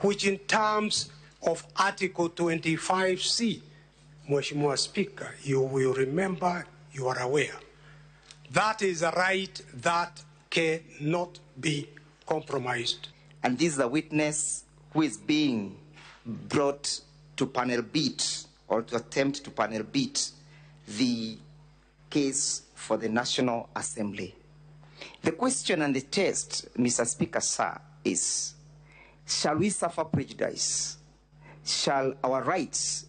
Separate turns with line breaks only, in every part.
which in terms of Article 25C, Mheshimiwa Speaker, you will remember, you are aware, that is a right that cannot be compromised.
And this is a witness who is being brought to panel beat or to attempt to panel beat the case for the National Assembly. The question and the test, Mr. Speaker, sir, is, shall we suffer prejudice? Shall our rights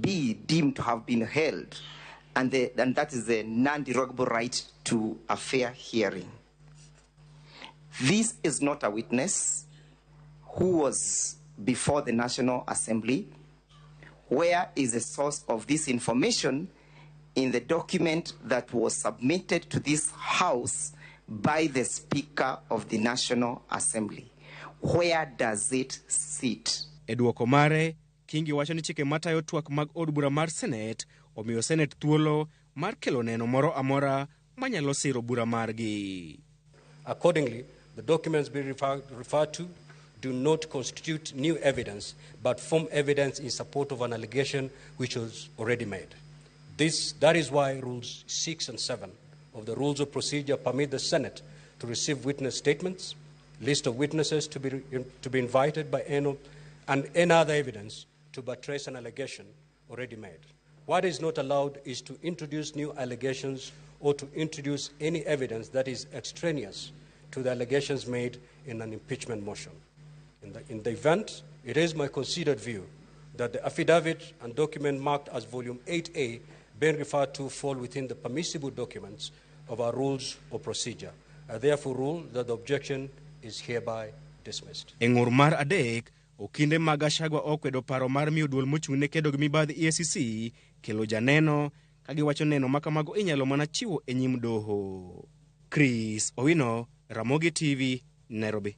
be deemed to have been held? And that is the non-derogable right to a fair hearing. This is not a witness who was before the National Assembly. Where is the source of this information in the document that was submitted to this House by the Speaker of the National Assembly? Where does it sit?
Eduoko mare, Kingi wacho ni chike matayo twak mag od bura mar Senate omiyo Senate thuolo mar kelo neno moro amora manyalo siro bura margi.
Accordingly, the documents being referred to do not constitute new evidence, but form evidence in support of an allegation which was already made. That is why Rules 6 and 7 of the Rules of Procedure permit the Senate to receive witness statements, list of witnesses to be invited by and any other evidence to buttress an allegation already made. What is not allowed is to introduce new allegations or to introduce any evidence that is extraneous to the allegations made in an impeachment motion. In the event, it is my considered view that the affidavit and document marked as Volume 8A being referred to fall within the permissible documents of our Rules of Procedure. I therefore rule that the objection is hereby dismissed.
Eng'ur mar adek, okinde mag Gachagua okwedo paro mar miyo duol mochung'ne kedo gi mibadhi EACC kelo janeno kagiwacho neno makamago inyalo mana chiwo e nyim doho. Chris Owino, Ramogi TV, Nairobi.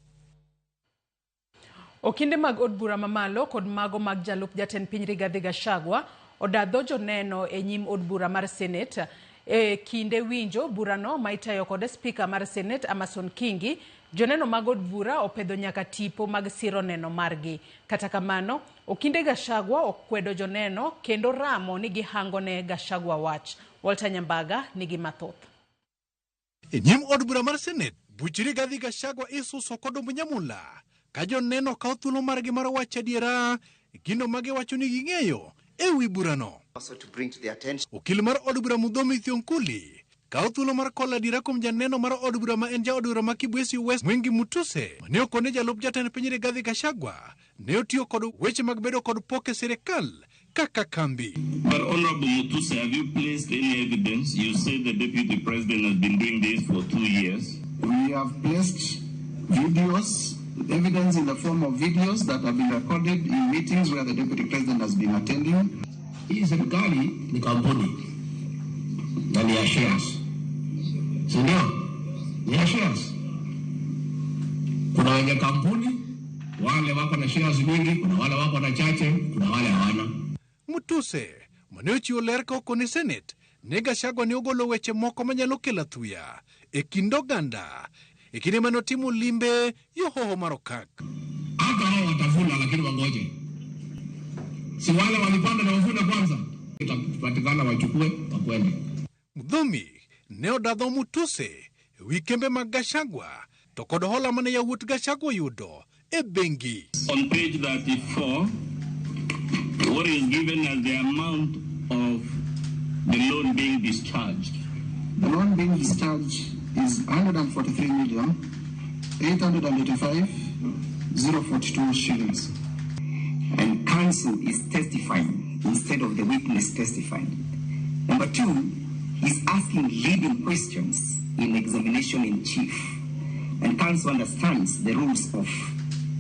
Okinde mag od bura mamalo kod mago mag jalup jatend piny Rigathi Gachagua odadho joneno e nyim od bura mar Senate e kinde winjo burano maitayo kod Speaker mar Senate Amason Kingi. Joneno mag od bura opedho nyaka tipo mag siro neno margi. Kata kamano, okinde Gachagua okwedo joneno kendo ramo ni gihango ne Gachagua wach. Walter Nyambaga nigi mathoth.
E nyim od bura mar Senate, buch Rigathi Gachagua isuso kod Munyamula. Ka joneno kawo thuolo margi mar wacho adiera gino mage wacho ni ging'eyo e wi burano.
Also to bring to the attention.
Okil mar od bura Mudhomi Thionkuli kawo thuolo mar kola adiera kuom janeno mar od bura ma en jaod bura ma Kibwesi West Mwengi Mutuse ne okone jalup jatend piny Rigathi Gachagua ne otiyo kod weche mag bedo kod poke sirikal kaka kambi.
But Honorable Mutuse, have you placed any evidence? You say the Deputy President has been doing this for 2 years.
We have placed videos, evidence in the form of videos that have been recorded in meetings where the Deputy President has been attending.
Hii serikali ni kampuni na ni ya shares. Sindio? Ni ya shares. Kuna wenye kampuni, wale wako na shares mingi, kuna wale wako na chache, kuna wale hawana.
Mutuse, mane ochiwo ler ka okone Senate, ne Gachagua ne ogolo weche moko manyalo kelo thuya e kind oganda. E kinde mane otimo limbe yo hoho mar okak.
Hata hao watavuna lakini wangoje. Si wale walipanda na wavune kwanza. Itapatikana wachukue wakwende.
Mudhomi ne odadho Mutuse wi kembe mag Gachagua to kod hola mane yawuot Gachagua yudo e bengi.
On page 34, what is given as the amount of the loan being discharged?
The loan being discharged is 143,885,042 shillings.
And counsel is testifying instead of the witness testifying. Number two, he's asking leading questions in examination in chief. And counsel understands the rules of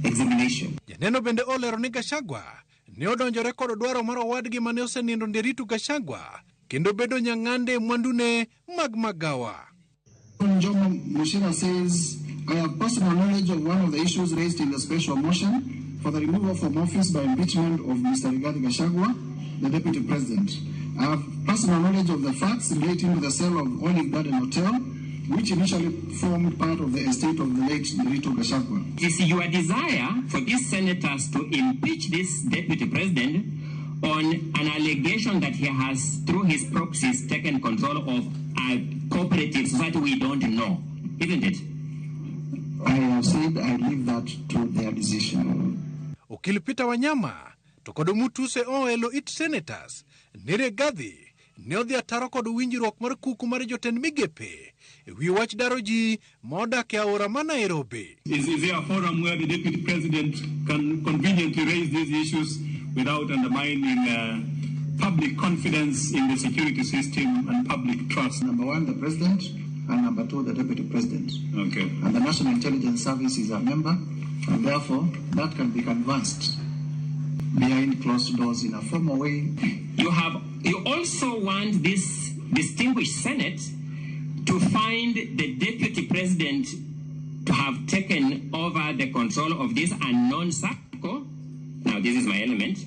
examination.
Janeno bende olero ni Gachagua ne odonjore kod dwaro mar owadgi mane osenindo nderitu Gachagua kendo bedo nyang'ande mwandune mag magawa.
Jomo Mushina says, I have personal knowledge of one of the issues raised in the special motion for the removal from office by impeachment of Mr. Rigathi Gachagua, the Deputy President. I have personal knowledge of the facts relating to the sale of Olive Garden Hotel which initially formed part of the estate of the late Nderitu Gachagua.
It is your desire for these senators to impeach this deputy president on an allegation that he has, through his proxies, taken control of a cooperative society we don't know, isn't it?
I have said I leave that to their decision.
Ukilipita Wanyama, tokodo mutuse oelo it senators, nire gadhi, neodhi ataro kod winjruok mar kuku mar jotend migepe, wi wach daro ji modak e aora ma Nairobi.
Is there a forum where the deputy president can conveniently raise these issues without undermining public confidence in the security system and public trust?
Number one, the president, and number two, the deputy president.
Okay.
And the National Intelligence Service is a member, and therefore that can be canvassed behind closed doors in a formal way.
You also want this distinguished Senate to find the deputy president to have taken over the control of this unknown circle. Now, this is my element,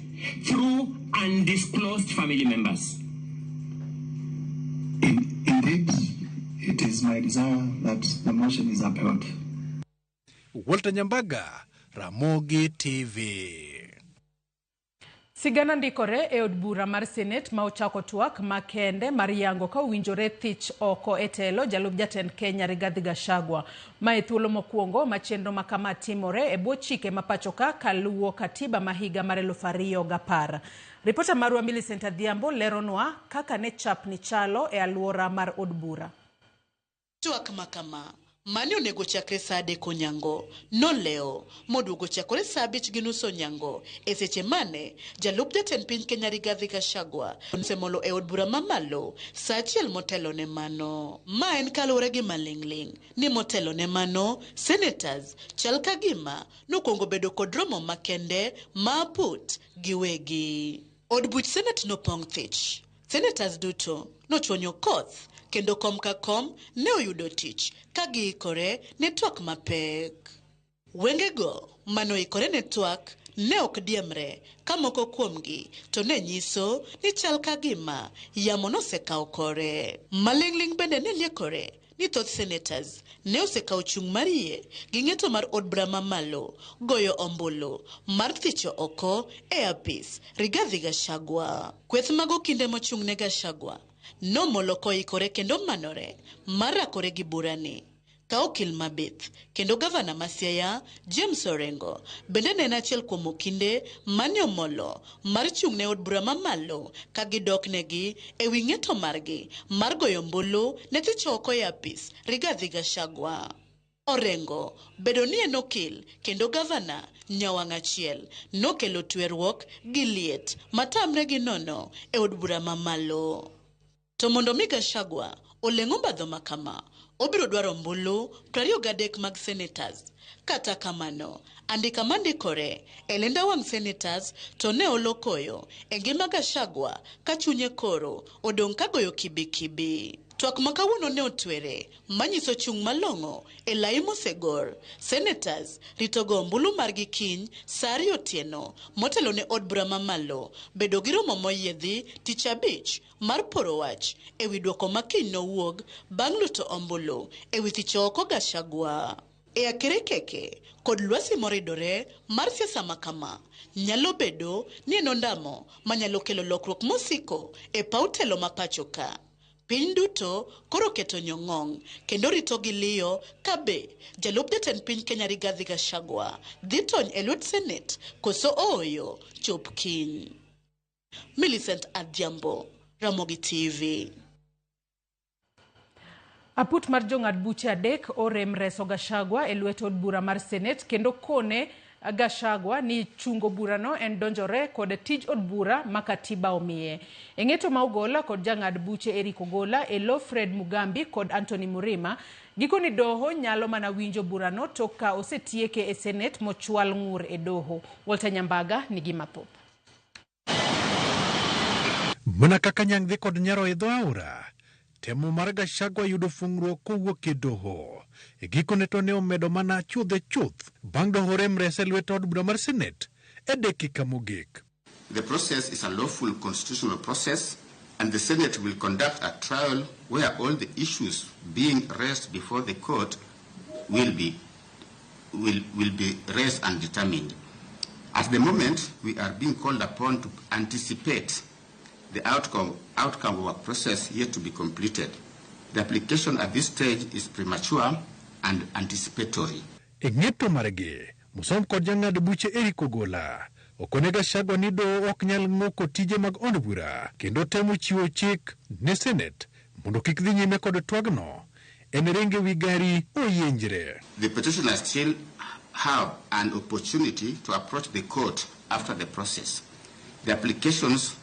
through undisclosed family members.
Indeed, it is my desire that the motion is upheld.
Walter Nyambaga, Ramogi TV.
Sigana ndikore e od bura mar Senate ma ochako twak makende mar yango ka winjore thich oko etelo jalup jatend Kenya Rigathi Gachagua ma e thuolo mokwongo ma chenro ma kama timore e bwo chike ma pachoka kaluwo katiba mahiga mar 2010. Ripota marwa Millicent Adhiambo leronwa kaka ne chapni chalo e alwora mar od bura.
Twak makama mani onego chakre saa 3 onyango no leo moduogo chakore saa 5:30 onyango e seche mane jalup jatend piny Kenya Rigathi Gachagua osemolo e od bura mamalo saa 1 motelo ne mano. Ma en kaluwore gi maling'ling ni motelo ne mano senators chal ka gima nokwongo bedo kod romo makende ma put giwegi. Od buch Senate nopong' thich. Senators duto nochwonyo koth kendo kom ka kom ne oyudo tich ka giikore ne twak mapek. Wengego manoikore ne twak ne ok diemre ka moko kuomgi to ne nyiso ni chal ka gima yamo nosekawo kore. Maling'ling bende ne liekore ni thoth senators ne osekawo chung' mar yie gi ng'eto mar od bura mamalo goyo ombulu mar thicho oko e apis Rigathi Gachagua. Kweth mago kinde mochung' ne Gachagua no moloko ikore kendo manore marakore gi burani ka okil mabith kendo gavana Masiaya James Orengo bende ne en achiel kuom okinde mane omolo mar chung' ne od bura mamalo ka gidok negi e wi ng'eto margi mar goyo ombulu ne thicho oko e apis Rigathi Gachagua. Orengo bedo ni en okil kendo gavana nyawang' achiel nokelo tweruok gi liet matamre gi nono e od bura mamalo. To mondo mi Gachagua oleng'o mbadho makama, obiro dwaro ombulu 23 mag senators. Kata kamano, andika mandikore e lenda wang' senators to ne olokoyo e ngima Gachagua ka chunye koro odong' ka goyo kibikibi. Twak makawuono ne otwere manyiso chung' malong'o e lai mosegor. Senators rito go ombulu margi kiny saa 2 otieno motelo ne od bura mamalo bedo gi romo moyiedhi tich abich mar poro wach e wi duoko makiny nowuog bang' luto ombulu e wi thicho oko Gachagua. E akere keke kod lwasi moridore mar siasa makama nyalo bedo ni en ondamo manyalo kelo lokruok mosiko e paw telo mapachoka. Piny duto koro keto nyong'ong kendo rito gi liyo kabe jalup jatend piny Kenya Rigathi Gachagua dhi tony e lwet Senate koso ooyo chop kiny. Millicent Adhiambo, Ramogi TV.
Aput mar jong'ad buche adek orem reso Gachagua e lwet od bura mar Senate kendo kone Gachagua ni chungo burano en donjore kod tij od bura makatiba omiye. Eng'eto ma ogola kod jang'ad buche Eric Ogola, Elo Fred Mugambi kod Anthony Murima giko ni doho nyalo mana winjo burano to ka osetieke e Senate mochwal ng'ur e doho. Walter Nyambaga nigi mathoth.
Mana kaka nyang' dhi kod nyaro e dho aora, temo mar Gachagua yudo fungruok kowuok e doho. E gikone to ne omedo mana chuth bang' doho rem rese lwet od bura mar Senate e dakika mogik.
The process is a lawful constitutional process and the Senate will conduct a trial where all the issues being raised before the court will be raised and determined. At the moment, we are being called upon to anticipate the outcome of a process yet to be completed. The application at this stage is premature and anticipatory.
Igneto marege, musom kod jang'ad buche Eric Ogola, okone Gachagua ni do ok nyal ng'oko tije mag od bura, kendo temo chiwo chik ne Senate mondo kik dhi nyime kod twagno. En renge wi gari oyienjre.
The petitioners still have an opportunity to approach the court after the process. The applications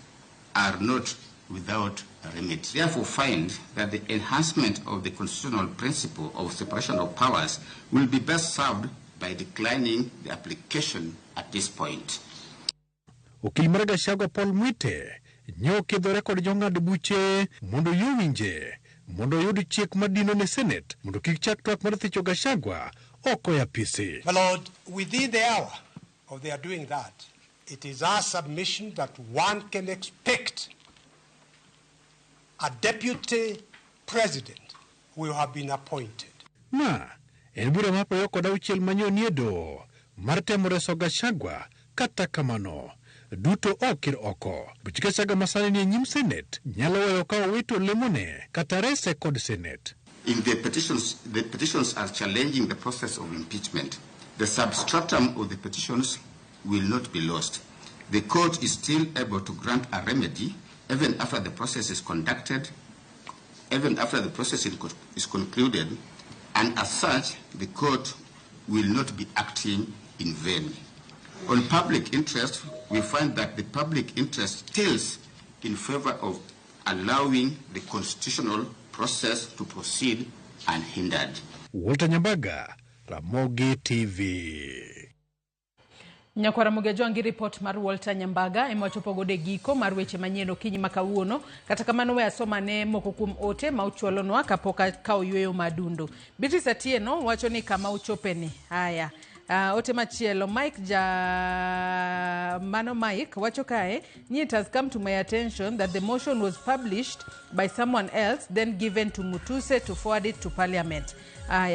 are not without remedy. Therefore, find that the enhancement of the constitutional principle of separation of powers will be best served by declining the application at this point.
Okil mar Gachagua Paul Mwite nyo kedore kod jong'ad buche mondo yowinje mondo yud chik madino ne Senate mondo kik chak twak mar thicho Gachagua oko ya PC.
My Lord, within the hour of their doing that, it is our submission that one can expect a deputy president will have been appointed.
Ma, en bura mapoyo kod auchiel manyonie do mar temo reso Gachagua kata kamano. Duto okir oko. Buch Gachagua masani ni nyim Senate nyalo weyo ka owito lemone kata rese kod Senate.
In the petitions are challenging the process of impeachment. The substratum of the petitions will not be lost. The court is still able to grant a remedy even after the process is conducted, even after the process is concluded, and as such, the court will not be acting in vain. On public interest, we find that the public interest tilts in favor of allowing the constitutional process to proceed unhindered.
Walter Nyambaga, Ramogi TV.
Nyakwara Mugejongi report mar Walter Nyambaga emachopo gode giko mar weche manyeno kinyi makawuono kata kamano we asoma ne moko kuom ote ma uchuolonwa kapoka ka oyweyo madundo. Beatrice Atieno wacho ni kama uchopeni. Haya. Ote machielo Mike Mike wacho kae ni it has come to my attention that the motion was published by someone else then given to Mutuse to forward it to parliament.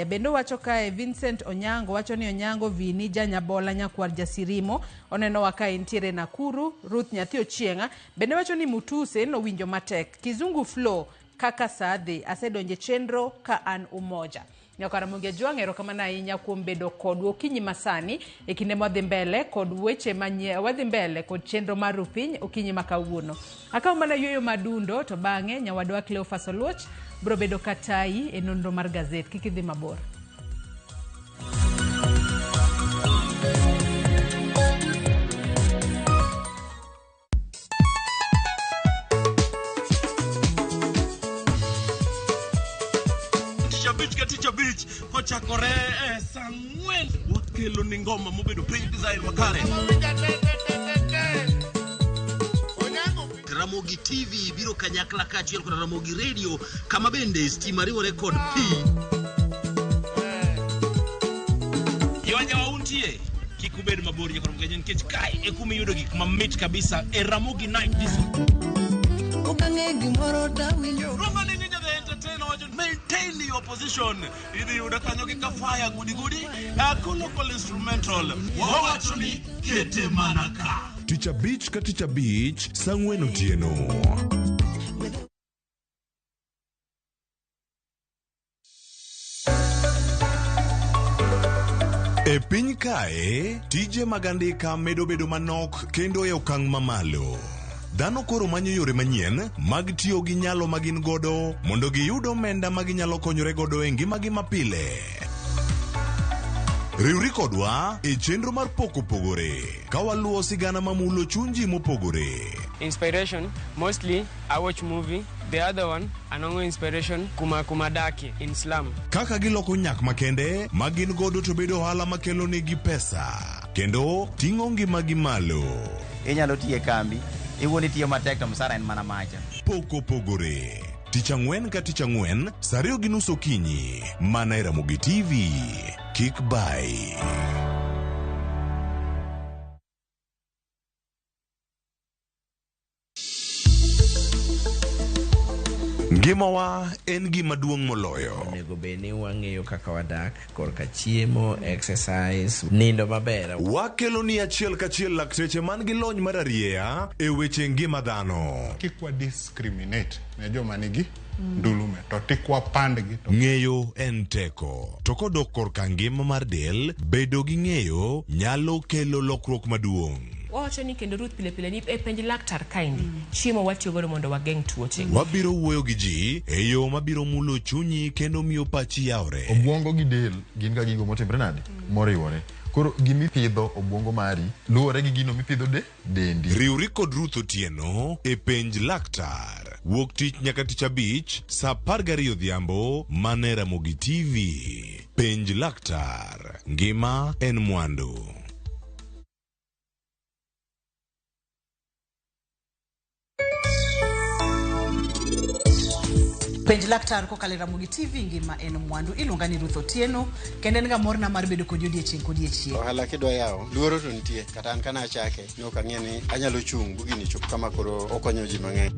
Bendo wacho kae Vincent Onyango wacho ni Onyango Vinija Nyabola Nyakwar Jasirimo oneno wakae intiere Nakuru. Ruth Nyathi Ochienga bendo wacho ni Mutuse no winjo matek Kizungu flow kaka sadhi asedonje chenro ka an umoja. Nyakwara Mugejongi erokamano ahinya kuom bedo kodwa okinyi masani e kinde madhi mbele kod weche wadhi mbele kod chenro mar Rupiny okinyi makawuono. Akaw mana yweyo madundo to bang'e nyawadwa Cleophas Oluoch bro bedo katai e nonro mar gazet. Kik idhi mabor.
Teacher Beach ochakore sangwen wakelo ni ngoma mobedo pay design makare. Ramogi TV biro kanyakla kachiel kod Ramogi Radio kama bende stima riwore kod P. Yawanya wauntie kikubed mabor nyakoro mgenyen kech kai ekumi yudo gik mamit kabisa e Ramogi Night Disco. Maintain your position. Idi yuda kanyo kika fire gudi local instrumental wawachoni kete manaka.
Teacher Beach ka Teacher Beach sangwen otieno. E piny kae tije magandika medo bedo manok kendo e okang' mamalo. Dhano koro manyo yore manyien mag tiyo gi nyalo magin godo mondo giyud omenda maginyalo konyore godo e ngimagi mapile. Riwri kodwa e chenro mar poko pogore ka waluwo sigana mamulo chunji mopogore.
Inspiration, mostly I watch movie. The other one, anongo inspiration kuma daki in slum.
Kaka giloko nyak makende magin godo to bedo ohala makelo negi pesa kendo ting'o ngimagi malo.
Inyalo tiye kambi iwoni tiyo matek to msara en mana macha.
Poko pogore Tich Ang'wen ka Tich Ang'wen saa 2:30 okinyi mana e Ramogi TV. Kick by. Ngimawa en gima duong' moloyo.
Onego beni wang'eyo kaka wadak, korka chiemo, exercise, nindo maber.
Wakelo ni achiel kachiel lakteche man gi lony mar arieya e weche ngima dhano.
Kikwa discriminate ne joma nigi ndulume to tikwa pandgi.
Ng'eyo en teko. To kodok korka ngima mar del, bedo gi ng'eyo nyalo kelo lokruok maduong'.
Wacho ni kendo Ruth pile ni e penj laktar kaindi chiemo watiyo godo mondo wageng' tuoche.
Wabiro wuoyo gi ji e yo mabiro mulo chunyi kendo miyo pachi yawre.
Obwongo gi del gin ga gigo motimre nade moriwore. Koro gimipidho obwongo mari luwore gi gino mipidho dendi.
Riwri kod Ruth Otieno e penj laktar. Wuok tich nyaka tich abich saa 12 odhiambo mane Ramogi TV. Penj laktar. Ngima en mwandu.
Penj laktar kokalo Ramogi TV ngima en mwandu. Iluonga ni Ruth Otieno kendo en ga morna mar bedo kod odiechieng' kod odiechieng'.
Ohala kidwa yawo luoro to nitie kata an kana achake ne ok ang'e ni anyalo chung' bugini chop kama koro okonyo ji mang'eny.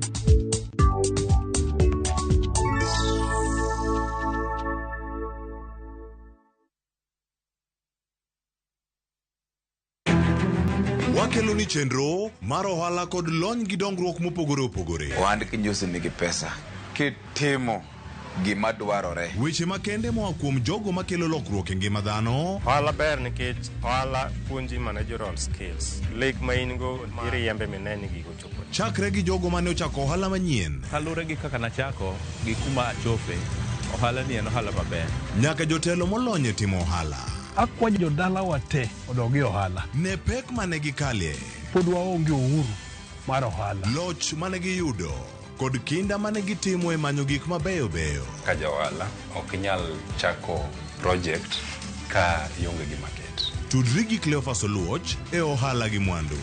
Wakelo ni chenro mar ohala kod lony gi dongruok mopogore opogore.
Ohand kinyosi nigi pesa kitimo gima dwarore.
Weche makende moa kuom jogo makelo lokruok e ngima dhano.
Ohala ber nikech ohala puonji managerial skills. Lek ma in go iriembe mineni gigo chopo.
Chakre gi jogo mane ochako ohala manyien.
Kalure gi kaka nachako gi kuma achope. Ohala ni en ohala maber.
Nyaka jotelo molony e timo ohala.
Akwa jodala wate odogi ohala.
Ne pek mane gikalie.
Pod waonge uhuru mar ohala.
Loch mane giyudo kod kinda mane gitimo e manyo gik mabeyo beyo.
Ka jaohala ok inyal chako project ka ionge gi market.
Tudri gi Cleophas Oluoch e ohala gi mwandu.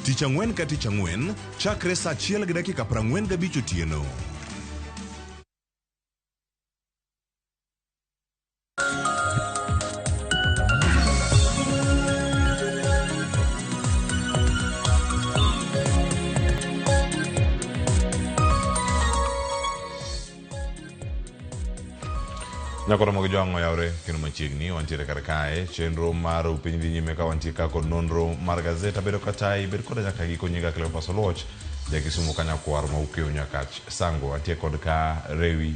Tich ang'wen ka tich ang'wen chakre saa 1:45 otieno. Nyakoro mogi joang'o yawre kendo machiegni wantiere kar kae chenro mar upiny dhi nyime ka wantie ka kod nonro mar gazeta bedo katai bed koda nyaka giko nyiga Cleophas Oluoch jakisumo kanyakwar ma ukeo nyaka sango wantie kod ka Rewi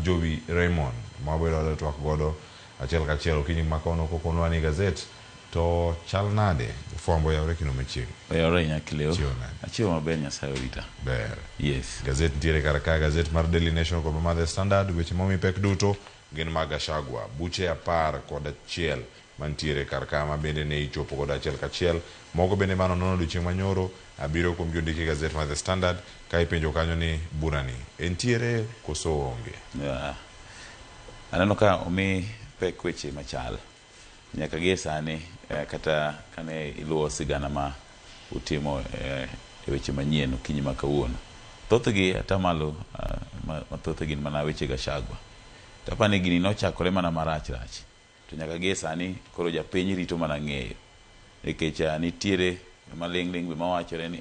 Jowi Raymond ma bedo twak godo achiel kachiel okinyi makono kokonwa ni gazet to chal nade fombo yawre kendo machiegni
yawre nyakileo achiel maber nyasaye orita
ber
yes
gazet ntiere kar ka gazet mar Daily Nation kod mar The Standard weche momi pek duto gin mag Gachagua buche 11 mantiere kar ka ma bende ne ichopo kod achiel kachiel mogo bende mano nono odiochieng' manyoro abiro kuom jondiki gazet mar The Standard ka ipenjo kanyo ni burani entiere koso onge.
Aneno ka omi pek weche machal nyaka gie sani kata kane iluwo sigana ma utimo e weche manyien okinyi ma kawuono thothgi atamalo mathoth gin mana weche Gachagua. Tapani gini nochakore mana marach to nyaka gie sani koro japiny rito mana ng'eyo nikech nitiere maling'ling be mawachore ni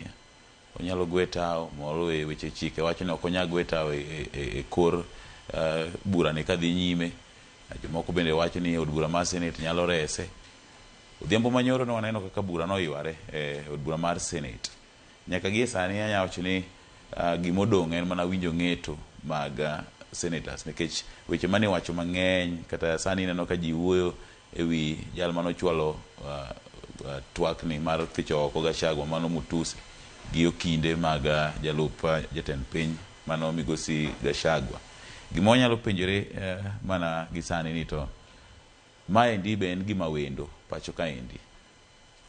onyalo gwe tao moro e weche chike wacho ni ok onyal gwe tao e kor burani kadhi nyime. Jomoko bende wacho ni od bura mar Senate nyalo rese. Odhiambo manyoro no waneno kaka bura no yware e od bura mar Senate. Nyaka gie sani anya wacho ni gimodong' en mana winjo ng'eto mag senators nikech weche mane wacho mang'eny kata sani neno ka ji wuoyo ewi jal manochwalo twakni mar thicho oko Gachagua mano mutuse gi okinde mag jalup jatend piny mano migosi Gachagua. Gima wanyalo penjore mana gisani ni to maendi be en gima wendo pacho kaendi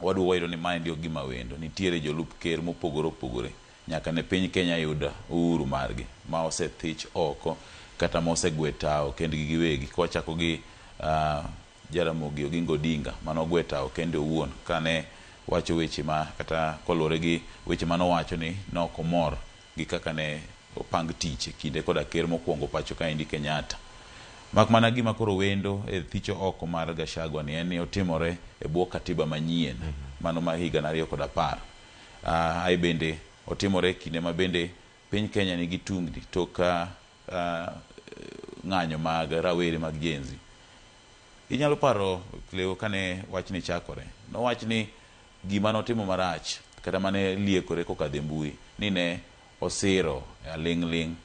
waduogo wayudo ni maendi ok gima wendo nitiere jolup ker mopogore opogore nyaka ne piny Kenya yuda uhuru margi ma osethich oko kata ma osegwe tao kendgi giwegi kwachako gi Jaramogi Oginga Odinga manogwe tao kende owuon kane wacho weche ma kata kolore gi weche manowacho ni nokomor gi kaka ne opang tich kinde koda ker mokwongo pacho kaendi Kenyatta. Mak mana gima koro wendo e thicho oko mar Gachagua ni en ni otimore e bwo katiba manyien mano ma higa 2010. Ai bende otimore kinde ma bende piny Kenya nigi tungni tok ng'anyo mag rawere mag jenzi. Inyalo paro Cleo kane wachni chakore, nowach ni gima notimo marach kata mane liekore kokadhe mbui ni ne osiro ling'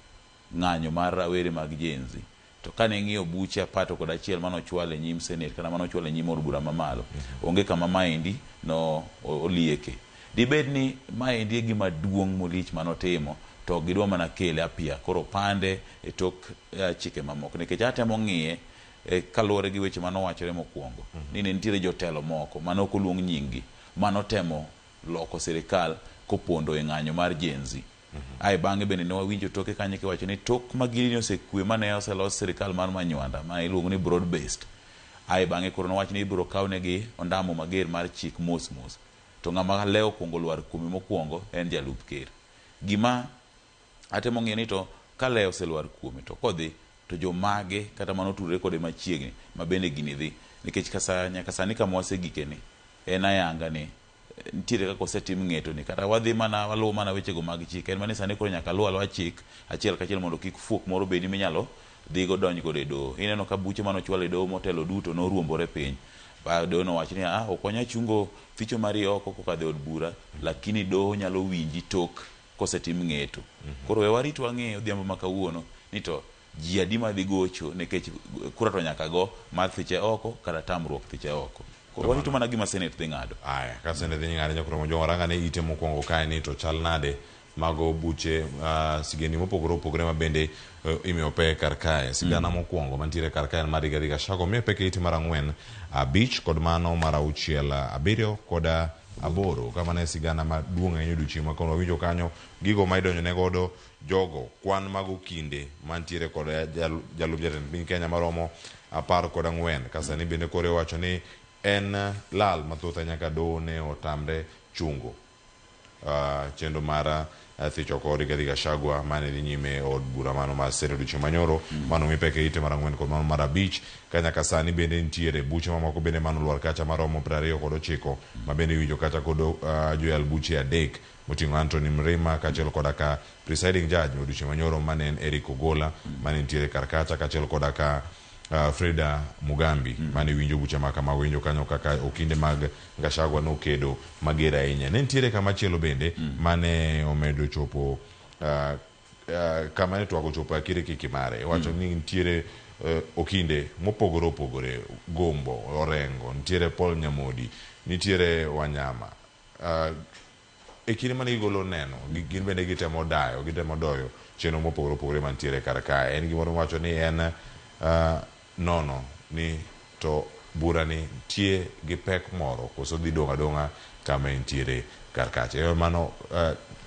ng'anyo mar rawere mag jenzi. To kane ng'iyo buche apato kod achiel manochwal e nyim Senate kana manochwal e nyim od bura mamalo, onge kama maendi no olieke. Dibed ni maendi e gima duong' molich manotimo, to gidwa mana kele apia koro pande e tok chike mamoko, nikech atemo ng'iye kaluwore gi weche manowachore mokwongo ni ne nitiere jotelo moko manok oluong nyinggi manotemo loko sirikal kopondo e ng'anyo mar jenzi. Ai bang'e bende ne wawinjo toke kanyo kiwacho ni tok magili osekwe mane oselos sirikal mar manywanda ma iluongo ni broad based. Ai bang'e koro nowach ni ibiro kawnegi ondamo mager mar chik mos. To ng'ama leo kuongo lwar kuome mokwongo en jalup ker. Gima atemo ng'iyo ni to ka leo oselwar kuome to kodhi to jomage kata manotudore kode machiegni ma bende gini dhi, nikech nyaka sani kama wasegikeni en ayanga ni nitiere kaka osetim ng'eto ni kata wadhi mana waluwo mana wechego mag chik. En mani sani koro nyaka luwa chik achiel kachiel mondo kik fuok moro bedi minyalo dhigo donj godo e doho. Ineno ka buche manochwal e doho motelo duto noruombore piny. Doho nowach ni ok wanya chungo ficho mari oko kokadhe od bura, lakini doho nyalo winji tok kosetim ng'eto. Koro we warit wang'e odhiambo ma kawuono ni to ji adi madhi gocho, nikech kura to nyaka go mar thiche oko kata tamruok thiche oko. Koro warito mana gima Senate dhi ng'ado.
Aya, ka Senate dhi ng'ado nyakoro jo waranga ne ite mokwongo kae ni to chal nade mago buche sigeni mopogore opogore ma bende imiyo pe kar kae. Sigana mokwongo mantiere kar kae mar Rigathi Gachagua miyo peke ite mar 4, 5 kod mano mar 6, 7 kod 8. Kama ne sigana maduong' ahinya odiochieng' ma kono winjo kanyo gigo ma idonjo ne godo jogo kwan mago kinde mantiere kod jalup jatend piny Kenya maromo 14. Kasani bende kore wacho ni en lal mathoth nyaka doho ne otamre chungo chenro mar thicho kod Rigathi Gachagua mane dhi nyime od bura mano mar Senate odiochieng' manyoro. Mano mipeke ite mar 4 kod mano mar 5. Ka nyaka sani bende nitiere buche mamoko bende manolwar kacha maromo 29 ma bende winjo kacha kod joyal buche 3 moting'o Anthony Mrima kachiel koda ka presiding judge odiochieng' manyoro mane en Eric Ogola mane nitiere kar kacha kachiel koda ka Freda Mugambi mane winjo buche makama winjo kanyo kaka okinde mag Gachagua nokedo mager ahinya. Ne nitiere kama chielo bende mane omedo chopo kama ne twago chopo akire kiki mare wacho ni nitiere okinde mopogore opogore, Gombo, Orengo, nitiere Paul Nyamodi, nitiere Wanyama. E kinde mane igolo neno gin bende gitemo doyo chenro mopogore opogore mantiere kar kae. En gimoro wacho ni en nono ni to bura ni tie gi pek moro koso dhi dong' adong'a kama ntiere kar kacha. Mano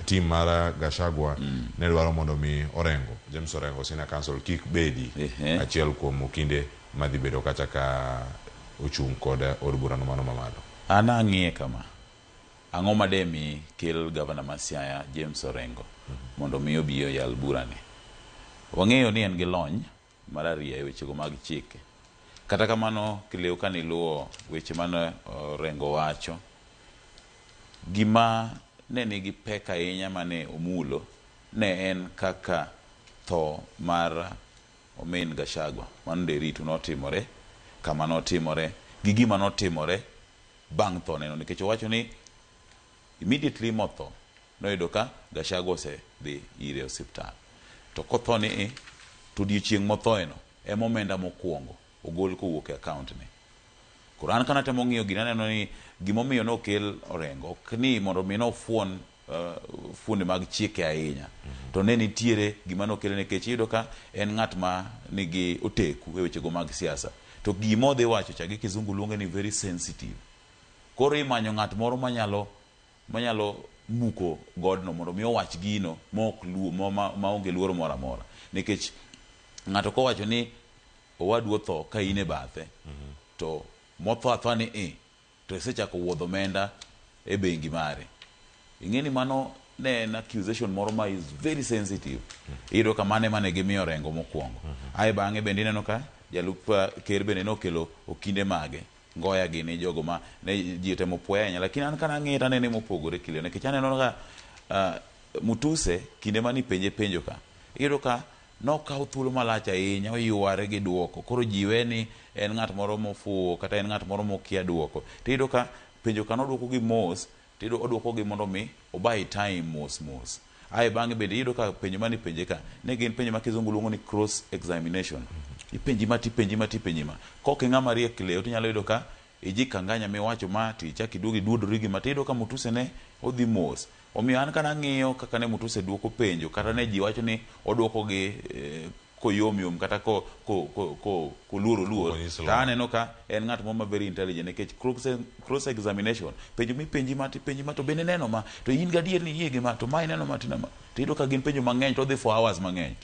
tim mar Gachagua ne dwaro mondo mi James Orengo sina Counsel kik bedi achiel kuom okinde madhi bedo kacha ka ochung' kod od bura no mano mamalo.
An ang'iye kama, ang'o mademi kel Gavana ma Siaya James Orengo mondo mi obi oyal burani. Wang'eyo ni en gi lony mar ariyo e wechego mag chike. Kata kamano Cleo ka niluwo weche mane Orengo wacho, gima ne nigi pek ahinya mane omulo ne en kaka tho mar Omin Gachagua mano rito notimore kama notimore gi gima notimore bang' tho neno, nikech owacho ni immediately motho noyudo ka Gachagua osedhi ire osiptal. To kotho ni to odiochieng' mothoeno ema omenda mokwongo ogol kowuok e account ne. Koro an kana temo ng'iyo gina neno ni gimomiyo nokel Orengo ok ni mondo mi nofuon fuonde mag chike ahinya, to ne nitiere gima nokele nikech iyudo ka en ng'at ma nigi oteku e wechego mag siasa. To gima odhi wacho cha gi kizungu luonge ni very sensitive. Koro imanyo ng'at moro manyalo muko godno mondo mi owach gino maonge luoro moro amora, nikech ng'ato kowacho ni owadu otho ka in e bathe to motho atho ni to isechako wuodho omenda e bengi mare. Ing'eni mano ne en accusation moro ma is very sensitive. Iyudo ka mane gimiyo Orengo mokwongo. Ae bang'e bende ineno ka jalup ker bende nokelo okinde mage ngoya gi ni jogo ma ne ji temo puoya ahinya, lakini an kana ng'ita nene mopogore Cleo, nikech aneno ka Mutuse kinde mani penjo ka iyudo ka nokawo thuolo malach ahinya oyware gi duoko koro jiwe ni en ng'at moro mofuwo kata en ng'at moro mokia duoko tiyudo ka penjo ka noduoko gi mos tiyudo oduoko gi mondo mi obai time mos ae bang'e bende iyudo ka penjo mani penje ka ne gin penjo ma kizungu luongo ni cross examination ipenji ma kok ng'ama riek leo tinyalo yudo ka iji kanganya miwacho ma tichak iduogi duodori gi ma tiyudo ka Mutuse ne odhi mos omiyo an kana ng'iyo kaka ne Mutuse duoko penjo kata ne ji wacho ni oduoko gi koyomyom kata koluoro ta aneno ka en ng'at moro ma very intelligent nikech cross examination penjo mipenji ma to bende neno ma to in gadier ni yie gi ma to ma ineno ma tiyudo ka gin penjo mang'eny to dhi for hours mang'eny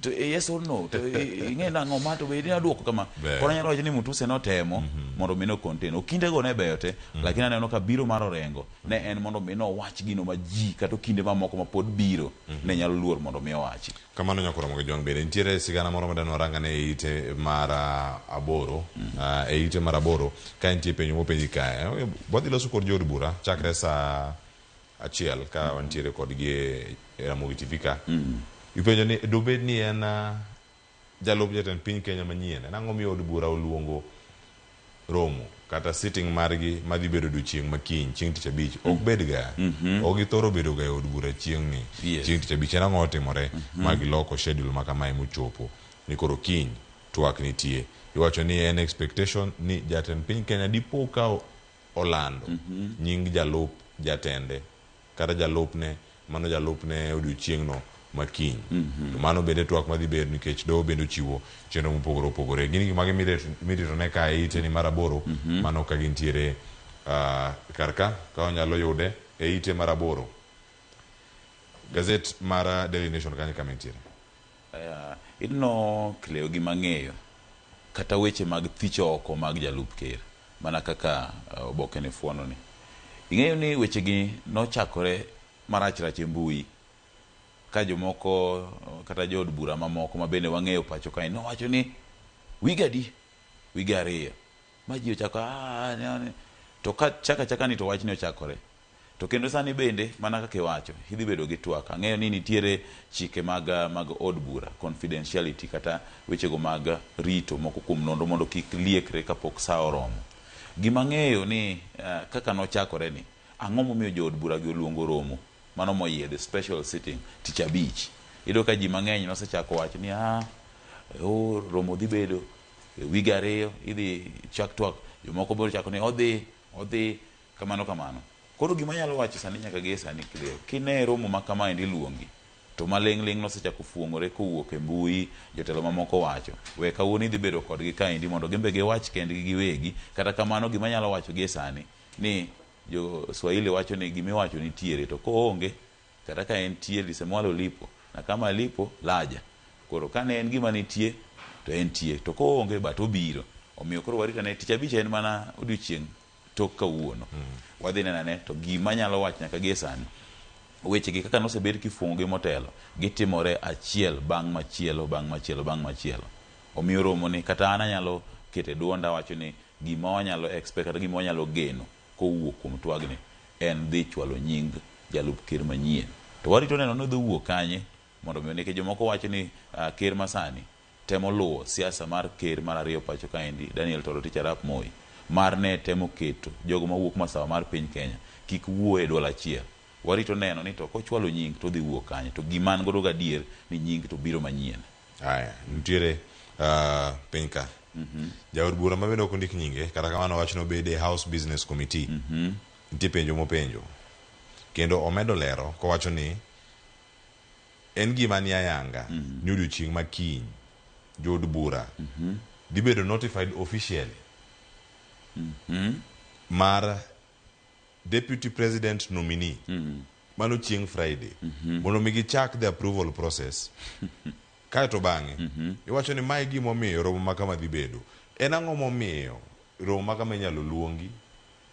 to yes or no to ing'e nang'o ma to bende aduoko kama koro nyalo wacho ni Mutuse notemo mondo mi no contain okinde go ne beyo te lakini aneno ka biro mar Orengo ne en mondo mi no wach gino ma ji kata kinde mamoko ma pod biro ne nyalo luor mondo mi owachi
kamano nyakoro mo jong bende nitiere sigana moro madano rangane e ite mar aboro ka nitie penjo mopenji kae wadhi loso kod jood bura chakre sa achiel ka wantiere kodgi e Ramogi TV ka ipenjo ni dobed ni en jalup jatend piny Kenya manyien nang'o miyo od bura oluongo romo kata sitting margi madhi bedo odiochieng' makiny chieng' tich abich ok bed ga ok githoro bedo ga e od bura chieng' tich abich en ang'o otimore ma giloko schedule ma kamae mochopo ni koro kiny twak nitie iwacho ni en expectation ni jatend piny Kenya dipo ka olando nying jalup jatende kata jalupne mano jalupne odiochieng'no makiny mano bende twak madhi ber nikech doho bende chiwo chenro mopogore opogore gini gimagi mirito ne ka e ite ni mar aboro mano ka gintiere karka ka onyalo yude e ite mar aboro gazet mar Daily Nation kanyo kama ntiere
idno kleo gi mang'eyo kata weche mag thicho oko mag jalup ker mana kaka oboke ne fuono ni ing'eyo ni weche gi nochakore marach e mbui ka jomoko kata jood bura mamoko ma bende wang'eyo pacho kae nowacho ni wiga ariyo ma ji ochako to ka chaka ni to wachni ochakore to kendo sani bende mana kaka iwacho idhi bedo gi twak ang'eyo ni nitiere chike mag od bura confidentiality kata wechego mag rito moko kuom nonro mondo kik liekre kapok sa oromo gima ng'eyo ni kaka nochakore ni ang'o momiyo jood bura gi oluongo romo mano moyiedhe special sitting tich abich iyudo ka ji mang'eny nosechako wacho ni romo dhi bedo wiga ariyo idhi chak twak jomoko biro chako ni odhi kamano koro gima nyalo wacho sani nyaka gi sani clear kine romo ma kamaendi luongi to maling'ling nosechako fuong'ore kowuok e mbui jotelo mamoko wacho we kawuono idhi bedo kodgi kaendi mondo gimbe giwach kendgi giwegi kata kamano gima nyalo wacho gi sani ni jo Swahili wacho ni gimiwacho nitiere to koonge kata ka entie lisemwalo lipo na kama lipo laja koro kane en gima nitie to entie to koonge but obiro omiyo koro warita ne tich abich en mana odiochieng' tok kawuono wadhi nenane to gima nyalo wach nyaka gi sani weche gi kaka nosebed kifuongo gi motelo gitimore achiel bang' machielo omiyo romo ni kata ana nyalo kete duonda wacho ni gima wanyalo expect kata gima wanyalo geno kowuok kuom twagni en dhi chwalo nying jalup ker manyien to warito neno ni dhi wuok kanye mondo mi nikech jomoko wacho ni ker masani temo luwo siasa mar ker mar ariyo pacho kaendi Daniel Toroitich arap Moi mar ne temo keto jogo mawuok masawa mar piny Kenya kik wuo e dwol achiel warito neno ni to kochwalo nying to dhi wuok kanye to giman godo gadier ni nying to biro manyien
aya nitiere piny ka jaod bura ma bende ok ondik nyinge kata kamano wach no bede House Business Committee nitie penjo mopenjo kendo omedo lero kowacho ni en gima ni ayanga ni odiochieng' makiny jood bura dhi bedo notified officially mar deputy president nominee mano chieng' Friday mondo mi gichak the approval process kaeto bang'e iwacho ni mae gimomiyo romo makama dhi bedo en ang'o momiyo romo makama inyalo luongi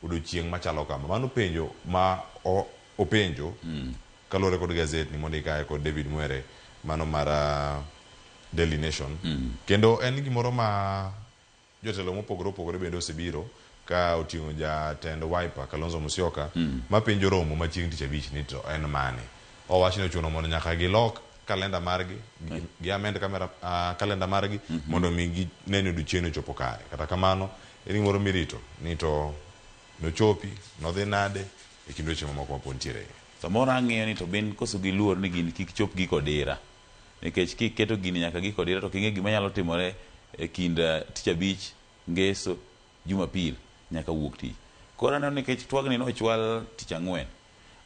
odiochieng' machalo kama mano penjo ma openjo kaluwore kod gazet ni mondo ikae kod David Mwere mano mar Daily Nation kendo en gimoro ma jotelo mopogore opogore bende osebiro ka oting'o jatend Wiper Kalonzo Musyoka ma penjo romo ma chieng' tich abich ni to en mane owacho ni ochuno mondo nyaka gilok kalenda margi gi amend kalenda margi mondo mi gi neno odiochieng' chopo kare. Kata kamano eni moro mirito ni to nochopi nodhi nade e kind weche mamoko mapod ntiere.
Samoro ang'iyo ni to bin koso gi luor ni gini kik chop giko dira, nikech kiketo gini nyaka giko dira to king'e gima nyalo timore e kind tich abich, ngeso, jumapil nyaka wuok tich. Koro aneno nikech twagni nochwal tich ang'wen,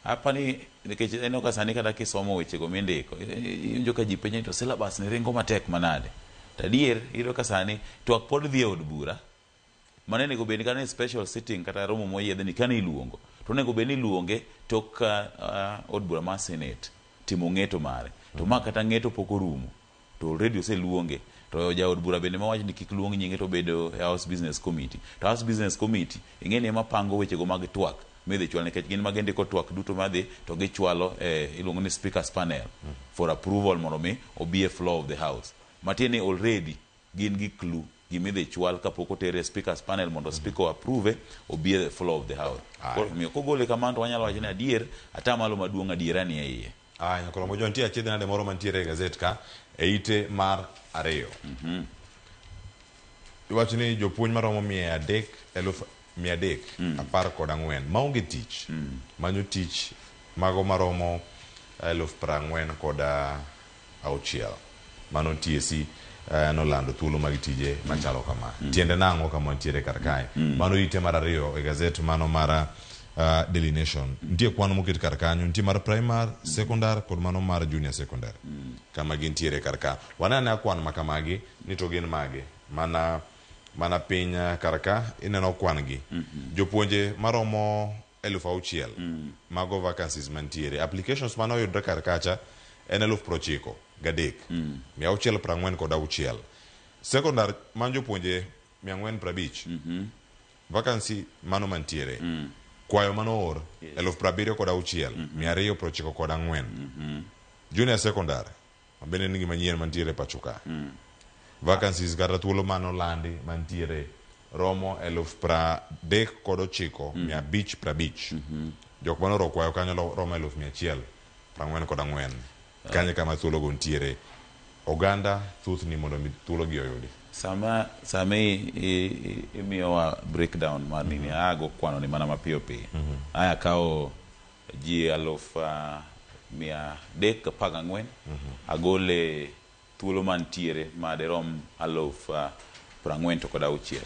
apani nikech eno ka sani kata kisomo wechego mindiko iwinjo ka ji penjo ni to syllabus ni ringo matek manade. Tadier iyudo ka sani twak pod dhi e od bura mane nego bed ni special sitting kata romo moyiedhe ni kane iluongo to nego bed ni iluonge tok od bura mar Senate timo ng'eto mare, to ma kata ng'eto pok orumo to already oseluonge. To ja od bura bende mawach ni kik luong nyinge to bedo House Business Committee. To House Business Committee ing'eni ema pango wechego mag twak midhi chwal, nikech gin magindiko twak duto madhi to gichwalo iluongo ni speakers panel for approval mondo mi obi e floor of the house. Matieni already gin gi clue gimidhi chwal kapok otere speakers panel mondo speaker approve obi e floor of the house. Miyo kogole kamano to wanyalo wacho ni adier atamalo maduong' adiera ni e iye.
Nyakoro mojo nitie achiedh nade moro mantiere e gazet ka e ite mar 2. Iwacho ni jopuonj maromo 314 maonge tich manyo tich mago maromo 46,000 mano TSC nolando thuolo mag tije machalo kama. Tiende nang'o kama ntiere kar kae. Mano ite mar 2 e gazet mano mar Daily Nation. Ntie kwano moket kar kanyo, ntie mar primary, secondary kod mano mar junior secondary. Kama gintiere kar ka. Wanane kwan makamagi ni to gin mage. Mana piny kar ka ineno kwan gi. Jopuonje maromo 6,000 mago vacancies mantiere. Applications mano yudre kar kacha en 93,000 646. Secondary man jopuonje 450 vacancy mano mantiere. Kwayo mano or 76,294. Junior secondary mabende nigi manyien mantiere pachuka. Vacancies kata thuolo mano landi mantiere romo 39,550. Jok manoro kwayo kanyo romo 144. Kanye kama thuolo go ntiere oganda thuth ni mondo thuolo gi oyudi.
Sama imiyowa breakdown mar nini ago kwano ni mana mapiyo piyo. Aya kao ji 314 agole thuolo mantiere maderom 46,000.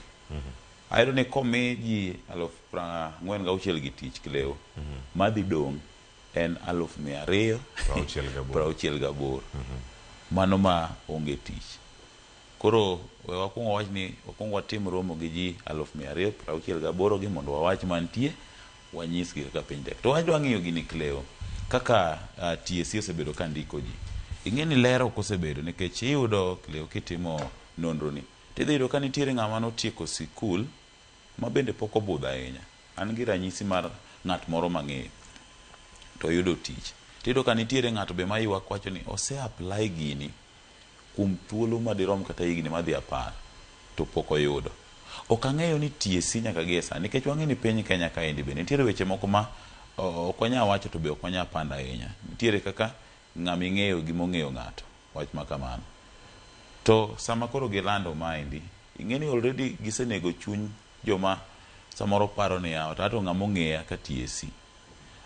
Ayudo ni komi ji 46,000 gi tich kileo madhi dong' en 268. Mano ma onge tich. Koro wakungo wach ni wakungo watim romo gi ji 268 gi mondo wawach mantie wanyisgi kaka piny tek. To wajwa ng'iyo gini kleo kaka TSC osebedo ka ndiko ji. Ing'eni lero kosebedo nikech iyudo kleo kitimo nonro ni tidhi yudo ka nitiere ng'ama notieko sikul ma bende pok obudho ahinya. An gi ranyisi mar ng'at moro mang'eyo to yudo tich. Tiyudo ka nitiere ng'ato be mayuak wacho ni ose apply gini kuom thuolo madirom kata higni madhi 10 to pok oyudo. Ok ang'eyo ni TSC nyaka gie sani nikech wang'e ni piny Kenya kaendi be nitiere weche moko ma ok wanyal wacho to be ok wanyal panda ahinya. Nitiere kaka ng'ami ng'eyo gimong'eyo ng'ato wach makamano. To sama koro gilando maendi ing'eni already gisenego chuny joma samoro paro ni yawa to ng'among'eya ka TSC.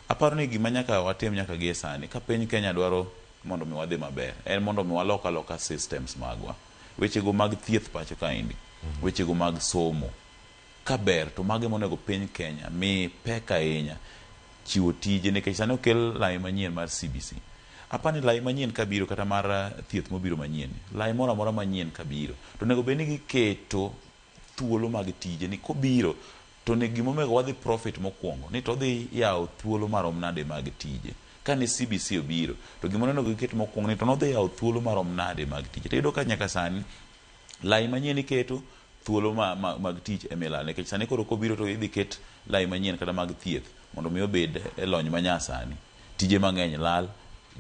Aparo ni gima nyaka watim nyaka gie sani ka piny Kenya dwaro mondo mi wadhi maber en mondo mi waloka systems magwa. Wechego mag thieth pacho kaendi, wechego mag somo kaber to mage monego piny Kenya mi pek ahinya chiwo tije nikech sani okel lai manyien mar CBC. Apani lai manyien kabiro kata mar thieth mobiro manyien, lai moro amora manyien kabiro to nego bed ni giketo thuolo mag tije ni kobiro to ne gimomego wadhi profit mokwongo ni to dhi yawo thuolo marom nade mag tije. Kane CBC obiro to gimonego giketo mokwongo ni to nodhi yawo thuolo marom nade mag tije. To iyudo ka nyaka sani lai manyien iketo thuolo mag tich emilal nikech sani koro kobiro to idhi ket lai manyien kata mag thieth mondo mi obed e lony manyasani. Tije mang'eny lal,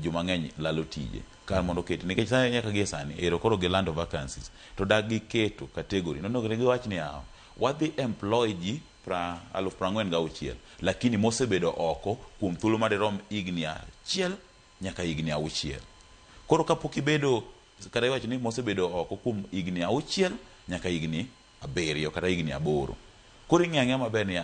jomang'eny lalo tije kar mondo ket nikech sani nyaka gie sani ero koro gilando vacancies to dag giketo category nonego giwach ni yawo wadhi employ ji 46,000 lakini mosebedo oko kuom thuolo madirom higni 1 nyaka higni 6. Koro kapok ibedo kata iwacho ni mosebedo oko kuom higni 6 nyaka higni 7 kata higni 8. Koro ing'e maber ni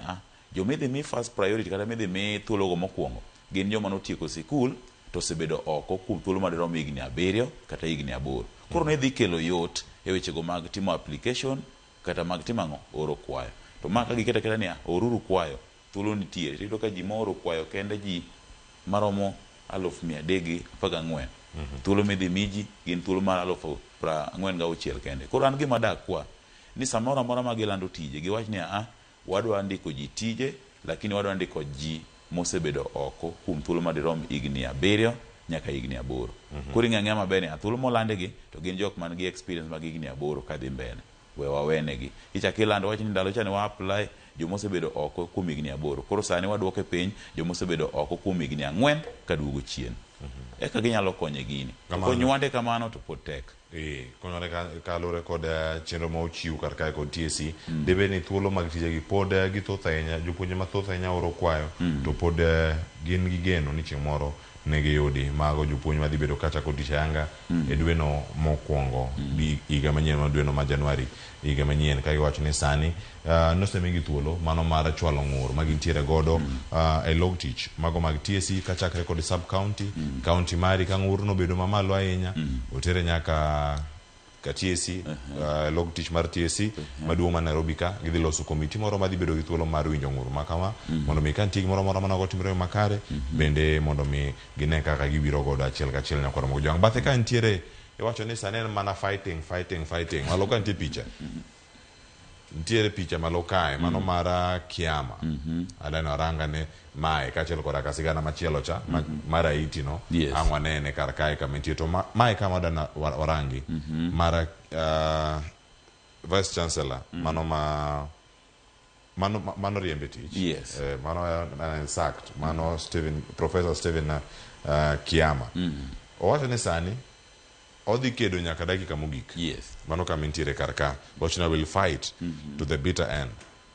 jomidhi mi first priority kata midhi mi thuologo mokwongo gin joma notieko sikul to osebedo oko kuom thuolo madirom higni 7 kata higni 8. Koro ne dhi kelo yot e wechego mag timo application kata mag timo oro kwayo. To ma ka giketa keta ni oruru kwayo thuolo nitiere. Tiyudo ka ji moro kwayo kende ji maromo 314. Thuolo midhi miji gin thuolo mar 46 kende. Koro an gima dak kwa ni samoro amora ma gilando tije giwach ni wadwa ndiko ji tije lakini wadwa ndiko ji mosebedo oko kuom thuolo madirom higni 7 nyaka higni 8. Koro ing'e maber ni thuolo molandegi to gin jok man gi experience mag higni 8 kadhi mbele. We wawenegi. Ichak ilando wach ni ndalo cha ne wa apply jomosebedo oko kuom higni 8. Koro sani waduoke piny jomosebedo oko kuom higni 4 kaduogo chien. Eka ginyalo konye gini. Konywande kamano to pod tek.
Konyore kalure kod chenro ma ochiw kar kae kod TSC debe ni thuolo mag tijegi pod githoth ahinya, jopuonje mathoth ahinya oro kwayo to pod gin gi geno ni chieng' moro ne giyudi mago jopuonj madhi bedo kachako tich ayanga e dweno mokwongo higa manyien ma dweno ma Januari higa manyien ka giwacho ni sani nosemigi thuolo mano mar chwalo ng'ur ma gintiere godo e log tich mago mag TSC kachakre kod sub county county mari ka ng'ur nobedo mamalo ahinya otere nyaka ka TSC log tich mar TSC maduong' ma Nairobi ka gidhi loso komiti moro madhi bedo gi thuolo mar winjo ng'ur ma kama mondo mi kantie gimoro moro manago timre makare bende mondo mi gine kaka gibiro godo achiel kachiel nyaka romo jwang' bathe ka ntiere iwacho ni sani en mana fighting malo ka ntie picha ntiere picha malo kae mano mara Kiama adano aranga ne mae kachiel koda ka sigana machielo cha mara iti no ang'wanene kar kae kama ntie to mae kama adano warangi mara Vice Chancellor mano riembe tich mano sacked mano Professor Stephen Kiama owacho ni sani odhi kedo nyaka dakika mogik mano kama ntiere kar ka Bochna will fight to the bitter end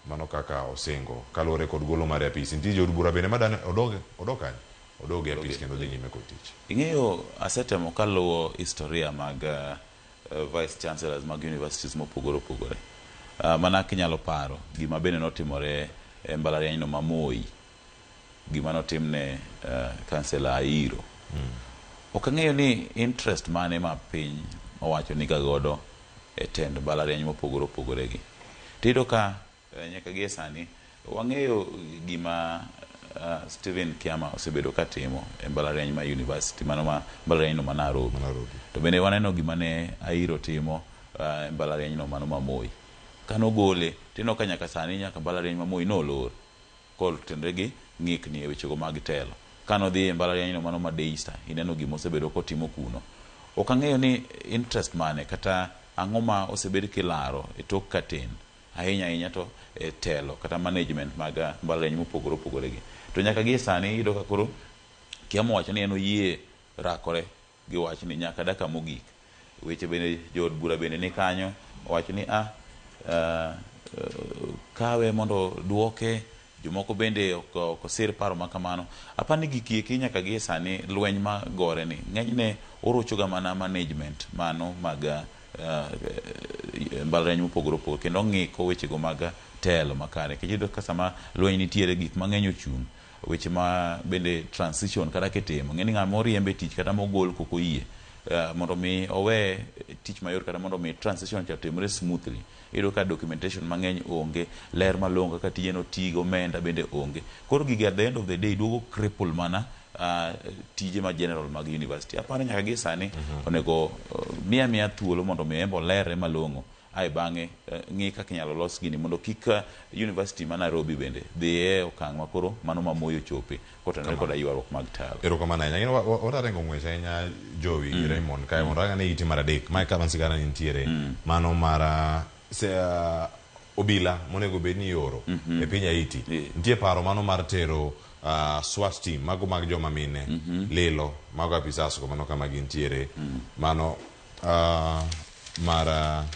mano kaka osingo kaluwore kod golo mar apis nitie jood bura bende madane odog e apis kendo dhi nyime kod tich.
Ing'eyo asetemo kaluwo historia mag vice chancellors mag universities mopogore opogore mana kinyalo paro gima bende notimore e mbalarianyno ma Moi gima notimne kansela Airo. Ok ang'eyo ni interest mane ma piny owacho ni gagodo e tend mbalariany mopogore opogore gi. Tiyudo ka nyaka gie sani wang'eyo gima Stephen Kiama osebedo katimo e mbalariany ma university mano ma mbalarianyno ma Nairobi. To bende waneno gima ne Airo timo e mbalarianyno mano ma Moi. Kanogole tino ka nyaka sani nyaka mbalariany ma Moi nolor kol tendre gi ng'ikni e wechego mag telo. Kano dhi e mbalarianyno mano ma Daystar ineno gima osebedo kotimo kuno. Ok ang'eyo ni interest mane kata ang'o ma osebed kilaro e tok katen ahinya to e telo kata management mag mbalariany mopogore opogore gi. To nyaka gie sani iyudo ka koro Kiama wacho ni en oyie rakore gi wach ni nyaka daka mogik. Weche bende jood bura bende ni kanyo wacho ni kawe mondo duoke jomoko bende okosir paro makamano. Apani gikieki nyaka gie sani lweny ma gore ni ng'enyne orochoga mana management mano mag mbalariany mopogore opogore kendo ng'iko wechego mag telo makare. Kiyudo ka sama lweny nitiere gik mang'eny ochung' weche ma bende transition kata kitimo ng'eni ng'ama oriembe tich kata mogol koko yie mondo mi owe tich mayor kata mondo mi transition cha timre smoothly. Iyudo ka documentation mang'eny onge, ler malongo kaka tijeno tigo omenda bende onge. Koro gigi at the end of the day duogo cripple mana tije ma general mag university. Apani nyaka gie sani onego miya thuolo mondo mi embo lere malongo ai bang'e ng'i kaka inyalo los gini mondo kik university ma Nairobi bende dhi e okang' ma koro mano ma Moi ochope kotenore koda ywaruok mag talo.
Erokamano ahinya. Watarengo ng'wech ahinya Jowi Raymond kae mondo ranga ne iti mar adek mae kama sigana nitiere mano mar obila monego bed ni oro e piny Haiti. Nitie paro mano mar tero SWAT team mago mag joma mine lilo mago apisas ko mano kama gintiere mano mar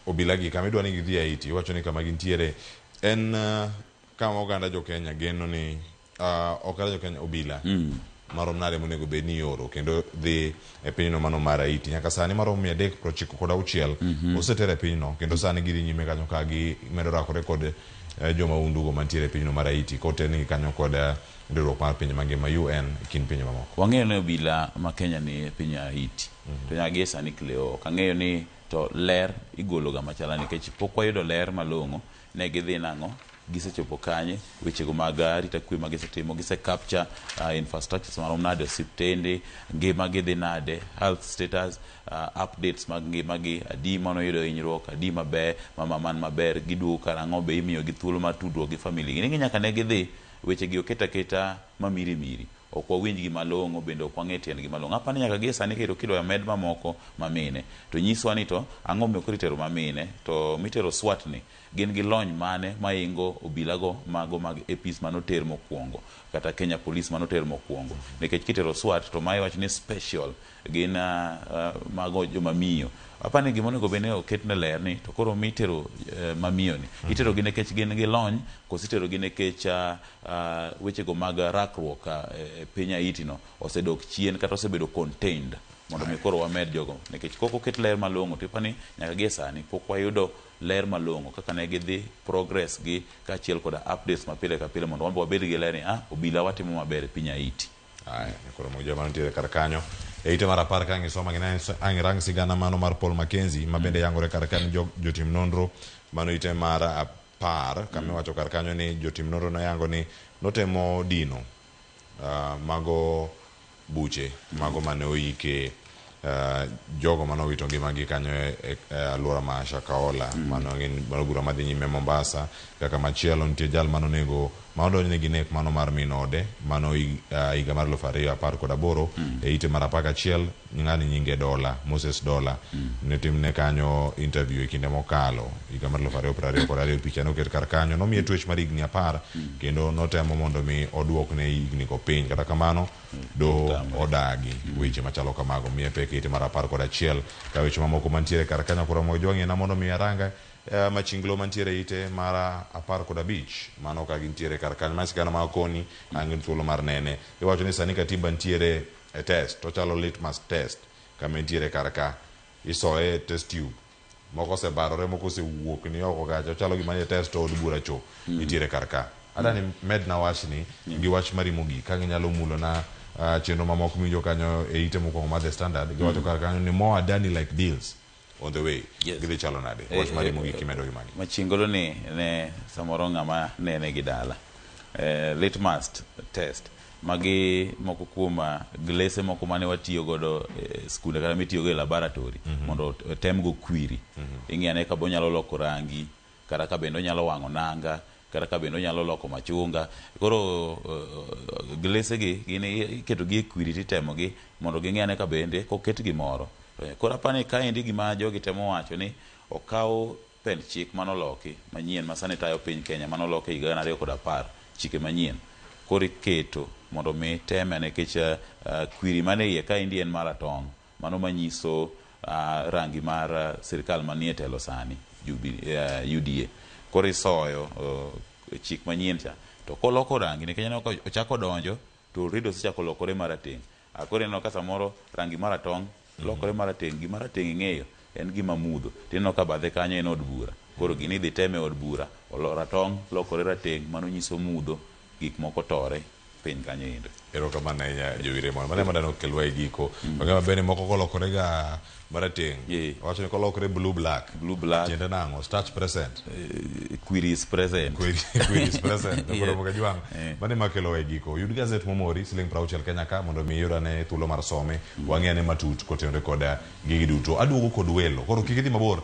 obila gi kama idwa ni gidhi Haiti. Wacho ni kama gintiere en kama oganda jo Kenya geno ni oganda jo Kenya obila marom nade monego bed ni oro kendo dhi e pinyno mano mar Haiti. Nyaka sani marom 396 osetere e pinyno kendo sani gidhi nyime kanyo ka gi medo rakore kod joma undugo mantiere e pinyno mar Haiti koteni kanyo kod riwruok mar piny mangima UN kin pinje mamoko.
Wang'eyo ni obila ma Kenya ni e piny Haiti to nyaka sani Cleo ok ang'eyo ni to ler igolo ga machala nikech pok wayudo ler malong'o ne gidhi nang'o gisechopo kanye wechego mag arita kwe ma gisetimo gise capture infrastructures marom nade osiptende ngima gidhi nade health status updates mag ngima gi adi manoyudo hinyruok adi maber man maber giduogo karang'o be imiyo gi thuolo mar tudruok gi family gi nyaka ne gidhi wechegi oketa mamiri ok wawinj gi malong'o bende ok wang'e tiend gi malong'o apani nyaka gie sani kendo kidwa med mamoko mamine to nyiswa ni to ang'o mokoro itero mamine to mitero SWAT ni gin gi lony mane maingo obilago mago mag APs manoter mokwongo kata Kenya Police manoter mokwongo nikech kitero SWAT to mai wach ni special gin mago jomamiyo apani gimonego bene oketne ler ni to koro mitero mamiyo ni itero gi nikech gin gi lony kositero gi nikech wechego mag rakruok piny Haiti no osedok chien kata osebedo contained mondo mi koro wamed jogo nikech koko oket ler malong'o tipani nyaka gie sani pok wayudo ler malong'o kaka ne gidhi progress gi kaachiel koda updates mapile ka pile mondo wabed gi ler ni obila watimo maber e piny Haiti.
Koro mo joma nitie kar kanyo e ite mar 10 ka ngisoma gina rang sigana mano mar Paul Mackenzie mabende yangore kar kan jotim nonro mano ite mar 10 kama wacho kar kanyo ni jotim nonro no yango ni notemo dino mago buche mago mane oike jogo mano wito ngimagi kanyo e alwora ma Shakahola mano gin bura madhi nyime Mombasa kaka machielo nitie jal mano nego maodonjne gi nek mano mar minode mano higa mar 2018 e ite mar 11 ng'ani nyinge Moses Dola netimne kanyo interview e kinde mokalo higa mar 2022 picha noket kar kanyo nomiye twech mar higni 10 kendo notemo mondo mi oduokne higni go piny kata kamano do odagi weche machalo kamago miye peke ite mar 11 ka weche mamoko mantiere kar kanyo koro mo jong'ina mondo mi aranga machinglo mantiere ite mar 15 mano ka gintiere kar kanyo masigana ma koni angin thuolo mar nene iwacho ni sani katiba ntiere e test to chalo litmus test kama ntiere kar ka isoe test tube moko se barore moko se wuok ni oko gacha chalo gima ne test od bura cho ntiere kar ka adani med na wachni gi wach mari mogi ka nyalo mulo na chenro mamoko mijo kanyo e ite moko ma the standard gi wacho kar kanyo ni more adani like deals on the way gidhi chalo nade wach mari mogi kimedo gi magi
machingolo ni ne samoro ng'ama nene gi dala litmus test magi moko kuoma glese moko mane watiyo godo skunde kata mitiyo go e laboratory mondo tem go kwiri ing'ane ka bonyalo loko rangi kata ka bende onyalo wang'o nanga kata ka bende onyalo loko machunga koro glese gi gin iketo gi e kwiri titemo gi mondo ging'ane ka bende koket gimoro koro apani kaendi gima jogi temo wacho ni okaw pend chik manoloki manyien masani tayo piny Kenya manoloki higa 2010 chike manyien koro iketo mondo mi teme nikech kwiri mane iye kaendi en maratong' mano manyiso rangi mar sirikal manie telo sani UDA koro isoyo chik manyien cha to koloko rangi nikech ochako donjo to rido sechako lokore marateng' koro ineno ka samoro rangi maratong' lokore marateng' gima rateng' ing'eyo en gima mudho tineno ka badhe kanyo en od bura koro gini dhi teme od bura ratong' lokore rateng' mano nyiso mudho gik moko tore piny kanyo endo
erokamano ahinya jowire mono mane madano kelwa e giko ogema bende moko kolokore ga marateng' wacho ni kolokore blue black tiende nang'o starch present
query is present
koro moga jwang' mane makelo e giko yud gazet momori siling 60 Kenya ka mondo mi yurane thuolo mar some wang'ene matut kotenore koda gigi duto aduogo kod welo koro kik idhi mabor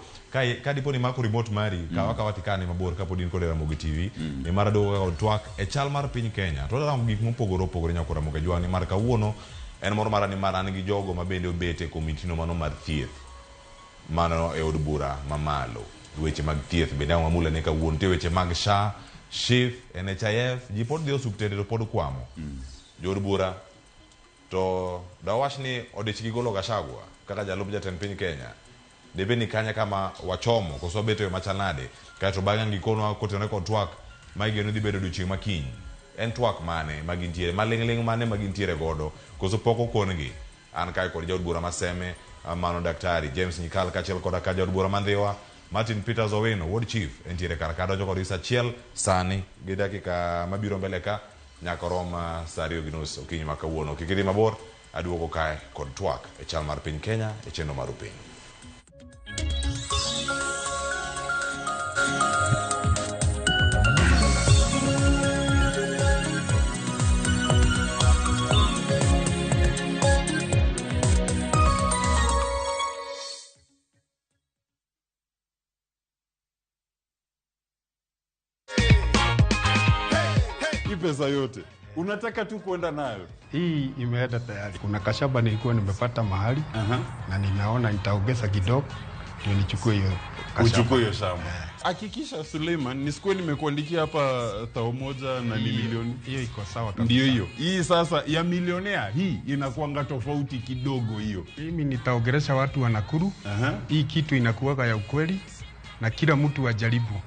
ka dipo ni mako remote mari kawa tikane mabor kapod in kod Ramogi TV ni mar aduogo kod twak e chal mar piny Kenya to rango gik mopogore opogore nyaka Ramogi jwang' ni mar kawuono en moro marani maran gi jogo mabende obete komiti no mano mar thieth mano e od bura mamalo weche mag thieth bende ang' mamula ne kawuono te weche mag SHA SHIF NHIF ji pod dhi osuptende to pod kwamo jod bura to dawach ni odich gi golo Gachagua kaka jalup jatend piny Kenya debe ni kanya kama wachomo koso beto machal nade kato bang'e ngikono kotenore kod twak ma igeno dhi bedo odiochieng' makiny en twak mane magintiere maling'ling mane magintiere godo koso poko kongi an kai kod jaod bura maseme mano daktari James Nyikal kachiel koda ka jaod bura mandhiwa Martin Peters Owino Ward Chief entiere kar ka donjo kod isa achiel sani gi dakika mabiro mbele ka nyaka rom saa 2:30 okinyi ma kawuono. Kik idhi mabor, aduogo kae kod twak e chal mar piny Kenya e chenro mar piny.
Pesa yote unataka tu kwenda nayo.
Hii imeenda tayari. Kuna kashaba nilikuwa nimepata mahali na ninaona nitaongeza kidogo ndio nichukue hiyo kashaba.
Uchukue hiyo shamba. Hakikisha Suleiman, nisikuwe nimekuandikia hapa 100 na ni milioni.
Hiyo iko sawa kabisa.
Ndio hiyo. Hii sasa ya milionea hii inakuanga tofauti kidogo hiyo.
Mimi nitaongelesha watu wa Nakuru. Hii kitu inakuwa ya ukweli na kila mtu ajaribu.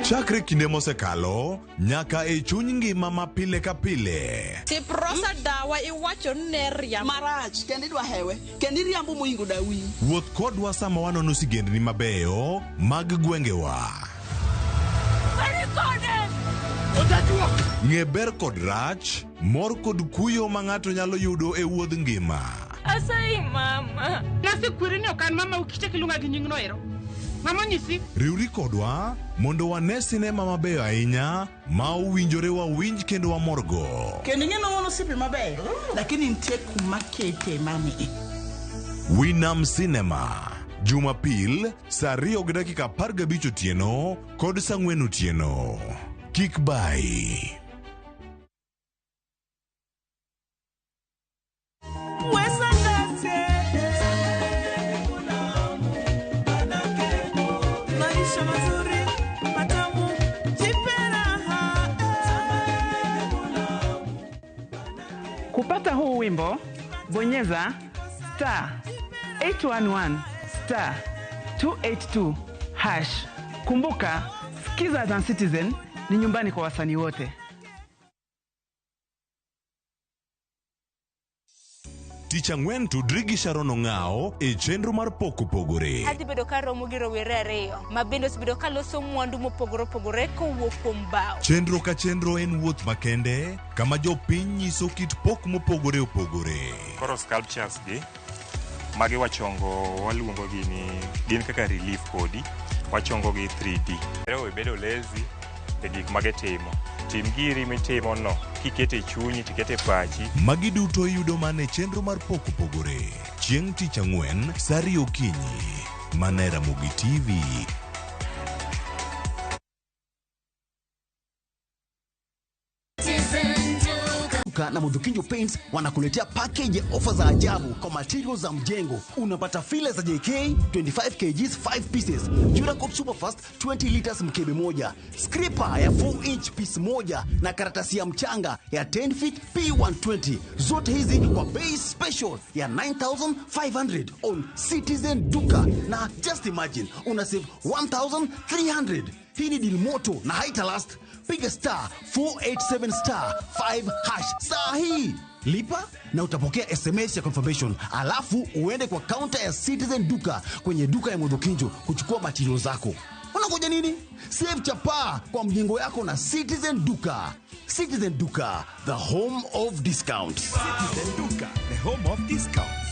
Chakre kinde mosekalo nyaka e chuny ngima ma pile ka pile.
Ti prosa dawa iwacho ne riambo marach kendi dwa hewe kendi riambo moingo dawi.
Wuoth kodwa sama wanono sigendni mabeyo mag gwengewa. Ng'e ber kod rach, mor kod kuyo ma ng'ato nyalo yudo e wuodh ngima.
Asai mama.
Nasi kwirine okan mama ukiche kilunga gi nyingno ero. Mama nyisi.
Riuri kodwa mondo wane sinema mabeyo ahinya ma uwinjore wawinj kendo wamorgo.
Kendo ng'eno wono sipi mabeyo lakini nitie kuma kete mami.
Winam Cinema Jumapil saa 2:15 otieno kod saa 4 otieno. Kik bai.
Kupata huu wimbo, bonyeza *811 *282 #. Kumbuka, Skiza as Citizen ni nyumbani kwa wasanii wote.
Tich Ang'wen tudri gi Sharon Ong'ao e chenro mar pok opogore.
Adhi bedo ka romo gi rowere ariyo ma bende osebedo ka loso mwandu mopogore opogore kowuok kuom bao.
Chenro ka chenro en wuoth makende kama jopiny nyiso kit pok mopogore opogore.
Koro sculptures gi magi wachongo waluongo gi ni gin kaka relief kodi wachongo gi 3D. Pero bedo lazy e gik magetimo. Tim giri mitimo no kikete chunyi tikete pachi.
Magi duto yudo mane chenro mar pok opogore. Chieng' Tich Ang'wen saa 2 okinyi. Mana Ramogi TV.
Na Mudhukinjo Paints wanakuletea package ya ofa za ajabu kwa materials za mjengo. Unapata file za JK 25 kgs 5 pieces, Duracoat Superfast 20 liters mkebe moja, scraper ya 4 inch piece moja na karatasi ya mchanga ya 10 feet P120. Zote hizi kwa bei special ya 9,500 on Citizen Duka, na just imagine una save 1,300. Hii ni deal moto na haitalast. Piga *487*5# saa hii. Lipa na utapokea SMS ya confirmation, alafu uende kwa counter ya Citizen Duka kwenye duka ya Mudhukinjo kuchukua materials zako. Unangoja nini? Save chapa kwa mjengo yako na Citizen Duka. Citizen Duka, the home of discounts.
Citizen Duka, the home of discounts.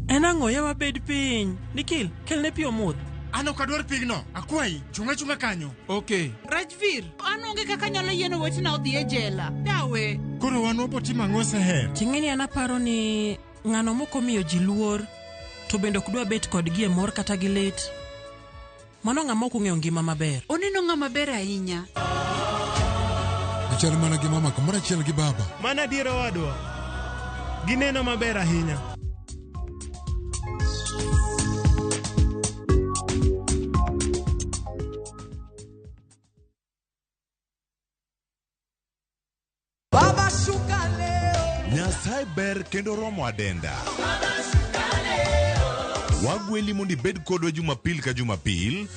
Enang'o yawa bed piny. Nikil, kelne pi omodh.
An ok adwar pigno. Akwai, chunga kanyo. Okay.
Rajvir, an onge kaka nyalo yieno wetena odhi e jela. Yawe.
Koro wan opotimo ang'o seher?
Ting'eni an aparo ni ng'ano moko miyo ji luor, to bende ok dwa bet kod gie mor kata gi lit. Mano ng'ama ok ong'eyo ngima maber.
Oneno ng'ama ber ahinya.
Gichal mana gi mama kamoro achiel gi baba.
Mana diero wadwa. Gineno maber ahinya.
Nyasaye ber kendo romo adenda. Wagweli mondi bed kodwa Jumapil ka Jumapil.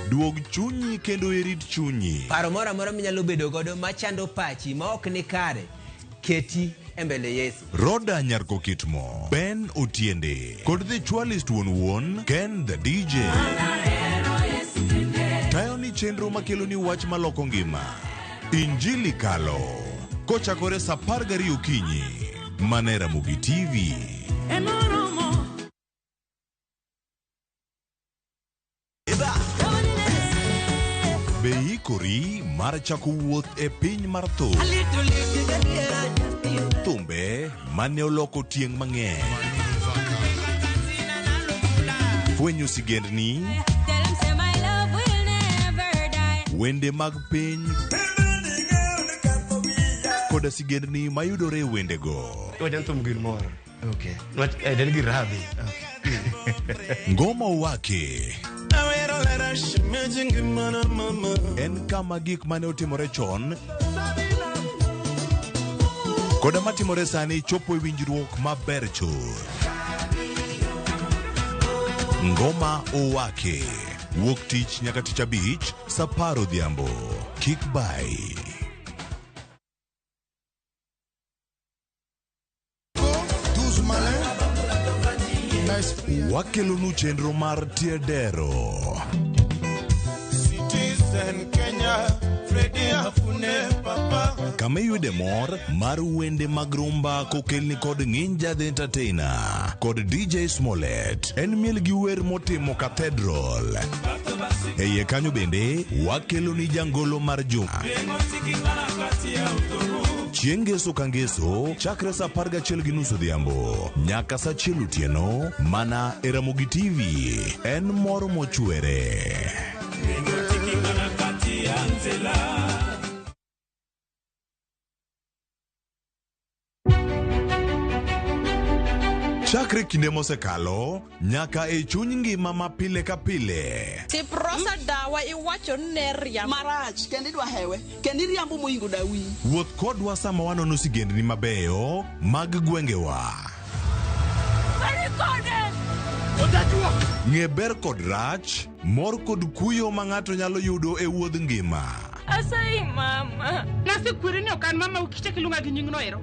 Duog chunyi kendo irit chunyi.
Paro mora mora minyalo bedo godo machando pachi ma ok ni kare. Keti embele Yesu.
Roda Nyarko Kitmo, Ben Otiende, kod the Chwalist Won Ken the DJ. Tayo ni chenro makelo ni wach maloko ngima. Injili kalo. Kochakore sa 12 okinyi. Mane Ramogi TV. Beikori mar chako wuoth e piny mar tho. Thumbe mane oloko tieng' mang'eny. Fwenyo sigendni. Wende mag piny. Koda sigendni mayudore wendego.
Wajan thum gir mor. Okay. Den gir radhi.
Ngoma wake. En kama gik mane otimore chon koda matimore sani chopo e winjruok maber chuth. Ngoma owake wuok tich nyaka tich abich sa 10 odhiambo. Kik bai. Wakelonu chenro mar tiedero. Kama yude mor mar wende mag rumba kokelni kod Ng'inja the Entertainer kod DJ Smollett. En miel gi wer motimo Cathedral. Eye kanyo bende wakelo ni jangolo mar juma. Chieng' ngeso ka ngeso chakre sa 11:30 odhiambo nyaka sa 1 otieno mana e Ramogi TV. En mor mochwere. Chakre kinde mosekalo nyaka e chuny ngima ma pile ka pile.
Ti prosa dawa iwacho neria marach kendi dwa hewe kendi riambo moingo dawi.
Wuoth kodwa sama wanono sigendni mabeyo mag gwengewa. Ng'e ber kod rach, mor kod kuyo ma ng'ato nyalo yudo e wuodh ngima.
Asai mama. Nasi kwiri ni okan mama ukiche kilunga gi nying noero.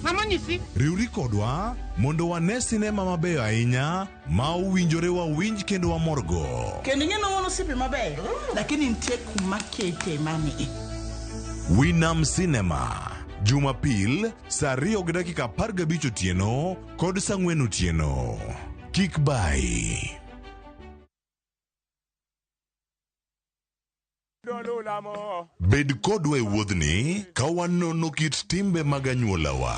Mama nyisi.
Riuri kodwa mondo wane sinema mabeyo ahinya ma owinjore wawinj kendo wamorgo.
Kendi ng'eno wono sipi mabeyo. Lakini nitie kuma kete mani.
Winam Cinema. Jumapil sa 2:15 otieno kod sa 4 otieno. Kik bai. Bed kodwa e wuodhni ka wanono kit timbe mag anyuolawa.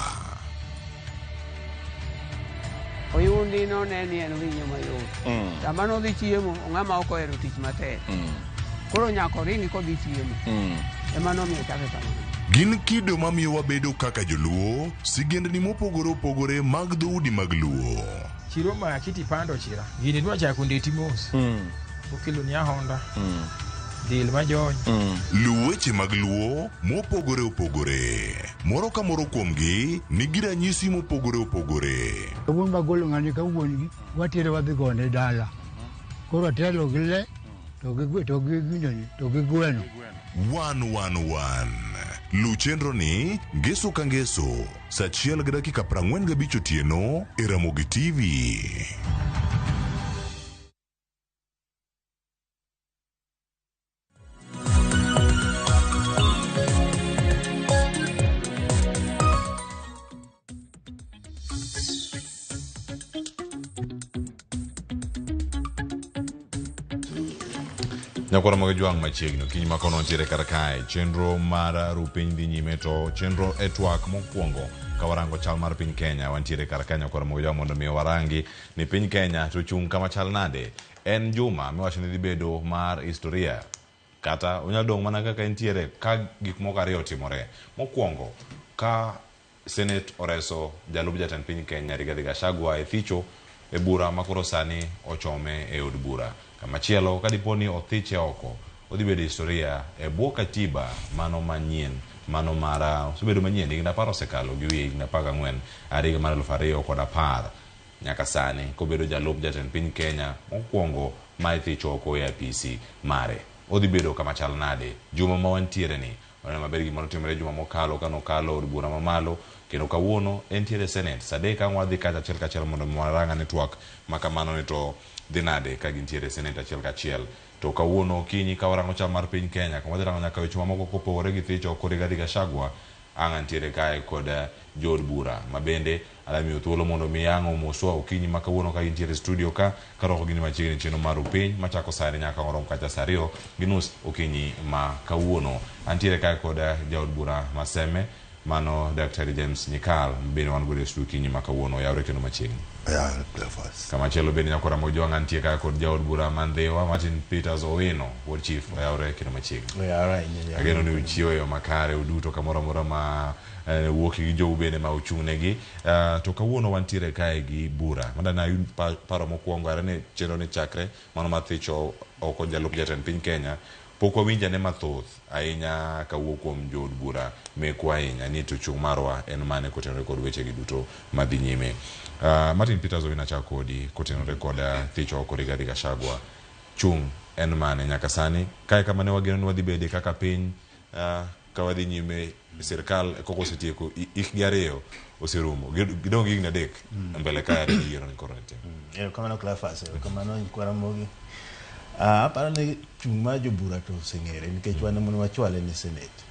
Oyundi no neni en winyo mayot. Sama no dhi chiemo, ng'ama ok ohero tich matek. Koro nyako ringi kodhi chiemo. Ema nomiyo chake kamano.
Gin kido mamiyo wabedo kaka joluo, sigendni mopogore opogore mag dhoudi mag luo.
Chiro ma kiti pando chira. Gini dwa chako ndeti mos. Okelo ni ahonda. Dil majony.
Luweche mag luo mopogore opogore. Moro ka moro kuomgi nigi ranyisi mopogore opogore.
Wuon magolo ng'ani ka wuongi watire wadhi gone dala. Koro telo gile to gi gweno.
111. Lu chenro ni ngeso ka ngeso sa 1:45 otieno e Ramogi TV.
Nyakora mag juang machiegno kiny makono ntiere kar kae chenro mar rupiny dhi nyime to chenro e twak mokwongo ka warango chal mar piny Kenya wantiere kar kae nyakora mag juang mondo mi warangi ni piny Kenya to chung kama chal nade. En juma miwacho ni dhi bedo mar historia kata onyalo dong mana kaka entiere ka gik moko ariyo otimore. Mokwongo ka Senate oreso jalup jatend piny Kenya Rigathi Gachagua e thicho e bura makoro sani ochome e od bura. Kamachielo kadiponi othiche oko odhi bedo historia e bwo katiba mano manyien mano mara osebedo manyien higni 10 osekalo gi wi higni 14 higa mar 2010 nyaka sani kobedo jalup jatend piny Kenya mokwongo ma idhi choko e apisi mare. Odhi bedo kama chal nade juma ma wantiere ni ona maber gimoro timore juma mokalo kanokalo od bura mamalo kendo kawuono entiere Senate sadek ang' wadhi kacha achiel kachiel mondo waranga network makamano ni to dhi nade ka gintiere Senate achiel kachiel to kawuono kinyi ka warango chal mar piny Kenya kama wadhi rango nyaka weche mamoko kopogore gi thicho Rigathi Gachagua ang' antiere kae kod jood bura mabende alamiyo thuolo mondo mi ang' omoswa okinyi ma kawuono ka gintiere studio ka karoko gini machiegni cheno mar piny machako sare nyaka orom kacha saa 2:30 okinyi ma kawuono antiere kae kod jaod bura Maseme mano Dr. James Nyikal bende wan godo e studio kinyi ma kawuono yawre kendo machiegni kama chelo bende nyako Ramogi ang' antie kae kod jaod bura Mandhewa Martin Peters Owino wuod chief yawre kendo machiegni ageno ni uchiwo yo makare uduto kamoro amora ma wuok gi jowu bende ma ochung'negi to kawuono wantiere kae gi bura madana yud paro mokwongo arane chenro ni chakre mano mathicho oko jalup jatend piny Kenya pok wawinjane mathoth ahinya kawuok kuom jood bura mekwa ahinya ni to chung' marwa en mane kotenore kod wechegi duto madhi nyime. Martin Peters Owino achako kodi kotenore kod thicho oko Rigathi Gachagua chung' en mane nyaka sani kae kama ne wageno ni wadhi bede kaka piny ka wadhi nyime sirkal koko osetieko higni 2 oserumo gidong' gi higni 3 mbele kae yiero ni koro nitie
kamano Cleophas kamano Ramogi aparo ni chung' mar jobura to oseng'ere nikech wan mon wachwale ni Senate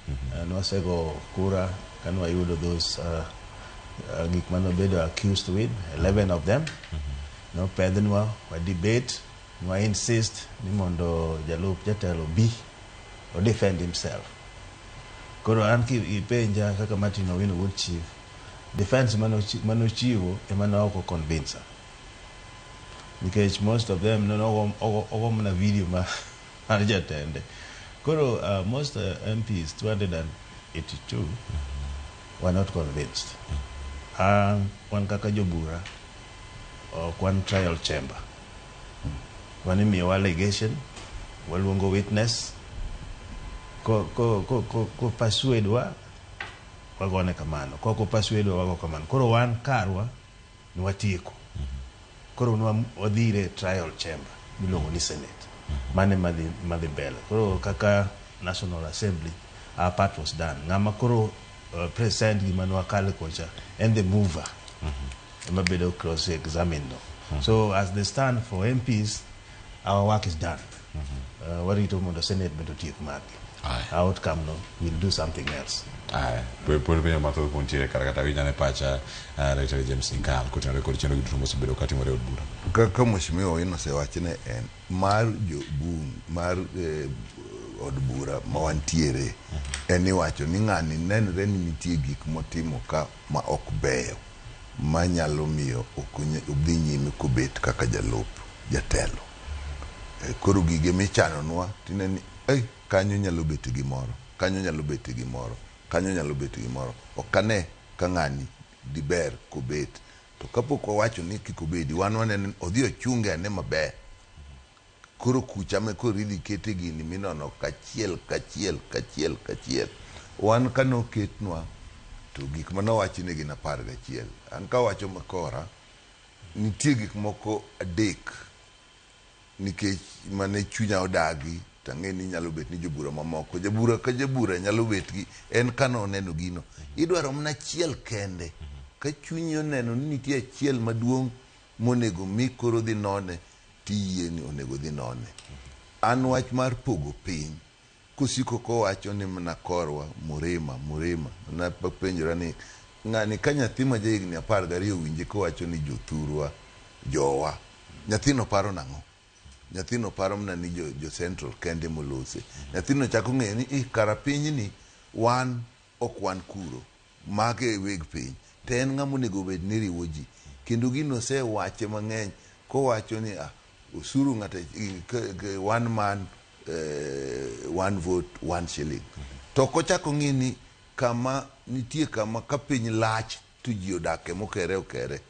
nwasego kura kan wayudo those gik mano bedo accused with 11 of them no pednwa wa debate wa insist ni mondo jalup jatelo B o defend himself koro an ki penja kaka Martin Owino wood chief defense mano chiwo emana oko convince because most of them no mna video ma jatende koro most MPs 282 were not convinced wan kaka jobura kwan trial chamber wan imiyo allegation waluongo witness ko persuade wa wagone kamano ko persuade wa wago kamano koro wan karwa ni watieko koro wadhire trial chamber miluongo ni Senate mane madhi mbele koro kaka National Assembly our part was done ng'ama koro present gima nwakale kocha and the mover ema bedo cross examine no so as they stand for MPs our work is done warito mondo Senate bedo tiek margi outcome no we'll do something else
poi bene matho pontiere karagata vinyane pacha Dr. James Nyikal kotenore kod chenro giduto mosebedo katimore od bura
kaka mheshimiwa Owino osewachne en mar jobung mar od bura ma wantiere en iwacho ni ng'ani nenre ni nitie gik motimo ka ma ok beyo manyalo miyo obdhi nyime kobet kaka jalup jatelo koro gige michanonwa tineni kanyo nyalo bet gimoro kanyo nyalo bet gimoro kanyo nyalo bet gimoro okane ka ng'ani diber kobet to kapok wawacho ni kikobedi wan waneno odhi ochunge ane maber koro kucha me koridhi kete gini minono kachiel wan kano ketnwa to gik manowachne gin 11 an ka wacho makora nitie gik moko 3 nikech mane chunya odagi tang'e ni nyalo bet ni jobura mamoko jabura ka jabura nyalo bet gi en kano neno gino idwaro mna achiel kende ka chunyi oneno ni nitie achiel maduong' monego mi koro dhi none tiyie ni onego dhi none an wach mar pogo piny kusiko ko wacho ni mna korwa murima na penjora ni ng'ani ka nyathi ma jahigni 12 winje ko wacho ni jothurwa jowa nyathino paro nang'o nyathino paro mna ni jo central kende molose nyathino chako ng'eyo ni kara piny ni wan ok wan kuro make weg piny te en ng'ama onego bed ni riwo ji kendo gino se wache mang'eny ko wacho ni usuru ng'ata one man one vote one shilling to kochako ng'ini kama nitie kama ka piny lach to ji odake mokere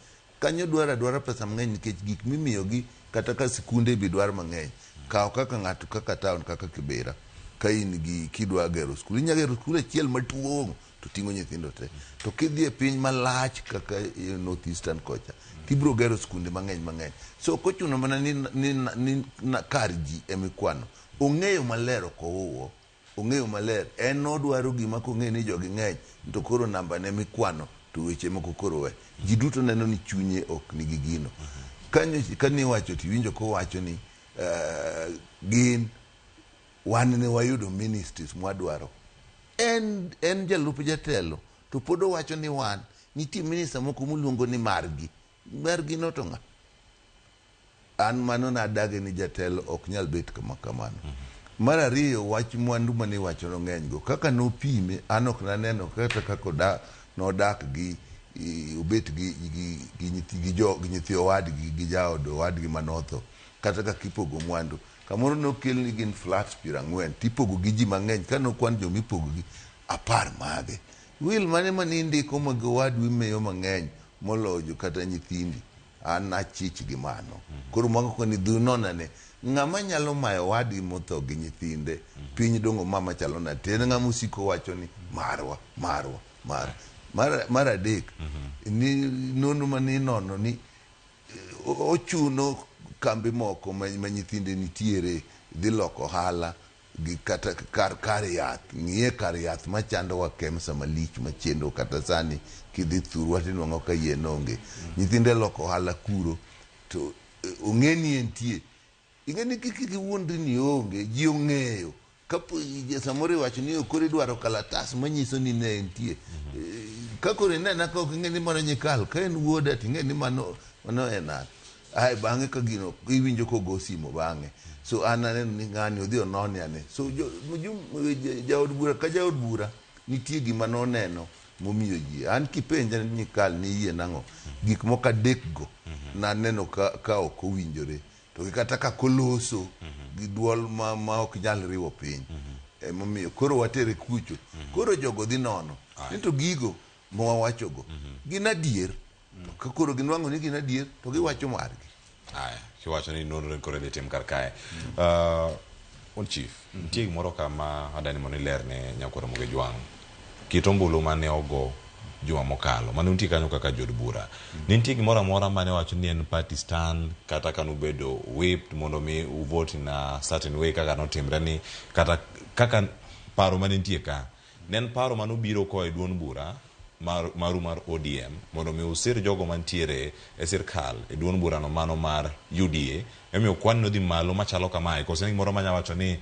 kanyo dwara pesa mang'eny nikech gik mimiyogi kata ka sikunde bi dwar mang'eny kaw kaka ng'ato kaka town kaka Kibera ka in gi kidwa gero skul inya gero skul achiel maduong' to ting'o nyithindo te to kidhi e piny malach kaka North Eastern kocha kibro gero skunde mang'eny so kochuno mana ni kar ji emikwano ong'eyo maler okouwo ong'eyo maler en odwaro gima kong'e ni jogi ng'eny to koro namba ne mikwano to weche moko koro we ji duto neno ni chunye ok nigi gino kani wacho tiwinjo kowacho ni gin wan ne wayudo ministries mwadwaro en jalup jatelo to pod owacho ni wan nitie minister moko muluongo ni margi no to ng'a an mano nadage ni jatelo ok nyal bet kamano mar ariyo wach mwandu mane wacho no ng'eny go kaka nopime an ok naneno kata kaka nodak gi ubet gi nyithi owadgi gi jaod owadgi manotho kata ka kipogo mwandu kamoro nokel ni gin flats 40 tipogo gi ji mang'eny ka nokwan jo mipogo gi 10 mage will mane manindiko mag owadwi meyo mang'eny molojo kata nyithindi an achich gi mano koro mago koni dhunonane ng'ama nyalo mayo owadgi motho gi nyithinde piny dongo mama chalo na ten ng'ama usiko wacho ni marwa mar adek ni nono mani nono ni ochuno kambi moko ma nyithinde nitiere dhi loko ohala gi kata kar yath ng'iye kar yath machando wa KEMSA malich machendo kata sani kidhi thurwa tinwang'o ka yien onge nyithinde loko ohala kuro to ong'eni entie ing'eni kiki wuondri ni onge ji ong'eyo kapo samoro iwacho ni koro idwaro kalatas manyiso ni ne entie ka koro inena ka ok ing'eni mano nyikal ka en wuoda ting'eni mano en ai bang'e ka gino iwinjo kogo simo bang'e so an aneno ni ng'ani odhi onone ane so jaod bura ka jaod bura nitie gima noneno momiyo ji an kipenja nyikal ni yie nang'o gik moko adek go naneno ka ok owinjore to kata ka koloso gi duol ma ok nyal riwo piny emomiyo koro watere kucho koro jogo dhi nono to gigo mawawachogo gin adier ka koro ginwang'o ni gin adier to giwacho margi
aya kiwacho ni nonro koro dhi tim kar kae on chief nitie gimoro kama adani mondo ilerne nyakwaro Moge Jwang' kit ombulu mane ogo juma mokalo mane nitie kanyo kaka jod bura nitie gimoro amora mane wacho ni en party stand kata kanu bedo whipped mondo mi uvote na certain way kaka notimre ni kata kaka paro mane nitie ka nen paro manobiro koa e duond bura mar ODM mondo mi usir jogo mantiere e sirkal e duond bura no mano mar UDA emiyo kwan no dhi malo machalo kamae kose gimoro manya wacho ni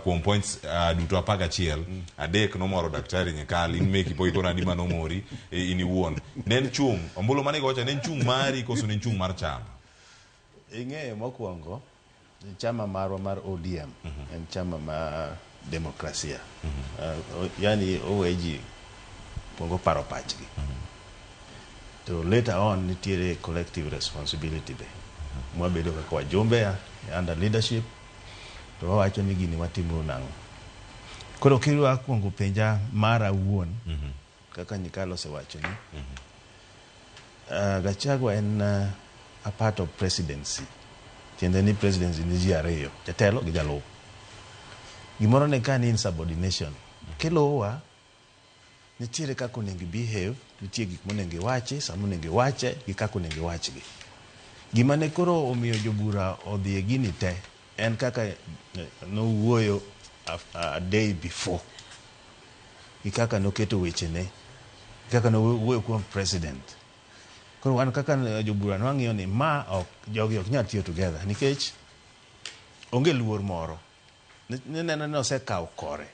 kuom points duto 11 adek nomoro daktari Nyikal in meki po ikona ni mano mori ini wuon nen chung ombulu mane gocha nen chung mari koso nen chung mar chama
ing'eyo mokwongo chama marwa mar ODM en chama ma demokrasia yani oweji pongo paro pachgi to later on nitiere collective responsibility be mwabedo kaka wajumbe under leadership to wawacho ni gini watimo nang'o koro kirwa kuongo penja mara wuon kaka Nyikal osewacho ni Gachagua en a part of presidency tiende ni presidency ni ji ariyo jatelo gi jalup gimoro ne ka ni insubordination kilowa nitiere kako nengi behave nitie gik monengi wache samonengi wache gi kako nengi wachgi gima ne koro omiyo jobura odhi e gini te en kaka nowuoyo a day before gi kaka noketo weche ne kaka nowuoyo kuom president koro wan kaka jobura nwang'iyo ni ma ok jogi ok nyal tiyo together nikech onge luor moro neno ni osekawo kore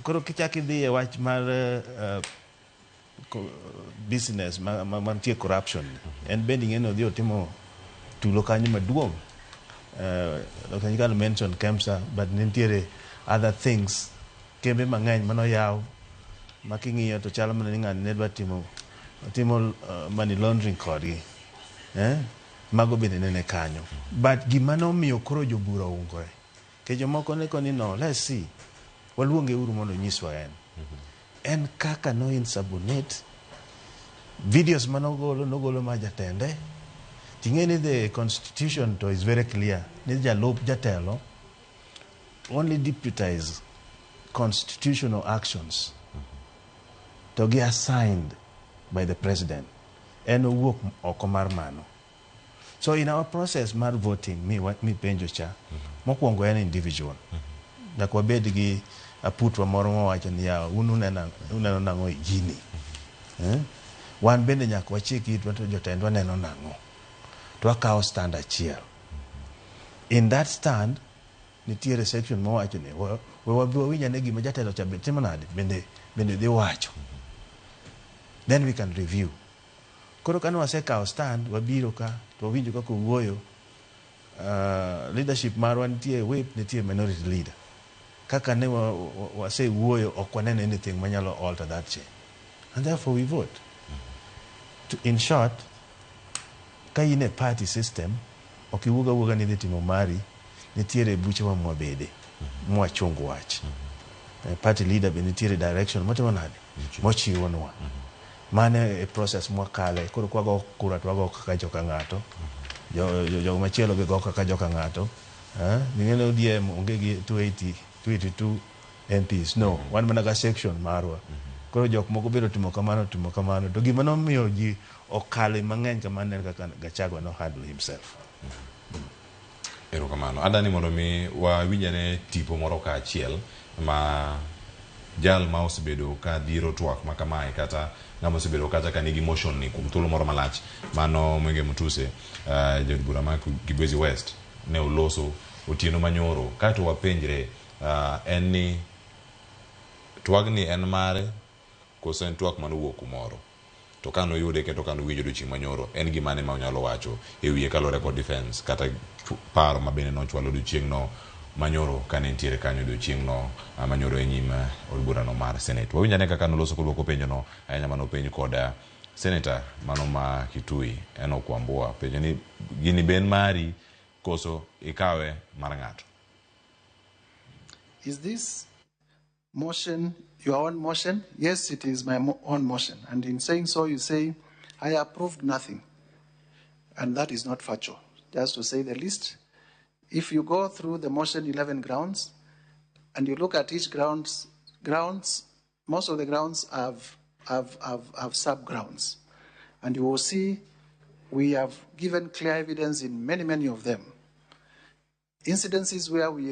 koro kichaki dhi e wach mar business mantie corruption en bende ing'eno dhi otimo tulo kanyo maduong' Dr. Nyikal mention KEMSA but nitiere other things kembe mang'eny manoyaw making'iyo to chalo mana ni ng'ani ne dwa timo money laundering kodgi mago bende nene kanyo but gima nomiyo koro jobura ungore ke jomoko ne koni no let's see waluonge uru mondo nyiswa en kaka no insubordinate videos manogolo ma jatende Tingeni the constitution to is very clear. Ni jalup jatelo only deputize constitutional actions to get assigned by the president and work okomar mano. So in our process mar voting, me penjo cha, mokwongo en individual. Nyaka wabed gi aputwa moro mawacho ni ya uneno nang'o gini. Wan bende nyaka wachik itwa to jotendwa neno nang'o. To wakawo stand achiel. In that stand, nitiere section mawacho ni wawinja ne gima jatelo cha timo nade bende dhi wacho. Then we can review. Koro kane wasekawo stand, wabiro ka to wawinjo kaka wuoyo, leadership marwa nitie whip, nitie minority leader. Kaka ne wase wuoyo ok waneno anything manyalo alter that change. And therefore we vote. In short, ka in a party system, ok iwuoga ni dhi timo mari, nitiere buche wa mwabede, mwachungu wach. Party leader be nitiere direction, motimo nade, mochiwo nwa. Mane a process mwakale, kuro kwa go kura to wago kaka joka ng'ato, jo machielo be go kaka joka ng'ato. Ningene ODM onge gi 282 MPs. No, wan mana ga section marwa. Koro jok moko biro timo kamano. To gima nomiyo ji okale mang'eny kamane kaka Gachagua no handle himself.
Erokamano. Adani mondo mi wawinjane tipo moro ka achiel ma jal ma osebedo ka dhiro twak ma kamae kata ng'ama osebedo kata ka nigi motion ni kuom thuolo moro malach mano Mwenge Mutuse jod bura ma Kibwezi West ne oloso otieno manyoro kato wapenjre en ni twagni en mare koso en twak manowuok kumoro to kano yude keto kano winjo dochieng' manyoro en gimane ma onyalo wacho e wiye kalore kod defense kata paro ma bende nochwalo dochieng' no manyoro kane ntiere kanyo dochieng' no manyoro e nyim od burano mar Senate. Wawinjane kaka noloso kodwoko penjo no ahinya mano penjo kod Senator mano ma Kitui en Okwambua penjo ni gini ben mari koso ikawe mar ng'ato.
Is this motion your own motion? Yes, it is my own motion. And in saying so, you say, I approved nothing. And that is not factual. Just to say the least, if you go through the motion 11 grounds, and you look at each grounds, most of the grounds have sub-grounds. And you will see we have given clear evidence in many of them. Incidences where we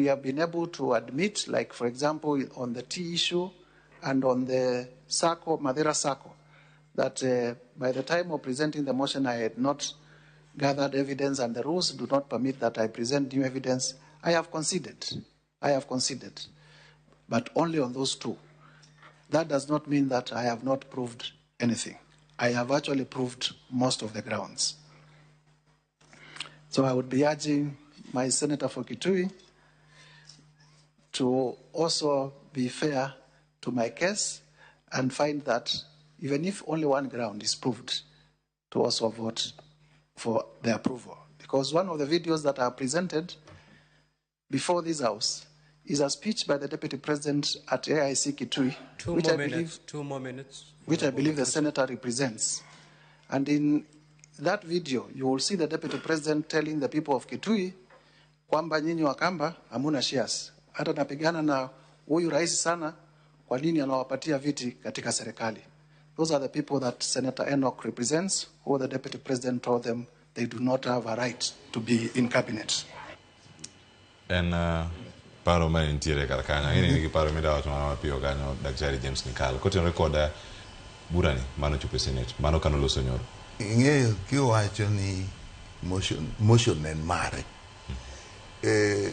have been able to admit, like for example on the tea issue and on the Sacco, Madeira Sacco, that by the time of presenting the motion I had not gathered evidence and the rules do not permit that I present new evidence. I have conceded, but only on those two. That does not mean that I have not proved anything. I have actually proved most of the grounds. So I would be urging my senator for Kitui to also be fair to my case and find that even if only one ground is proved, to also vote for the approval. Because one of the videos that are presented before this house is a speech by the Deputy President at EACC Kitui, which I believe the senator represents. And in that video, you will see the Deputy President telling the people of Kitui, kwamba nyinyi Wakamba hamuna shares. Hata napigana na huyu rais sana, kwa nini anawapatia viti katika serikali? Those are the people that Senator Enoch represents, who the Deputy President told them they do not have a right to be in cabinet.
En paro ma intiere kar kanyo ng'eni paro midawacho mana mapiyo kanyo Daktari James Nikal kotenore kod burani mano chopo Senate mano kano loso nyoro.
Ing'eyo kiwacho ni motion en mare.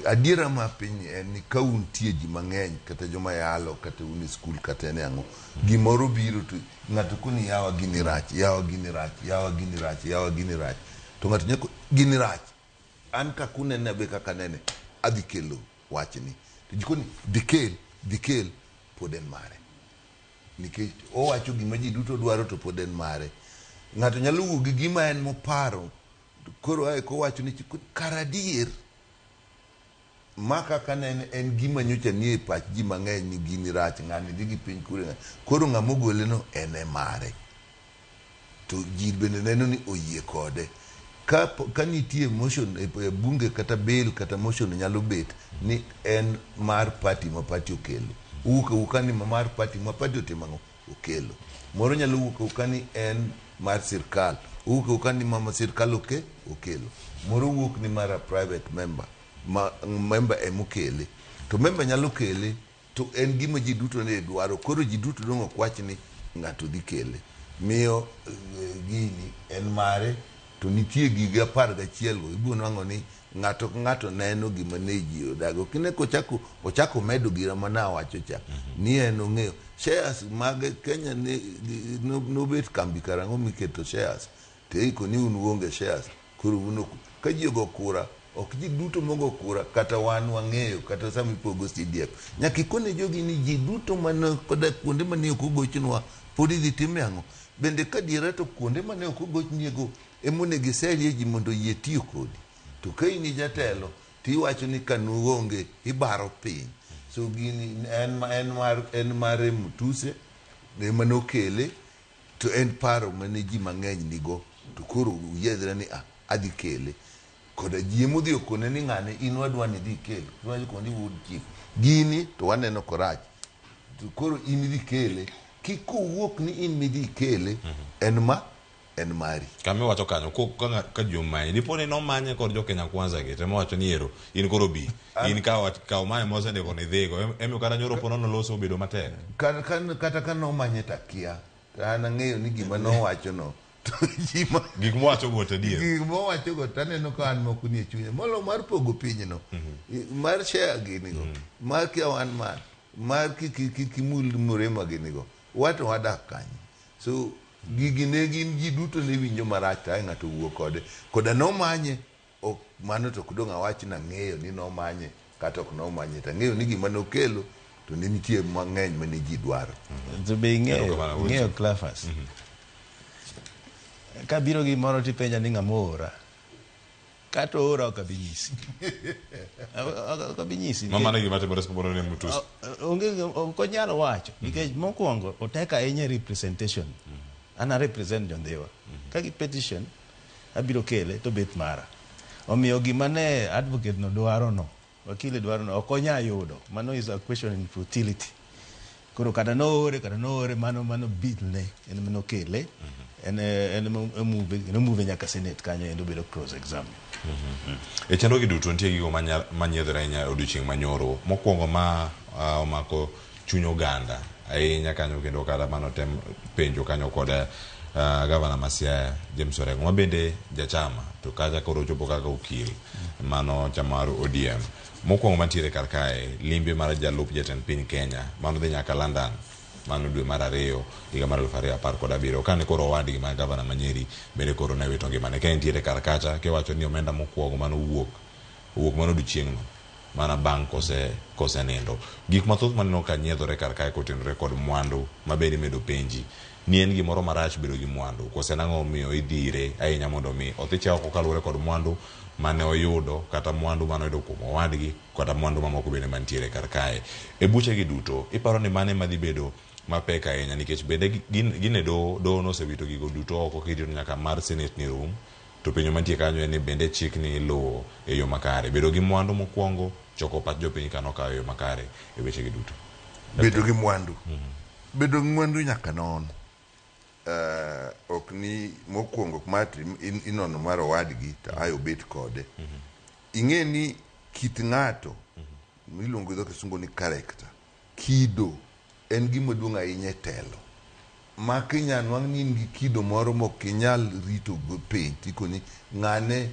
Adiera ma piny en ni ka untie ji mang'eny kata joma yalo kata uni skul kata ne ang'o gimoro biro to ng'ato koni yawa gini rach to ng'ato nyako gini rach an ka kunene be kaka nene adhi kelo wachni to jikoni dikel pod en mare nikech owacho gima ji duto dwaro to pod en mare. Ng'ato nyalo wuok gi gima en moparo koro ae kowacho ni karadier maka kanen en gima nyocha nie pach ji mang'eny ni gini rach ng'ani dhi gi piny kure koro ng'ama ogole no en mare. to ji bende neno ni oyie kode. Ka nitie motion e bunge kata bill kata motion nyalo bet ni en mar party ma party okelo. Ukani mar party ma party otimango okelo. Moro nyalo ukani en mar sirkal. Ukani mama sirkal okelo. Moro ni mara private member. Member emukele. To member nyalo kele to en gima ji duto ne dwaro. Koro ji duto dongo kwach ni ng'ato dhi kele. Miyo gini en mare to nitie giga 11 go ibu nango ni ng'ato neno gima ne ji odago. Kine ochako medo gira mana wacho cha. Ni en ong'eyo. Shares mag Kenya no bet kambi karango miketo shares. Te iko ni unuonge shares. Koro ka ji go kura ok ji duto mogo kura kata wan wang'eyo kata sami pogo CDF. Nyaka ikone jogi ni ji duto man koda kuonde mane ok ogochnwa podi dhi time ang'o. Bende ka diere to kuonde mane ok ogochniego emone giserie ji mondo yie tiyo kodi. To ka ini jatelo tiwacho ni kanuonge ibaro piny. So gini en mare mutuse ne manokele to en paro mane ji mang'eny nigo. To koro yedra ni adhi kele. Koda ji mudhi okone ni ng'ane in wadwa ni dhi kele. Tuwacho kondi wood chief. Gini to waneno korach. To koro in dhi kele. Kiko wuok ni in midhi kele en mari.
Kami wacho kanyo ka jomanye diponi no manye kod jo Kenya Kwanza gi temo wacho ni ero in koro bi in ka manye mose ndiko ni dhigo emi kata nyoro pono no loso bedo matek
kata kan no manye takia an ang'eyo ni gima no wacho no to jima
gik mo wacho go tadier
gik mo wacho go taneno ka an moko ni chunye molo mar pogo piny no mar share gini go mar kia wan mar kimul murema gini go wato wadak kanyo. So gigi ne gin ji duto ne winjo marach ta ng'ato wuok kode koda no manye ok mano to kudong' awach na ng'eyo ni no manye kata ok no manye ta ng'eyo ni gima no kelo to ne nitie mang'eny mane ji dwaro.
To be ng'eyo Cleophas ka biro gi moro tipenja ni ng'amora kata ora ok abinyisi ok abinyisi
mama ne gima timore skoboro ne mutus
onge ko nyalo wacho nikech mokwongo oteka ahinya representation ana represent jondhiwa kagi petition abiro kele to bet mara omiyo gima ne advocate no dwaro no wakili dwaro no okonya yudo mano is a question in futility koro kata no ore mano bill ne en mano kele en move nyaka senate kanyo endo bedo cross exam.
E chenro gi duto nitie gigo manyiedhore ahinya odiochieng' manyoro mokwongo ma omako chuny oganda ahinya kanyo kendo kata mano tem penjo kanyo koda gavana Masiaya James Orengo ma bende jachama to kaja koro chopo kaka ukil mano chamar ODM mokwongo mantiere kar kae limbe mar jalup jatend piny Kenya mano dhi nyaka London mano dwe mar 2 higa mar 2017 kane koro owadgi ma gavana Manyeri bende koro ne wito ngimane ka entiere kar kacha kiwacho ni omenda mokwongo mano wuok mano odiochieng' no mana bang' kose nindo gik mathoth maneno ka nyiedhore kar kae kotenore kod mwandu mabende medo penji ni en gimoro marach bedo gi mwandu kose nang'o miyo idhire ahinya mondo mi odhi oko kaluwore kod mwandu mane oyudo kata mwandu mane oyudo kuom owadgi kata mwandu mamoko bende mantiere kar kae e buche gi duto iparo ni mane madhi bedo mapek ahinya nikech bende gine do nosewito gigo duto oko kirito nyaka mar senate ni room to penjo mantie kanyo en ni bende chik ni luwo e yo makare bedo gi mwandu mokwongo choko pach jopiny kano kawo e yo makare e weche gi duto
bedo gi mwandu nyaka non ok ni mokwongo mati inono mar owadgi to ayo bet kode ing'e ni kit ng'ato miluongo dho kisungu ni character kido en gima duong' ahinya e telo ma kinyanwang' ni in gi kido moro mok inyal rito go piny tikoni ng'ane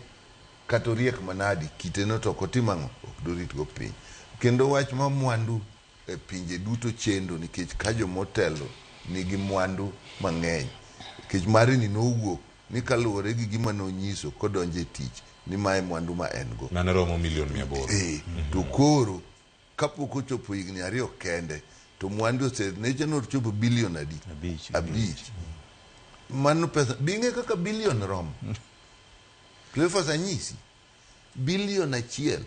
kata riek manadi kiteno to kotim ang'o ok dorit go piny kendo wach ma mwandu e pinje duto chendo nikech ka jomotelo nigi mwandu mang'eny nikech mare ni nowuok ni kaluwore gi gima nonyiso kodonje tich ni mae mwandu ma en go
mane romo milion 800
to koro kapok ochopo higni 2 kende to mwandu nechano chopo bilion abich mano pesa binge kaka bilion rom Cleophas anyisi bilion 1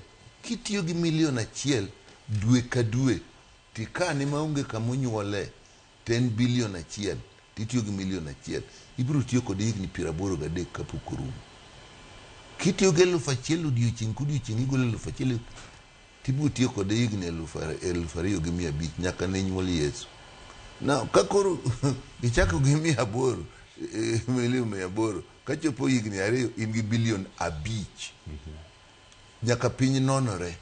kitiyo gi milion 1 dwe ka dwe tikane maonge kamonyuole 10 bilion 1 titiyo gi milion achiel ibiro tiyo kod higni 83 kapok orumo. Kitiyo gi 1,000 odiochieng' kodiochieng' igolo 1,000 tibiro tiyo kod higni 2,500 nyaka ne nyuol Yesu. Na kakoro ichako gi 800 milion 800 kachopo higni 2 in gi bilion 5 nyaka piny nonore.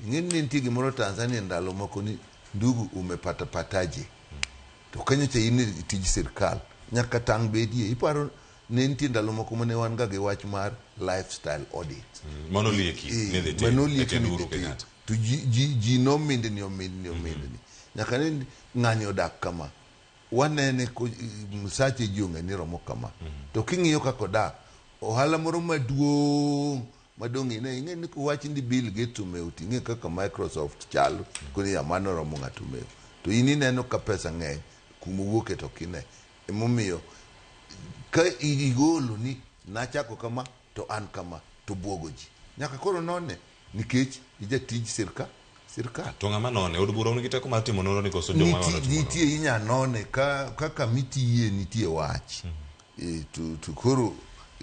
Ing'eni ne nitie gimoro Tanzania ndalo moko ni ndugu umepata pataje to kanyo cha in tij sirkal nyaka tang' bedie. Iparo ne nitie ndalo moko mane wan ga gi wach mar lifestyle audit
manolieki
to ji nomindni nyaka ne ng'anyo dak kama wanene msache ji ong'e ni romo kama to king'iyo kako dak ohala moro madong' ing'e ni kuwach ni Bill Gates omeuti ing'e kaka Microsoft chalo kuni yamano romo ng'ato omeu to in ineno ka pesa ng'eny kumowuoke to kine emomiyo ka igolo ni nachako kama to an kama to buogo ji nyaka koro none nikech ijatij sirkal
to ng'ama none od bura nigi teko mar timo nonro ni koso joma wana timo
nitie inya none kaka mitiye nitie wach to koro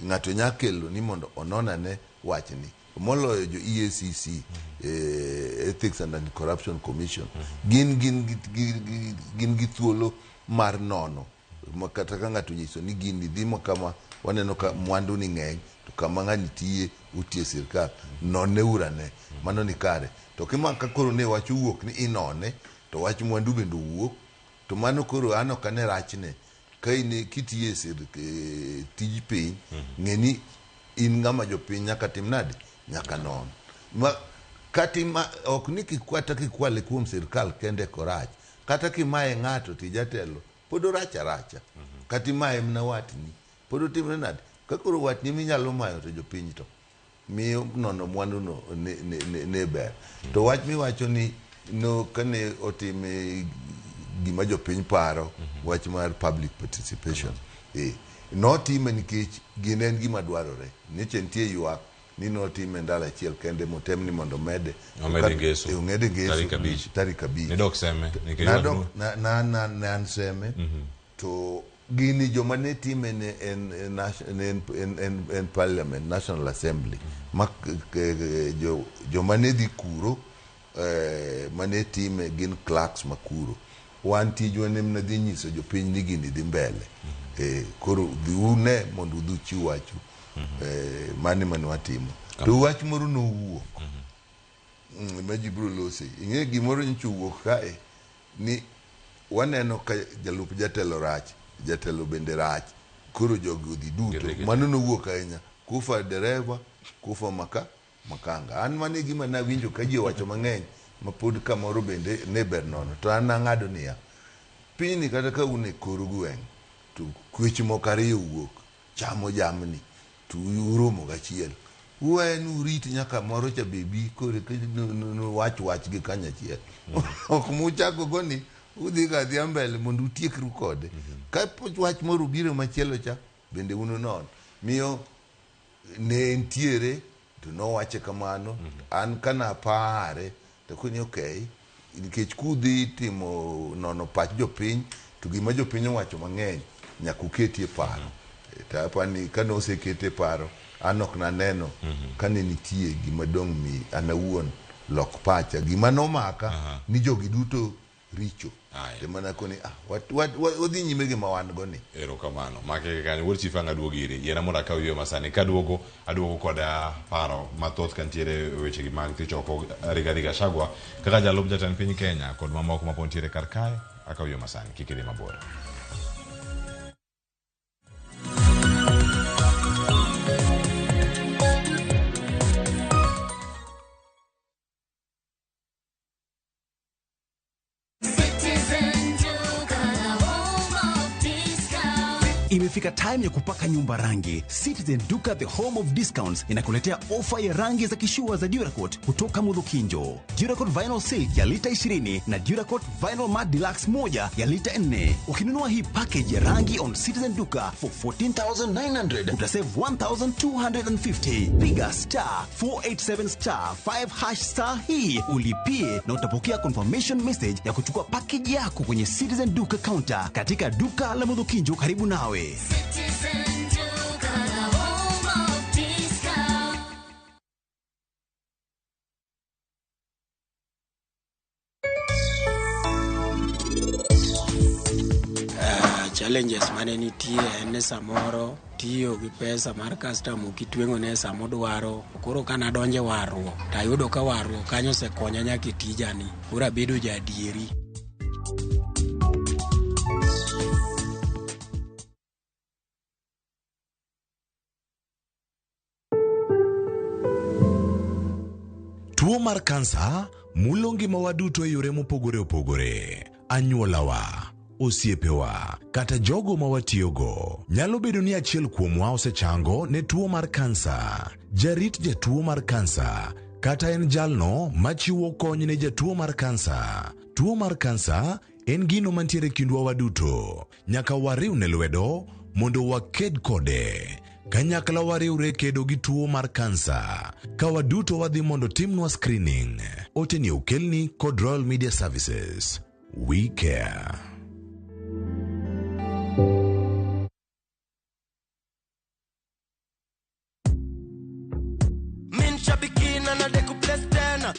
ng'ato nyakelo ni mondo ononane wachni moloyo jo EACC Ethics and Anti-Corruption Commission gin gi thuolo mar nono kata ka ng'ato nyiso ni gini dhimo kama waneno ka mwandu ni ng'eny to kama ng'ani tiye utie sirkal none urane mano ni kare to ka koro ne wach wuok ni inone to wach mwandu bende wuok to mano koro ano kane rachne ka in kitiye tij piny ng'eni in ng'ama jopiny nyaka tim nade nyaka non katima ok ni kikwale kuom sirkal kende korach kata kimaye ng'ato tijatelo pod oracha kati maye mna watni pod otimre nade kakoro watni minyalo mayo to jopiny to miyo nono mwandu no ne ber to wach miwacho ni no kane otime gima jopiny paro wach mar public participation notime nikech ginen gima dwarore niche nitie ywak ni notime ndalo achiel kende motem ni mondo mede
ong'ede ngeso
tarik 5
nidok seme
nan seme to gini joma ne time en parliament National Assembly joma ne dhi kuro mane time gin clerks makuro wan tijwa ne mna dhi nyiso jopiny ni gini dhi mbele koro dhiune mondo udhi chiw wachu mane watimo to wach moro nowuok maji biro lose ing'e gimoro nyicho wuok kae ni waneno ka jalup jatelo rach jatelo bende rach koro jogi odhi duto mano nowuok ahinya kufa dereva kufa makanga an mane gima nawinjo ka ji wacho mang'eny mapod kamoro bende ne ber nono to an nang'ado niya piny kata ka une kor gweng' to kwech moko ariyo wuok chamo jamni to uromo gachiel wen urit nyaka moro cha bebi kore wach gi kanyachiel ok muchako goni udhi ga dhi mbele mondo utiekru kode ka wach moro biro machielo cha bende uno non miyo ne entiere to nowache kamano an kana pare to kuni okay nikech kudhi timo nono pach jopiny to gima jopiny owacho mang'eny nyaka uketie paro tapani kano osekete paro an ok naneno kane nitie gima dong' mi anawuon lok pacha gima nomaka ni jogi duto richo temana koni wadhi nyime gi mawan go ni
erokamano make kanyo wuod chief anga duogo ire yena mondo akaw yo masani kaduogo koda paro mathoth kantiere weche gi mag tich oko Rigathi Gachagua kaka jalup jatend piny Kenya kod mamoko mapod ntiere kar kae akaw yo masani kik idhi mabor.
Imefika time ya kupaka nyumba rangi. Citizen Duka, the home of discounts, inakuletea ofa ya rangi za kishua za Duracoat kutoka Mudhukinjo. Duracoat Vinyl Silk ya lita 20 na Duracoat Vinyl Matte Deluxe 1 ya lita 4. Ukinunua hii package ya rangi on Citizen Duka for 14,900, utasave 1,250. Piga star 487 star 5 hash star hii ulipie na utapokea confirmation message ya kuchukua package yako kwenye Citizen Duka counter katika duka la Mudhukinjo karibu nawe.
Citizen Duka, the home of discount.
Challenges mane nitie en samoro tiyo gi pesa mar customer kitwengo ne samodwaro. Koro kana donje warruok tayudo ka warruok kanyo se konya nyaka tijani. Ura bedo jadieri.
Tuo mar kansa mulo ngimawa duto e yore mopogore opogore. Anyuolawa, osiepewa, kata jogo ma watiyogo nyalo bedo ni achiel kuomwa osechango ne tuo mar kansa. Jarit jatuo mar kansa kata en jalno machiwo kony ne jatuo mar kansa. Tuo mar kansa en gino mantiere kindwa waduto. Nyaka wariwne lwedo mondo waked kode. Kanyakla wariwre kedo gi tuo mar kansa. Ka waduto wadhi mondo timnwa screening. Oteni okelni kod Royal Media Services. We care.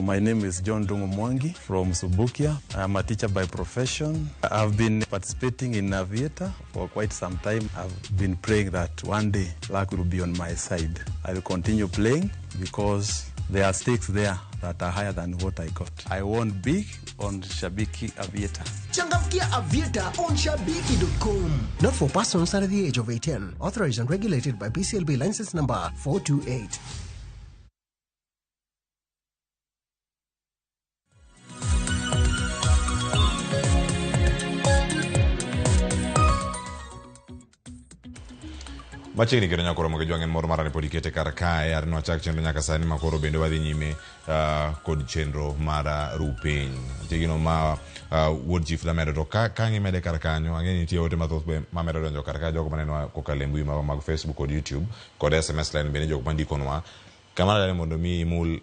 My name is John Dungo Mwangi from Subukia. I'm a teacher by profession. I've been participating in Aviator for quite some time. I've been praying that one day luck will be on my side. I will continue playing because there are stakes there that are higher than what I got. I won big on Shabiki Aviator.
Changamkia Aviator on Shabiki.com. Not for persons under the age of 18. Authorized and regulated by BCLB license number 428.
Machiegni kendo nyakoro moge jwangen moro marane pod ikete kar kae arino wachak chenro nyaka sani makoro bende wadhi nyime kod chenro mar rupiny. Gino ma wuod chief damedo to ka ng'imede kar kanyo ang'e nitie ote mathoth be mamedo donjo kar kae jogo maneno kokalo e mbui mag Facebook kod YouTube kod SMS line bende jogo mandikonwa kama dane mondo mi imul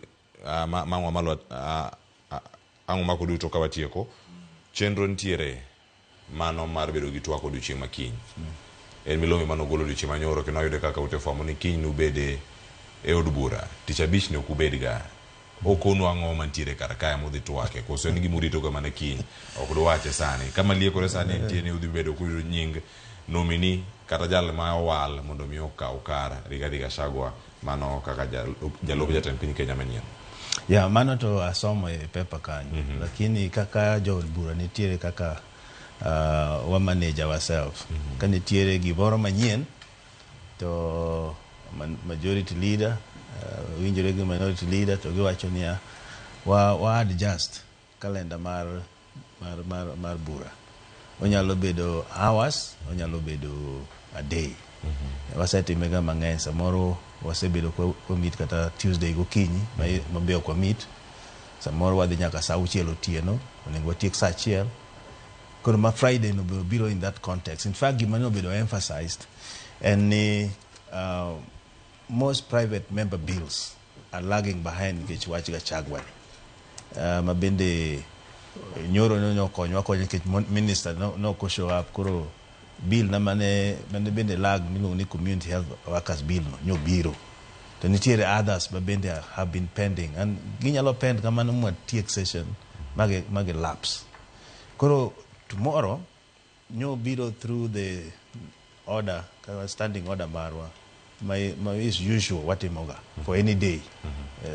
mang'wa malo ang'o mako duto ka watieko chenro ntiere mano mar bedo gi twak odiochieng' makiny. En milome mano golo diche manyoro kendo ayude kaka utefamo ni kiny nubede e od bura tich abich ne okubed ga okonu ang'o mantiere kar kae modhi twake koso en gimurito ga mana kiny ok dwache sani kama liekore sani nitie ni udhi bedo kuyudo nying nomini kata jal ma owal mondo mi okaw kar Rigathi Gachagua mano kaka jalob jatend piny Kenya manyien.
Ya mano to asomo e pepa kanyo lakini kaka jo od bura nitiere kaka we manage ourselves. Kanitiere gimoro manyien to majority leader winjore gi minority leader to giwacho niya wa adjust calendar mar bura. Onyalo bedo hours, onyalo bedo a day. Wasetimega mang'eny samoro wasebedo kwa meet kata Tuesday gokinyi mabeo kwa meet. Samoro wadhi nyaka saa 6 otieno onego watiek saa 1. Kuruma Friday no biro in that context. In fact, gimano bedo emphasized and most private member bills are lagging behind Gichwachi Gachagua. Mabende nyoro no konywa konye ke minister no ko show up kuro bill na mane bende lag ni community health workers bill no biro. To nitiere others mabende have been pending and ginyalo pend kamano mo tiek session mage lapse. Kuro tomorrow, no biro through the order, standing order marwa. My is usual what imoga for any day,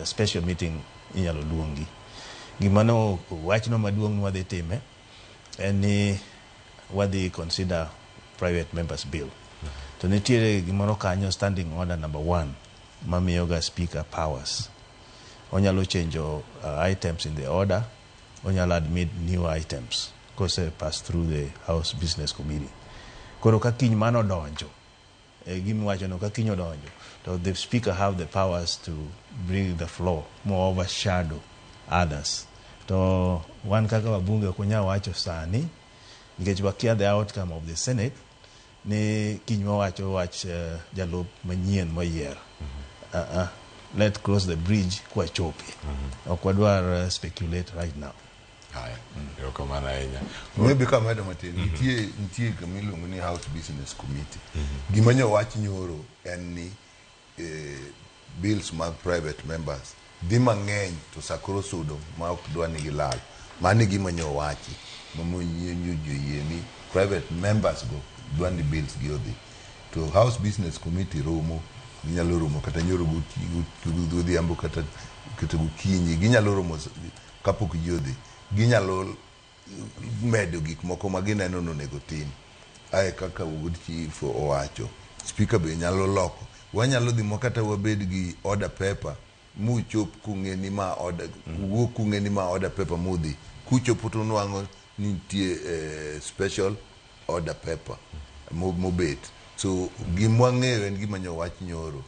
special meeting in Yalodungi. Gimano watch no maduong what they teme, and what they consider private members bill. To netire gimano kanyo standing order number 1, Mami Yoga speaker powers. Onyalo change items in the order, onyalo admit new items. Because pass through the House Business Committee. Koro ka kiny mano donjo, gimi wacho no ka kiny odonjo, to the speaker have the powers to bring the floor, more overshadow others. To wan kaka wabunge kunya wacho sani, nikech wakia the outcome of the Senate, ni kiny wacho wach jalup manyien moyier. Let's cross the bridge kwa chopi. Ok wadwar speculate right now.
Haya, yo kamana ahinya.
Maybe kama ado matin, nitie kamiluongo ni House Business Committee. Gima nyo wach nyoro en ni bills mag private members dhi mang'eny to sakoro sudo ma ok dwa ni gilal. Mani gima nyo wachi mamonyoyie ni private members go dwa ni bills gi odhi. To House Business Committee romo, ginyalo romo kata nyoro godhiambo kata gokinyi, ginyalo romo kapok ji odhi. Ginyalo medo gik moko ma gineno nonego tim. Ae kaka Wood Chief owacho, speaker be nyalo loko. Wanyalo dhi mokata wabed gi order paper, muchop kung'eni ma order, wuok kung'eni ma order paper mudhi. Kuchopo to nwang'o nitie special order paper mobet. So gima ng'eyo en gima nyo wach nyoro.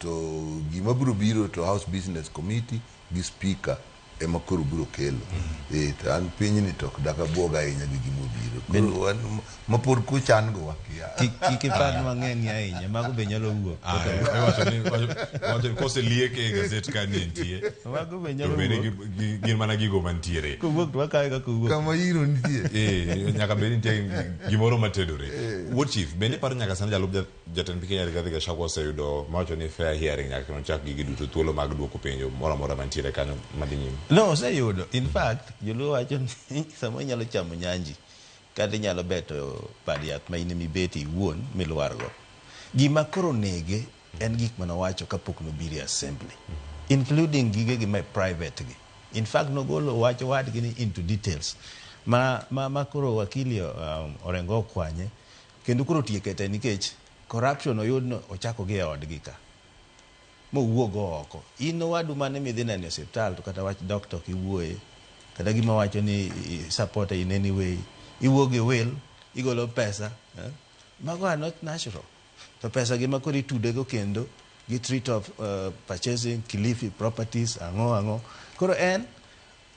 To gima biro biro to House Business Committee gi speaker ema koro biro kelo. An piny ni tok daka buoga ahinya gi gima biro. Mapod kuchan go wakia.
Kikipad mang'eny ahinya, mago be nyalo wuok.
Wacho kose lieke gazet ka nitie.
Mago be nyalo wuok.
Gin mana gigo mantiere.
Kuwuok to wakawe ka kuwuok.
Kama iro nitie.
Nyaka bed nitie gimoro matedore. Wood Chief, bende paro nyaka sani jalup jatend piny Rigathi Gachagua oseyudo mawacho ni fair hearing nyaka nochak gigi duto thuolo mag duoko penjo moro amora mantiere kanyo madhi nyime.
No, oseyudo. In fact, joluo wacho ni sama inyalo chamo nyanji kata inyalo beto bad yath ma in mibeti iwuon milwargo. Gima koro nege en gik manowacho kapok nobiro assembly, including gige gi my private gi. In fact, nogolo wacho wadgi ni into details. Ma koro wakili orengo kwanye, kendo koro tiekete nikech corruption oyudno ochako gi e odgi ka. Mowuogo oko. In wadu mane midhi neno e osiptal to kata wach doctor kiwuoye, kata gima wacho ni support in any way, iwuoge will, igolo pesa, mago are not natural. To pesa gima kori tudego kendo, gi treat of purchasing Kilifi properties, ango. Koro en,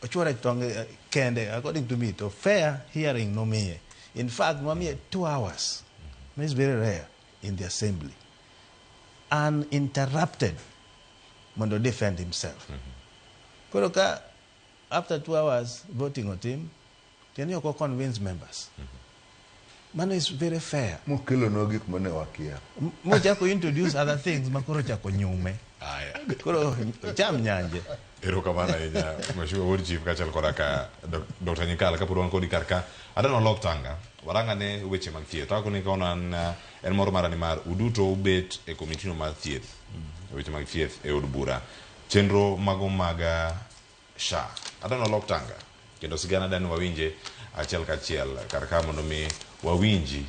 ochwara tonge kende, according to me, to fair hearing no miye. In fact, mamiye 2 hours. It's very rare in the assembly. Uninterrupted, mondo defend himself. Koro ka, after 2 hours voting on him, can you convince members? Mano is very fair.
Mukilo no gik mane wakia.
Mojako introduce other things, makoro chako nyume. Koro cham nyanje.
Ero kamana ahinya, Mheshimiwa Wood Chief kachal koda ka Dr. Nyikala kapod wan kodi karka. Adano lok tanga, waranga ne weche mag thieth. Tako ni kaona en moro marani mar uduto ubet e komitino mar thieth. Weche mag thieth e od bura. Chenro mago maga SHA. Adano lok tanga. Kendo sigana dani wawinje achiel kachiel karka mondo mi wawinji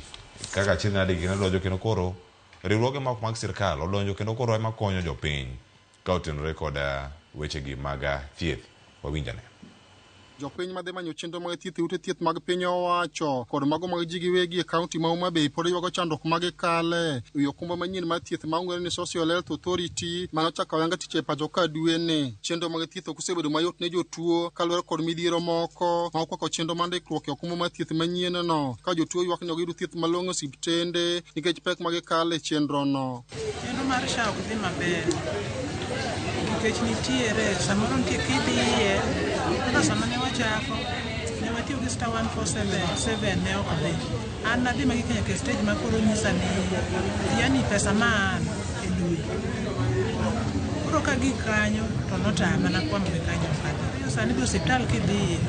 kaka achiel nade gina donjo kendo koro riwruoge mag sirkal odonjo kendo koro ema konyo jopiny ka otenore koda wechegi mag thieth. Wawinjane.
Jopiny madhi manyo chenro mag thieth ute thieth mag piny owacho kod mago mag ji giwegi e kaunti ma Homa Bay pod ywago chandruok mag kale e okumba manyien mar thieth ma ong'ere ni Social Health Authority manochako ayanga tich e pacho ka dwene. Chenro mag thieth ok osebedo mayot ne jotuo kaluwore kod midhiero moko ma okwako chenro mar ndikruok e okumba mar thieth manyien no, ka jotuo ywak ni ok giyudo thieth malong'o e osiptende nikech pek mag kale e chenro no.
Chenro mar SHA ok dhi maber nikech nitiere samoro nitie kidhiye kaka sama ne wachako ne watiyo gi star 147 ne ok dhi. An nadhi magik nyaka stage ma koro nyisa ni yani pesa ma an e dwe koro ka gik kanyo to notama nakwamo gi kanyo kadhi. Sani bi osiptal kidhiye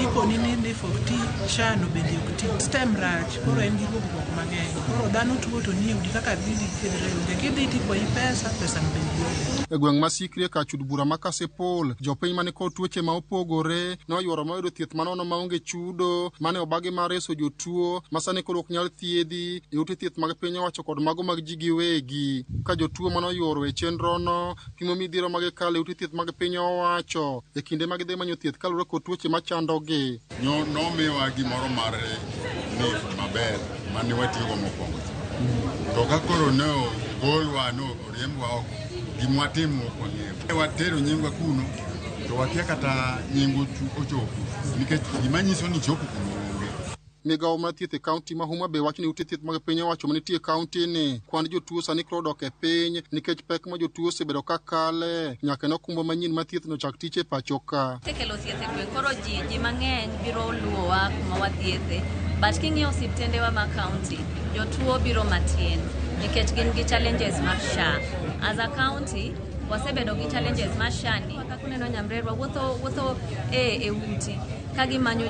ikoni ni ndi 40 SHA no bende ok ti. Stem rach koro en gi gugruok mang'eny. Koro dhano tuo to ni udi kaka dhidi kidhiye kidhi tipo i pesa no bende
e gweng' masikri ka chud bura ma Kasipul, jopiny mane kod tuoche ma opogore ne oywaro mayudo thieth manono maonge chudo mane obagi mar reso jotuo masane koro ok nyal thiedhi e ute thieth mag piny owacho kod mago mag ji giwegi. Ka jotuo mane oywaro e chenro no pimo midhiero mag kale e ute thieth mag piny owacho e kinde mag dhi manyo thieth kaluwore kod tuoche machandogi.
Nomiwa gimoro mar NIF maber
mane watiyogo mokwongo. To ka koro ne ogolwa oriembwa oko, gimwatim ok wang'eyo. Watero nyingwa kuno, to wakia kata nyingu ochopo, nikech gima nyiso ni chopo kuno onge.
Migawo mar thieth e kaunti ma Homa Bay wacho ni ute thieth mag piny owacho manitie e kaunti ni kwan jotuo sani koro dok e piny nikech pek ma jotuo osebedo ka kale nyaka ne okumba manyien ma thieth no chak tich e pacho ka.
Sekelo thieth e gweng' koro ji mang'eny biro luwowa kuma wathiethe, but king'iyo osiptendewa ma kaunti jotuo biro matin nikech gin gi challenges mar SHA. As a county wasebedo gi challenges mar SHA ni kaka kuneno nyamrerwa wuotho e uti kagimanyo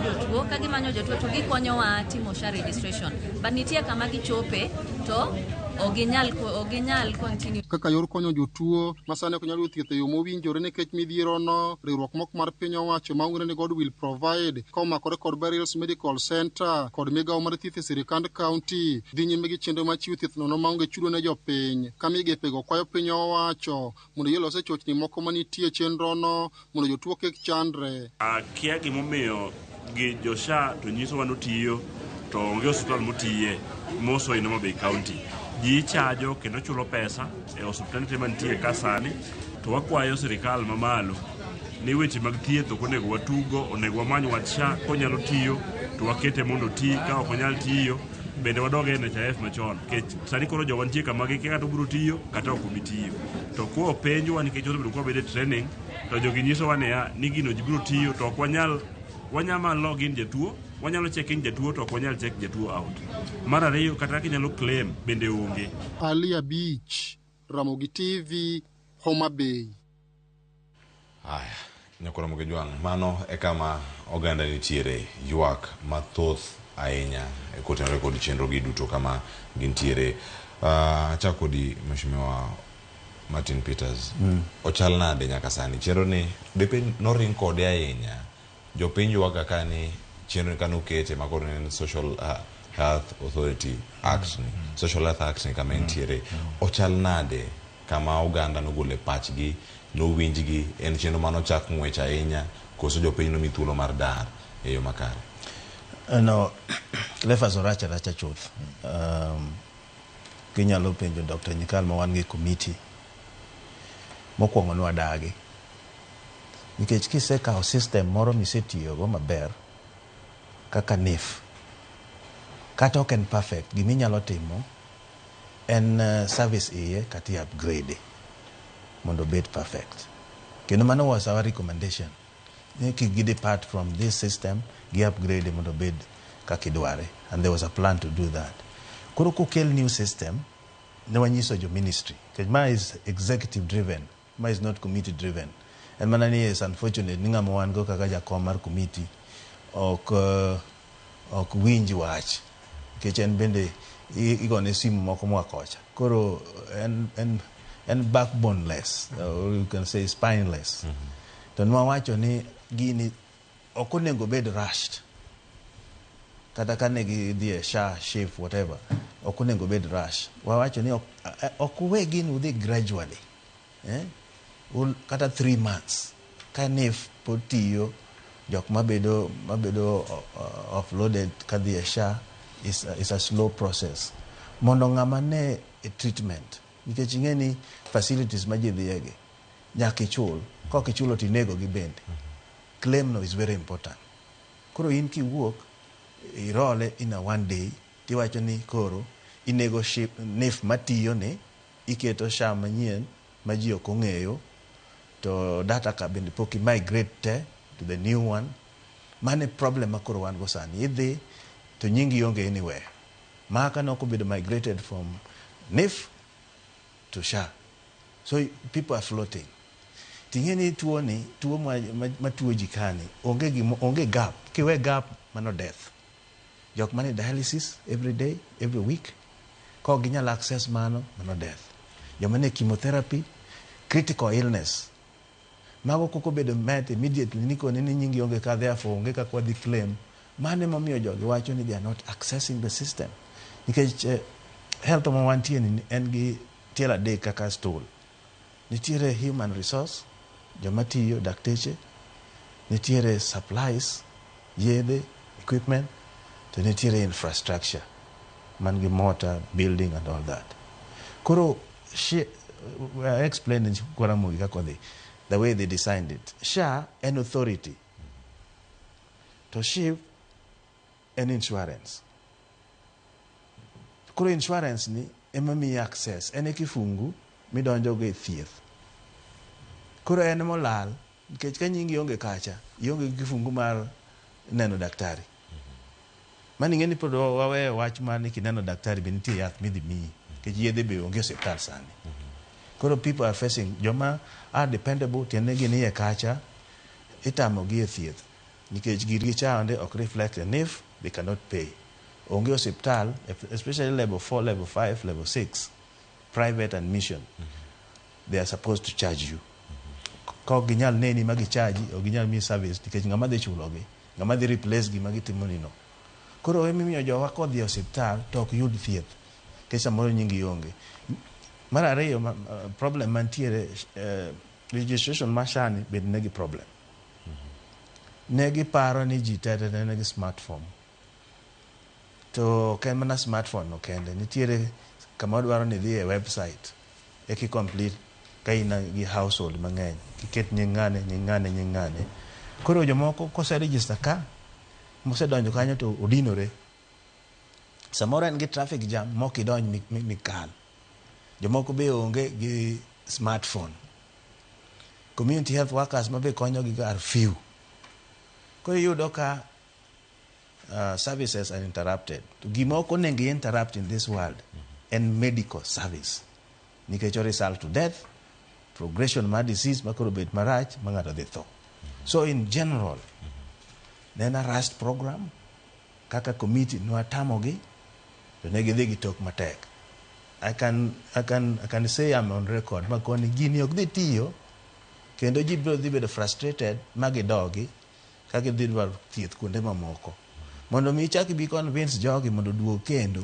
jotuo to gikonyowa timo SHA registration, but nitie kama gichope to oginyal continue.
Kaka yor konyo jotuo masane ok nyal yudo thieth e yo mowinjore nikech midhiero no, riwruok moko mar piny owacho maongre ni God will provide komakore kod Burials Medical Center kod migawo mar thieth e sirikand kaunti dhi nyime gi chenro mar chiwo thieth nono maonge chudo ne jopiny. Ka migepego kwayo piny owacho mondo yelose chochni moko manitie chenro no mondo jotuo kik chandre.
Kia gimomiyo gi jo SHA to nyisowa notiyo to onge osiptal motiye moso in Homa Bay County. Ji chajo kendo chulo pesa e osiptande mantie ka sani, to wakwayo sirikal mamalo ni weche mag thieth ok onego watugo, onego wamany wach SHA konyalo tiyo to wakete mondo ti, ka ok onyal tiyo bende wadoge NHIF machon, kech sani koro jowa nitie kama gi kata obiro tiyo kata ok obi tiyo. To kuo penjwa nikech osebedo kwa bede training to jogi nyisowa ni gino biro tiyo to ok wanyama login jatuo, wanyalo check in jatuo to ok wanyal check jatuo out. Mar ariyo kata kinyalo claim bende onge.
Alia Beach, Ramogi TV, Homa Bay.
Haya, nyakora Ramogi Jwang, mano e kama oganda nitiere ywak mathoth ahinya e kotenore kod chenro gi duto kama gintiere. Achako di Mheshimiwa Martin Peters. Ochal nade nyaka sani chenro ni depe noring kode ahinya. Jopiny ywak kani chenro kano kete makoro en Social Health Authority Act ni, Social Health Act ni kama entiere. Ochal nade kama oganda nogole pachgi, nowinjgi, en chenro mano chak ng'wech ahinya, koso jopiny no mithuolo mar dar e yo makare.
No, lefas oracha chuth. Kinyalo penjo Dr. Nyikal ma wan gi committee mokwongo nwadagi. Nikech kisekawo system moro misetiyogo maber kaka NIF, kata ok en perfect, giminyalo timo en service iye kati upgrade mondo bed perfect. Kendo mano was our recommendation. Kik depart from this system, gi upgrade mondo bed kakidware, and there was a plan to do that. Koro kukel new system, ne wanyiso jo ministry. Ma is executive driven, ma is not committee driven. And manani is unfortunate, ninga mwango kaka jakom mar committee ok winj wach. Kechen bende igone simu moko mwakocha. Koro and backboneless, or you can say spineless. To nwawacho ni gini okonego bed rushed. Kata kane gi SHA shift whatever, okonego bed rush. Wawacho ni okuwe gini udhi gradually. Kata 3 months. Kanif potiyo jok mabedo offloaded kadhi SHA is a slow process. Mondo ngama ne treatment. Nikech ingeni facilities ma ji dhiege nyaka ichul. Kok ichulo tinego gi bende. Claim no is very important. Koro in kiwuok irole in a one day tiwacho ni koro inego NIF matiyo ne iketo SHA manyien ma ji ok ong'eyo, to data ka bende pok migrate to the new one. Mane problem makoro wan go sani. Idhi to nyingi yonge anywhere. Maka noko bedo migrated from NIF to SHA. So people are floating. Tingeni tuo ni, tuo ma tuo jikani, onge gap. Kiwe gap, mano death. Jok mane dialysis every day, every week. Ko ginyal access mano death. Jomane chemotherapy, critical illness. Mago koko bedo met immediately niko ni nyingi onge ka, therefore onge ka kwa di claim. Mane momiyo jogi wacho ni they are not accessing the system. Nikech health ma wantie ni en gi tiel adek kaka stool. Nitiere human resource, jomatiyo dakteche, nitiere supplies, yedhe, equipment, to nitiere infrastructure. man gi motor, building and all that. Koro, I explained in Ramogi kako the way they designed it. SHA, an authority. To SHIF, an insurance. Koro insurance ni, ema mi access. Ene kifungu, mi donjo ge thieth. Koro ene mo lal, nikech ka nyingi yonge kacha, yonge kifungu mar neno daktari. Mani ngeni podo wawe wach mani kineno daktari biniti yath midhi miyi. Kech yedhe be onge osiptal sani. Koro people are facing, joma are dependable, tiende gini ye kacha, itamo gi e thieth. Nikech girgi cha onde ok reflect and if they cannot pay. Onge osiptal, especially level 4, level 5, level 6, private admission, they are supposed to charge you. Ka ginyal neni magi charge, o ginyal mi service, nikech ngama dhi chulo gi, ngama dhi replace gi magi timoni no. Koro emi jowa kodhi osiptal to ok yud thieth. Kech samoro nyingi yonge. Mar ariyo, problem mantiere, registration mashani bed negi problem. Negi paro ni ji tete negi smartphone. To ken mana smartphone no kende. Nitiere kama dwaro ni dhi e website. Eki complete ka ina gi household mang'eny. Kiket nyingane. Koro jomoko kose register ka, mose donjo kanyo to odinore. Samoro en gi traffic jam, mok idonj mikal. Jomoko be onge gi smartphone. Community health workers mabe konyo gi are few. Koro yudo ka services are interrupted. To gimoko nengi interrupt in this world and medical service. Nikech result to death, progression ma disease makoro bet marach, mang'ato dhi tho. So in general, then a rust program, kaka committee no atamogi, to negi dhi gi tok matek. I can say I'm on record. Makoni gini ok dhi tiyo, kendo ji biro dhi bedo frustrated, magi dogi, kaka dhi dwaro thieth kuonde mamoko. Mondo mi chaki bi convince jogi mondo duog kendo,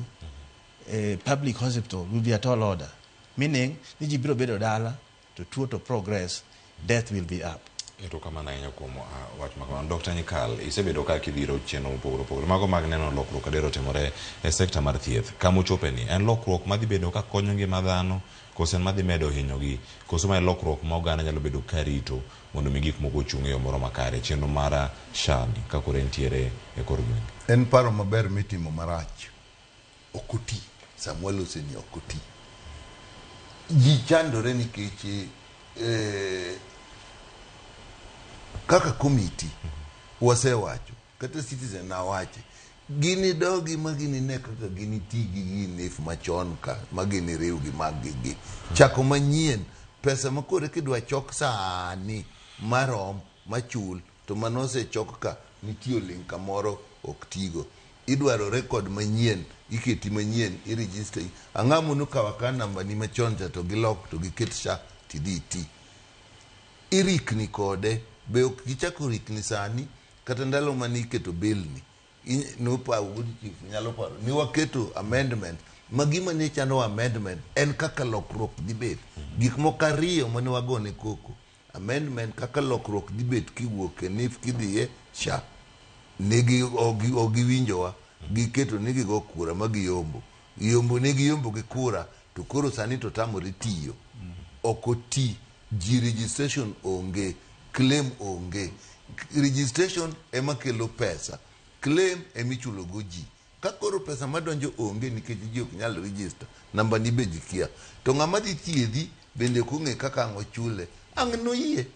public hospital will be at all order. Meaning, ni ji biro bedo dala, to tuo to progress, death will be up.
Ito kama na inyo kumo wach makama. Dr. Nyikal, isebedo ka kidhiro cheno upogro. Mago mag neno lokruok kadero temore e sekta mar thieth. Kamu chopeni, en lokruok madhi bedo ka konyo ngima dhano, koso en madhi medo hinyogi, koso ma en lokruok ma oganda nyalo bedo karito mondo mi gik moko ochung' e yo moro makare. Chenro mara shani kako rentiere e kor gweng'.
En paro maber mitimo marach. Okoti. Samuel Oseni okoti. Ji chandore nikech kaka committee wasewacho kata citizen na wache gini dogi magini ne kaka gini tigi gini if machon ka magini riu gi magigi chako manyien pesa makore kidwa chok sani marom machul to manose chok ka nitio link kamoro oktigo idwaro record manyien iketi manyien iregister ang'amu no kawakan namba ni machon to gilok to giket sha tiditi irikni kode be ok gichako rikni sani kata ndalo maniketo bill ni no pa wudi chief nyalo paro ni waketo amendment magima ne chano amendment en kaka lokruok dibet gik mokariyo mane wagone koko amendment kaka lokruok dibet kiwuok nif kidhiye sha negi ogi winjowa giketo negi go kura magiyombo negi yombo gi kura to koro sani to tamore tiyo okoti ji registration onge claim onge registration ema kelo pesa claim emichulo goji kakoro pesa madonjo onge nikech ji ok nyal register namba ni be jikia to ng'ama dhi thiedhi bende kong'e kaka ang'o chule ang' no yie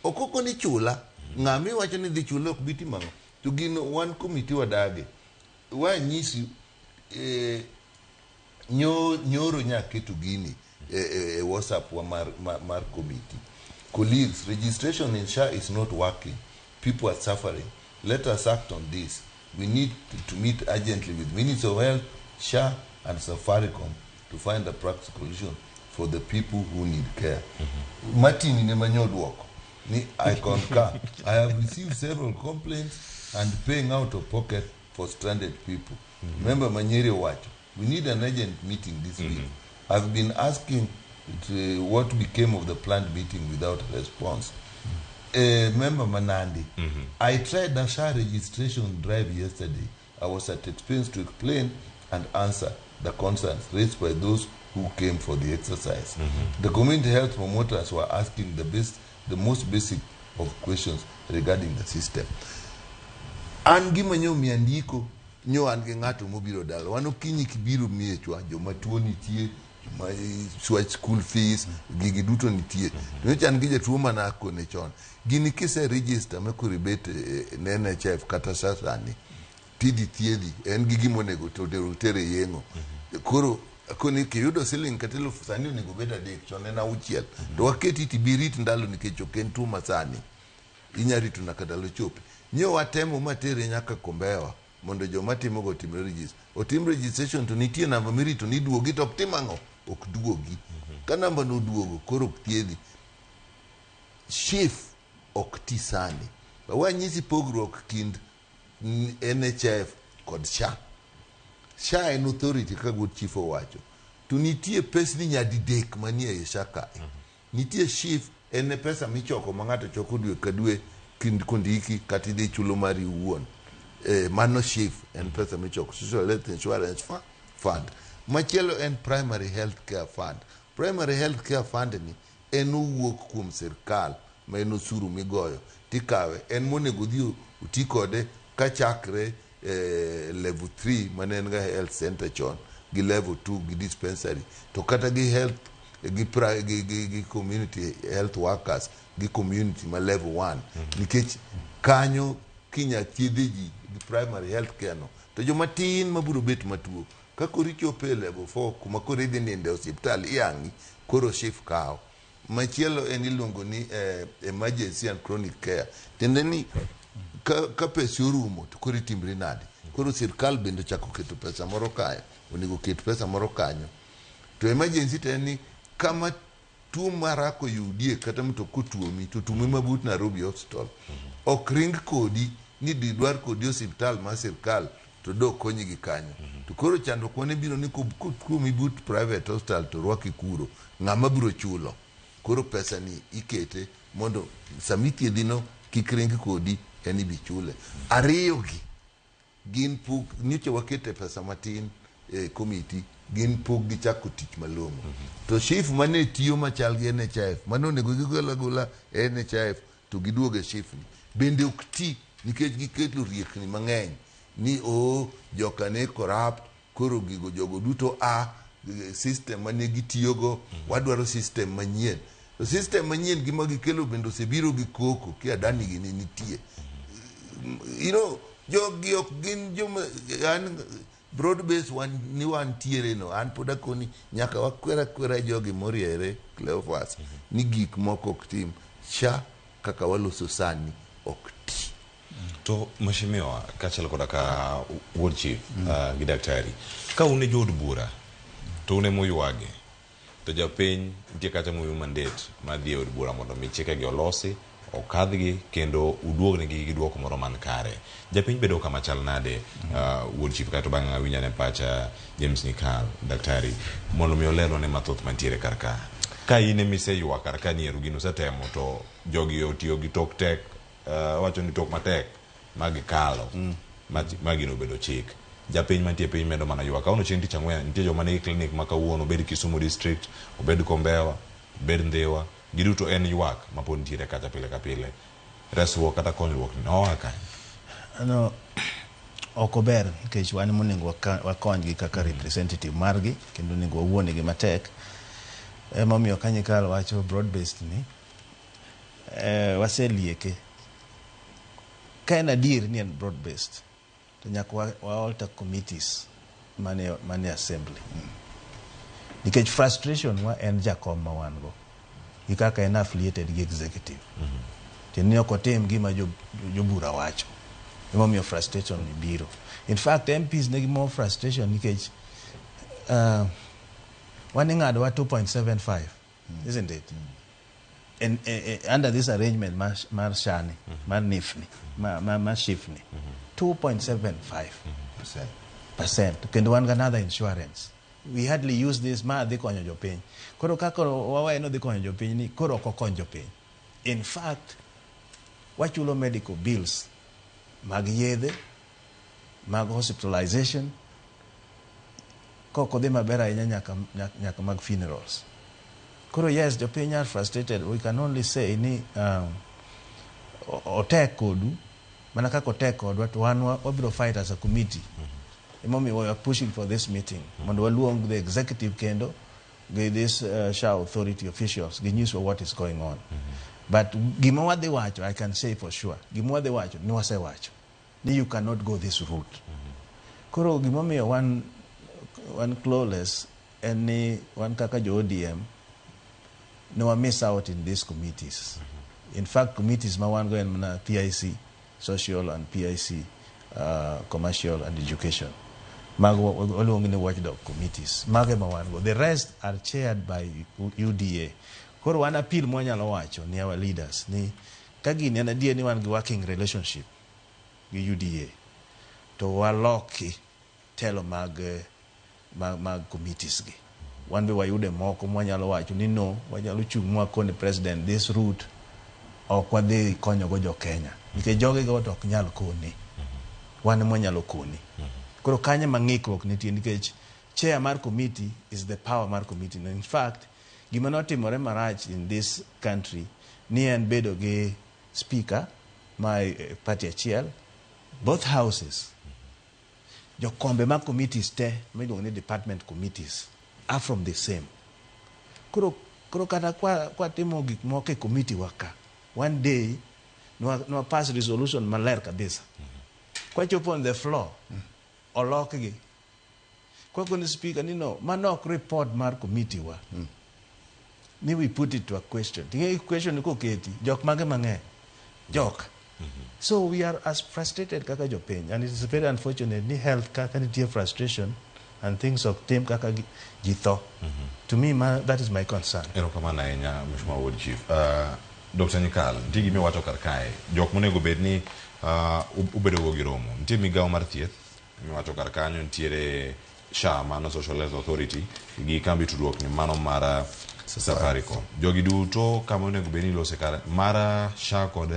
okoko ni chula ng'ami wacho ni dhi chule ok biti mang'o to gino one committee wadage wa nyisi nyoro nyaketo gini WhatsApp wa mar committee colleagues, registration in SHA is not working. People are suffering. Let us act on this. We need to meet urgently with Ministry of Health, SHA, and Safaricom to find a practical solution for the people who need care. Martin Nemanyodwok, I concur. I have received several complaints and paying out of pocket for stranded people. Remember Manyeri Watch. We need an urgent meeting this week. I've been asking what became of the planned meeting without response. Member Manandi, I tried the SHA registration drive yesterday. I was at expense to explain and answer the concerns raised by those who came for the exercise. The community health promoters were asking the most basic of questions regarding the system. An gima nyo miandiko nyo an ge ng'ato mobiro dala wano kinyi kibiro miechwa joma tuo nitie joma swach school fees gigi duto nitie to chan gi jatuo mana kone chon gini kise register me kuribet ne NHIF kata sasani tidi thiedhi en gigi monego to tere yengo koro koni kiyudo siling katelo sani onego bed adek chon en auchiel to waketi tibirit ndalo nikech oken tuo masani inyari tunakadalo chope nyo watemo matere nyaka Kombewa mondo joma timo go tim register otim registration to nitie namba mirito ni duogi to timango ok duogi ka namba no duogo koro ok thiedhi chief ok tisani wanyisi pogruok kind NHIF kod SHA en authority ka good chief owacho to nitie pesni nyadidek manie SHA ka nitie chief en pesa michoko ma ng'ato choko dwe ka dwe kind kondiki kati de chulo mari wuon mano chief en pesa michoko social health insurance fund machielo en primary health care fund. Primary health care fund ni en owuok kuom sirkal ma en osuru migoyo tikawe en monego dhi uti kode ka chakre level 3 manen ga health center chon gi level 2 gi dispensary to kata gi health gi community health workers gi community ma level 1 nikech kanyo kinya thiedhi ji gi primary health care no to joma tin maburo bet matuo ka koricho pe level 4 kuma kore dhi ninde hospital iyangi koro chief kao machielo en iluongo ni emergency and chronic care tende ni ka pesa orumo to koro timbre nade koro sirkal bende chako keto pesa moro kae onego ket pesa moro kanyo to emergency teni kama tuo marako yudie kata mto kutuomi to tumi mabut Nairobi hospital ok ring kodi ni didwar kodi hospital ma sirkal to do konyi gi kanyo to koro chando kone biro ni kumi but private hospital to rwaki kuro ng'ama biro chulo koro pesa ni ikete mondo samiti dhino kikring kodi eni bichule ariyo gi gin puk niche wakete pesa matin committee gin puk gi chako tich malongo to chief mane tiyo machal gi NHIF mano nego gigola NHIF to giduoge chief ni bende ukti nikech giketo riekni mang'eny ni joka ne corrupt koro gigo jogo duto system mane gitiyogo wadwaro system manyien to system manyien gima gikelo bendo sebiro gi koko ki adani gi nitie jogi ok gin joma an broad base wan tiere no an poda koni nyaka wakwera jogi moriere Cleophas ni gik moko ok tim SHA kaka waloso sani ok ti
to mheshimiwa kachal koda ka wuod chief gi daktari ka une jod bura to une moywage to japiny nitie kata moyu mandate madhi od bura mondo mi chike gi olosi okadhgi kendo uduognegi gi duoko moro man kare japiny bedo kama chal nade wuod chief kato bang' awinya ne pacha James Nikal daktari mondo mi olero ne mathoth mantiere karka ka ine mise ywa karka ni erugino setemo to jogi otiyo gi tok tek wacho ni tok matek magi kalo magi no bedo chik japiny mantie piny medo mana ywa kauno chieng' tich ang'wen nitie joma nigi clinic ma kawuono obed Kisumu district obed Kombewa obed Ndhiwa giduto en ywak mapod nitiere kacha pile ka pile resruok kata konyruok noa ka
no ok ober nikech wan monego wakonygi kaka representative margi kendo onego wawuonegi matek emomiyo Kanyikal wacho broad based ni waselieke ka en adier ni en broad based to nyaka wa-alter committees mane assembly nikech frustration wa en jakom ma wan go gi kaka en affiliated gi executive teni ok otim gima jobura wacho emomiyo frustration ni biro. In fact MPs negi more frustration nikech one ing'ado wa 2.75 isn't it and under this arrangement mar shani mar nifni mar shifni 2.75% kendo wan another insurance we hardly use this ma dhi konyo jopiny koro kaka waweno dhi konyo jopiny ni koro ok okony jopiny. In fact wachulo medical bills mag yedhe mag hospitalization koko dhi maber ahinya nyaka mag funerals. Koro yes, jopiny are frustrated. We can only say ni otek kodu, mana kaka otek kodwa, to wan wabiro fight as a committee. Emomiyo we are pushing for this meeting. Mondo waluong the executive kendo, with this SHA authority officials, ginyiswa what is going on. But gima wadhi wacho, I can say for sure, gima wadhi wacho, ni wasewacho. Ni you cannot go this route. Koro gimomiyo one clawless, and ni one kaka jo ODM, no one miss out in these committees. In fact, committees ma one go and PIC, social and PIC, commercial and education. Mago along the watchdog committees. Mago ma one go. The rest are chaired by UDA. Koro one appeal mo nyalo wacho ni our leaders ni kagini ana die ni one working relationship gi UDA to waloki telo mag committees gi. One be wayude moko mo nyalo wacho ni no wanyalo chung mwa kone president this route ok wadhi konyo go jo Kenya. Nikech joge go ok nyal koni. Wan mo nyalo koni. Koro kanye mang'ikruok nitie nikech chair mar committee is the power mar committee. In fact, gima notimore marach in this country ni en bedo gi speaker my party achiel, both houses. Jo kombe ma committees te, miluongo ni department committees, are from the same. Koro kata kwa timo gik moko e committee waka, one day no pass resolution maler kabisa. Kwa chopo on the floor, olokgi. Kwa kuni speaker ni no, manok report mar committee wa. Ni we put it to a question. Tinge question ni koketi, jok mage mang'eny. Jok. So we are as frustrated kaka jopiny, and it is very unfortunate ni health kaka nitie frustration and things of team kaka jitho. To me, that is my concern.
Erokamano ahinya Mheshimiwa Ward Chief. Dr. Nyikal, nitie gima wacho kar kae, jok monego bed ni ubedo go gi romo. Nitie migawo mar thieth, miwacho kar kanyo nitiere SHA, mano Social Health Authority, gi kambi tudruok ni mano mar Safaricom. Jogi duto kama onego bed ni ilose kar mara SHA kod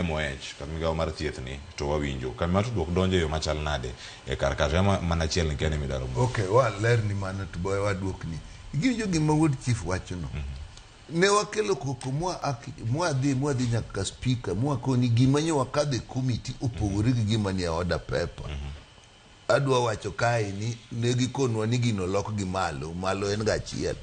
MOH, kama migawo mar thieth ni, to wawinjo. Kama mar tudruok donjo yo machal nade e kar kato, mana achiel ni kene midaro.
Okay, ler ni mana to boy waduok ni. Giwinjo gima Ward Chief wacho no. Ne wakelo koko mwa dhi nyaka speaker, mwa koni gima nyo wakadhe committee opogore gi gima ni order paper. Adwa wacho kae ni negi konwa ni gino lok gi malo en gachiel.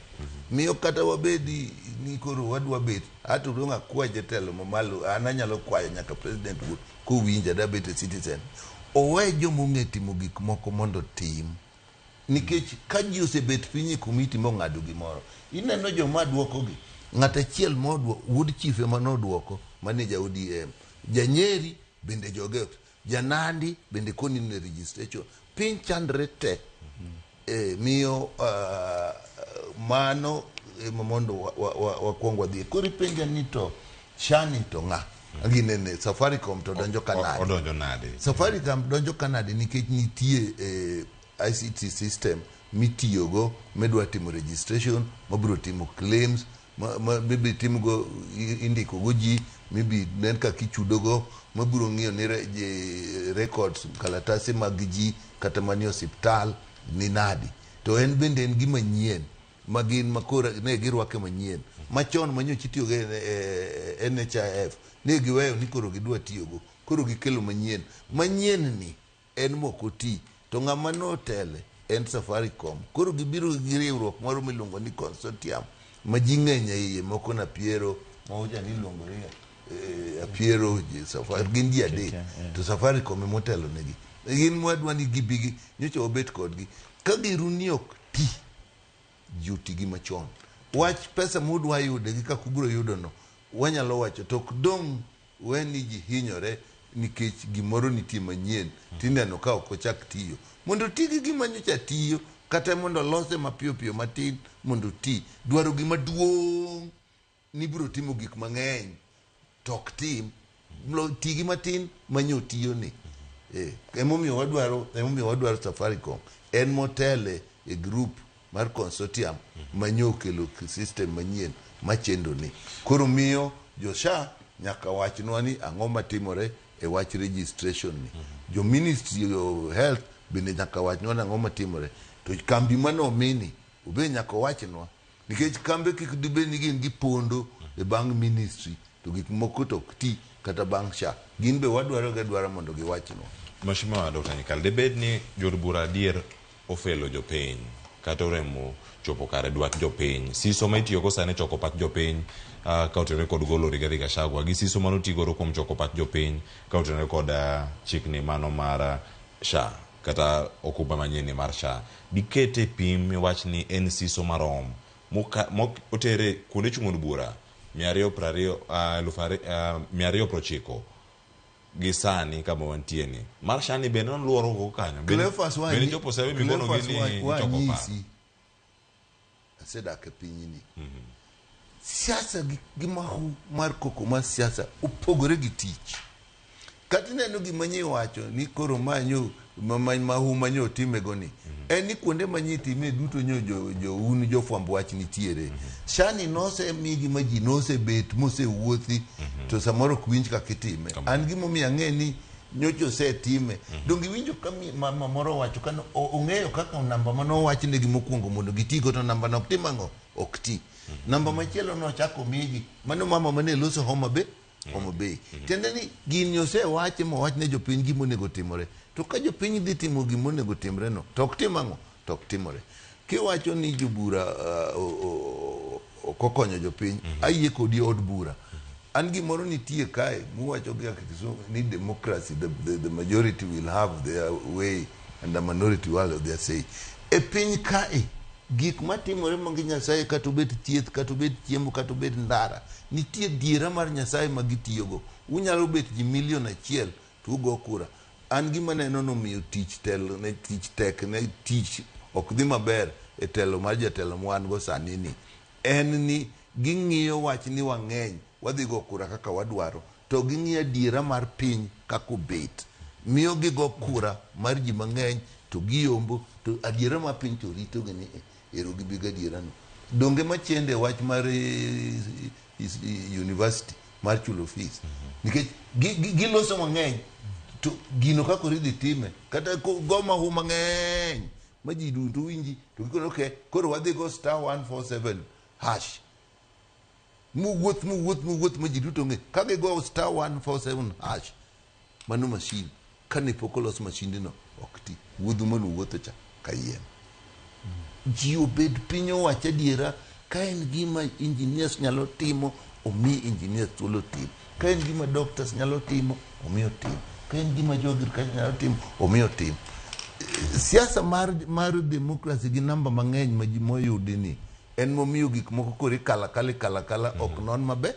Miyo kata wabedi ni koro wadwa bet hata runga kwa jetelo mamalo ananyalo kwayo nyaka president wood ko winja da bet citizen owe jomo ng'etimo gik moko mondo tim nikech ka ji osebet piny committee mo ng'ado gimoro ineno joma duoko gi ng'at achiel modwo Ward Chief ema nodwoko manager ODM Janyeri bende joget Janandi bende koni ne registration piny chandre te miyo mano mondo wakwongwa dhi kuri penja ni to shani to ng'a ginene Safaricom to donjo kanade
odonjo nade
Safaricom donjo kanade nikech nitie ICT system mitiyogo medwa timo registration mabiro timo claims maybe timo go indiko go ji maybe nen ka kichudogo mabiro ng'iyo ni records kalatase mag ji kata mani hospital ni nadi to en bende en gima nyien magin makora ne girwake manyien machon manyo chitiyo ge NHIF ne giweyo ni koro gidwa tiyogo koro gikelo manyien ni en mokoti to ng'ama notele en Safaricom koro gibiro gi riwruok moro miluongo ni consortium ma ji ng'eny iye moko na Piero moja ni luongo ni Piero Safaricom gin ji adek to Safaricom motelo negi gin mwadwa ni gibigi nyocha obet kodgi ka giruni ok ti juti gi machon wach pesa mudwa yude gi kaka ubiro yudo no wanyalo wacho to dong weni ji hinyore nikech gimoro nitie manyien tineno ka ok ochak tiyo mondo tigi gima nyocha tiyo kata mondo lose mapiyo piyo matin mondo ti dwaro gima duong' ni biro timo gik mang'eny tok tim tigi matin manyo tiyo ni emomiyo wadwaro Safaricom en motele e group mar consortium manyo kelo system manyien machendo ni koro miyo josha nyaka wachnwa ni ang'o matimore e wach registration ni jo ministry of health bende nyaka wachnwa ni ang'o matimore to kambi mano mini ube nyaka wachnwa nikech kambe kik dibe ni gin gipondo e bang ministry to gik moko to ti kata bang sha gin be wadwaro mondo giwachnwa.
Mheshimiwa Dr. Nyikal, debed ni jod bura adier ofelo jopiny kata oremo chopo kare dwach jopiny. Siso ma itiyo go sani choko pach jopiny ka otenore kod golo Rigathi Gachagua gi siso mano tigoro kuom choko pach jopiny ka otenore kod chikni mano mar SHA kata okuba manyien mar SHA. Dikete pim wach ni en siso marom otere kuonde chung'od bura 290 gi sani kama wantie ni mar SHA ni bende non luoro go kanyo bende jopo sabe mikono gini choko pa
asedak e pinyni siasa gi mahu mar koko mar siasa opogore gi tich kati neno gima nyi wacho ni koro manyo mahu manyo time goni en ni kuonde manyi time duto nyo jo jofwamb wach nitiere SHA ni nose migi maji nose bet mose wuothi to samoro kwinj ka kitime an gimo mi ang'e ni nyocho se time dongi winjo ka mama moro wacho kan ong'eyo kaka namba mano wach ne gimokuongo mondo gitigo to namba no timango okti namba machielo no chako migi mano mama mane loso Homa Bay tende ni gin yose wache mo wach ne jopiny gimonego timore to ka jopiny dhi timo gimonego timre no to oktimango to oktimore kiwacho ni jobura kokonyo jopiny ayie kodi od bura an gimoro nitie kae muwacho gi ni democracy the majority will have their way and the minority will have their say e piny kae gik matimore mangi Nyasaye katobet thieth katobet chiemo katobet ndara nitie diera mar Nyasaye magitiyogo unyalo bet ji 1 million to ugo kura an gima neno no miyo tich telo ne tich tek ne tich ok dhi maber e telo mar jatelo mwan go sani ni en ni ging'iyo wach ni wang'eny wadhi go kura kaka wadwaro to ging'iyo diera mar piny kako bet miyo gigo kura mar ji mang'eny to giyombo to adiera mar piny to rito gini ero gibiga diera no donge machende wach mar university mar chulo fees nikech giloso mang'eny to gino kako ridhi time kata goma hu mang'eny maji duto winji to gikono okay koro wadhi go *147# muwuoth maji duto ng'e kage go *147# mano machine kane pokolos machine no okti wuodhu mano wuotho cha kayiem ji obed piny owacho adiera ka en gima engineers nyalo timo omi engineers thuolo timo ka en gima doctors nyalo timo omi otim ka en gima agriculture nyalo timo omi otim siasa mar democracy gi namba mang'eny ma ji moyudi ni en momiyo gik moko kore kala ok non maber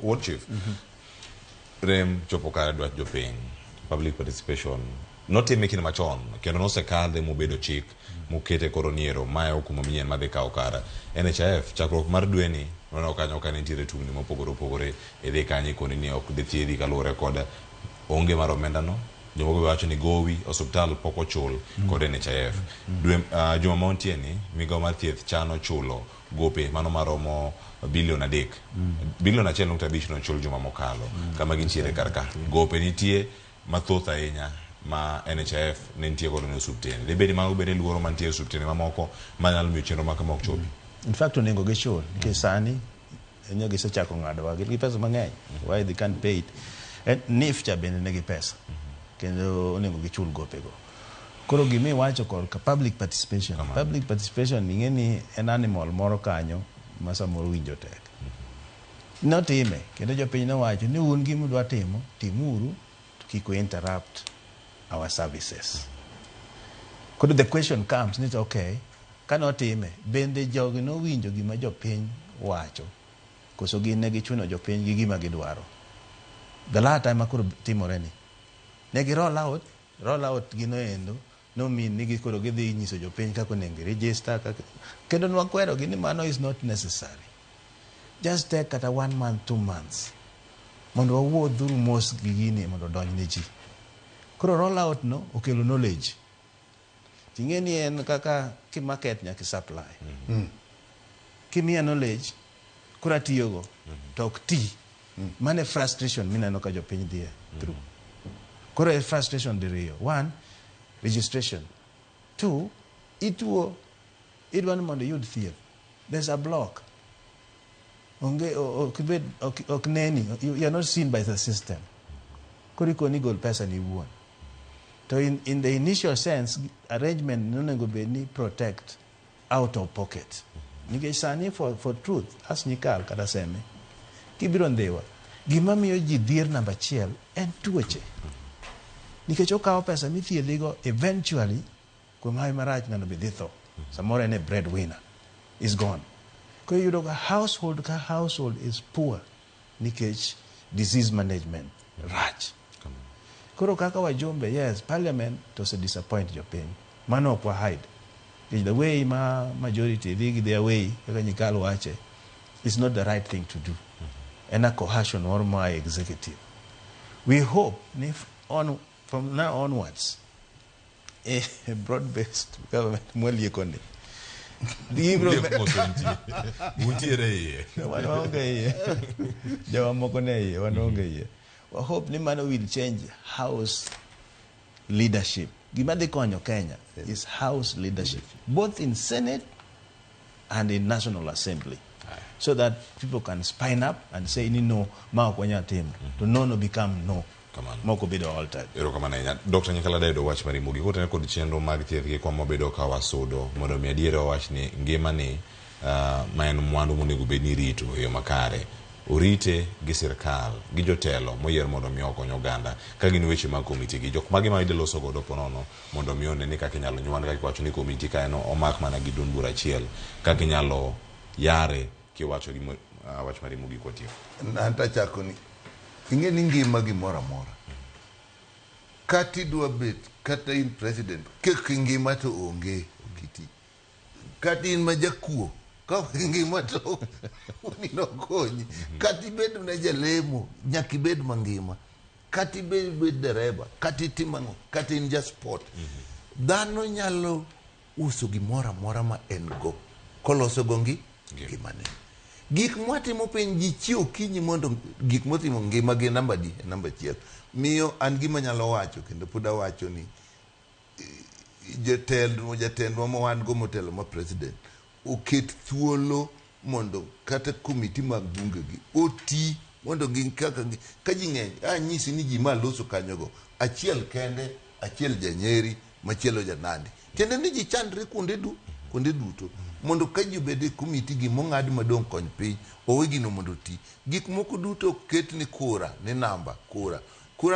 What chief rem chopo kare dwach jopiny public participation not making machon kendo no se kadhe mobedo chik mukete koroniero maya okumo mien madhi kawo kara NHIF chakruok mar dwe ni nono kanyo ka nitiere tungni mopogore e dhi kanyi koni ni ok dhi thiedhi kaluwore kod onge mar omenda no jomoko wacho ni gowi osiptal pok ochul kod NHIF juma montieni migawo mar thieth chano chulo gope mano maromo bilion 3 bilion 1.5 no chul juma mokalo kama gintiere karka gope nitie mathoth ahinya ma NHIF ne nitie kod ne osuptene debedi ma ubede luoro mantie osuptene mamoko manyalo miyo chenro maka ok chopi
in fact onego gichul nikech sani enyo gisechako ng'ado gi pesa mang'eny why they can't pay it and NIF cha bende negi pesa kendo onego gichul gopego koro gimi wacho kod public participation ing'eni en animal moro kanyo ma samoro winjo tek notime kendo jopiny nowacho ni un gima udwa timo timuru to kik interrupt our services. Could the question comes, it's okay, cannot time, bende jogi no winjo gima jopiny wacho, koso gin negi chuno jopiny gi gima gidwaro. The last time akuro timore ni, negi roll out gino endo, no mean nigi kuro gidhi nyiso jopiny kako nengi register, kendo nwakwero gini mano is not necessary. Just take at 1 month, 2 months. Mondo wawuoth dhuru mos gigini mondo donj ne ji. Kuro roll out no okelo knowledge. Tingeni en kaka ki market nyaki supply. Kimia knowledge kura tiyogo tok ti. Mane frustration mina no ka jopiny dhie through. Kuro frustration diriyo. 1, registration. 2, ituo idwan mondo yud thieth. There's a block. Okneni, you are not seen by the system. Kuriko ni gol pesa ni wuon. So in the initial sense, arrangement no be ni protect out of pocket. Nikech sani for truth, as nikal kada seme, kibiro ndewa, gima miyo ji dhier namba achiel en tuoche. Nikech okawo pesa mithiedhigo eventually, kuom hawi marach ng'ano be dhi tho. Samoro en a breadwinner is gone. Koro yudo ka household is poor nikech disease management rach. Koro kaka wajumbe, yes, parliament to se disappoint jopiny. Mano ok wa hide. The way majority dhi their way, kaka nyikal wache, is not the right thing to do. And a coercion or my executive. We hope from now onwards, a broad-based government mweli konde. I hope Nimano will change house leadership. Gimadi konyo Kenya is house leadership, both in Senate and in National Assembly, so that people can spine up and say, no, mao kwenya team, to no become no. Moko bedo altered.
Ero kamana nya Dr. Nyakala Daido wach mari mugi kotene kod chenro mag thieth gi kwa mobedo ka wasodo mondo mi adiere wach ni ngima ni ma en mwandu monego bed ni rito e yo makare. Orite gi sirkal gi jotelo moyier mondo mi okonyo oganda ka gin weche mag komiti gi jok magi ma ide loso godo ponono mondo mi one ni kaka inyalo nyuan kaka wacho ni komiti ka eno omak mana gi duond bura achiel kaka inyalo yare kiwacho gi wach mari mugi kotio.
Anta chako ni inge ni ngima gimoro amora. Kati dwa bet kata in president kik ngima to onge okiti. Kati in majakuo ka ngima to unino konyi. Kati bed na jalemo nyaki bed mangima. Kati bed dereba, kati timango, kati in just sport. Dhano nyalo uso gimoro amora ma en go. Koloso gongi gimane. Gik mwatimo piny ji chiwo kinyi mondo gik motimo ngima gi namba di namba achiel. Miyo an gima nyalo wacho kendo pod awacho ni jatendwa ma wan go motelo ma president oket thuolo mondo kata komiti mag bunge gi oti mondo gin kaka ka ji ng'eny nyisi ni ji ma loso kanyogo achiel kende, achiel janyeri, machielo janandi. Tiende ni ji chandre kuonde duto mondo ka ji bede komiti gi mong'ad madong kony piny owegino mondo ti gik moko duto ket ni kura ni namba kura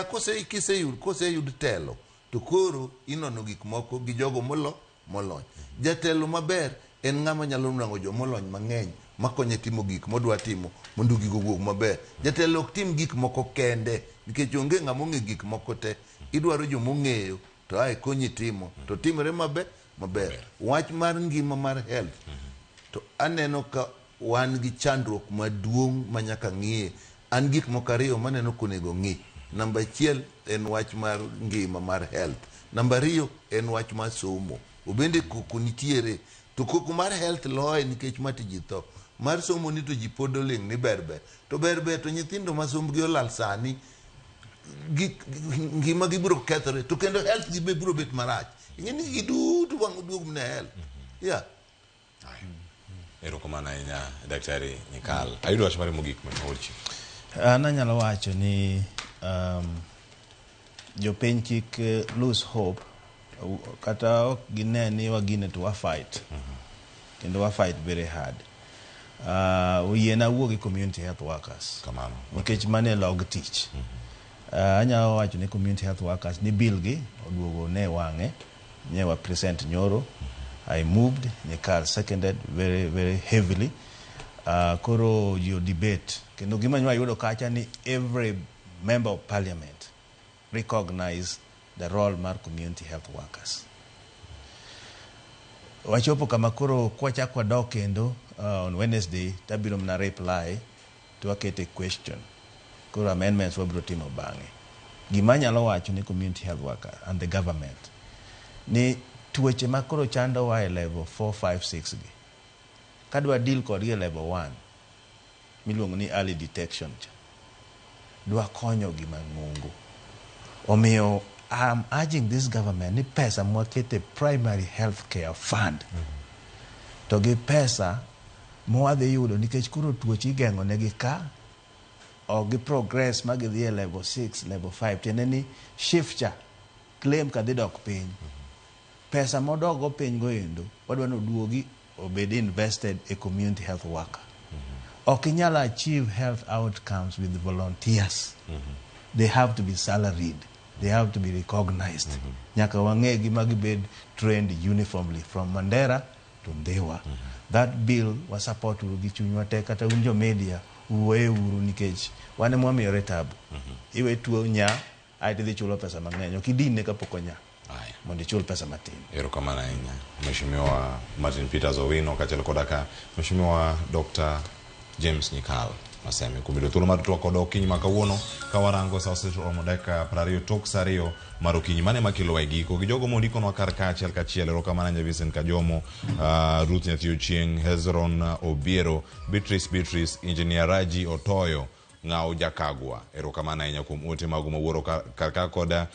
koseyud telo to koro inono gik moko gi jogo molony. Jatelo maber en ng'ama nyalo nwango jo molony mang'eny makonye timo gik modwa timo mondo gigo wuog maber. Jatelo ok tim gik moko kende nikech onge ng'ama ong'e gik moko te. Idwaro jo mong'eyo to ai konyi timo to timre maber. Wach mar ngima mar health to aneno ka wan gi chandruok maduong' manyaka ng'iye. An gik moko ariyo maneno konego ng'i. Namba achiel en wach mar ngima mar health. Namba ariyo en wach mar somo. Obende koko nitiere to koko mar health loe nikech mati ji tho. Mar somo ni to ji podo ling ni berber. To berber to nyithindo ma sombgi olal sani ngima gi biro kethore to kendo health gi be biro bet marach. Ingeni giduto wang duog mna health. Yeah.
Ero kamana nya Daktari Nyikal. Ayudo wach mari mogik manolchi.
Nanyalo wacho ni jopiny kik lose hope kata ok gine ni wagine to wa fight kendo wa fight very hard. Uyiena wuo gi community health workers
kamano
nikech mane log tich. Anyalo wacho ni community health workers ni bill gi oduogo ne wang'e nyewa present nyoro. I moved, Nyikal seconded very, very heavily. Koro your debate. Kendo gima nywa yudo kacha ni every member of parliament recognize the role mar community health workers. Wachopo kama koro kwa chakwa dok kendo on Wednesday tabiro mna reply to akete question. Koro amendments wabiro timo bang'e. Gima nyalo wacho ni community health worker and the government ni tuoche makoro chando wa level 4, 5, 6 gi. Kadwa deal kod level 1 miluongo ni early detection cha. Dwa konyo gi mang'ongo. Omiyo I'm urging this government ni pesa mwakete primary health care fund. To gi pesa mwadhi yudo nikech kuro tuoche igengo negi ka o gi progress magi dhi level 6 level 5 tiende ni shift cha claim ka dhi dok piny. Pesa modogo piny go endo wadwa no duogi obed invested a community health worker. Okinyala achieve health outcomes with volunteers. They have to be salaried. They have to be recognized. Nyaka wangegi magi bed trained uniformly from Mandera to Ndewa. That bill was supported gi chunywa te kata unjo media uwe uru nikech wane mwami retabu. Iwe tuo nya aiti dhi chulo pesa mang'eny okidine kapoko nya. Mondi chul pesa matin.
Erokamano ahinya Mheshimiwa Martin Peters Owino kaachiel kodaka Mheshimiwa Dr. James Nyikal Maseme kumido thuolo mar twak kod okinyi ma kawuono ka warango sa oseromo dakika 20 tok sa 2 mar okinyi mane makelo e giko gi jogo mondikonwa kar kaachiel kachiel. Erokamano ne Vincent Kajomo, Ruth Nyathi Ochieng, Hezron Obiero, Beatrice, Engineer Raji Otoyo, Ng'ao Jakagwa. Erokamano ahinya kuom ote magu mawuoro kar ka koda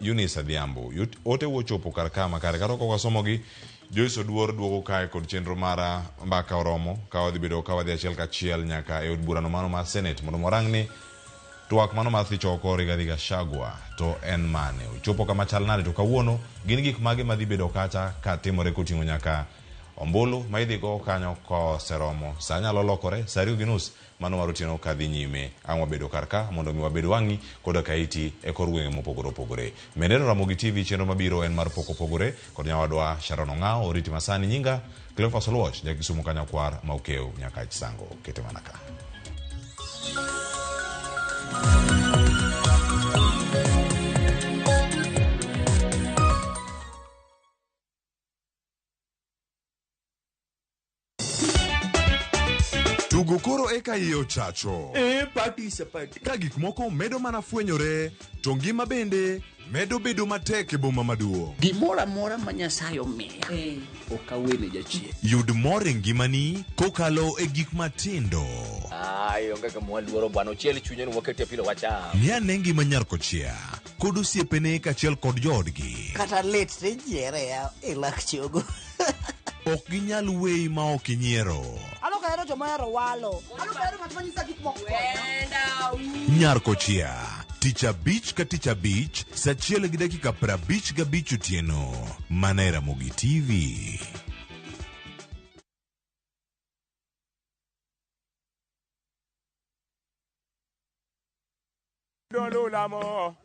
Eunice Adhiambo. Ote wochopo kar ka makare karo ko wasomogi Joyce Oduor duogo kae kod chenro mara mbaka oromo ka wadhi bedo ka wadhi achiel kachiel nyaka e od burano mano mar Senate mondo morang ni twak mano mar thicho oko Rigathi Gachagua to en mane ochopo kama chal nade to kawuono gin gik mage madhi bedo kacha ka timore koting'o nyaka ombulu ma idhi go kanyo ko seromo sa nyalo lokore sa 2:30 mano mar otieno ka dhi nyime ang' wabedo kar ka mondo mi wabed wang'i koda ka iti e kor gwenge mopogore opogore. Meneno Ramogi TV chenro mabiro en mar pok opogore kod nyawadwa Sharon Ong'ao oriti masani nyinga Cleophas Oluoch jakisumo kanyakwar ma okeo nyaka chisango kete manaka.
Tugo koro eka iye ochacho.
Participate.
Ka gik moko medo mana fwenyore, to ngima bende medo bedo matek e boma maduong'.
Gimoro amora ma Nyasaye omiya ok awene jachien.
Yud mor e ngimani kokalo e gik matindo.
Onge ka mwaluoro bwana ochiel chunye ni wakete pile wacham.
Ni ane ngima nyar kochia kod osiepene kaachiel kod joodgi.
Kata let ne nyiere ya e lak chogo.
Ok ginyal weyi ma ok inyiero.
Alokahero jomahero walo. Alokahero ng'at manyisa gik moko.
Nyar kochia tich abich ka tich abich sa 1:55 otieno. Mana Ramogi TV.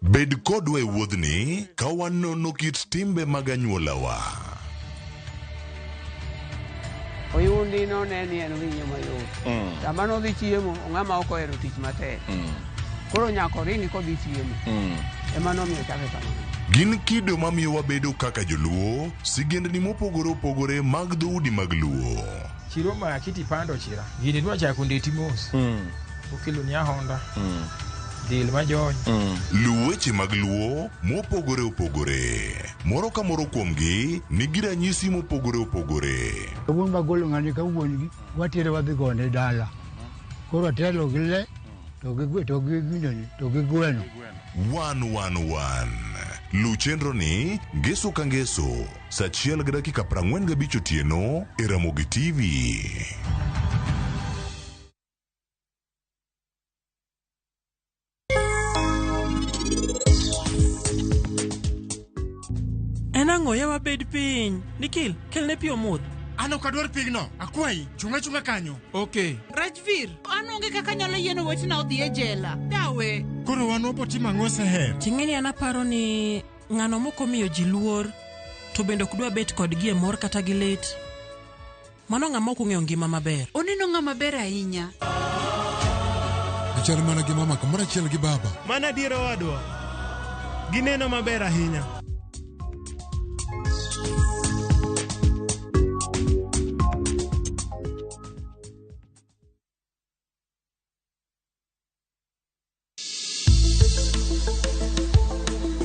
Bed kodwa e wuodhni ka wanono kit timbe mag anyuolawa.
Oyundi no neni en winyo mayot. Sama no dhi chiemo, ng'ama ok ohero tich matek. Koro nyako ringi kodhi chiemo. Ema nomiyo chake kamano.
Gin kido mamiyo wabedo kaka joluo, sigendni mopogore opogore mag dhoudi mag luo.
Chiro ma kiti pando chira. Gini dwa chako ndeti mos. Okelo ni ahonda. Dil majony.
Luweche mag luo mopogore opogore. Moro ka moro kuomgi nigi ranyisi mopogore opogore.
Kawuon magolo ng'ani kawuon gi watere wadhi gone dala. Koro telo gi le to gi gweno.
111 Lu chenro ni ngeso ka ngeso sa 1:45 otieno e Ramogi TV.
Enang'o ya wabed piny. Nikil, kelne pi omodh.
An ok adwar pigno. Akwayi, chunga kanyo.
Okay.
Rajvir, an onge kaka nyalo yieno wetena odhi e jela. Dawe.
Koro wan opotimo ang'o seher?
Ting'eni an aparo ni ng'ano moko miyo ji luor to bende ok dwa bet kodgi e mor kata gi lit. Mano ng'ama ok ong'eyo ngima maber.
Oneno ng'ama ber ahinya.
Gichal mana gi mama kamoro achiel gi baba.
Mana diero wadwa. Gineno maber ahinya.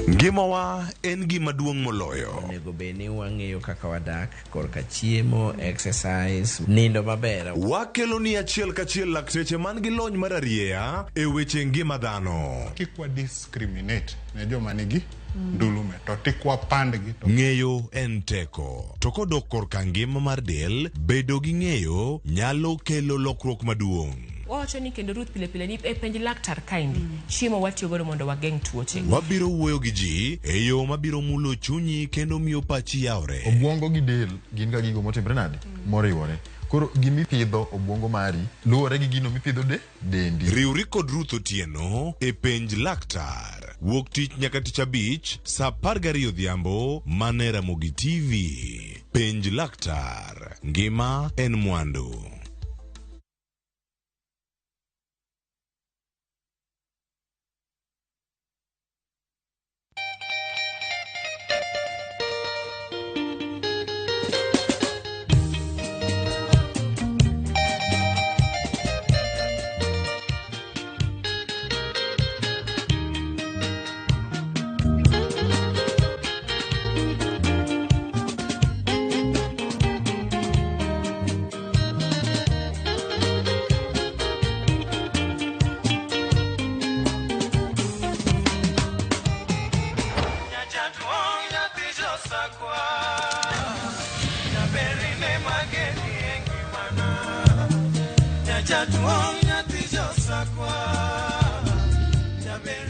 Ngimawa en gima duong' moloyo.
Onego beni wang'eyo kaka wadak, korka chiemo, exercise, nindo maber.
Wakelo ni achiel kachiel lakteche man gi lony mar arieya e weche ngima dhano.
Kik wa discriminate ne joma nigi ndulume to tikwa pandgi.
Ng'eyo en teko. To kodok korka ngima mar del, bedo gi ng'eyo nyalo kelo lokruok maduong'.
Wacho ni kendo Ruth pile ni e penj laktar kaindi chiemo watiyo godo mondo wageng tuoche.
Wabiro wuoyo gi ji e yo mabiro mulo chunyi kendo miyo pachi yawre.
Obwongo gi del gin ga gigo motimre nade moriwore. Koro gimipidho obwongo mari luwore gi gino mipidho dendi.
Riwri kod Ruth Otieno e penj laktar. Wuok tich nyaka tich abich saa 12 odhiambo mane Ramogi TV. Penj laktar. Ngima en mwandu.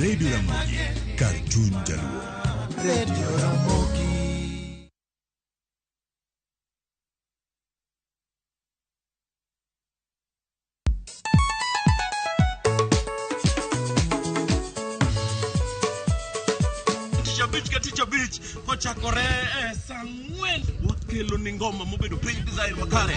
Radio Ramogi, Cartoon Jaluo.
Radio Ramogi.
Teacher Beach, kochakore sangwen wakelo ni ngoma mobedo pay design makare.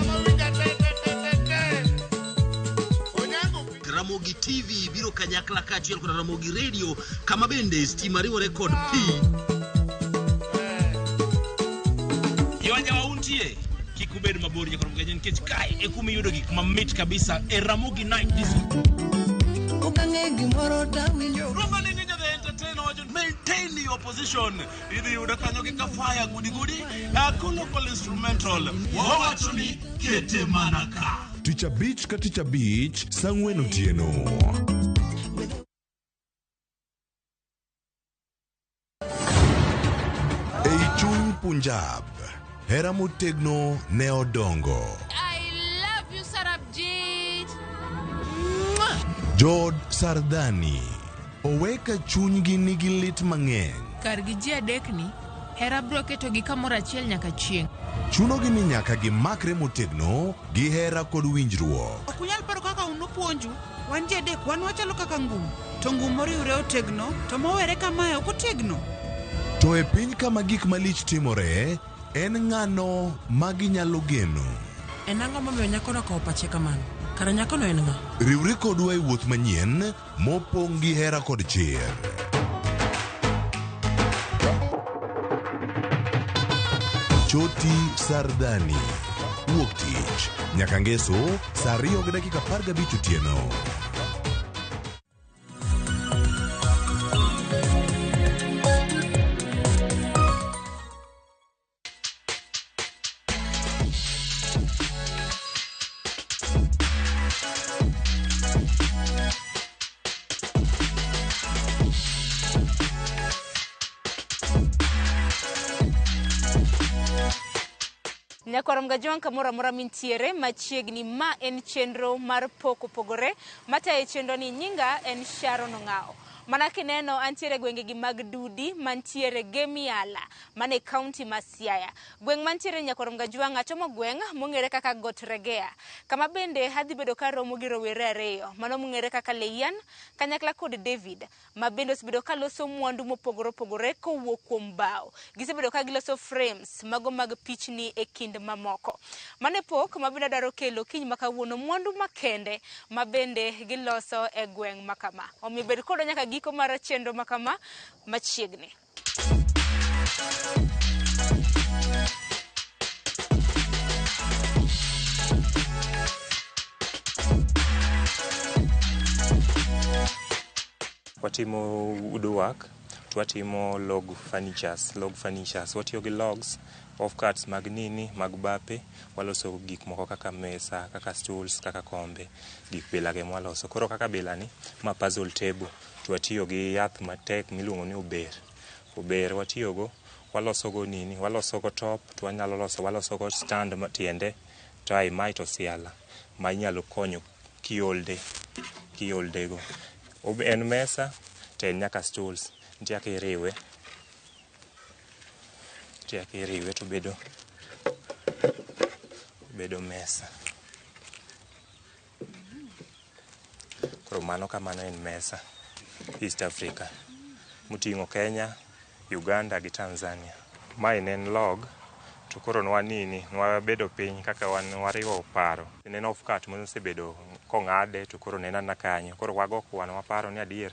Ramogi TV biro kanyakla kachiel kod Ramogi Radio kama bende stima riwo record P. Yawanja wauntie kikubedo mabori kwa mgajen kech kai ekumi yudo gik mamit kabisa e Ramogi Night Disco.
Ukangengi moro tawinyo.
Rumba ni ninja the entertainer wajon maintain your position. Idi yuda kanyoki ka fire gudi. Local instrumental. Wawachuni kete manaka.
Teacher Beach ka Teacher Beach Sangwen Otieno. Ei chuny Punjab, hera motegno ne odongo.
I love you, Sarabjit.
Jod Sardani, oweka chunygi nigi lit mang'eny.
Kargi ji adekni, hera bro keto gi kamoro achiel nyaka chieng'.
Chunogi ni nyaka gimakre motegno gi hera kod winjruok.
Okunyal paro kaka unupuonju, wan ji adek wan wachalo kaka ngum. To ngum moriwre otegno, to mowere kamae ok otegno.
To e piny kama gik malich timore, en ng'ano maginyalo geno.
En ang'o momiyo nyakono kawo pache kamano? Kara nyakono en ng'a?
Riwri kodwa e wuoth manyien mopong' gi hera kod chir. Choti Sardani, wuok tich nyaka ngeso saa 2:15 otieno.
Nyakorom gajuan kamora mora mintiere machiegni ma en chenro mar poko pogore mata e chenro ni nyinga en Sharon Ong'ao. Mana kineno antiere gwenge gi mag Dudi mantiere Gemiala mane county ma Siaya. Gweng mantiere Nyakorom gajuan achomo gweng mongere kaka Got Regea. Kama bende hadhi bedo ka romo gi rowere ariyo mano mongere kaka Leian kanyakla kod David ma bende osebedo ka loso mwandu mopogore pogore kowuok kuom bao. Gisebedo ka giloso frames mago mag pichni e kind mamoko. Mane pok ma bende daro kelo kiny makawuono mwandu makende ma bende giloso e gweng makama. Omi bed kodo nyaka giko mar chenro makama machiegni.
Watimo woodwork,
to watimo log furnitures. Watiyo gi logs of cuts mag nini mag bape, waloso gik moko kaka mesa, kaka stools, kaka kombe, gik bilage mwaloso. Koro kaka bilani ma puzzle table, to watiyo gi yath matek miluongo ni ober watiyogo, walosogo nini, walosogo top, to walosogo stand tiende, to ai mai to siala ma inyalo konyo kioldego. En mesa to en nyaka stools, nitie kaka iriwe to bedo mesa. Koro mano kamano en mesa East Africa moting'o Kenya, Uganda gi Tanzania. Mae en log, to koro nwabedo piny kaka wariwo paro. En off cut mosebedo kong'ade, to koro nenana kanyo. Koro wago kwano waparo ni adier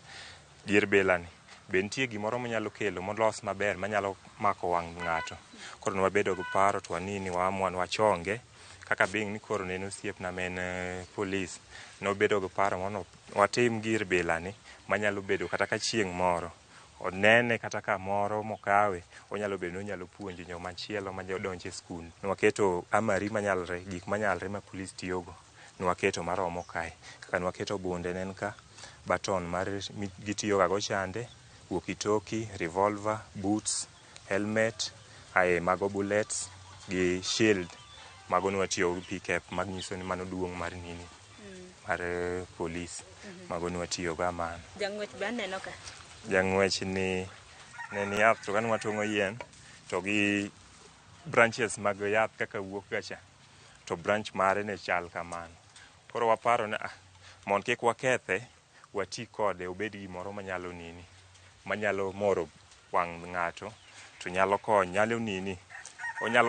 dier belani be nitie gimoro manyalo kelo molos maber manyalo mako wang' ng'ato. Koro nwabedo gi paro to waamua wachonge, kaka bing ni koro neno osiepna men polis. Nobedo gi paro mondo watim gir bilani manyalo bedo kata ka chieng' moro onene kata kamoro mokawe, onyalo bedo ni onyalo puonjo joma chielo ma donjo e skul. Nwaketo amari manyalre, gik manyalre ma polis tiyogo, nwaketo maromo kae. Kaka nwaketo bunde nen ka, baton mar gitiyoga go chande, walkie-talkie, revolver, boots, helmet, mago bullets gi shield. Mago nwatiyo gi pickup manyiso ni mano duong' mar nini mar polis. Mago nwatiyo go amano.
Jang'wech be aneno ka.
Jang'wech ni yath, to kanwa tong'o yien to gi branches mag yath kaka wuok gacha, to branch mare ne chal kamano. Koro waparo ni mond kik wakethe, wati kode obed gimoro manyalo moro wang' ng'ato, to nyalo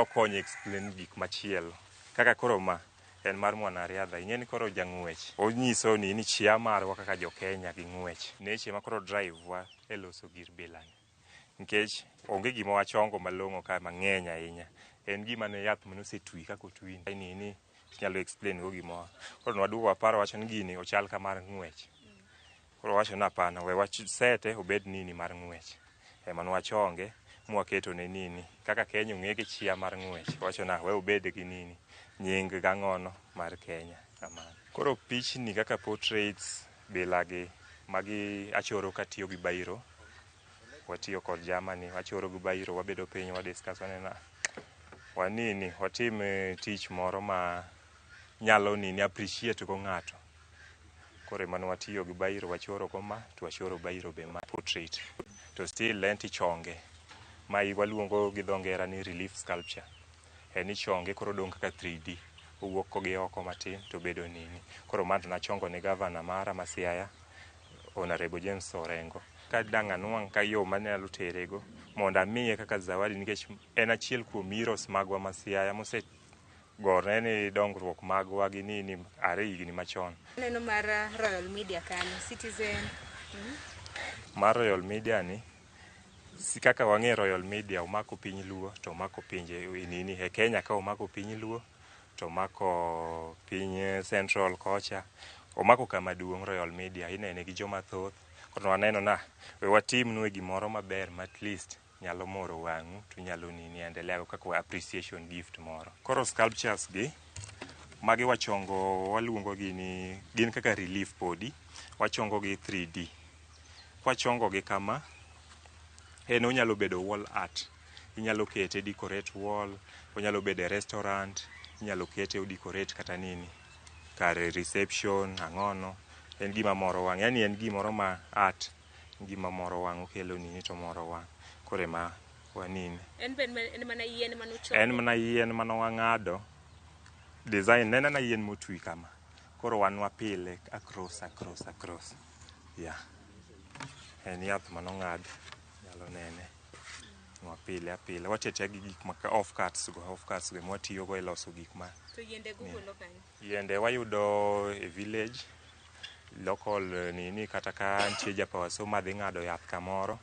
konyo explain gik machielo. Kaka koro ma en mar mwanariadha, ing'eni koro jang'wech onyiso ni chia marwa kaka jo-Kenya gi ng'wech. Neche ma koro drive wa e loso gir bilani, nikech onge gima wachongo malong'o ka mang'eny ahinya. En gima ne yath manosetwi kaka otwi nini nyalo explain go gimoro. Koro nwaduogo waparo wacho ni gini ochal ka mar ng'wech. Koro wacho ni hapana, we sete obed nini mar ng'wech. Ema nwachonge mwaketo ne nini kaka Kenya ong'e gi chia mar ng'wech. Wacho na we obed gi nini nying gang'ono mar Kenya kamano. Koro pichni kaka portraits bilagi magi achoro katiyo gi bairo, watiyo kod Germany, wachoro gi bairo, wabedo piny wadiscuss wanena watim tich moro ma nyalo appreciate go ng'ato. Koro ema watiyo gi bairo, wachoro go ma, to wachoro bairo be ma portrait. To still lenti chonge ma waluongo gi dho ngera ni relief sculpture. En ichonge koro dong' kaka 3D, owuok gi oko matin to bedo nini. Koro ma to nachongo ne gavana mara ma Siaya, Honorable James Orengo. Ka dang' anwang' ka yo manyalo terego mondo amiye kaka zawadi, nikech en achiel kuom heroes magwa ma Siaya mosegore ni dongruok magwa gi nini are higni machon.
Neno mar Royal Media kanyo, Citizen.
Mar Royal Media ni, kaka wang'e Royal Media omako piny Luo, to omako pinje nini e Kenya ka omako piny Luo, to omako piny Central kocha, omako kama duong' Royal Media, inene gi joma thoth. Koro waneno we watimnue gimoro maber ma at least nyalo moro wang'u, to nyalo endelea kaka appreciation gift moro. Koro sculptures gi magi wachongo, waluongo ni gin kaka relief podi, wachongo gi 3D. Wachongo gi kama onyalo bedo wall art, inyalo kete decorate wall, onyalo bedo restaurant, inyalo kete decorate kata nini kare reception ang'ono. En gima moro wang', yani en gimoro ma art, gima moro wang' okelo nini to moro wang'. Kore ma wanini
En mana yien manuchongo.
En mana yien manowang'ado, design nenana yien motwi kama. Koro wan wapile across. Yeah. En yath manong'ad, nyalo nene. Wapile apile. Watete gi gik ma off cuts go mwatiyo go e loso gik ma.
To yiende gugolo kanyo.
Yiende wayudo e village, local nini kata ka nitie japawaso madhi ng'ado yath kamoro,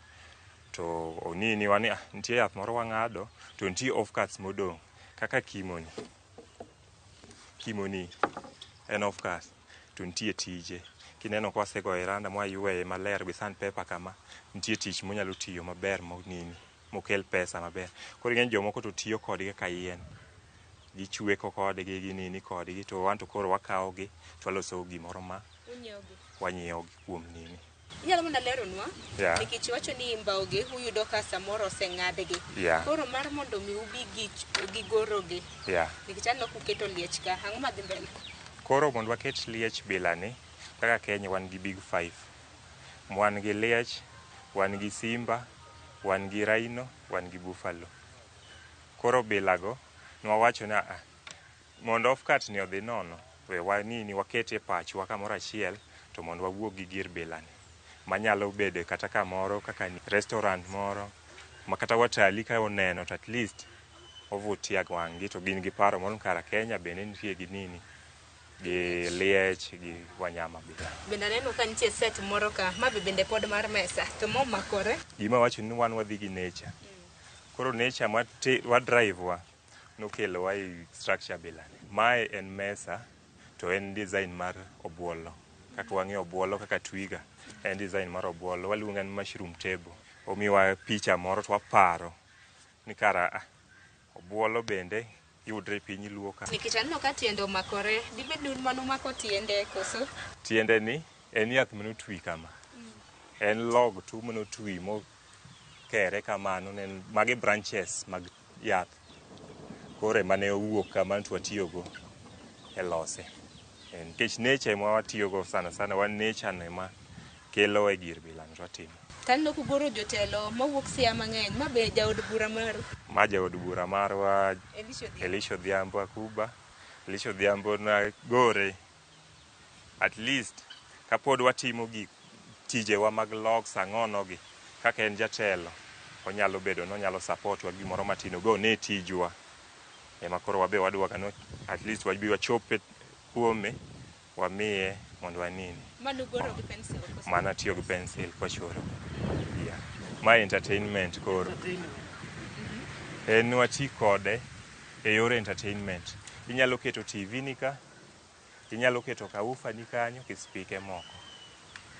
to nitie yath moro wang'ado, to nitie off cuts modong'. Kaka kimoni en off cut, to nitie tije. kineno kwa sego iranda mwa yuwe maler gi sandpaper kama nitie tich monyalo tiyo maber monini mokel pesa maber. Koro ng'eny jomoko to tiyo kodgi ka yien, gichweko kodgi ginini kodgi, to wanto koro wakawogi to waloso gimoro ma wanyiewo kuom nini.
Inyalo mana leronwa
Yeah.
nikech wacho ni mbaugi uyudo ka samoro oseng'adgi.
Yeah.
Koro mar mondo mi ubi gi gorogi.
Yeah.
Nikech aneno kuketo liech ka, ang'o madhi mbele?
Koro mondo waket liech bilani, kaka Kenya wan gi big five. Wan gi liech, wan gi simba, wan gi rhino, wan gi buffalo. Koro bilago nwawacho na mondo offcut ni odhi nono, we wanini wakete pachwa kamoro achiel to mondo wawuog gi gir bilani. Manyalo bedo kata kamoro kaka ni restaurant moro, makata watalii ka oneno to at least ovutia wang'gi to gin gi paro moro kara Kenya bende nitie gi nini, gi liech gi wanyama bila.
Bende aneno ka nitie set moro ka, ma bende pod mar mesa, to momakore.
Gima wacho ni wan wadhi gi nature. Koro nature wa drive wa nokelo wa i structure bilani. Mae en mesa to en design mar obuolo. Kaka wang'e obuolo kaka twiga, en design mar obuolo, waluonga ni mushroom table. Omiwa picha moro to waparo ni kara obuolo bende yudre piny luo ka.
Nikech aneno ka tiende omakore, dibed ni un mano mako tiende koso?
Tiende ni en yath manotwi kama. En log tu manotwi mokere kamano, mage branches mag yath. Kore mane owuok kama to watiyogo e lose. Nikech nature ema watiyogo sana wan nature no ema kelo e gir bilani to watimo.
Tanno kugoro jotelo mawuok siya mang'eny, ma be jaod bura maru?
Ma jaod bura marwa Elisho Dhiambo Akuba. Elisho Dhiambo na gore at least kapod watimo gi tijewa mag logs ang'onogi, kaka en jatelo onyalo bedo nonyalo support wa gimoro matino go ne tijwa. Ema koro wabe wadwaga no at least wabi wachope kuome wamiye mondo wanini.
Mano goro gi pencil koso?
Mana tiyo gi pencil kwa choro. Yeah. My entertainment koro. En wati kode e yore entertainment. Inyalo keto TV ni ka, inyalo keto kaufa ni kanyo ki speaker moko.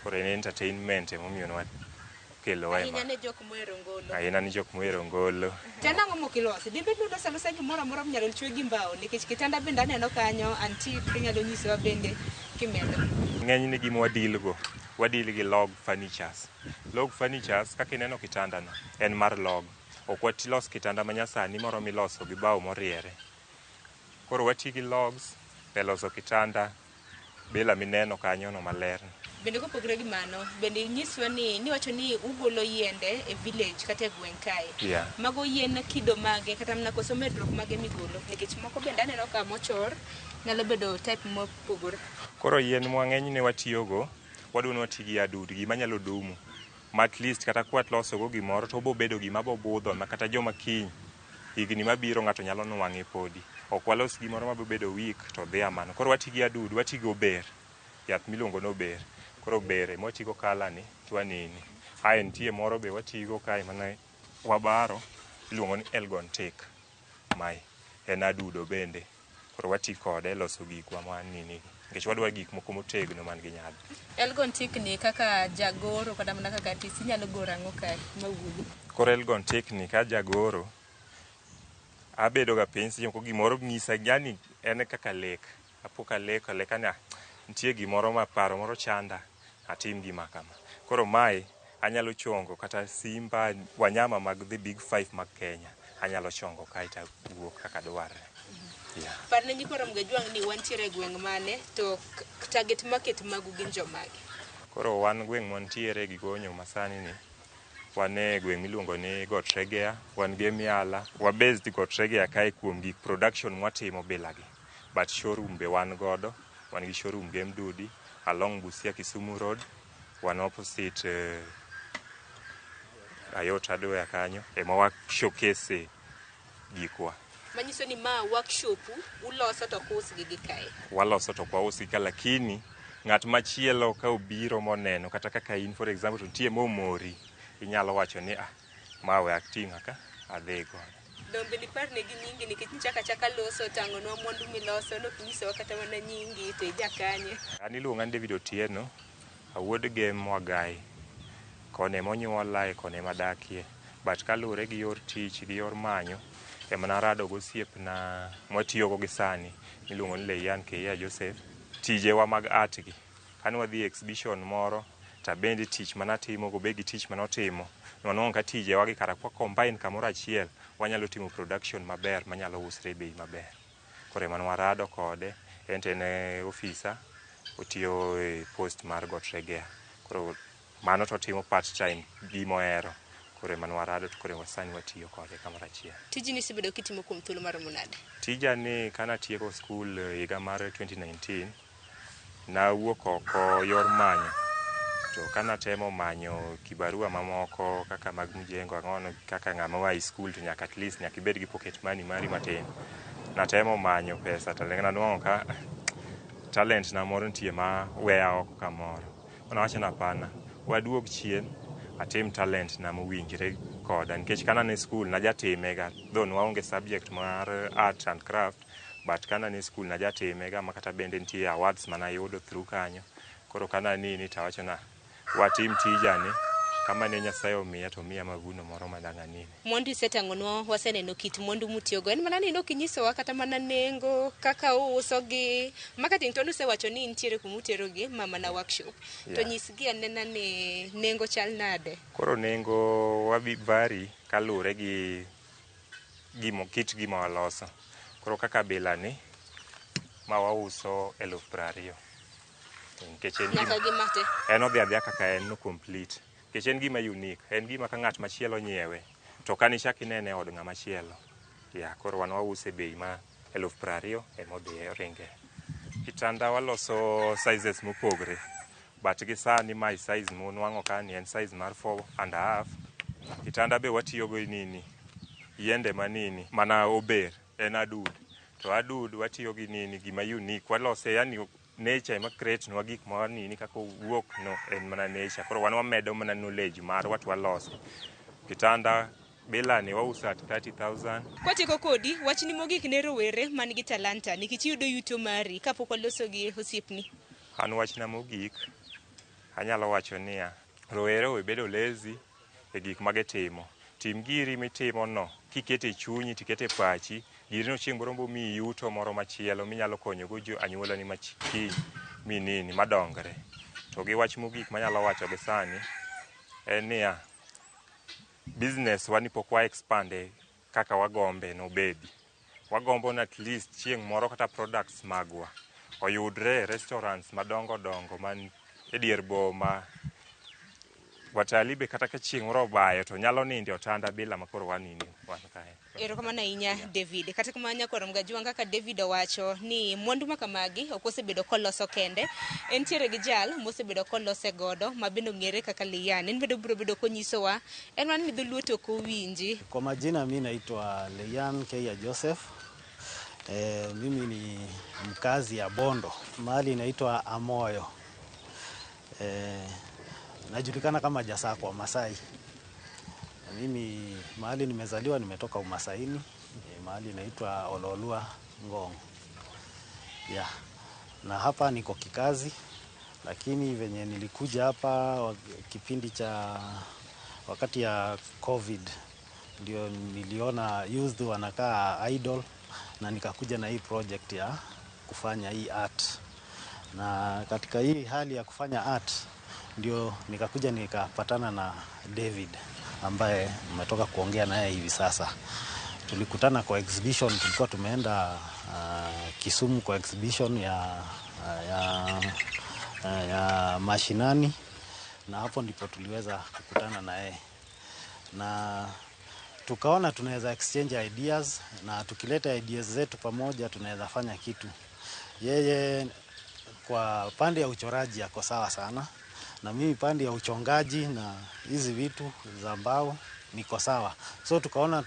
Koro en entertainment emomiyo nwa kelo wa.
Ahinya ne jok mohero ngolo.
Ahinya ni jok mohero ngolo.
Tena ang'o mokilosi? Dibed ni ulosa gimoro amora minyalo chwe gi mbao, nikech kitanda bende aneno kanyo, antique inyalo nyisowa bende kimedo.
Ng'eny ni gima wadil gi log furnitures. Log furnitures kaka ineno kitanda no en mar log. Ok watilos kitanda manyasani moro miloso gi bao moriere. Koro wati gi logs e loso kitanda bila mineno kanyo no maler.
Bende kopogre gi mano, bende nyiswa ni wacho ni ugolo yiende e village kata e gweng' kae.
Yeah.
Mago yien kido mage kata mana koso medruok mage migolo, nikech moko bende aneno ka mochor nyalo bedo type mopogore.
Koro yien mwang'eny ne watiyogo, wadwani wati gi adud gima nyalo dumu. Ma at least kata kwat loso go gimoro to bobedo gima bobudho ma kata joma kiny higni mabiro ng'ato nyalo nwang'e podi. Ok walos gimoro mabobedo weak to dhi amano. Koro wati gi adud, wati go ber. Yath miluongo no ber. Koro bere mwatigo kala ni twanini. Hae nitie moro be watigo kae mana wabaro iluongo ni Elgon Take. Mai en adudo bende. Koro wati kode loso gikwa manini. Nikech wadwa gik moko motegno man gi nyadhi.
Elgon Take ni kaka jagoro kata mana kaka artist inyalo goro ang'o kae mawuogi.
Koro Elgon Take ni ka jagoro abedo ga piny seche moko gimoro ng'isa yani en kaka lek. Apoka lek ani nitie gimoro ma paro moro chanda atim gima kama. Koro mae anyalo chongo kata simba wanyama mag the big five mag Kenya anyalo chongo kae ta wuok kaka dwarre. Yeah.
Parne nyikwa Ramogi Ajwang' ni wantiere gweng' mane to target market magu gin jomagi?
Koro wan gweng' montiere gi gonyo masani ni wan e gweng' miluongo ni Got Regea, wan gi Miala, wa based Got Regea kae kuom gik production mwatimo bilagi. But showroom be wan godo, wan gi showroom Game Dudi along Busia Kisumu Road, wan opposite Ayot Hardware kanyo, ema wa showcase gikwa.
Manyiso ni ma workshop uloso to kusgi gi kae.
Waloso to kwa usi ka, lakini ng'at machielo ka obiro moneno kata kaka in for example to tie momori inyalo wacho ni mawe acting ka adhigo.
Dombe ni parne gi nyingi nikech chaka loso tango no mwandu miloso no kinyiso kata mana nyingi to ijakanye.
Ani luonga David Otieno, awuod game wagai kone monyuola kone madakie, but kalure gi yor tich gi yor manyo emana rado gosiepna mwatiyogo gi sani miluongo ni Leian K. Joseph. Tijewa mag art gi kane wadhi exhibition moro tabende tich manatimo go be gi tich manotimo nwanong' ka tijewa gi kara kwa combine kamoro achiel wanyalo timo production maber manyalo usre bei maber. Koro emane warado kode, en ofisa otiyo e post mar Got Regea. Koro mano to timo part time gimohero. Koro emane warado to koro sani watiyo kode kamoro achiel.
Tijni isebedo kitimo kuom thuolo maromo nade?
Tijani kana atieko skul higa mar 2019 nawuok oko yor manyo, to kana temo manyo kibarua mamoko kaka mag mjengo ang'ono kaka ng'ama wa skul to nyaka at least nyaka ibed gi pocket money mari matin. Natemo manyo pesa to nanwang'o ka talent na moro nitie ma weya oko kamoro. Nawacho na pana waduog chien atim talent na mowinjre koda, nikech kana ne skul najatimega, though waonge subject mar art and craft, but kana ne skul najatimega makata bende nitie awards manayudo through kanyo. Koro kana nini tawacho na watim tijani kama ne Nyasaye omiya to miya mavuno moro madang'a nini.
Mwandu isetang'onwa waseneno kit mwandu mutiyogo, en mana neno kinyisowa kata mana nengo kaka uusogi maka ting' to nusewacho ni nitiere kumuterogi mana workshop. To nyisgi anena ni nengo chal nade?
Koro nengo vari kalure gi kit gima waloso. Koro kaka bilani ma wauso 20,000.
Nyaka gimate?
En odhi adhiya kaka en no complete. Nikech en gima unique, en gima ka ng'at machielo nyiewe to kanichak inene od ng'ama chielo. Koro wan wause bei ma 20,000 emodhi ringe. Kitanda waloso sizes mopogre, but gi sani my size munwang'o kani en size mar 4.5. Kitanda be watiyogo nini yiende manini mana ober en adud, to adud watiyo gi nini gima unique walose, yani nature ema create nwa gik ma nini kaka wuok no en mana nature. Koro wan wamedo mana knowledge mar wat waloso. Kitanda bilani wauso at 30,000.
Kwatieko kodi, wachni mogik ne rowere man gi talanta nikech yudo yuto mari kapok waloso gi osiepni.
An wachna mogik anyalo wacho niya, rowere obedo lazy e gik magitimo. Tim giri mitimo no kikete chunyi tikete pachi, giri no chieng' borombo mi yuto moro machielo minyalo konyo go anyuola ni machiki minini madongre. To gi wach mogik manyalo wacho gi sani en niya, business wani pok wa expande kaka wagombe no bedi. Wagombo na at least chieng' moro kata products magwa oyudre restaurants madongo dongo man e dier boma. Watalii be kata ka chieng' moro bayo to nyalo ninde otanda bila makoro wanini wan kae.
Erokamano ahinya David. Kata kamano nyakoro mgajuang kaka David owacho ni mwandu makamagi ok osebedo koloso kende. Entiere gi jal mosebedo kolose godo mabende ong'ere kaka Leian. En biro bedo konyisowa en man midho luo to kowinji.
Kwa majina mimi naitwa Leian K. Joseph. Mimi ni mkazi ya Bondo, mahali inaitwa Amoyo. Najulikana kama Jasa kwa Masai. Mimi mahali nimezaliwa nimetoka Umasaini, mahali inaitwa Ololua Ngong. Na hapa niko kikazi, lakini venye nilikuja hapa kipindi cha wakati ya COVID ndio niliona youth wanakaa idle na nikakuja na hii project ya kufanya hii art. Na katika hii hali ya kufanya art ndio nikakuja nikapatana na David ambaye mmetoka kuongea naye hivi sasa. Tulikutana kwa exhibition, tulikuwa tumeenda Kisumu kwa exhibition ya mashinani, na hapo ndipo tuliweza kukutana na yeye. Na tukaona tunaweza exchange ideas, na tukileta ideas zetu pamoja tunaweza fanya kitu. Yeye kwa pande ya uchoraji yako sawa sana, na mimi pande ya uchongaji na hizi vitu za mbao niko sawa. So tukaona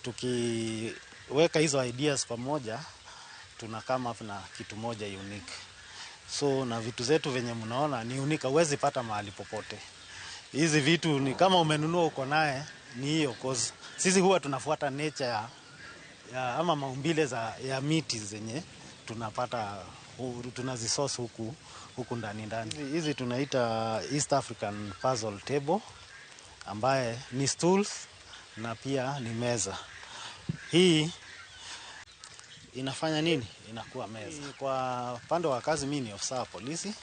tukiweka hizo ideas pamoja tunakama na kitu moja unique. So na vitu zetu venye mnaona ni unique, huwezi pata mahali popote. Hizi vitu ni kama umenunua uko naye ni hiyo, cause sisi huwa tunafuata nature ya ama maumbile ya miti zenye tunapata tunazisource huku huku ndani. Hizi tunaita East African puzzle table, ambaye ni stools na pia ni meza. Hii inafanya nini? Inakuwa meza. Kwa upande wa kazi, mimi ni ofisa wa polisi.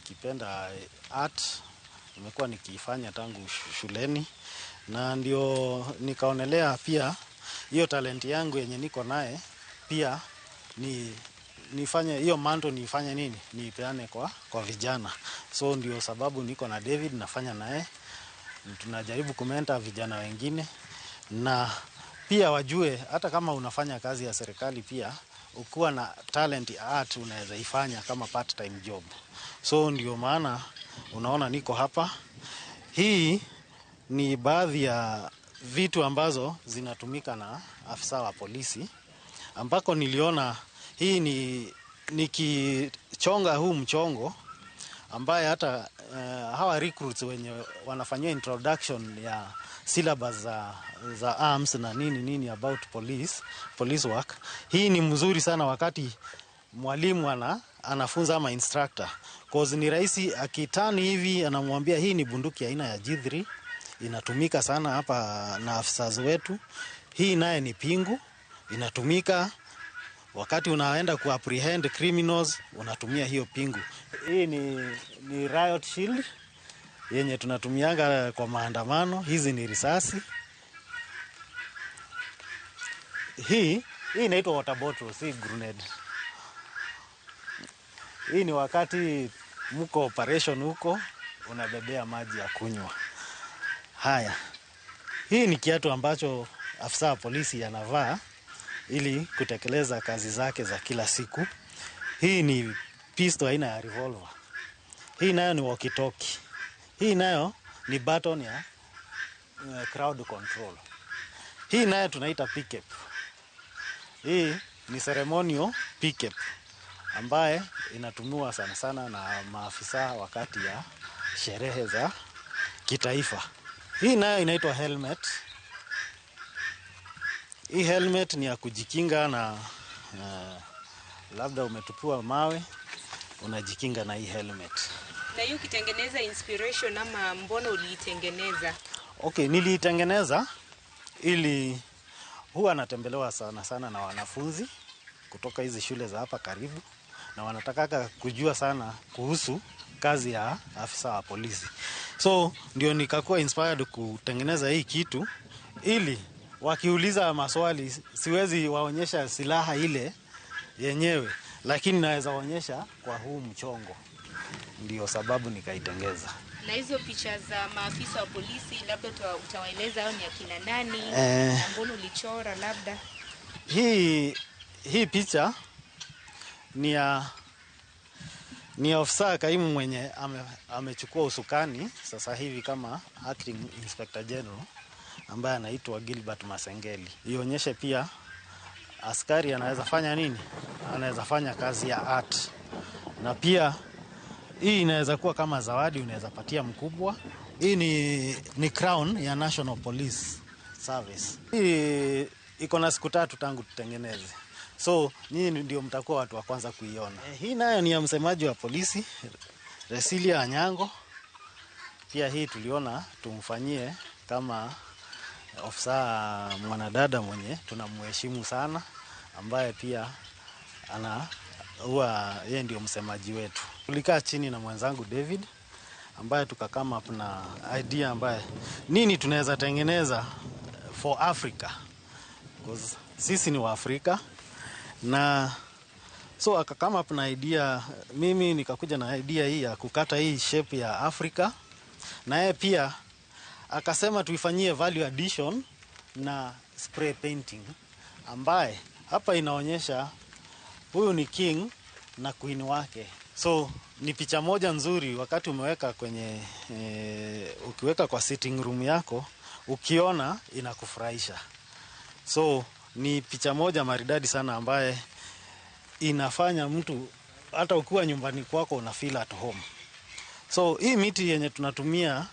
Kipenda art, nimekuwa nikifanya tangu shuleni, na ndio nikaonelea pia hiyo talent yangu yenye niko naye pia nifanye hiyo manto, nifanye nini, nipeane kwa vijana. So ndio sababu niko na David, nafanya naye, tunajaribu kumenta vijana wengine, na pia wajue hata kama unafanya kazi ya serikali, pia ukiwa na talent ya art unaweza ifanya kama part time job. So ndio maana unaona niko hapa. Hii ni baadhi ya vitu ambazo zinatumika na afisa wa polisi, ambako niliona hii nikichonga huu mchongo ambaye hata hawa recruits wenye wanafanyia introduction ya syllabus za arms na nini about police work. Hii ni mzuri sana wakati mwalimu anafunza ama instructor, cause ni rahisi akitani hivi anamwambia hii ni bunduki aina ya G3, inatumika sana hapa na afisa wetu. Hii naye ni pingu, inatumika wakati unaenda ku apprehend criminals, unatumia hiyo pingu. Hii ni riot shield yenye tunatumianga kwa maandamano. Hizi ni risasi. Hii inaitwa water bottle, si grenade. Hii ni wakati mko operation huko, unabebea maji ya kunywa. Haya, hii ni kiatu ambacho afisa wa polisi anavaa ili kutekeleza kazi zake za kila siku. Hii ni pistol aina ya revolver. Hii nayo ni walkie talkie. Hii nayo ni baton ya crowd control. Hii nayo tunaita pickup. Hii ni ceremonial pickup ambaye inatumiwa sana sana na maafisa wakati ya sherehe za kitaifa. Hii nayo inaitwa helmet. Hii helmet ni ya kujikinga na labda umetupiwa mawe, unajikinga na hii helmet.
Na hiyo kitengeneza inspiration ama mbona uliitengeneza?
Okay, niliitengeneza ili huwa natembelewa sana sana na wanafunzi kutoka hizi shule za hapa karibu, na wanataka kujua sana kuhusu kazi ya afisa wa polisi. So ndio nikakuwa inspired kutengeneza hii kitu ili wakiuliza maswali siwezi waonyesha silaha ile yenyewe, lakini naweza waonyesha kwa huu mchongo. Ndio sababu nikaitengeza.
Na hizo picha za maafisa wa polisi labda utawaeleza hao ni akina nani, na mbona ulichora labda?
Hii picha ni ofisa kaimu mwenye amechukua usukani sasa hivi kama acting inspector general, ambaye anaitwa Gilbert Masengeli. Ionyeshe pia askari anaweza fanya nini? Anaweza fanya kazi ya art. Na pia hii inaweza kuwa kama zawadi unaweza patia mkubwa. Hii ni crown ya National Police Service. Hii iko na siku 3 tangu tutengeneze. So nyinyi ndio mtakuwa watu wa kwanza kuiona. Hii nayo ni ya msemaji wa polisi, Resilia Anyango. Pia hii tuliona tumfanyie kama ofisa mwanadada mwenye tunamheshimu sana, ambaye pia huwa yeye ndio msemaji wetu. Tulikaa chini na mwenzangu David, ambaye tukakama na idea ambaye nini tunaweza tengeneza for Africa, because sisi ni wa Afrika. Na so akakama na idea, mimi nikakuja na idea hii ya kukata hii shape ya Afrika, na yeye pia akasema tuifanyie value addition na spray painting, ambaye hapa inaonyesha huyu ni king na queen wake. So ni picha moja nzuri wakati umeweka kwenye ukiweka kwa sitting room yako, ukiona inakufurahisha. So ni picha moja maridadi sana ambaye inafanya mtu hata ukiwa nyumbani kwako una feel at home. So hii miti yenye tunatumia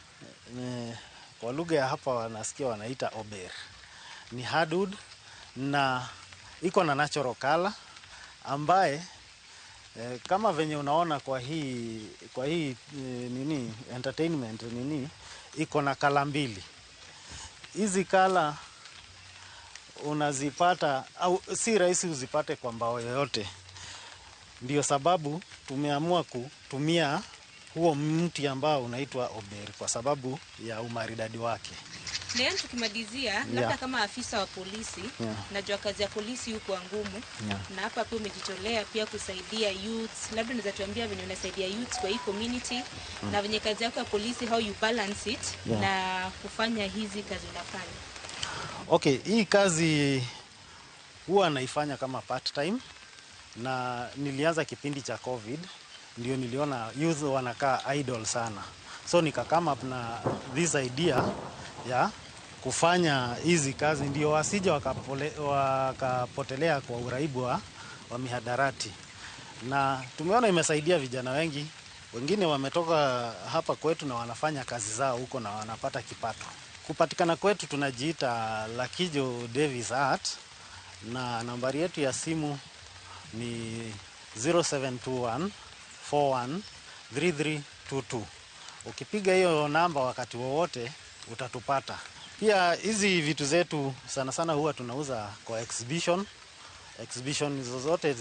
kwa lugha ya hapa wanasikia wanaita ober. Ni hardwood na iko na natural color, ambaye Kama venye unaona kwa hii entertainment iko na kala mbili. Hizi kala unazipata au si rahisi uzipate kwa mbao yoyote. Ndio sababu tumeamua kutumia huo mti ambao unaitwa ober kwa sababu ya umaridadi wake.
Leo tukimalizia labda kama afisa wa polisi, najua kazi ya polisi huko ngumu, na hapa pia umejitolea pia kusaidia youths. Labda unaweza tuambia venye unasaidia youths kwa hii community na venye kazi yako ya polisi, how you balance it na kufanya hizi kazi unafanya.
Okay, hii kazi huwa naifanya kama part time, na nilianza kipindi cha COVID, ndio niliona youth wanakaa idle sana. So nikakama up na this idea ya kufanya hizi kazi ndio wasije wakapotelea kwa uraibu wa mihadarati. Na tumeona imesaidia vijana wengi, wengine wametoka hapa kwetu na wanafanya kazi zao huko na wanapata kipato. Kupatikana kwetu tunajiita Lakijo Davis Art, na nambari yetu ya simu ni 0721 41 3322. Ukipiga hiyo namba wakati wowote utatupata. Pia hizi vitu zetu sana sana huwa tunauza kwa exhibition. Exhibition zozote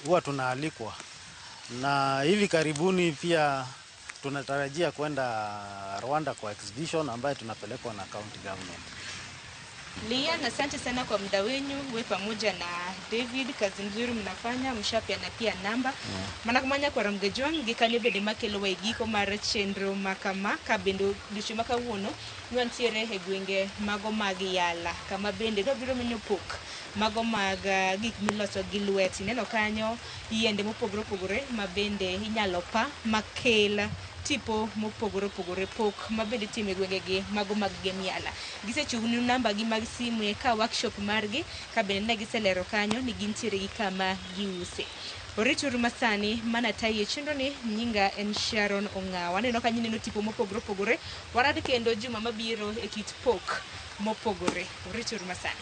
huwa tunaalikwa. Na hivi karibuni pia tunatarajia kwenda Rwanda kwa exhibition ambayo tunapelekwa na county government.
Lian, asante sana kwa muda wenu, wewe pamoja na David, kazi nzuri mnafanya, mshapeana pia namba. Mana kumanya kwa Ramogi ngikalibe de makelo waigiko mara chenro makama kabendo dushimaka wono nwantiere hegwenge mago magi yala kama bende do biro menyo pok mago mag gik miloso gi lweti neno kanyo yiende mopogore opogore mabende inyalo pa makela tipo mopogore pok mabende time gwengegi mago mag gemiala gisechugni namba gi mag simu e ka workshop margi kabende ne giselero kanyo ni gintiere gi kama giuse. Orichuru masani mana taye chenro ni nyinga en Sharon Ongawa. Neno kanyo neno tipo mopogore warad kendo juma mabiro e kit pok mopogore. Orichuru masani.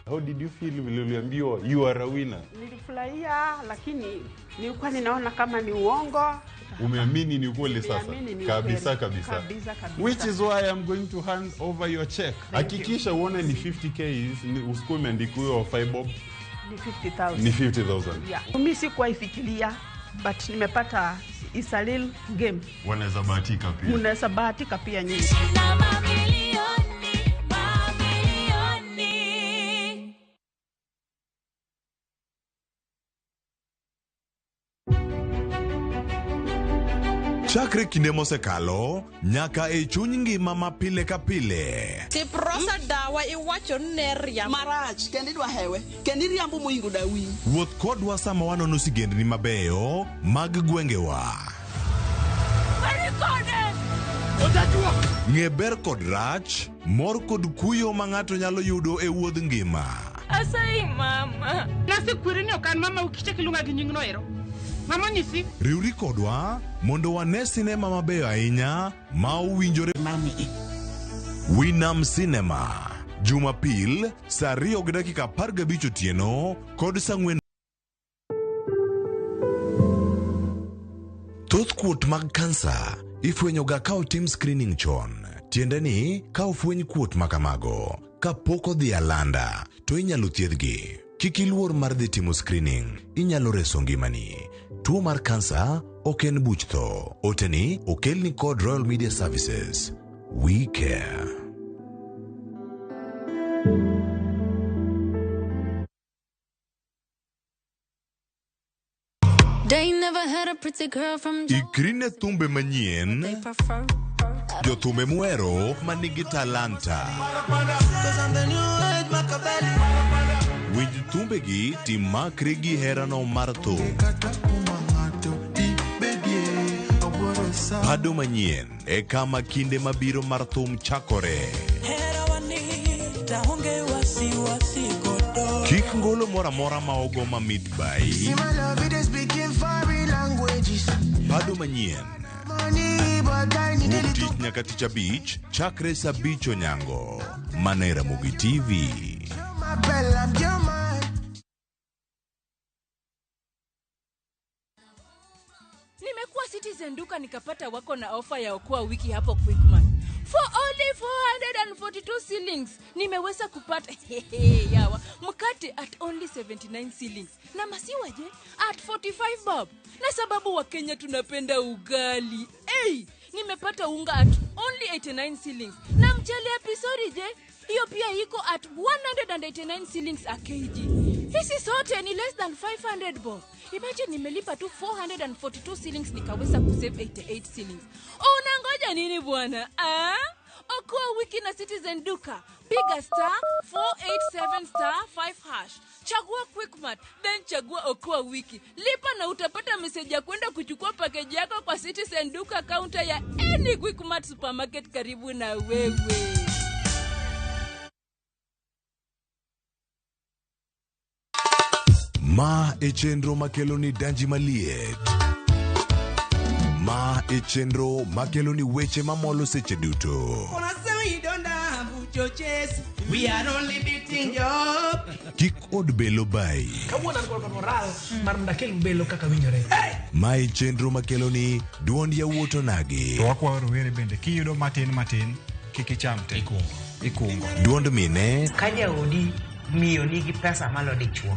How did you feel uliambiwa you are a winner?
Nilifurahia, lakini nilikuwa ninaona kama ni uongo.
Umeamini ni kweli sasa? Kabisa. Which is why I'm going to hand over your check. Hakikisha uone ni 50k, usikuwe umeandikiwa 5 bob.
Ni 50,000.
Ni 50,000.
Yeah. Mimi sikuwa ifikiria, but nimepata is a real game.
Wanaweza bahatika pia.
Unaweza bahatika pia nyinyi.
Chakre kinde mosekalo nyaka e chuny ngima ma pile ka pile.
Ti prosa dawa iwacho neria marach kendi dwa hewe kendi riambo moingo dawi.
Wuoth kodwa sama wanono sigendni mabeyo mag gwengewa. Ng'e ber kod rach, mor kod kuyo ma ng'ato nyalo yudo e wuodh ngima.
Asai mama. Nasi kwirini okan mama ukiche kilunga gi nyingno ero. Mama nisi.
Riuri kodwa mondo wane sinema mabeyo ahinya ma owinjore mami. Winam Cinema. Jumapil, saa 2:15 otieno kod saa 4. Thoth kuot mag kansa Ifwenyoga ka otim screening chon. Tiende ni ka ofweny kuot makamago, ka pok odhi alanda, to inyalo thiedhgi. Kik iluor mar dhi timo screening, inyalo reso ngimani. Tuo mar kansa ok en buch tho. Oteni okelni kod Royal Media Services. We care.
They never had a pretty girl from
Ikrine thumbe manyien. Jo thumbe muero manigi talanta. Winj thumbe gi timakri gi herano mar thum. Pado manyien e kama kinde mabiro mar thum chakore. Kik ngolo mora mora ma ogo mamit bai. Pado manyien wuok tich nyaka tich abich chakre saa 5 onyango. Mana e Ramogi TV.
Nimekuwa Citizen duka nikapata wako na ofa ya okoa wiki hapo Quickmart. For only 442 shillings. Nimeweza kupata yawa mkate at only 79 shillings. Na masiwa je at 45 bob. Na sababu wa Kenya tunapenda ugali. Nimepata unga at only 89 shillings. Na mchele ya pisori je, hiyo pia iko at 189 shillings a kg. Hizi sote ni less than 500 bob. Imagine nimelipa tu 442 shillings nikaweza kusave 88 shillings. Unangoja nini bwana? Okoa wiki na Citizen duka. Piga star 487 star 5 hash. Chagua Quickmart, then chagua okoa wiki. Lipa na utapata message ya kwenda kuchukua package yako kwa Citizen duka counter ya any Quickmart supermarket karibu na wewe.
Ma e chenro makeloni danji maliet. Ma e chenro makeloni weche mamolo seche duto.
We are only beating job.
Kik od belo bai.
Kawuono ko moral mar ndakel belo kaka winjore.
Ma e chenro makeloni duond yawuoto nagi.
To wakwa rowere bende kiyudo matin kik icham te. Ikungo.
Duond mine.
Kaja odi miyo nigi pesa malo dichuo.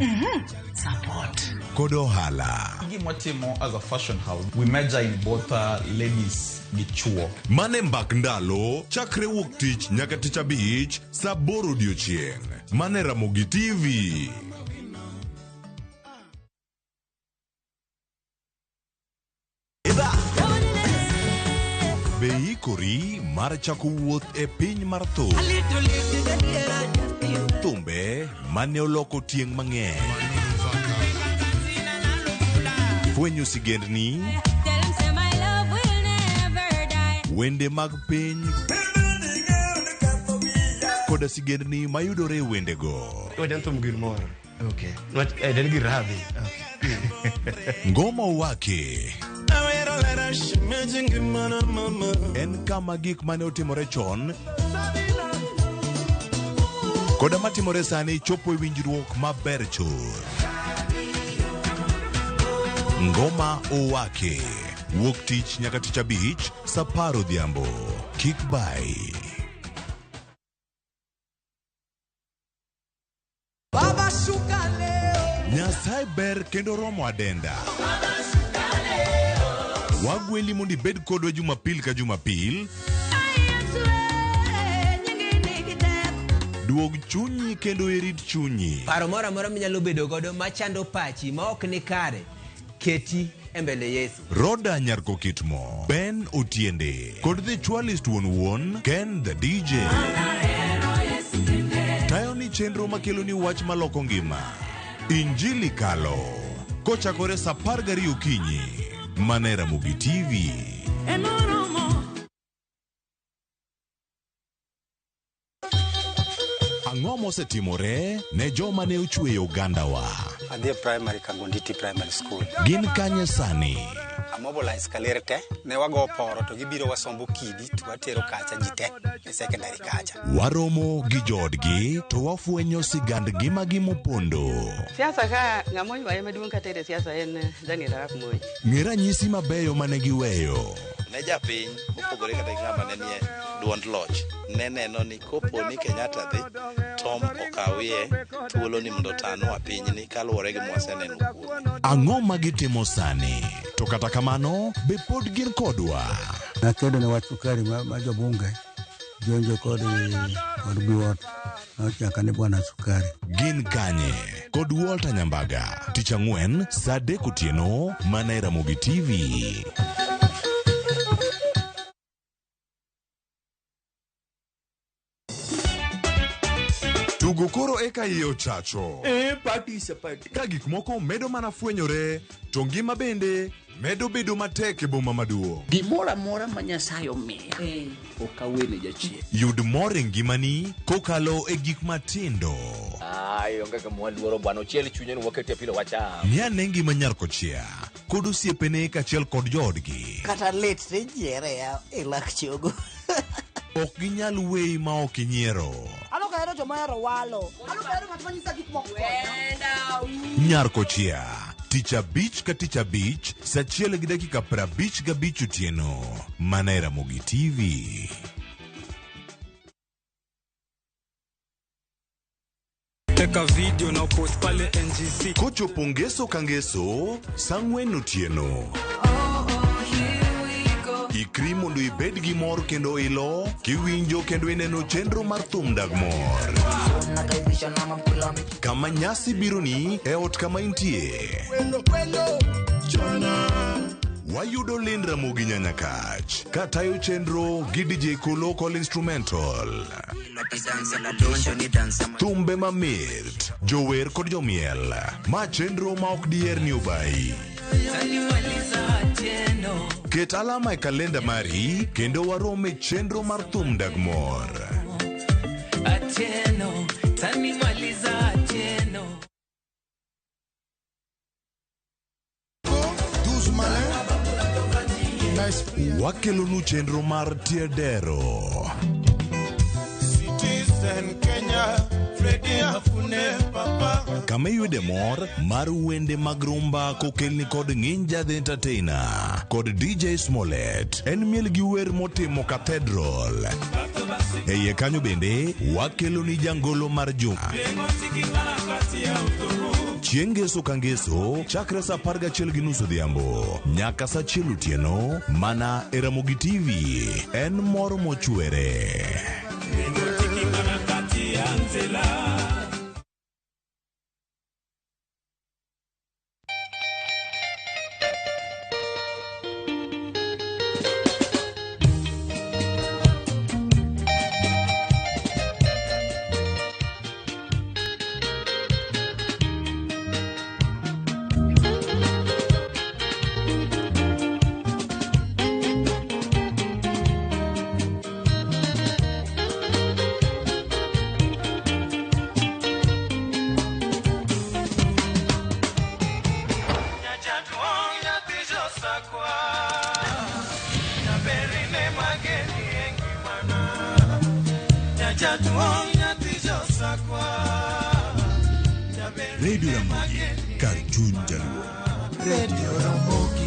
Support.
Kodo hala.
Gimotimo as a fashion house, we measure in both ladies gi chuo.
Mane mbak ndalo chakre wuok tich nyaka tich abich saa 8 odiochieng'. Mane Ramogi TV. Be ikori mar chako wuoth e piny mar thum. Thumbe mane oloko tieng' mang'eny. Fwenyo sigendni. Wende mag piny. Koda sigendni mayudore wendego.
Wajan thum gilmor. Okay. Den giradhi.
Ngoma wake. En kama gik mane otimore chon koda matimore sani chopo e winjruok maber chuth. Ngoma owake wuok tich nyaka tich abich saa 10 odhiambo. Kik bai.
Baba shuka leo.
Nyasaye ber kendo romo adenda. Wagweli mondi bed kodwa Jumapil ka Jumapil. Duog chunyi kendo irit chunyi.
Paro mora mora minyalo bedo godo machando pachi ma ok ni kare. Keti embele Yesu.
Roda Nyarko Kitmo, Ben Otiende, kod the Chwalist Won, Ken the DJ. Tayo ni chenro makeloni wach maloko ngima. Injili kalo. Kochakore saa 12 okinyi. Mana Ramogi TV. Ang'o mosetimore ne joma ne ochweyo Ugandawa?
Adhi primary Kangonditi Primary School.
Gin kanye sani?
Amobilize kalerte ne wago poro to gibiro wasombo kidi to watero kacha jite e secondary kacha.
Waromo gi jodgi to wafwenyo sigand ngimagi mopondo.
Siasa ka ng'amo ywaye maduong' ka tere siasa en Daniel Arap Moi.
Ng'e ranyisi mabeyo mane giweyo.
ne japiny mopogore kata ng'ama ne nie duond loch ne neno ni kopo ni Kenyatta dhi Tom okawie thuolo ni mondo tanwa pinyni kaluwore gi mwaseneno kuome.
Ang'o magitimo sani? To kata kamano be pod gin kodwa.
Nakedo ne wach sukari ma jobunge jonjo kod buot nochaka ni bwana sukari.
Gin kanye kod Walter Nyambaga tich ang'wen saa 3 otieno mana Ramogi TV. Tugo koro eka iye ochacho.
Participate.
Ka gik moko medo mana fwenyore, to ngima bende medo bedo matek e boma maduong'.
Gimoro amora ma Nyasaye omiya ok awene jachien.
Yud mor e ngimani kokalo e gik matindo.
Onge ka mwaluoro bwana ochiel chunye ni waketi pile wacha.
Miane ngima Nyarkochia kod osiepene kachiel kod joodgi.
Kata let te jiere ya e lak chogo.
Ok ginyal weyi ma ok inyiero.
Alo ka ero joma ero walo. Alo ka ero ng'at manyisa gik moko.
Nyarkochia tich abich ka tich abich saa 1:55 otieno mana Ramogi TV.
Teka video na post pale NGC.
Kochopo ngeso ka ngeso saa 4 otieno. Ikri mondo ibed gi mor kendo ilo kiwinjo kendo ineno chenro mar thum dag mor. Kama nyasi bironi e ot kama intie. Wayudo lind Ramogi Nyanyakach katayo chenro gi DJ Cool Local Instrumental. Thumbe mamit, jower kod jomiel, ma chenro ma ok diher ni obayi. Ket alama e kalenda mari kendo warome chenro mar thum dag mor. Wakelonu chenro mar tiedero.
Citizen Kenya, Freddy Afune Papa.
Kama yude mor mar wende mag rumba kokelni kod Ng'inja the Entertainer kod DJ Smollett en miel gi wer motimo Cathedral. Eye kanyo bende wakeloni jangolo mar juma. Chieng' ngeso ka ngeso chakre saa 11:30 odhiambo nyaka saa 1 otieno mana Ramogi TV en mor mochwere. Radio Ramogi, Cartoon Jaluo. Radio Ramogi.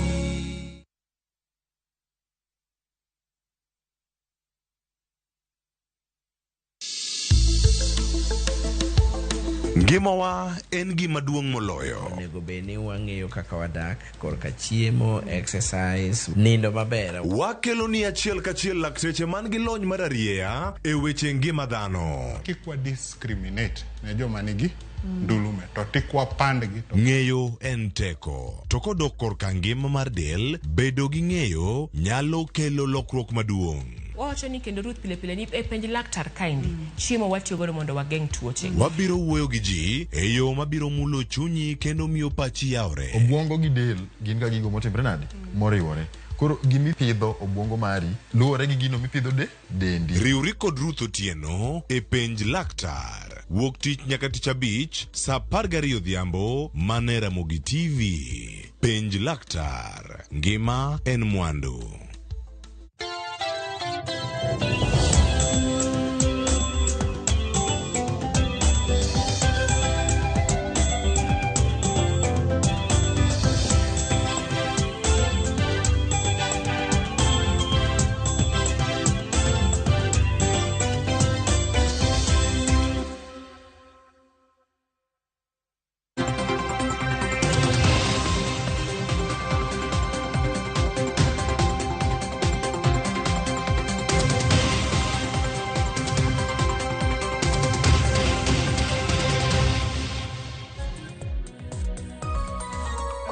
Ngimawa en gima duong' moloyo.
Onego beni wang'eyo kaka wadak, korka chiemo, exercise, nindo maber.
Wakelo ni achiel kachiel lakteche man gi lony mar arieya e weche ngima dhano.
Kikwa discriminate ne joma nigi ndulume to tikwa pandgi.
Ng'eyo en teko. To kodok korka ngima mar del, bedo gi ng'eyo nyalo kelo lokruok maduong'.
Wacho ni kendo Ruth pile ni e penj laktar kaindi chiemo watiyo godo mondo wageng' tuoche.
Wabiro wuoyo gi ji e yo mabiro mulo chunyi kendo miyo pachi yawre.
Obwongo gi del gin ga gigo motimre nade moriwore. Koro gimipidho obwongo mari luwore gi gino mipidho dendi.
Riwri kod Ruth Otieno e penj laktar. Wuok tich nyaka tich abich saa 12 odhiambo mana Ramogi TV. Penj laktar. Ngima en mwandu.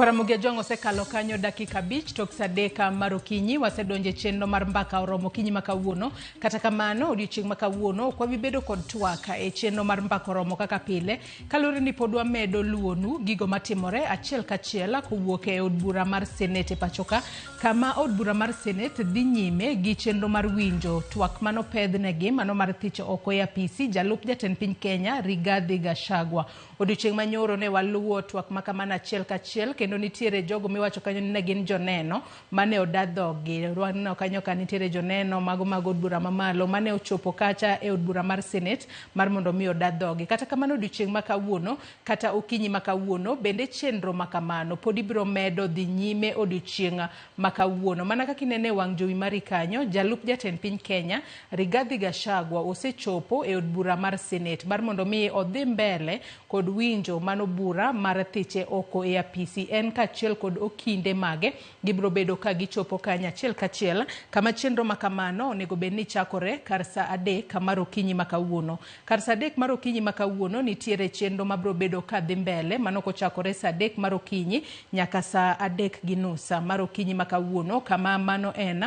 Ramogi Ajwang' osekalo kanyo dakika 5 tok saa 3 mar okinyi. Wasedonje chenro mar mbaka oromo okinyi makawuono. Kata kamano odiochieng' makawuono ok wabibedo kod twaka e chenro mar mbaka oromo kaka pile. Kalure ni pod wamedo luonu gigo matimore achiel kachiel kowuok e od bura mar Senate pachoka, kama od bura mar Senate dhi nyime gi chenro mar winjo twak mano pedhnegi mano mar thicho oko e apisi jalup jatend piny Kenya Rigathi Gachagua. Odiochieng' manyoro ne waluwo twak makamana achiel kachiel, kendo nitiere jogo miwacho kanyo ni gin joneno mane odadhogi. Rwano kanyo ka nitiere joneno mago mag od bura mamalo mane ochopo kacha e od bura mar Senate mar mondo mi odadhogi. Kata kamano odiochieng' makawuono kata okinyi makawuono bende chenro makamano pod ibiro medo dhi nyime odiochieng' makawuono. Mana kaka inene wang' jowi mari kanyo, jalup jatend piny Kenya Rigathi Gachagua osechopo e od bura mar Senate mar mondo mi odhi mbele kod winjo mano bura mar thiche oko e apisi. En kachiel kod okinde mage gibiro bedo ka gichopo kanya achiel kachiel, kama chenro makamano onego bed ni chakore kar saa 3 mar okinyi makawuono. Kar saa 3 mar okinyi makawuono nitiere chenro mabiro bedo ka dhi mbele mano kochakore saa 3 mar okinyi nyaka saa 3:30 mar okinyi makawuono, kama mano en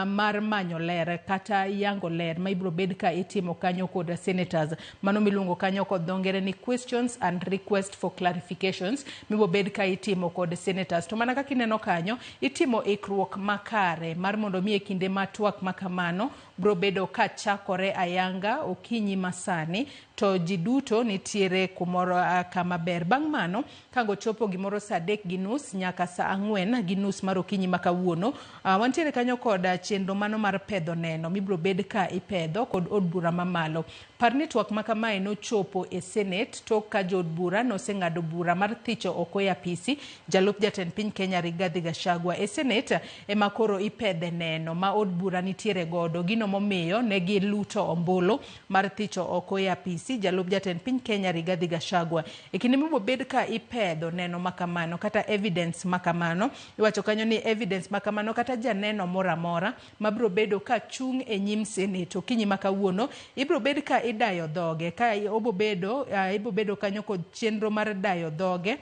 mar manyo ler kata yango ler ma ibiro bed ka itimo kanyo kod senators mano miluongo kanyo kod dhongere ni questions and request for clarifications mibo bed ka itimo kod senators. To mana kaka ineno kanyo itimo ikruok makare mar mondo mi e kinde matwak makamano biro bedo ka chakore ayanga okinyi masani to jiduto nitiere kumoro kama ber. Bang' mano kango chopo gimoro saa 3:30 nyaka saa 4:30 mar okinyi makawuono, wantiere kanyo kod chenro mano mar pedho neno mibiro bed ka ipedho kod od bura mamalo. Parni twak makamae no chopo e Senate tok ka jod bura noseng'ado bura mar thicho oko e apisi jalup jatend piny Kenya Rigathi Gachagua. E Senate ema koro ipedhe neno ma od bura nitiere godo, gino momiyo negi luto ombulu mar thicho oko e apisi jalup jatend piny Kenya Rigathi Gachagua. E kinde mibo bed ka ipedho neno makamano kata evidence makamano, iwacho kanyo ni evidence makamano kata janeno moramora mabiro bedo ka chung e nyim Senate okinyi makawuono ibiro bed ka idayo dhoge ka ibo bedo kanyo kod chenro mar dayo dhoge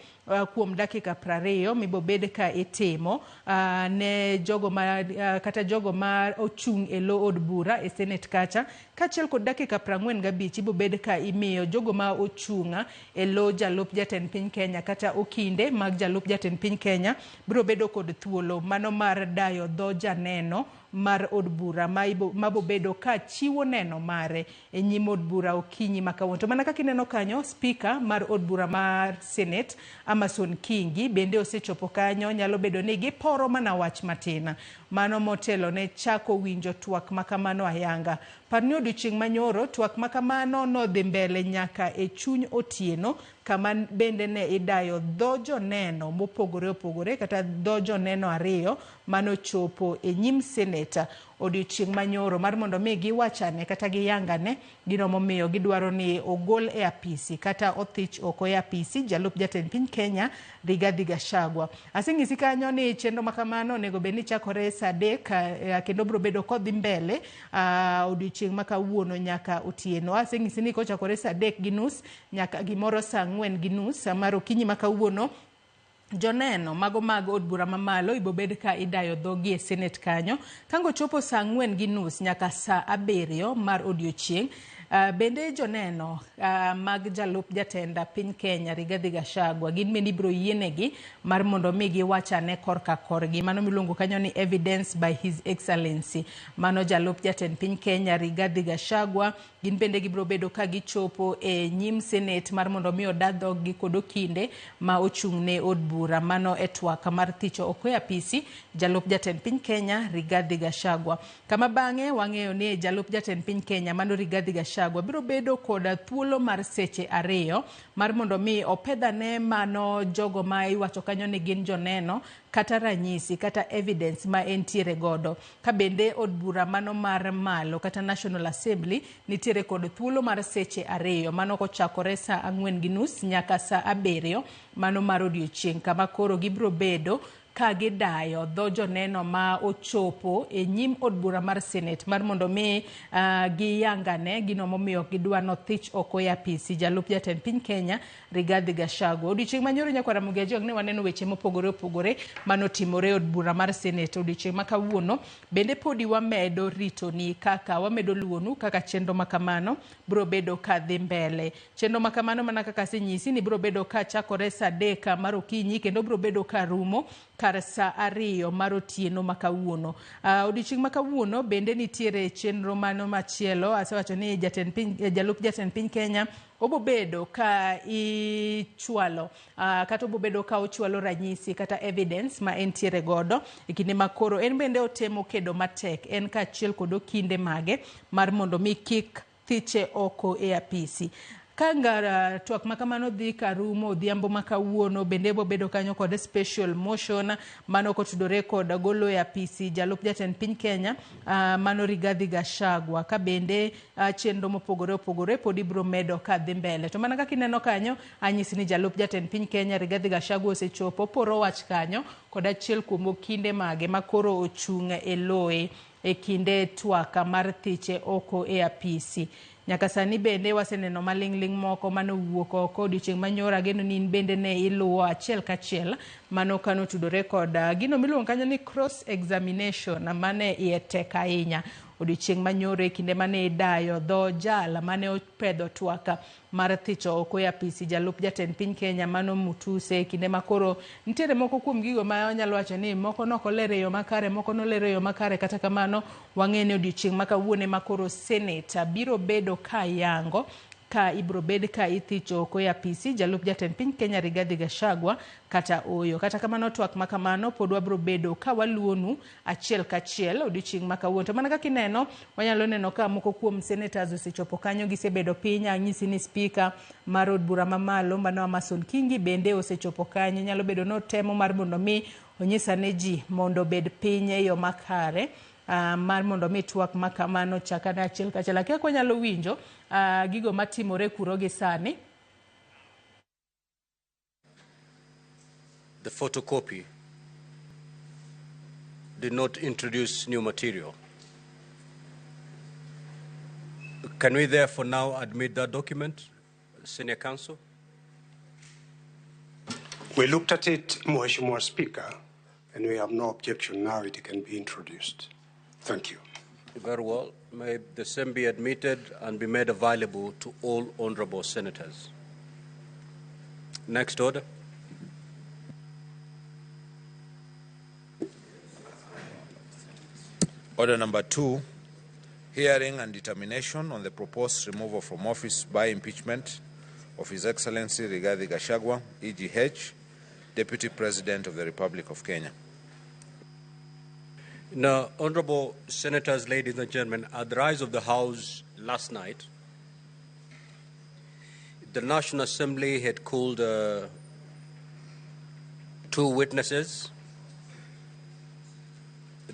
kuom dakika 20 mibo bed ka itimo ne jogo ma kata jogo ma ochung e lo od bura e Senate kacha, kachiel kod dakika 45 ibo bed ka imiyo jogo ma ochunga e lo jalup jatend piny Kenya kata okinde mag jalup jatend piny Kenya biro bedo kod thuolo mano mar dayo dho janeno mar od bura mabo bedo ka chiwo neno mare e nyim od bura okinyi makawuono. To mana kaka ineno kanyo, speaker mar od bura mar Senate Amason Kingi bende osechopo kanyo, nyalo bedo ni giporo mana wach matina mano motelo ne chako winjo twak makamano ayanga. Parni odiochieng' manyoro twak makamano no dhi mbele nyaka e chuny otieno, kama bende ne idayo dho joneno mopogore opogore kata dho joneno 2 mano chopo e nyim Senate odiochieng' manyoro mar mondo mi giwachane kata giyangane gino momiyo gidwaro ni ogol e apisi kata othich oko e apisi jalup jatend piny Kenya Rigathi Gachagua. Aseng'isi kanyo ni chenro makamano nego bed ni chakore saa 3 kendo biro bedo kodhi mbele odiochieng' makawuono nyaka otieno. Aseng'isi ni kochakore saa 3:30 nyaka gimoro saa 4:30 mar okinyi makawuono joneno mago mag od bura mamalo ibo bed ka idayo dhogi e Senate kanyo. Kango chopo saa 4:30 nyaka saa 7 mar odiochieng' bende joneno mag jalup jatenda piny Kenya Rigathi Gachagua gin bende ibiro yienegi mar mondo mi giwachane korka korgi mano miluongo kanyo ni evidence by his excellency. Mano jalup jatend piny Kenya Rigathi Gachagua gin bende gibiro bedo ka gichopo e nyim Senate mar mondo mi odadhogi kod okinde ma ochung'ne od bura mano e twak mar thicho oko e apisi jalup jatend piny Kenya Rigathi Gachagua. Kama bang'e wang'eyo ni jalup jatend piny Kenya mano Rigathi Gachagua biro bedo kod thuolo mar seche 2 mar mondo mi opedhane mano jogo ma iwacho kanyo ni gin joneno kata ranyisi kata evidence ma entiere godo. Ka bende od bura mano mar malo kata National Assembly nitiere kod thuolo mar seche 2 mano kochakore saa 4:30 nyaka saa 7 mano mar odiochieng', kama koro gibiro bedo ka gidayo dho joneno ma ochopo e nyim od bura mar Senate mar mondo mi giyangane gino momiyo gidwa nothich oko e apisi jalup jatend piny Kenya Rigathi Gachagua. Odiochieng' manyoro nyaka Ramogi Ajog ne waneno weche mopogore opogore manotimore od bura mar Senate. Odiochieng' ma kawuono bende podi wamedo rito ni kaka wamedo luonu kaka chenro makamano bro bedo ka dhi mbele. Chenro makamano mana kaka senyisi ni bro bedo ka chakore saa 3 mar okinyi kendo bro bedo ka rumo kar saa 2 mar otieno makawuono. Odiochieng' makawuono bende nitiere chenro mano machielo asewacho ni jalup jatend piny Kenya obobedo ka ichwalo kata obobedo ka ochwalo ranyisi kata evidence ma entiere godo ikinde makoro en bende otemo kedo matek en ka achiel kod okinde mage mar mondo mi kik thiche oko e apisi. Kanga twak makamano dhi karumo odhiambo makawuono bende bobedo kanyo kod special motion mano kotudore kod golo e apisi jalup jatend piny Kenya mano Rigathi Gachagua ka bende chenro mopogore opogore podi bro medo ka dhi mbele. To mana kaka ineno kanyo anyisi ni jalup jatend piny Kenya Rigathi Gachagua osechopo poro wach kanyo kod achiel kuom okinde mage makoro ochung' e loe e kinde twaka mar thiche oko e apisi. Nyaka sani bende waseneno malingling moko mano wuok oko odiochieng' manyoro ageno ni bende ne iluwo achiel kachiel mano kano tudore kod gino miluongo kanyo ni cross examination mane iye tek ahinya. Odiochieng' manyoro e kinde mane idayo dho jal mane opedho twaka mar thicho oko e apisi jalup jatend piny Kenya mano Mutuse kinde makoro nitiere moko kuom gigo ma onyalo wacho ni moko nokolere yo makare moko nolere yo makare kata kamano wang'ene odiochieng' makawuone makoro Senate biro bedo ka yango ka ibro bed ka ithicho oko e apisi jalup jatend piny Kenya Rigathi Gachagua kata oyo. Kata kamano twak makamano pod wabro bedo ka waluonu achiel kachiel odiochieng' makawuono. To mana kaka ineno wanyalo neno ka moko kuom senators osechopo kanyo gisebedo piny anyisi ni speaker mar od bura mamalo mano Amason Kingi bende osechopo kanyo nyalo bedo no temo mar mondo mi onyisa ne ji mondo bed piny e yo makare mar mondo mi twak makamano chakana achiel kachiel. Akia kwa nyalo winjo gigo matimore kuro gi sani.
The photocopy did not introduce new material. Can we therefore now admit that document, Senior Counsel?
We looked at it, Mheshimiwa Speaker, and we have no objection now it can be introduced. Thank you.
Very well. May the same be admitted and be made available to all honorable senators. Next order.
Order number 2, hearing and determination on the proposed removal from office by impeachment of His Excellency Rigathi Gachagua, EGH, Deputy President of the Republic of Kenya.
Now, honorable senators, ladies and gentlemen, at the rise of the House last night, the National Assembly had called 2 witnesses.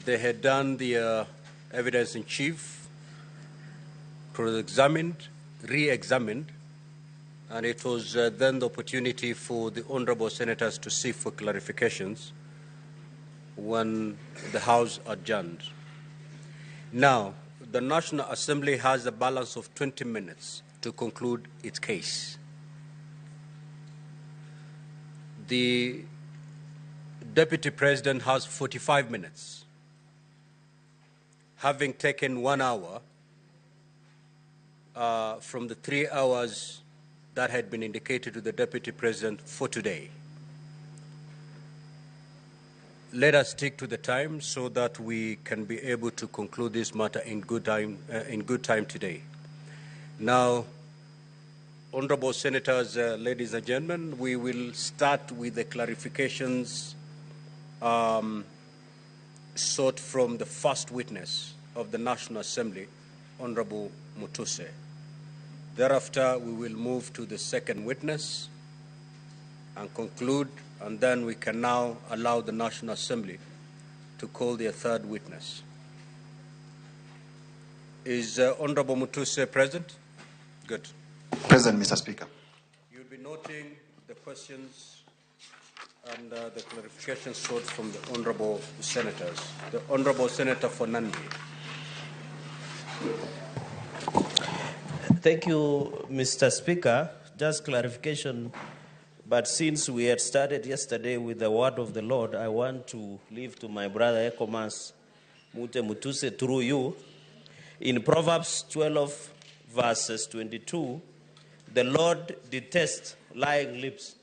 They had done the evidence in chief, cross-examined, re-examined, and it was then the opportunity for the honorable senators to seek for clarifications when the House adjourned. Now, the National Assembly has a balance of 20 minutes to conclude its case. The Deputy President has 45 minutes, having taken 1 hour from the 3 hours that had been indicated to the Deputy President for today. Let us stick to the time so that we can be able to conclude this matter in good time today. Now, honorable senators, ladies and gentlemen, we will start with the clarifications sought from the first witness of the National Assembly, Honorable Mutuse. Thereafter, we will move to the second witness and conclude, and then we can now allow the National Assembly to call their third witness. Is Honorable Mutuse present? Good.
Present, Mr. Speaker.
You'll be noting the questions And the clarification sought from the Honorable Senators. The Honorable Senator for Nandi.
Thank you, Mr. Speaker. Just clarification, but since we had started yesterday with the word of the Lord, I want to leave to my brother Ekomas Mute Mutuse through you. In Proverbs 12, verses 22, the Lord detests lying lips,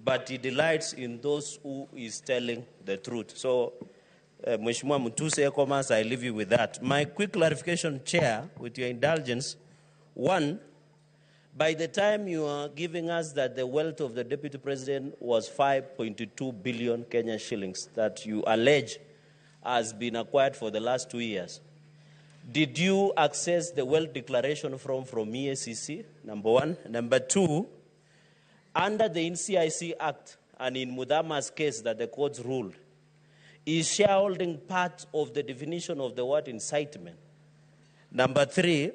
but he delights in those who is telling the truth. So, Mheshimiwa Mutuse Ekomas, I leave you with that. My quick clarification, Chair, with your indulgence. One, by the time you are giving us that the wealth of the Deputy President was 5.2 billion Kenyan shillings that you allege has been acquired for the last 2 years, did you access the wealth declaration from EACC? Number one. Number two, under the NCIC Act and in Mudama's case that the courts ruled, is shareholding part of the definition of the word incitement? Number three,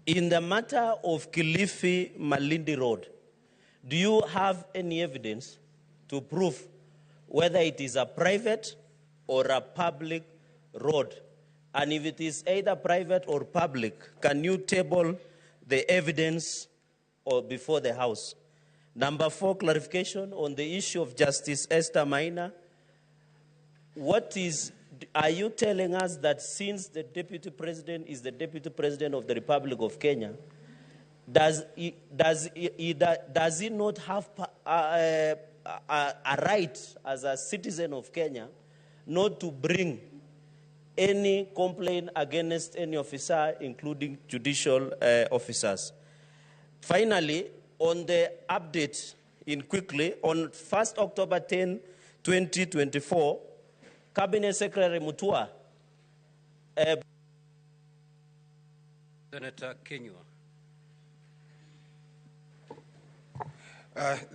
in the matter of Kilifi Malindi Road, do you have any evidence to prove whether it is a private or a public road? And if it is either private or public, can you table the evidence or before the House? Number four, clarification on the issue of Justice Esther Maina. Are you telling us that since the Deputy President is the Deputy President of the Republic of Kenya, does he not have a right as a citizen of Kenya not to bring any complaint against any officer, including judicial officers? Finally, on the update, on 1st October 10, 2024, Cabinet Secretary Mutua.
Senator Kenywa.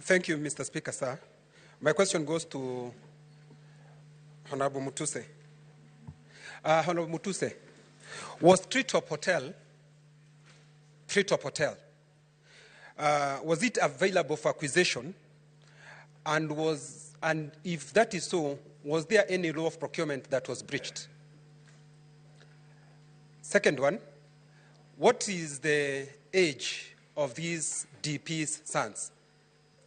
Thank you, Mr. Speaker, sir. My question goes to Honorable Mutuse. Honorable Mutuse, was Treetop Hotel, was it available for acquisition? And if that is so, was there any law of procurement that was breached? Second one, what is the age of these DP's sons?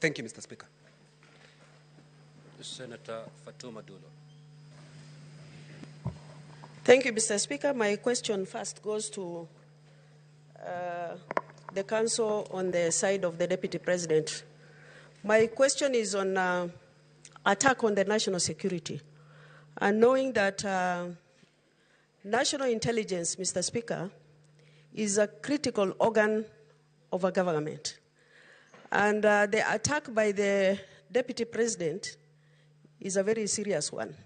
Thank you, Mr. Speaker.
Senator Fatuma Dulo.
Thank you, Mr. Speaker. My question first goes to the Counsel on the side of the Deputy President. My question is on attack on the national security. And knowing that national intelligence, Mr. Speaker, is a critical organ of a government. And the attack by the Deputy President is a very serious one.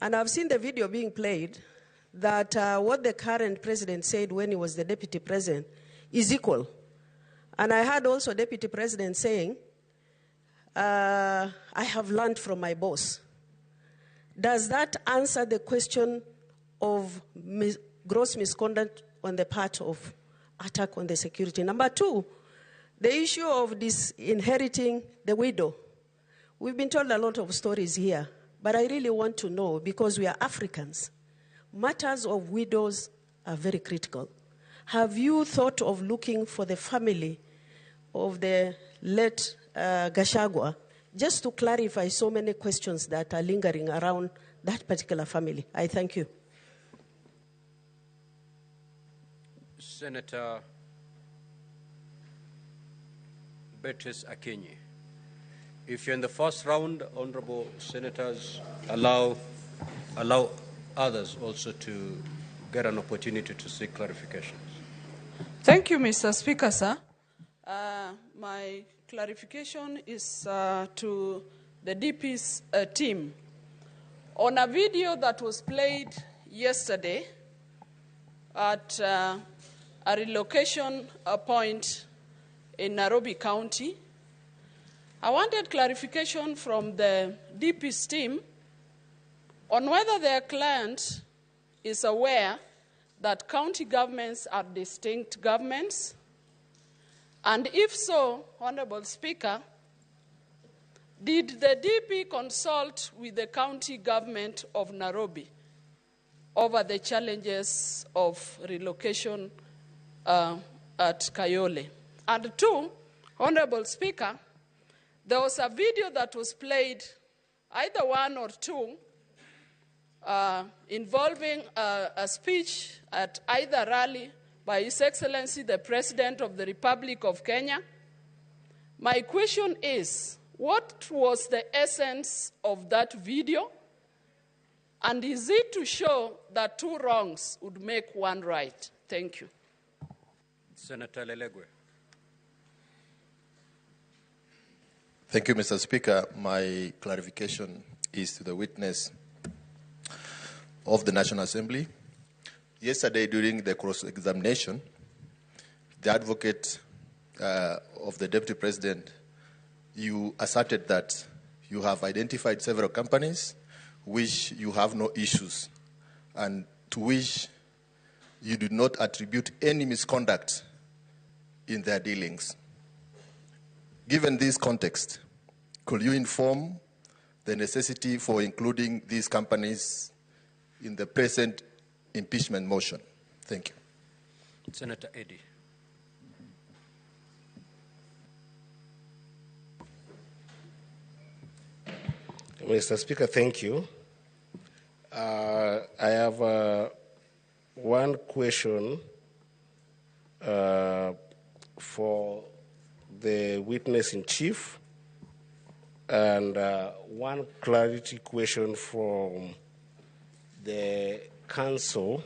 And I've seen the video being played that what the current president said when he was the Deputy President is equal. And I heard also Deputy President saying, I have learned from my boss. Does that answer the question of gross misconduct on the part of attack on the security? Number two, the issue of disinheriting the widow. We've been told a lot of stories here, but I really want to know, because we are Africans, matters of widows are very critical. Have you thought of looking for the family of the late Gachagua, just to clarify so many questions that are lingering around that particular family? I thank you.
Senator Beatrice Akinyi. If you're in the first round, honorable senators, allow others also to get an opportunity to seek clarifications.
Thank you, Mr. Speaker, sir. My clarification is to the DP's team. On a video that was played yesterday at a relocation point in Nairobi County, I wanted clarification from the DP's team on whether their client is aware that county governments are distinct governments, and if so, Honorable Speaker, Did the DP consult with the county government of Nairobi over the challenges of relocation at Kayole? And two, Honorable Speaker, there was a video that was played, either one or two, involving a speech at either rally by His Excellency the President of the Republic of Kenya. My question is, what was the essence of that video? And is it to show that two wrongs would make one right? Thank you.
Senator Lelegwe.
Thank you, Mr. Speaker. My clarification is to the witness of the National Assembly. Yesterday, during the cross-examination, the advocate of the Deputy President, you asserted that you have identified several companies which you have no issues and to which you did not attribute any misconduct in their dealings. Given this context, could you inform the necessity for including these companies in the present impeachment motion? Thank you.
Senator Eddy.
Mr. Speaker, thank you. I have one question for the witness-in-chief and one clarity question from the Counsel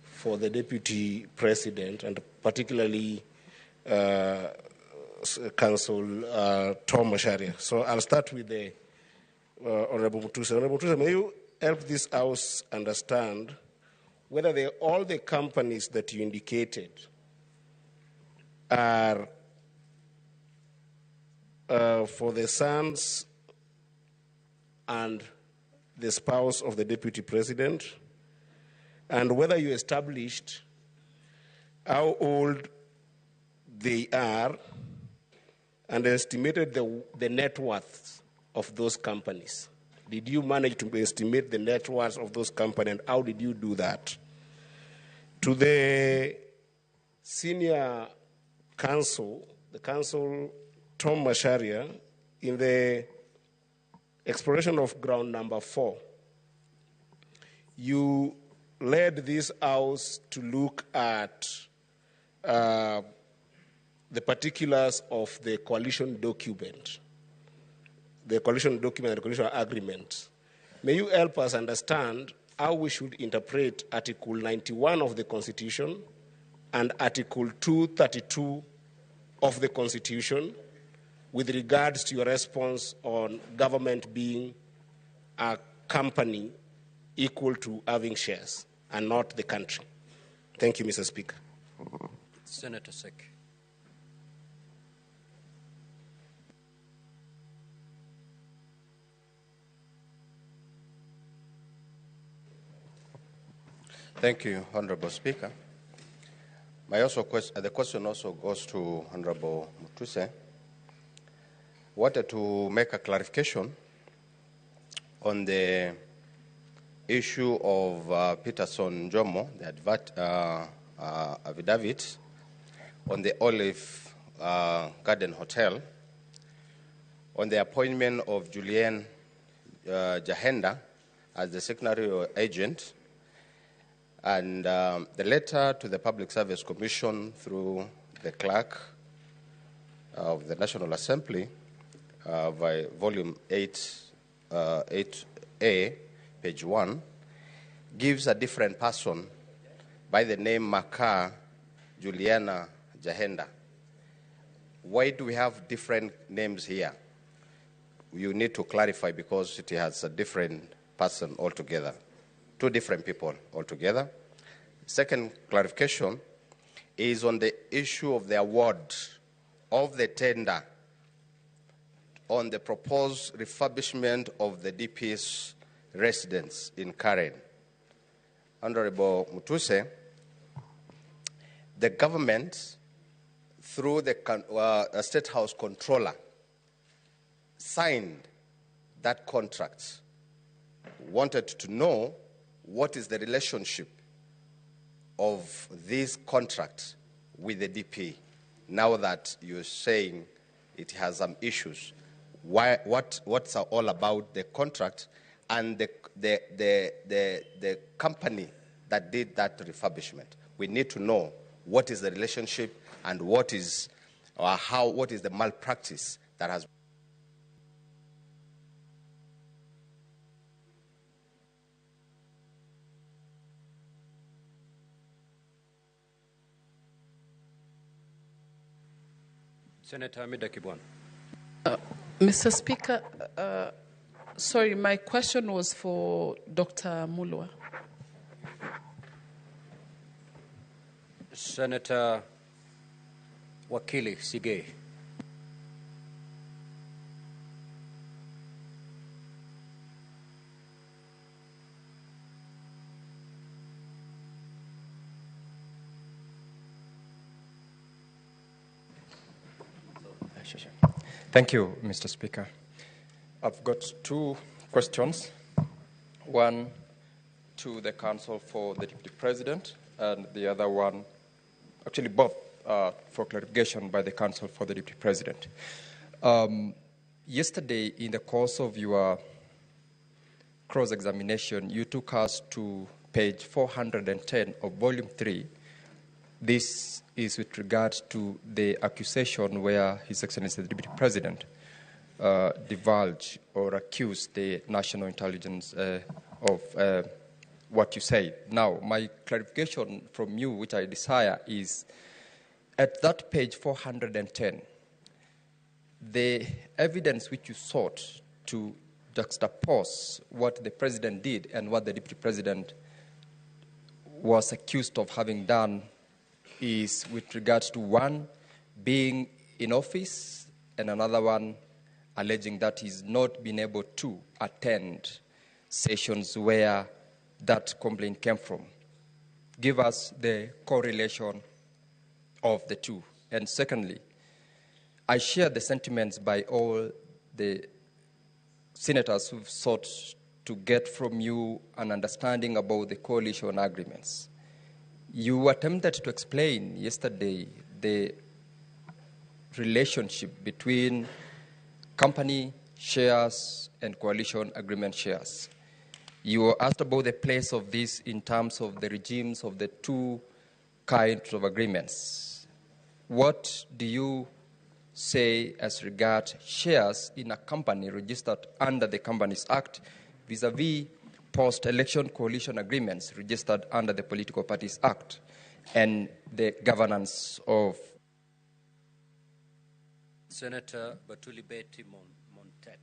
for the Deputy President, and particularly Counsel Tom Masharia. So I'll start with the Honorable Mutuse. Honorable Mutuse, may you help this House understand whether all the companies that you indicated are for the sons and the spouse of the Deputy President, and whether you established how old they are and estimated the net worth of those companies. Did you manage to estimate the net worth of those companies, and how did you do that? To the senior counsel, the counsel Tom Masharia, in the exploration of ground number 4, you led this House to look at the particulars of the coalition document. The coalition document and the coalition agreement. May you help us understand how we should interpret Article 91 of the Constitution and Article 232 of the Constitution with regards to your response on government being a company equal to having shares and not the country. Thank you, Mr. Speaker.
Senator Sek.
Thank you, Honorable Speaker. The question also goes to Honorable Mutuse. Wanted to make a clarification on the issue of Peterson Jomo, the affidavit on the Olive Garden Hotel, on the appointment of Julianne Jahenda as the secretary agent, and the letter to the Public Service Commission through the clerk of the National Assembly by volume 8A, page 1, gives a different person by the name Makar Juliana Jahenda. Why do we have different names here? You need to clarify because it has a different person altogether. Two different people altogether. Second clarification is on the issue of the award of the tender on the proposed refurbishment of the DP's residence in Karen. Honorable Mutuse, the government, through the State House Controller, signed that contract wanted to know what is the relationship of this contract with the DP. Now that you're saying it has some issues, what's all about the contract and the company that did that refurbishment? We need to know what is the relationship and what is the malpractice that has.
Senator Amida Kibwan.
Mr. Speaker, sorry, my question was for Dr. Mulwa.
Senator Wakili Sige.
Thank you, Mr. Speaker. I've got two questions. One to the Counsel for the Deputy President, and the other one, actually both for clarification by the Counsel for the Deputy President. Yesterday, in the course of your cross-examination, you took us to page 410 of Volume 3. This is with regard to the accusation where His Excellency the Deputy President divulged or accused the national intelligence of what you said. Now, my clarification from you, which I desire, is at that page 410, the evidence which you sought to juxtapose what the President did and what the Deputy President was accused of having done is with regards to one being in office and another one alleging that he's not been able to attend sessions where that complaint came from. Give us the correlation of the two. And secondly, I share the sentiments by all the senators who've sought to get from you an understanding about the coalition agreements. You attempted to explain yesterday the relationship between company shares and coalition agreement shares. You were asked about the place of this in terms of the regimes of the two kinds of agreements. What do you say as regards shares in a company registered under the Companies Act vis-a-vis post-election coalition agreements registered under the Political Parties Act and the governance of...
Senator Batuli Beti Montet.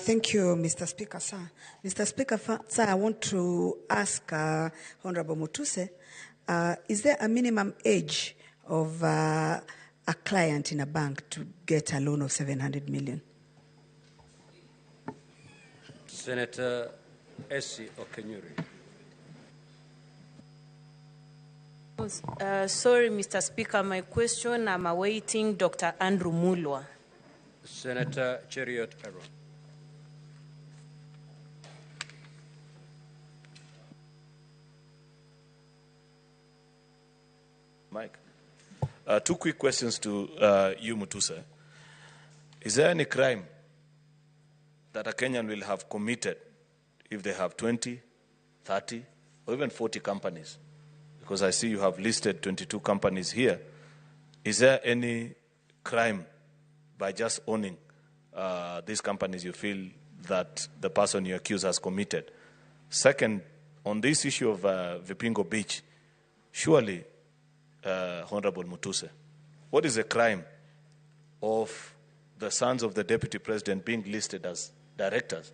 Thank you, Mr. Speaker, sir. Mr. Speaker, sir, I want to ask Honorable Mutuse, is there a minimum age of a client in a bank to get a loan of 700 million?
Senator Essie Okenyuri.
Sorry, Mr. Speaker, my question, I'm awaiting Dr. Andrew Mulwa.
Senator Cheriot Aaron.
Mike. Two quick questions to you, Mutuse. Is there any crime that a Kenyan will have committed if they have 20, 30, or even 40 companies? Because I see you have listed 22 companies here. Is there any crime by just owning these companies you feel that the person you accuse has committed? Second, on this issue of Vipingo Beach, surely, Honorable Mutuse, what is the crime of the sons of the Deputy President being listed as directors?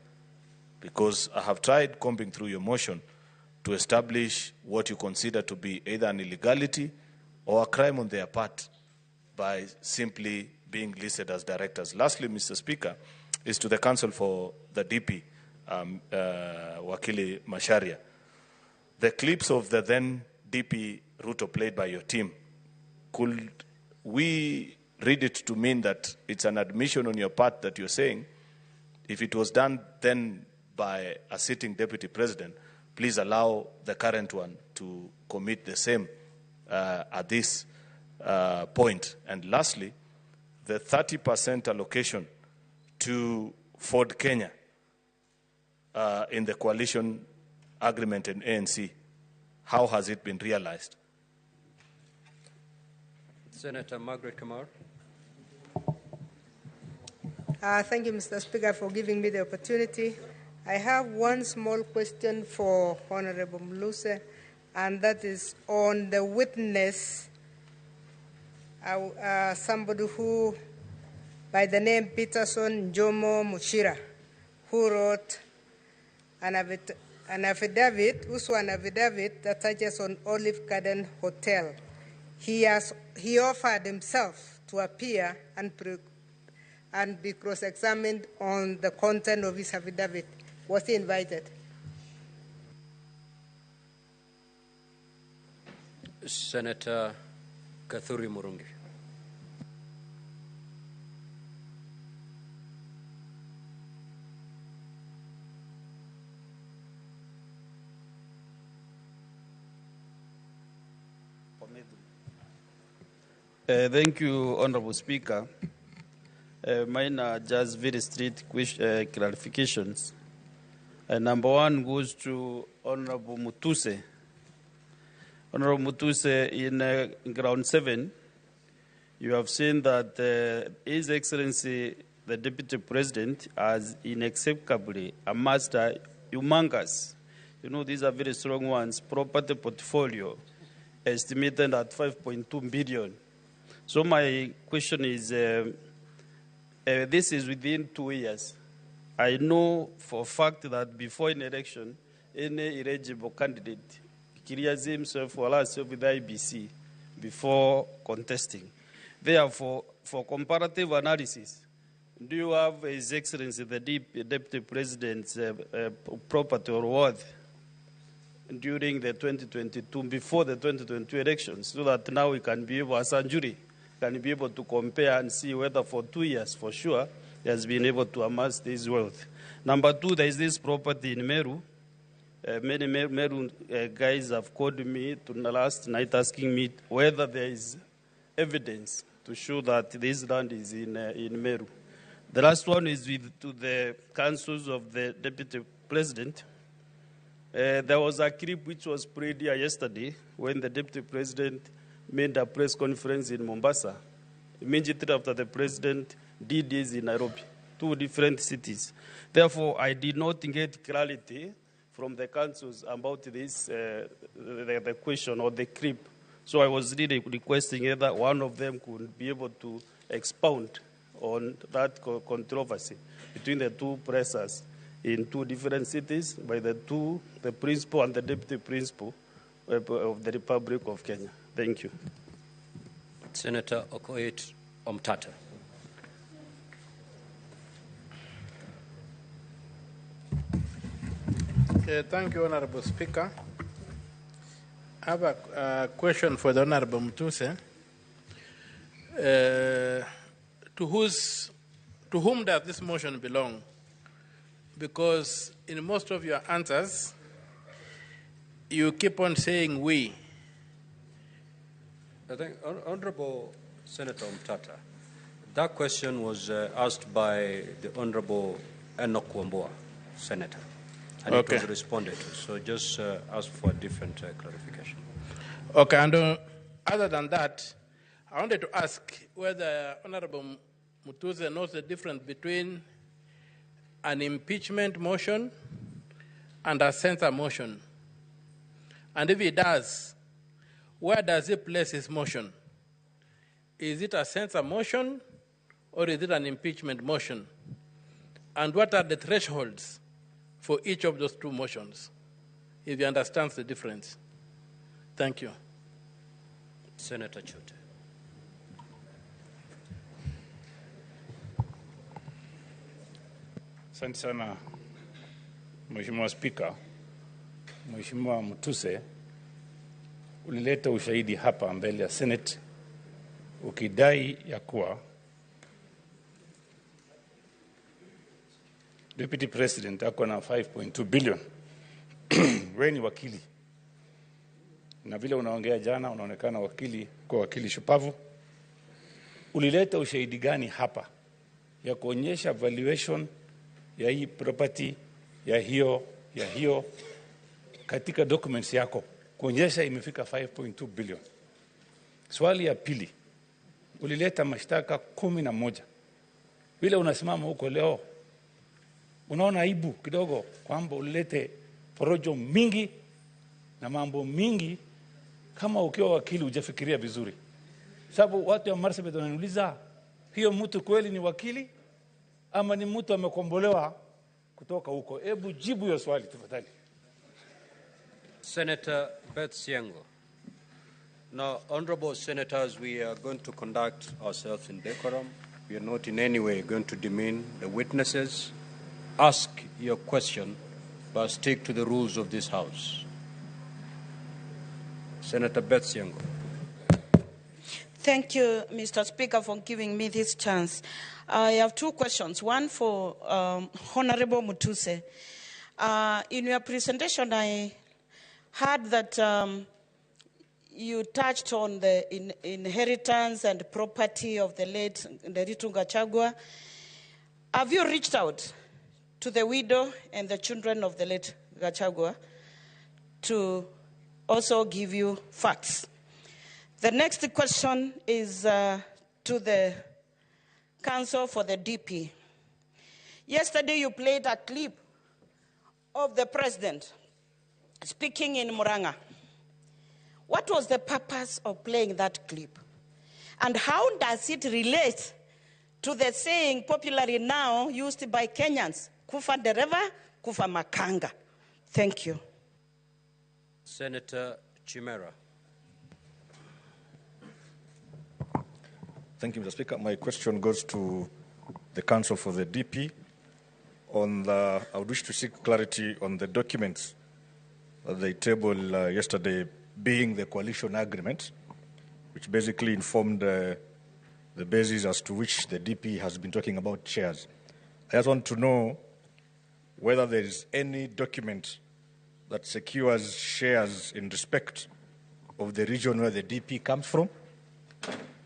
Because I have tried combing through your motion to establish what you consider to be either an illegality or a crime on their part by simply being listed as directors. Lastly, Mr. Speaker, is to the Counsel for the DP, Wakili Masharia. The clips of the then DP Ruto played by your team, could we read it to mean that it's an admission on your part that you're saying, if it was done then by a sitting deputy president, please allow the current one to commit the same at this point. And lastly, the 30% allocation to Ford Kenya in the coalition agreement in ANC, how has it been realized?
Senator Margaret Kamar.
Thank you, Mr. Speaker, for giving me the opportunity. I have one small question for Honorable Mluse, and that is on the witness, somebody who, by the name Peterson Jomo Muchira, who wrote an affidavit that touches on Olive Garden Hotel. He offered himself to appear and be cross-examined on the content of his affidavit. Was he invited?
Senator Kathuri Murungi.
Thank you, Honorable Speaker. Mine are just very straight clarifications. Number one goes to Honorable Mutuse. Honorable Mutuse, in ground 7, you have seen that His Excellency, the Deputy President, has inexplicably amassed a humongous, these are very strong ones, property portfolio estimated at 5.2 billion. So my question is, this is within 2 years. I know for a fact that before an election, any eligible candidate clears himself or herself with the IBC before contesting. Therefore, for comparative analysis, do you have His Excellency the Deputy President's property or worth during the 2022, before the 2022 elections, so that now we can be able, as a jury, can be able to compare and see whether for 2 years, for sure, he has been able to amass this wealth. Number two, there is this property in Meru. Many Meru guys have called me last night asking me whether there is evidence to show that this land is in Meru. The last one is to the councils of the Deputy President. There was a clip which was played here yesterday when the Deputy President made a press conference in Mombasa. Immediately after the President did this in Nairobi, 2 different cities. Therefore, I did not get clarity from the councils about this, the question or the clip. So I was really requesting either one of them could be able to expound on that controversy between the 2 pressers in 2 different cities by the principal and the deputy principal of the Republic of Kenya. Thank you.
Senator Okoit Omtata.
Thank you, Honorable Speaker. I have a question for the Honorable Mutuse. To whom does this motion belong? Because in most of your answers, you keep on saying we.
I think, Honorable Senator Omtata, that question was asked by the Honorable Enoch Wambua, Senator, and it was responded to. So just ask for a different clarification.
Okay, and other than that, I wanted to ask whether Honorable Mutuse knows the difference between an impeachment motion and a censure motion. And if he does, where does he place his motion? Is it a censure motion or is it an impeachment motion? And what are the thresholds for each of those 2 motions, if he understands the difference? Thank you.
Senator Chote.
Asante sana Mheshimiwa Spika. Mheshimiwa Mutuse, ulileta ushahidi hapa mbele ya Senate ukidai ya kuwa Deputy President ako na 5.2 billion. Wewe ni wakili. Na vile unaongea jana unaonekana wakili shupavu. Ulileta ushahidi gani hapa ya kuonyesha valuation ya hii property ya hiyo katika documents yako kuonyesha imefika 5.2 billion. Swali ya pili, ulileta mashtaka 11. Vile unasimama huko leo unaona aibu kidogo kwamba ulilete porojo mingi na mambo mingi kama ukiwa wakili hujafikiria vizuri. Sababu watu wa Marsabit wananiuliza hiyo mtu kweli ni wakili ama ni mtu amekombolewa kutoka huko. Hebu jibu hiyo swali tafadhali.
Senator Beth Siango. Now, honorable senators, we are going to conduct ourselves in decorum. We are not in any way going to demean the witnesses. Ask your question, but stick to the rules of this House. Senator Beth Siango.
Thank you, Mr. Speaker, for giving me this chance. I have two questions. One for Honorable Mutuse. In your presentation, I heard that you touched on the inheritance and property of the late Nderitu Gachagua. Have you reached out to the widow and the children of the late Gachagua to also give you facts? The next question is to the Counsel for the DP. Yesterday you played a clip of the president speaking in Muranga. What was the purpose of playing that clip? And how does it relate to the saying popularly now used by Kenyans, kufa dereva, kufa makanga? Thank you.
Senator Chimera.
Thank you, Mr. Speaker. My question goes to the Counsel for the DP. I would wish to seek clarity on the documents that they tabled yesterday, being the coalition agreement, which basically informed the basis as to which the DP has been talking about shares. I just want to know whether there is any document that secures shares in respect of the region where the DP comes from.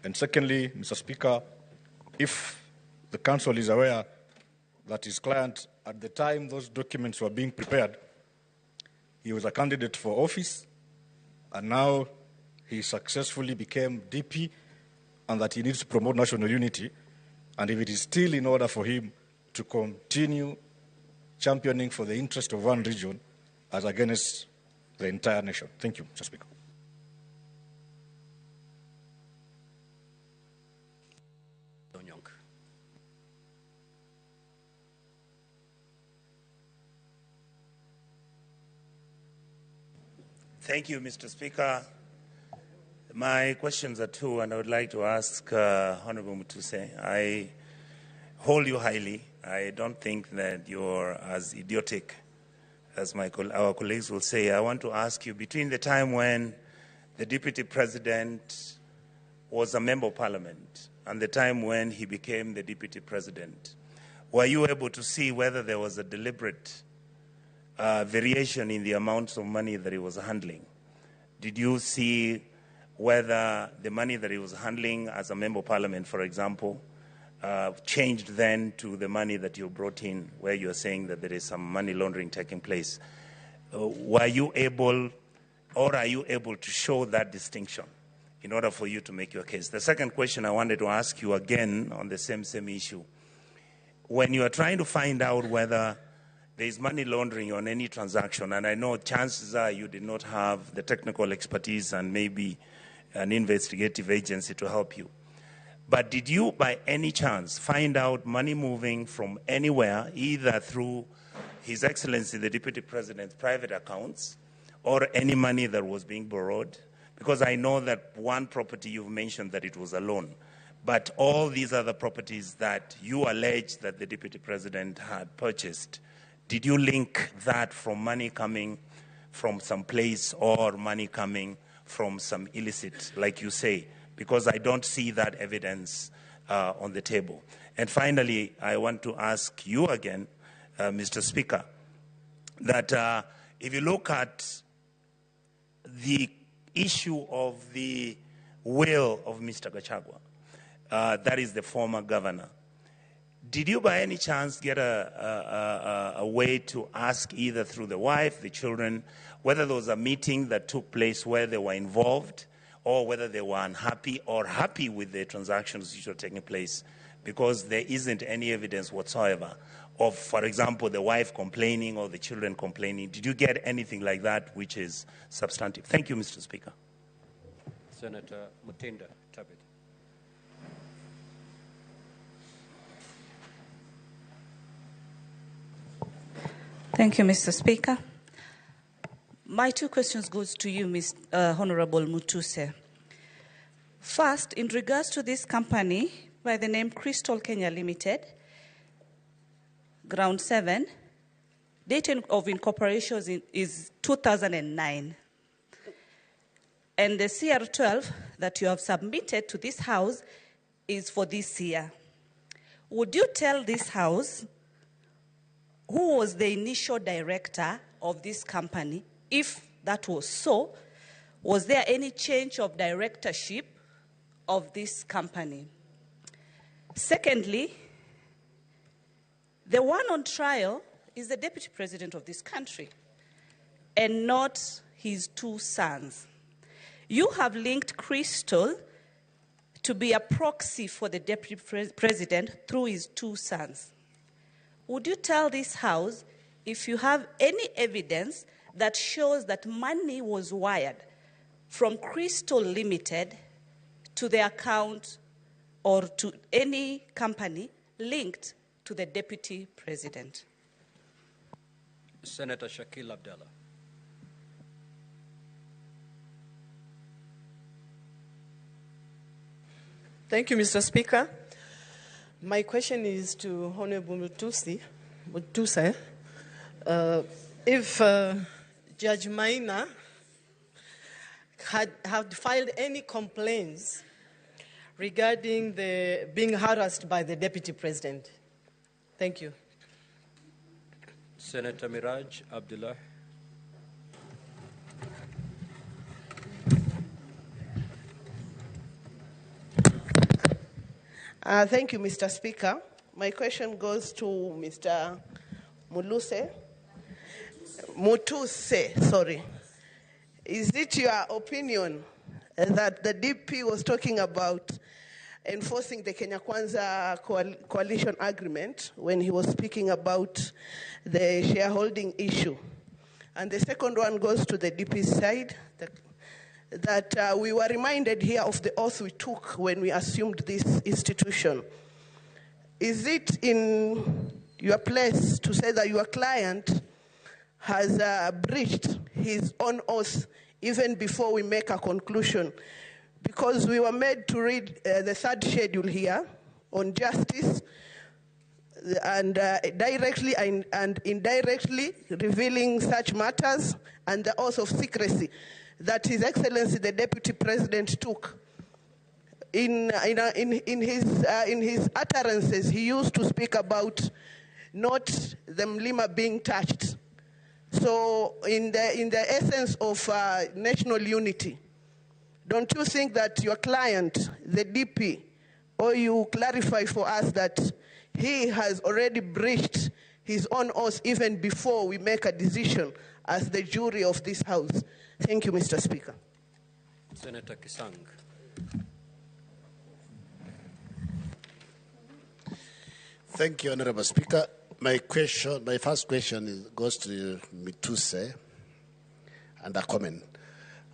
And secondly, Mr. Speaker, if the Counsel is aware that his client, at the time those documents were being prepared, he was a candidate for office, and now he successfully became DP, and that he needs to promote national unity, and if it is still in order for him to continue championing for the interest of one region as against the entire nation. Thank you, Mr. Speaker.
Thank you, Mr. Speaker. My questions are two, and I would like to ask Honorable Mutuse. I hold you highly. I don't think that you're as idiotic as our colleagues will say. I want to ask you, between the time when the Deputy President was a Member of Parliament and the time when he became the Deputy President, were you able to see whether there was a deliberate variation in the amounts of money that he was handling? Did you see whether the money that he was handling as a Member of Parliament, for example, changed then to the money that you brought in, where you're saying that there is some money laundering taking place? Were you able, or are you able to show that distinction in order for you to make your case? The second question I wanted to ask you again on the same issue. When you are trying to find out whether there is money laundering on any transaction, and I know chances are you did not have the technical expertise and maybe an investigative agency to help you, but did you by any chance find out money moving from anywhere, either through His Excellency the Deputy President's private accounts or any money that was being borrowed? Because I know that one property you've mentioned that it was a loan, but all these other properties that you allege that the Deputy President had purchased, did you link that from money coming from some place or money coming from some illicit, like you say, because I don't see that evidence on the table. And finally, I want to ask you again, Mr. Speaker, that if you look at the issue of the will of Mr. Gachagua, that is the former governor, did you by any chance get a way to ask either through the wife, the children, whether there was a meeting that took place where they were involved, or whether they were unhappy or happy with the transactions which were taking place? Because there isn't any evidence whatsoever of, for example, the wife complaining or the children complaining. Did you get anything like that which is substantive? Thank you, Mr. Speaker.
Senator Mutinda Tabit.
Thank you, Mr. Speaker. My two questions goes to you, Honorable Mutuse. First, in regards to this company by the name Crystal Kenya Limited, Ground 7, date of incorporation is 2009. And the CR12 that you have submitted to this House is for this year. Would you tell this House who was the initial director of this company? If that was so, was there any change of directorship of this company? Secondly, the one on trial is the deputy president of this country and not his two sons. You have linked Crystal to be a proxy for the deputy president through his two sons. Would you tell this House if you have any evidence that shows that money was wired from Crystal Limited to the account or to any company linked to the deputy president?
Senator Shakil Abdallah.
Thank you, Mr. Speaker. My question is to Honorable Mutuse. If Judge Maina had filed any complaints regarding the being harassed by the deputy president. Thank you.
Senator Miraj Abdullah.
Thank you, Mr. Speaker. My question goes to Mr. Mutuse. Is it your opinion that the DP was talking about enforcing the Kenya Kwanza coalition agreement when he was speaking about the shareholding issue? And the second one goes to the DP side, that we were reminded here of the oath we took when we assumed this institution. Is it in your place to say that your client has breached his own oath even before we make a conclusion? Because we were made to read the third schedule here on justice and directly and indirectly revealing such matters, and the oath of secrecy that His Excellency the Deputy President took. In his utterances, he used to speak about not the Mlima being touched. So in the essence of national unity, don't you think that your client, the DP, or you clarify for us that he has already breached his own oath even before we make a decision as the jury of this House? Thank you, Mr. Speaker.
Senator Kisang.
Thank you, Honorable Speaker. My first question goes to Mutuse and a comment.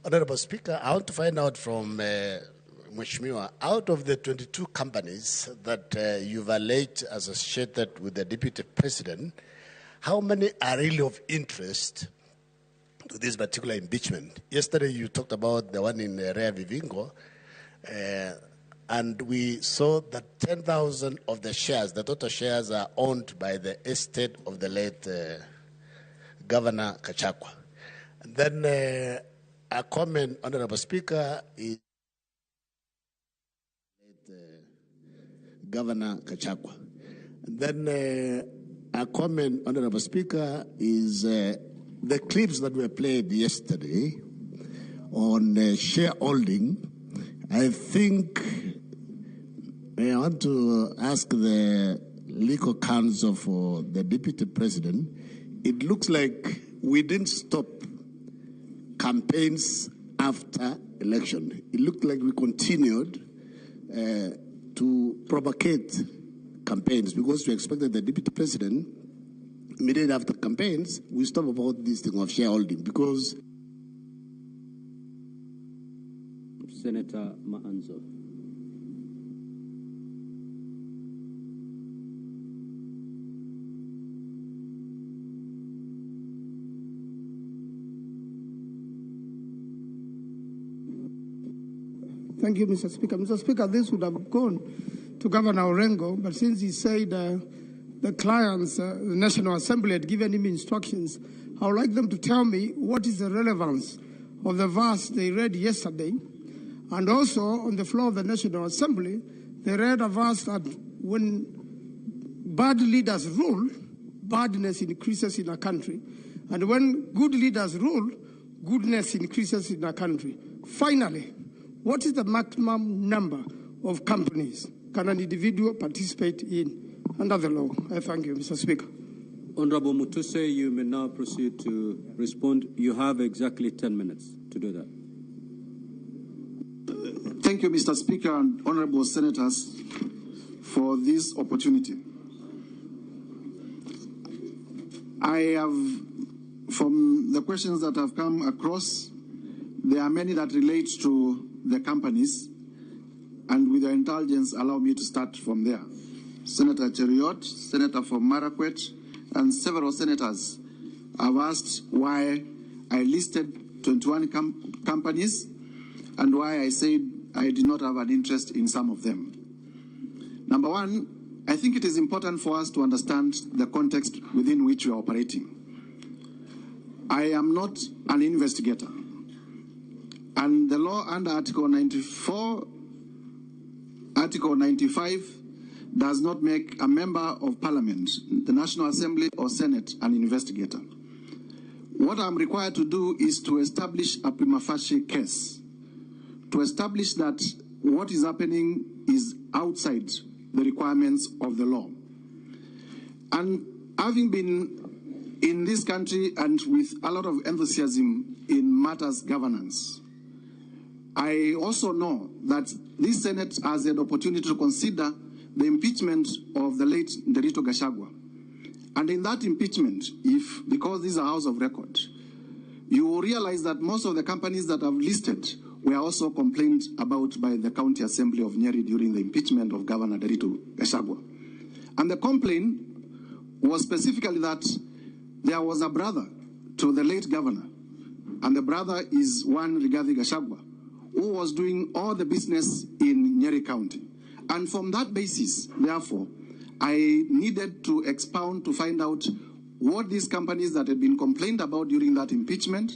Honorable Speaker, I want to find out from Mheshimiwa, out of the 22 companies that you've alleged associated with the Deputy President, how many are really of interest to this particular impeachment? Yesterday you talked about the one in Rea Vivingo, and we saw that 10,000 of the shares, the total shares, are owned by the estate of the late Governor Gachagua. And then a comment, Honorable Speaker, is Governor Gachagua. Then a comment, Honorable Speaker, is the clips that were played yesterday on shareholding. I think I want to ask the legal counsel for the Deputy President. It looks like we didn't stop campaigns after election. It looked like we continued to provocate campaigns because we expected the Deputy President, immediately after campaigns, we stop about this thing of shareholding because...
Senator Maanzo.
Thank you, Mr. Speaker. Mr. Speaker, this would have gone to Governor Orengo, but since he said the clients, the National Assembly had given him instructions, I would like them to tell me what is the relevance of the verse they read yesterday. And also, on the floor of the National Assembly, they read a verse that when bad leaders rule, badness increases in a country. And when good leaders rule, goodness increases in a country. Finally, what is the maximum number of companies can an individual participate in under the law? I thank you, Mr. Speaker.
Honorable Mutuse, you may now proceed to respond. You have exactly 10 minutes to do that.
Thank you, Mr. Speaker and honorable senators, for this opportunity. I have, from the questions that have come across, there are many that relate to the companies, and with your indulgence, allow me to start from there. Senator Cheriot, Senator from Marakwet, and several senators have asked why I listed 21 companies and why I said I did not have an interest in some of them. Number one, I think it is important for us to understand the context within which we are operating. I am not an investigator. And the law under Article 94, Article 95 does not make a member of Parliament, the National Assembly or Senate, an investigator. What I'm required to do is to establish a prima facie case, to establish that what is happening is outside the requirements of the law. And having been in this country and with a lot of enthusiasm in matters governance, I also know that this Senate has an opportunity to consider the impeachment of the late Nderito Gachagua. And in that impeachment, because this is a House of Record, you will realize that most of the companies that I've listed were also complained about by the County Assembly of Nyeri during the impeachment of Governor Nderito Gachagua. And the complaint was specifically that there was a brother to the late governor, and the brother is one Rigathi Gachagua, who was doing all the business in Nyeri County. And from that basis, therefore, I needed to expound to find out what these companies that had been complained about during that impeachment,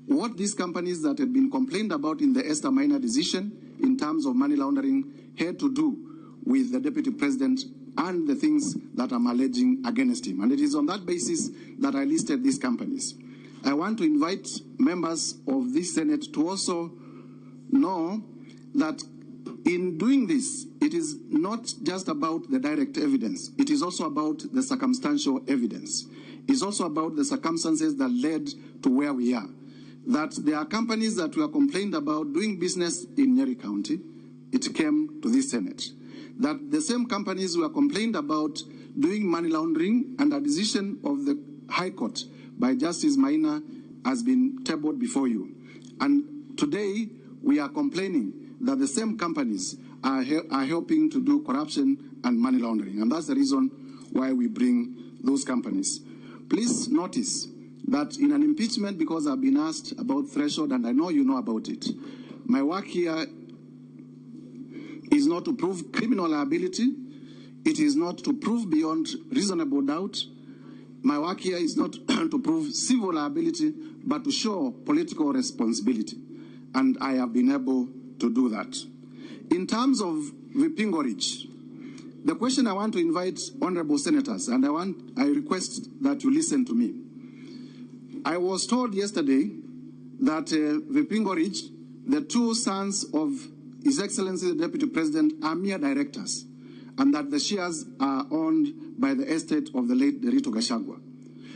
what these companies that had been complained about in the Esther Minor decision in terms of money laundering had to do with the Deputy President and the things that I'm alleging against him. And it is on that basis that I listed these companies. I want to invite members of this Senate to also know that in doing this, it is not just about the direct evidence. It is also about the circumstantial evidence. It's also about the circumstances that led to where we are. That there are companies that were complained about doing business in Nyeri County. It came to this Senate. That the same companies were complained about doing money laundering, and a decision of the High Court by Justice Maina has been tabled before you. And today, we are complaining that the same companies are helping to do corruption and money laundering. And that's the reason why we bring those companies. Please notice that in an impeachment, because I've been asked about threshold, and I know you know about it, my work here is not to prove criminal liability. It is not to prove beyond reasonable doubt. My work here is not to prove civil liability, but to show political responsibility. And I have been able to do that. In terms of Vipingo Ridge, the question I want to invite honorable senators, and I request that you listen to me. I was told yesterday that Vipingo Ridge, the two sons of His Excellency the Deputy President, are mere directors, and that the shares are owned by the estate of the late Derito Gachagua.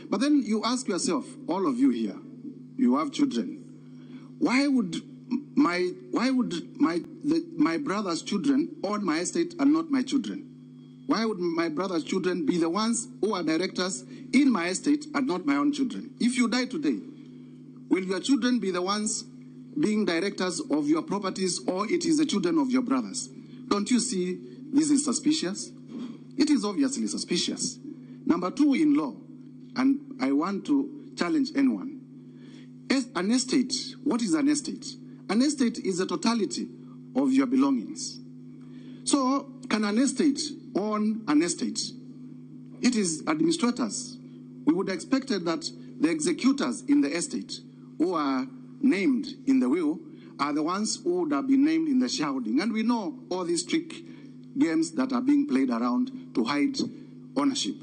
But then you ask yourself, all of you here, you have children, why would my brother's children own my estate and not my children? Why would my brother's children be the ones who are directors in my estate and not my own children? If you die today, will your children be the ones being directors of your properties, or it is the children of your brothers? Don't you see this is suspicious? It is obviously suspicious. Number two, in law, and I want to challenge anyone. An estate, what is an estate? An estate is the totality of your belongings. So, can an estate own an estate? It is administrators. We would have expected that the executors in the estate who are named in the will are the ones who would have been named in the shareholding. And we know all these trick games that are being played around to hide ownership.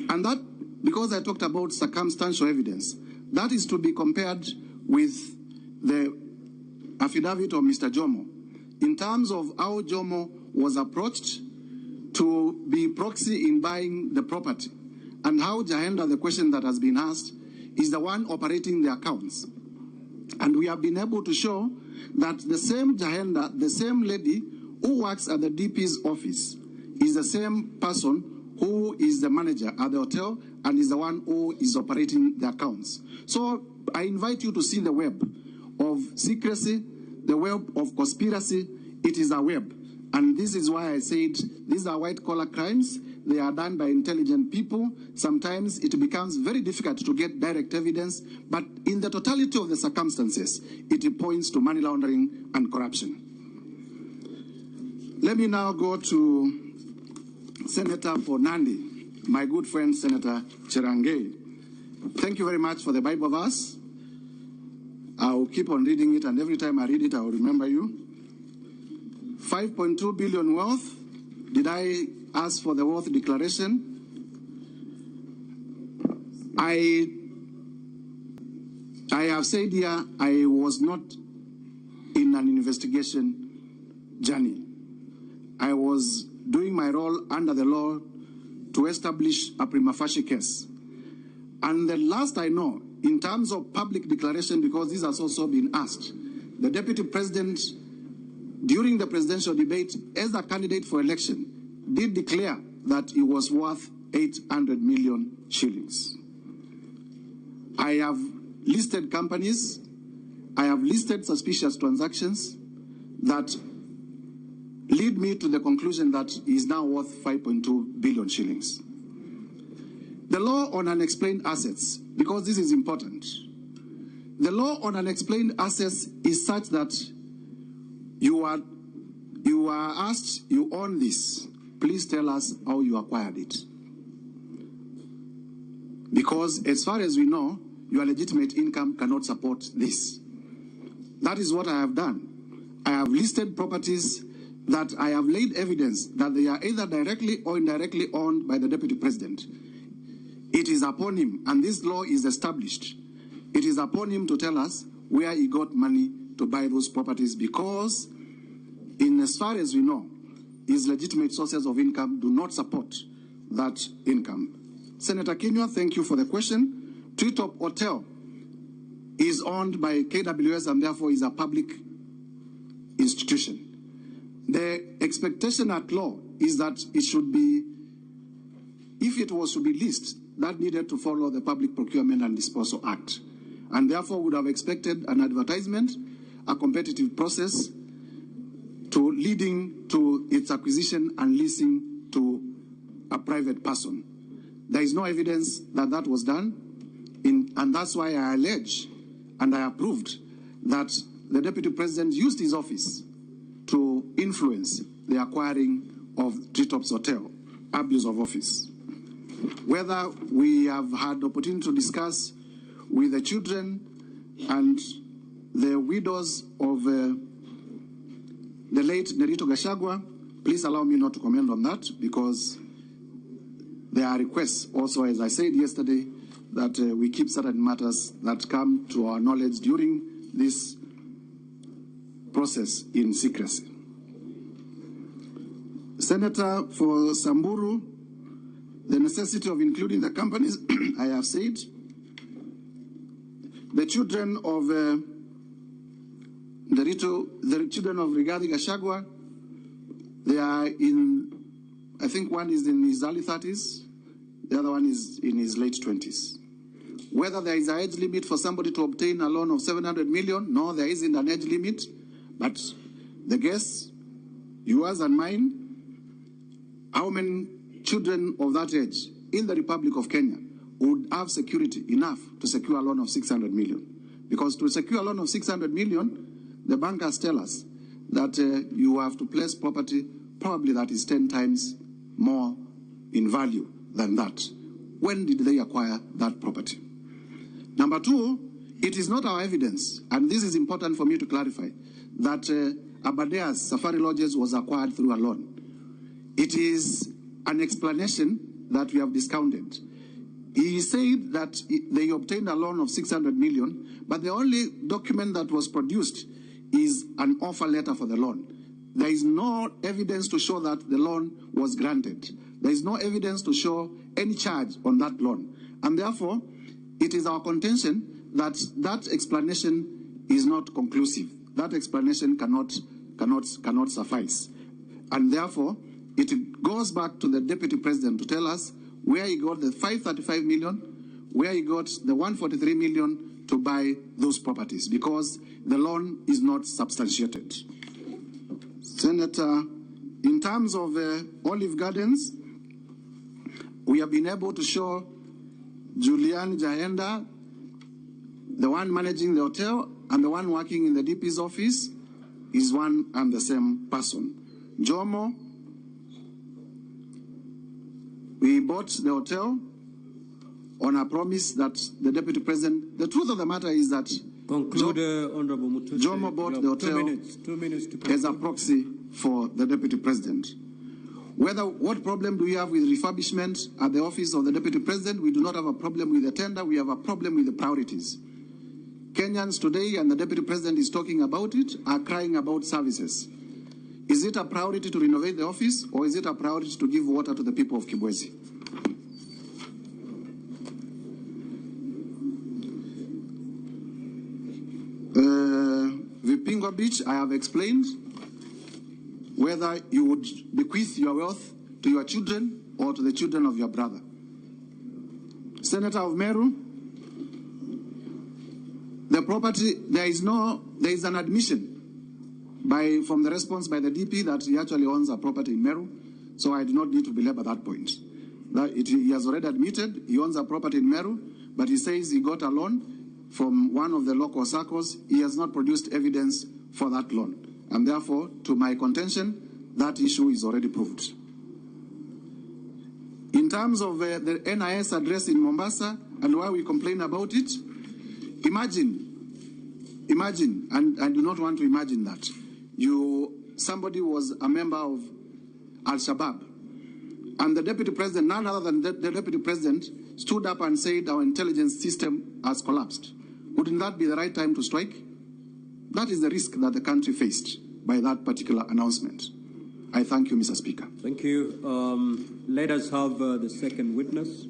And that, because I talked about circumstantial evidence, that is to be compared with the affidavit of Mr. Jomo in terms of how Jomo was approached to be proxy in buying the property, and how Jahenda, the question that has been asked, is the one operating the accounts. And we have been able to show that the same Jahenda, the same lady who works at the DP's office, is the same person who is the manager at the hotel and is the one who is operating the accounts. So I invite you to see the web of secrecy, the web of conspiracy. It is a web. And this is why I said these are white-collar crimes. They are done by intelligent people. Sometimes it becomes very difficult to get direct evidence, but in the totality of the circumstances, it points to money laundering and corruption. Let me now go to Senator for Nandi, my good friend Senator Cherangei. Thank you very much for the Bible verse. I will keep on reading it, and every time I read it, I will remember you. 5.2 billion worth. Did I ask for the worth declaration? I have said here I was not in an investigation journey. I was doing my role under the law to establish a prima facie case. And the last I know, in terms of public declaration, because this has also been asked, the Deputy President, during the presidential debate, as a candidate for election, did declare that he was worth 800 million shillings. I have listed companies, I have listed suspicious transactions that lead me to the conclusion that he is now worth 5.2 billion shillings. The law on unexplained assets, because this is important, the law on unexplained assets is such that you are asked, you own this, please tell us how you acquired it. Because as far as we know, your legitimate income cannot support this. That is what I have done. I have listed properties that I have laid evidence that they are either directly or indirectly owned by the Deputy President. It is upon him, and this law is established, it is upon him to tell us where he got money to buy those properties, because in as far as we know, his legitimate sources of income do not support that income. Senator Kinyua, thank you for the question. Treetop Hotel is owned by KWS and therefore is a public institution. The expectation at law is that it should be, if it was to be leased, that needed to follow the Public Procurement and Disposal Act, and therefore would have expected an advertisement, a competitive process to leading to its acquisition and leasing to a private person. There is no evidence that that was done, and that's why I allege and I approved that the Deputy President used his office to influence the acquiring of Treetops Hotel, abuse of office. Whether we have had the opportunity to discuss with the children and the widows of the late Derito Gachagua, Please allow me not to comment on that, because there are requests also, as I said yesterday, that we keep certain matters that come to our knowledge during this process in secrecy. Senator for Samburu, the necessity of including the companies, I have said. The children of the children of Rigathi Gachagua, they are in, I think one is in his early 30s, the other one is in his late 20s. Whether there is an age limit for somebody to obtain a loan of 700 million, no, there isn't an age limit. But the guess, yours and mine, how many children of that age in the Republic of Kenya would have security enough to secure a loan of 600 million? Because to secure a loan of 600 million, the bankers tell us that you have to place property probably that is 10 times more in value than that. When did they acquire that property? Number two, it is not our evidence, and this is important for me to clarify, that Abadea's Safari Lodges was acquired through a loan. It is an explanation that we have discounted. He said that they obtained a loan of 600 million, but the only document that was produced is an offer letter for the loan. There is no evidence to show that the loan was granted. There is no evidence to show any charge on that loan. And therefore, it is our contention that that explanation is not conclusive. That explanation cannot suffice. And therefore, it goes back to the Deputy President to tell us where he got the 535 million, where he got the 143 million to buy those properties, because the loan is not substantiated. Senator, in terms of Olive Gardens, we have been able to show Julian Jahenda, the one managing the hotel and the one working in the DP's office, is one and the same person. Jomo, we bought the hotel on a promise that the Deputy President, the truth of the matter is that
Honorable Mutuse,
Jomo bought the hotel
2 minutes to
as a proxy for the Deputy President. What problem do we have with refurbishment at the office of the Deputy President? We do not have a problem with the tender, we have a problem with the priorities. Kenyans today, and the Deputy President is talking about it, are crying about services. Is it a priority to renovate the office, or is it a priority to give water to the people of Kibwezi? Vipingo Beach, I have explained whether you would bequeath your wealth to your children or to the children of your brother. Senator of Meru, the property, there is an admission from the response by the DP that he actually owns a property in Meru, so I do not need to belabor that point. He has already admitted he owns a property in Meru, but he says he got a loan from one of the local circles. He has not produced evidence for that loan. And therefore, to my contention, that issue is already proved. In terms of the NIS address in Mombasa and why we complain about it, imagine, and I do not want to imagine that, somebody was a member of Al-Shabaab, and the Deputy President, none other than the Deputy President, stood up and said our intelligence system has collapsed. Wouldn't that be the right time to strike? That is the risk that the country faced by that particular announcement. I thank you, Mr. Speaker.
Thank you. Let us have the second witness.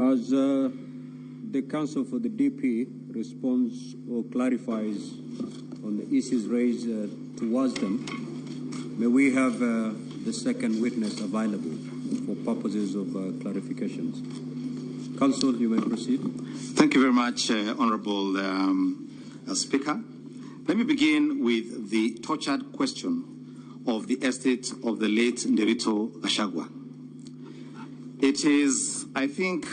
As the Counsel for the DP responds or clarifies on the issues raised towards them, may we have the second witness available for purposes of clarifications. Counsel, you may proceed.
Thank you very much, Honorable Speaker. Let me begin with the tortured question of the estate of the late Nderito Gachagua. It is, I think,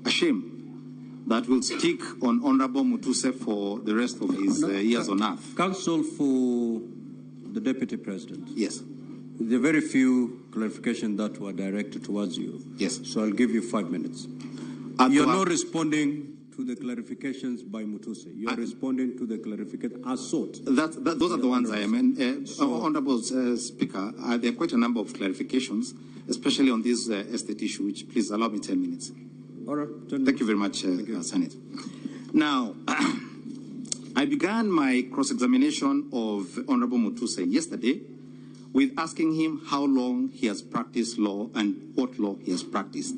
a shame that will stick on Honorable Mutuse for the rest of his years on earth.
Counsel for the Deputy President.
Yes.
There are very few clarifications that were directed towards you.
Yes.
So I'll give you 5 minutes. You're not responding to the clarifications by Mutuse. You're responding to the clarification as sought.
Those are the ones I am. Honorable Speaker, there are quite a number of clarifications, especially on this estate issue, which please allow me 10 minutes.
All right.
Thank you very much, Senate. Now, I began my cross-examination of Honorable Mutuse yesterday with asking him how long he has practiced law and what law he has practiced.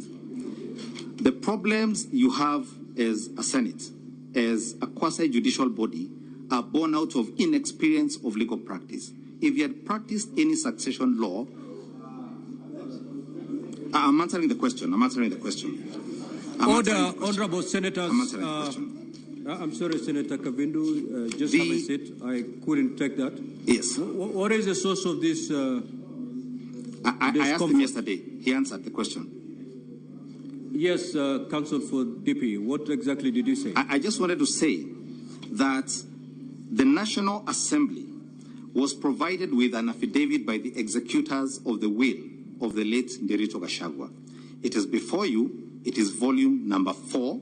The problems you have as a Senate, as a quasi-judicial body, are born out of inexperience of legal practice. If you had practiced any succession law, I'm answering the question.
Honorable Senators, I'm sorry, Senator Kavindu, just have a seat. I couldn't take that.
Yes.
What is the source of this?
I asked him yesterday. He answered the question.
Yes, Counsel for DP. What exactly did you say?
I just wanted to say that the National Assembly was provided with an affidavit by the executors of the will of the late Nderito Gachagua. It is before you. It is volume number 4,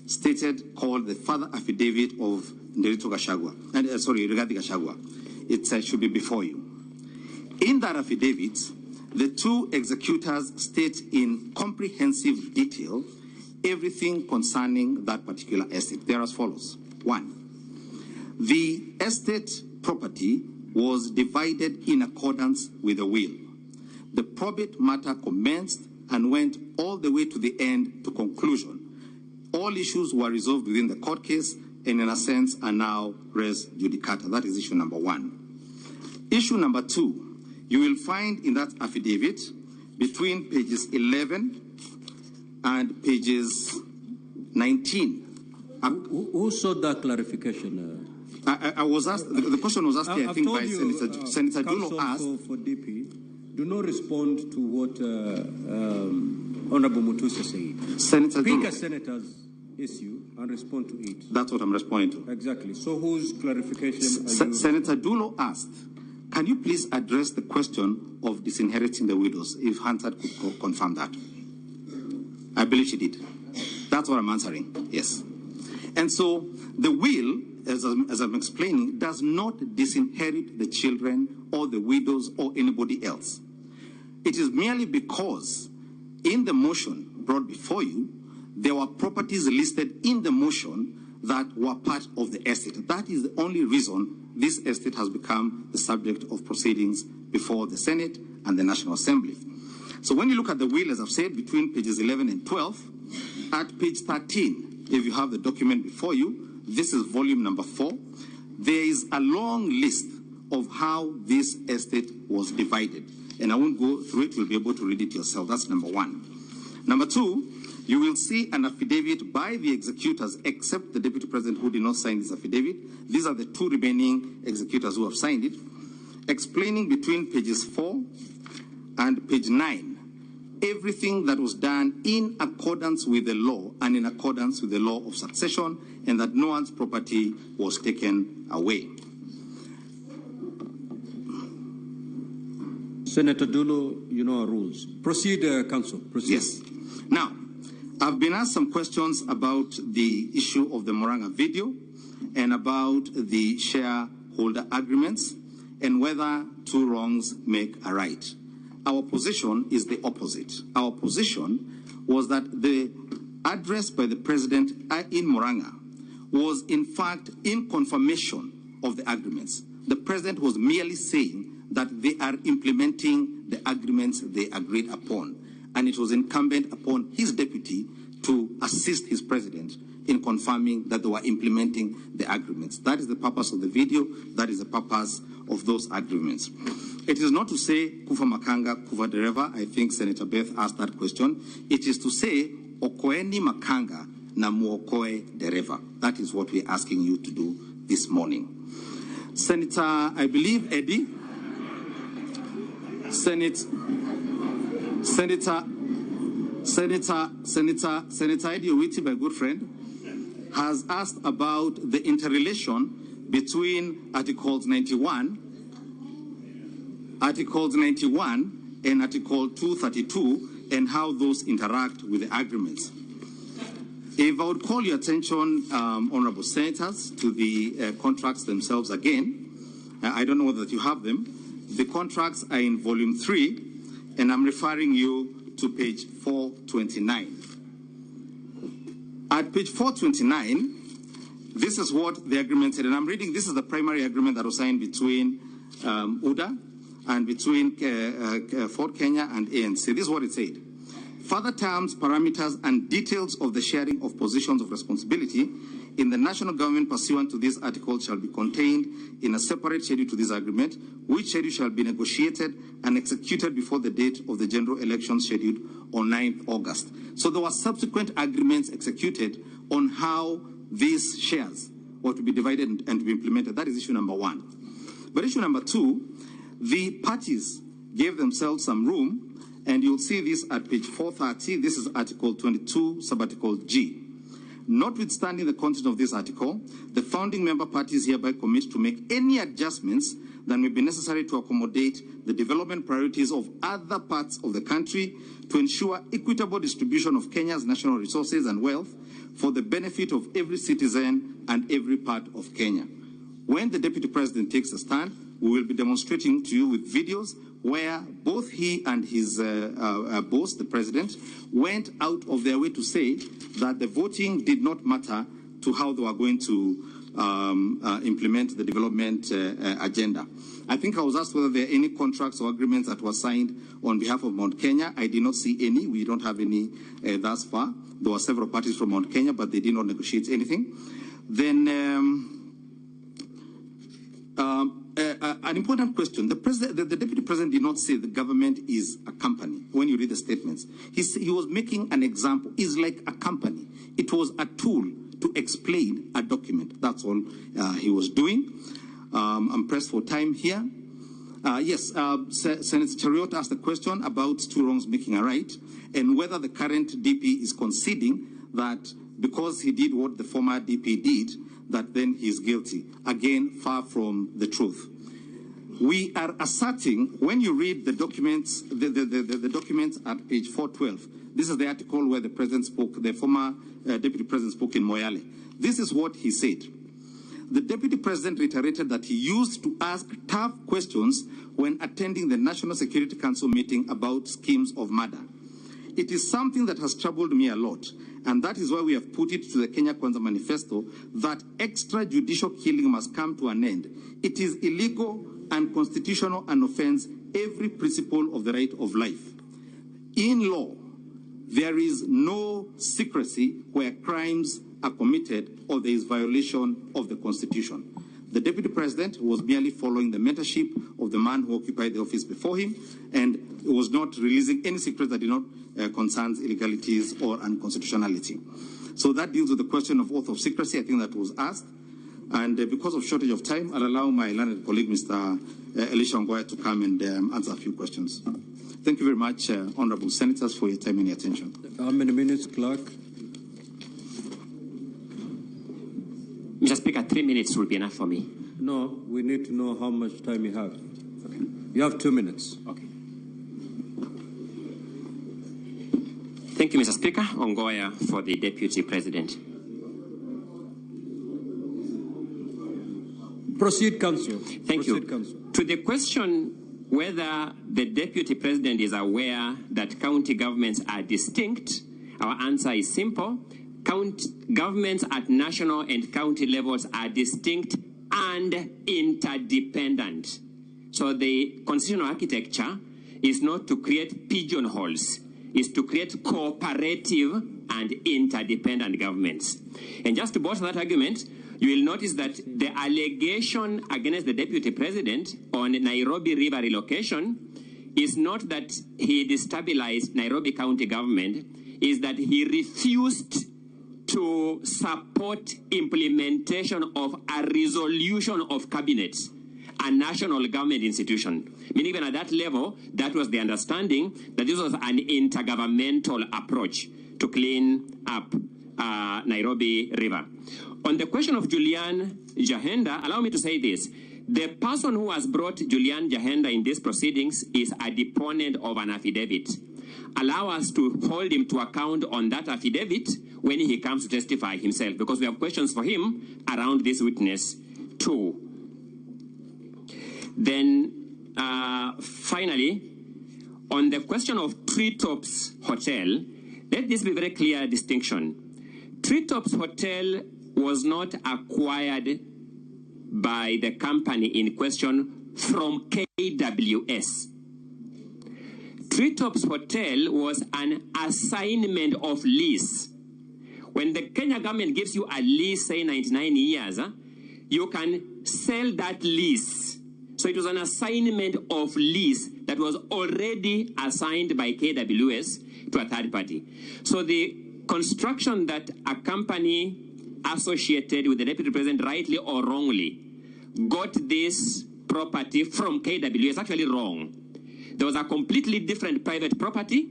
stated, called the Further Affidavit of Nderito Gachagua. Rigathi Gachagua. It should be before you. In that affidavit, the two executors state in comprehensive detail everything concerning that particular estate. They are as follows. 1. The estate property was divided in accordance with the will. The probate matter commenced and went all the way to the end to conclusion. All issues were resolved within the court case and in a sense are now res judicata. That is issue number 1. Issue number 2. You will find in that affidavit between pages 11 and pages 19.
Who sought that clarification?
I was asked, the question was asked here, I think, by Senator Dulo asked.
For DP, do not respond to what Honorable Mutuse said.
Senator
Pick
Dulo.
a senator's issue and respond to it.
That's what I'm responding to.
Exactly. So whose clarification are you?
Senator Dulo asked, can you please address the question of disinheriting the widows, if Hunter could confirm that? I believe she did. That's what I'm answering, yes. And so the will, as I'm explaining, does not disinherit the children or the widows or anybody else. It is merely because in the motion brought before you, there were properties listed in the motion that were part of the estate. That is the only reason this estate has become the subject of proceedings before the Senate and the National Assembly. So when you look at the will, as I've said, between pages 11 and 12, at page 13, if you have the document before you, this is volume number 4, there is a long list of how this estate was divided. And I won't go through it, you'll be able to read it yourself. That's number 1. Number 2, you will see an affidavit by the executors, except the Deputy President who did not sign this affidavit. These are the 2 remaining executors who have signed it, explaining between pages 4 and page 9 everything that was done in accordance with the law and in accordance with the law of succession, and that no one's property was taken away.
Senator Dulo, you know our rules. Proceed, Counsel. Proceed.
Yes. Now, I've been asked some questions about the issue of the Moranga video and about the shareholder agreements and whether 2 wrongs make a right. Our position is the opposite. Our position was that the address by the President in Moranga was in fact in confirmation of the agreements. The President was merely saying that they are implementing the agreements they agreed upon, and it was incumbent upon his deputy to assist his president in confirming that they were implementing the agreements. That is the purpose of the video. That is the purpose of those agreements. It is not to say kufa makanga, kufa dereva. I think Senator Beth asked that question. It is to say okoeni makanga na muokoe dereva. That is what we're asking you to do this morning. Senator, I believe Eddie, Senator Eddie Owiti, my good friend, has asked about the interrelation between Articles 91 Articles 91 and Article 232, and how those interact with the agreements. If I would call your attention, Honorable Senators, to the contracts themselves again. I don't know whether you have them. The contracts are in Volume 3, and I'm referring you to page 429. At page 429, this is what the agreement said, and I'm reading, this is the primary agreement that was signed between UDA and between Ford Kenya and ANC. This is what it said. Further terms, parameters, and details of the sharing of positions of responsibility in the national government pursuant to this article shall be contained in a separate schedule to this agreement, which schedule shall be negotiated and executed before the date of the general elections scheduled on 9th August. So there were subsequent agreements executed on how these shares were to be divided and to be implemented. That is issue number one. But issue number two, the parties gave themselves some room, and you'll see this at page 430. This is Article 22, Subarticle G. Notwithstanding the content of this article, the founding member parties hereby commit to make any adjustments that may be necessary to accommodate the development priorities of other parts of the country to ensure equitable distribution of Kenya's national resources and wealth for the benefit of every citizen and every part of Kenya. When the Deputy President takes a stand, we will be demonstrating to you with videos where both he and his boss, the President, went out of their way to say that the voting did not matter to how they were going to implement the development agenda. I think I was asked whether there are any contracts or agreements that were signed on behalf of Mount Kenya. I did not see any. We don't have any thus far. There were several parties from Mount Kenya, but they did not negotiate anything. Then an important question. The Deputy President did not say the government is a company. When you read the statements, he was making an example. It's like a company. It was a tool to explain a document. That's all he was doing. I'm pressed for time here. Yes, Senator Chariot asked a question about two wrongs making a right, and whether the current DP is conceding that because he did what the former DP did, that then he is guilty. Again, far from the truth. We are asserting, when you read the documents, the documents at page 412, this is the article where the President spoke, the former Deputy President spoke in Moyale. This is what he said. The Deputy President reiterated that he used to ask tough questions when attending the National Security Council meeting about schemes of murder. It is something that has troubled me a lot, and that is why we have put it to the Kenya Kwanza Manifesto that extrajudicial killing must come to an end. It is illegal and constitutional and offends every principle of the right of life. In law, there is no secrecy where crimes are committed or there is violation of the Constitution. The Deputy President was merely following the mentorship of the man who occupied the office before him, and was not releasing any secrets that did not concern illegalities or unconstitutionality. So that deals with the question of oath of secrecy. I think that was asked. And because of shortage of time, I'll allow my learned colleague, Mr. Elisha Ngoya, to come and answer a few questions. Thank you very much, Honourable Senators, for your time and your attention.
How many minutes, Clerk?
Mr. Speaker, 3 minutes will be enough for me.
No, we need to know how much time you have. Okay. You have 2 minutes.
Okay. Thank you, Mr. Speaker. Ongoya for the Deputy President.
Proceed, Counsel.
Thank you.
Counsel.
To the question whether the Deputy President is aware that county governments are distinct, our answer is simple. Governments at national and county levels are distinct and interdependent. So the constitutional architecture is not to create pigeonholes, it's to create cooperative and interdependent governments. And just to bolster that argument, you will notice that the allegation against the Deputy President on Nairobi River relocation is not that he destabilized Nairobi County government, is that he refused to support implementation of a resolution of cabinet, a national government institution. Meaning even at that level, that was the understanding that this was an intergovernmental approach to clean up Nairobi River. On the question of Julian Jahenda, allow me to say this. The person who has brought Julian Jahenda in these proceedings is a deponent of an affidavit. Allow us to hold him to account on that affidavit when he comes to testify himself, because we have questions for him around this witness too. Then, finally, on the question of Treetops Hotel, let this be a very clear distinction. Treetops Hotel was not acquired by the company in question from KWS. Treetops Hotel was an assignment of lease. When the Kenya government gives you a lease, say 99 years, you can sell that lease. So it was an assignment of lease that was already assigned by KWS to a third party. So the construction that a company associated with the Deputy President, rightly or wrongly, got this property from KWS is actually wrong. There was a completely different private property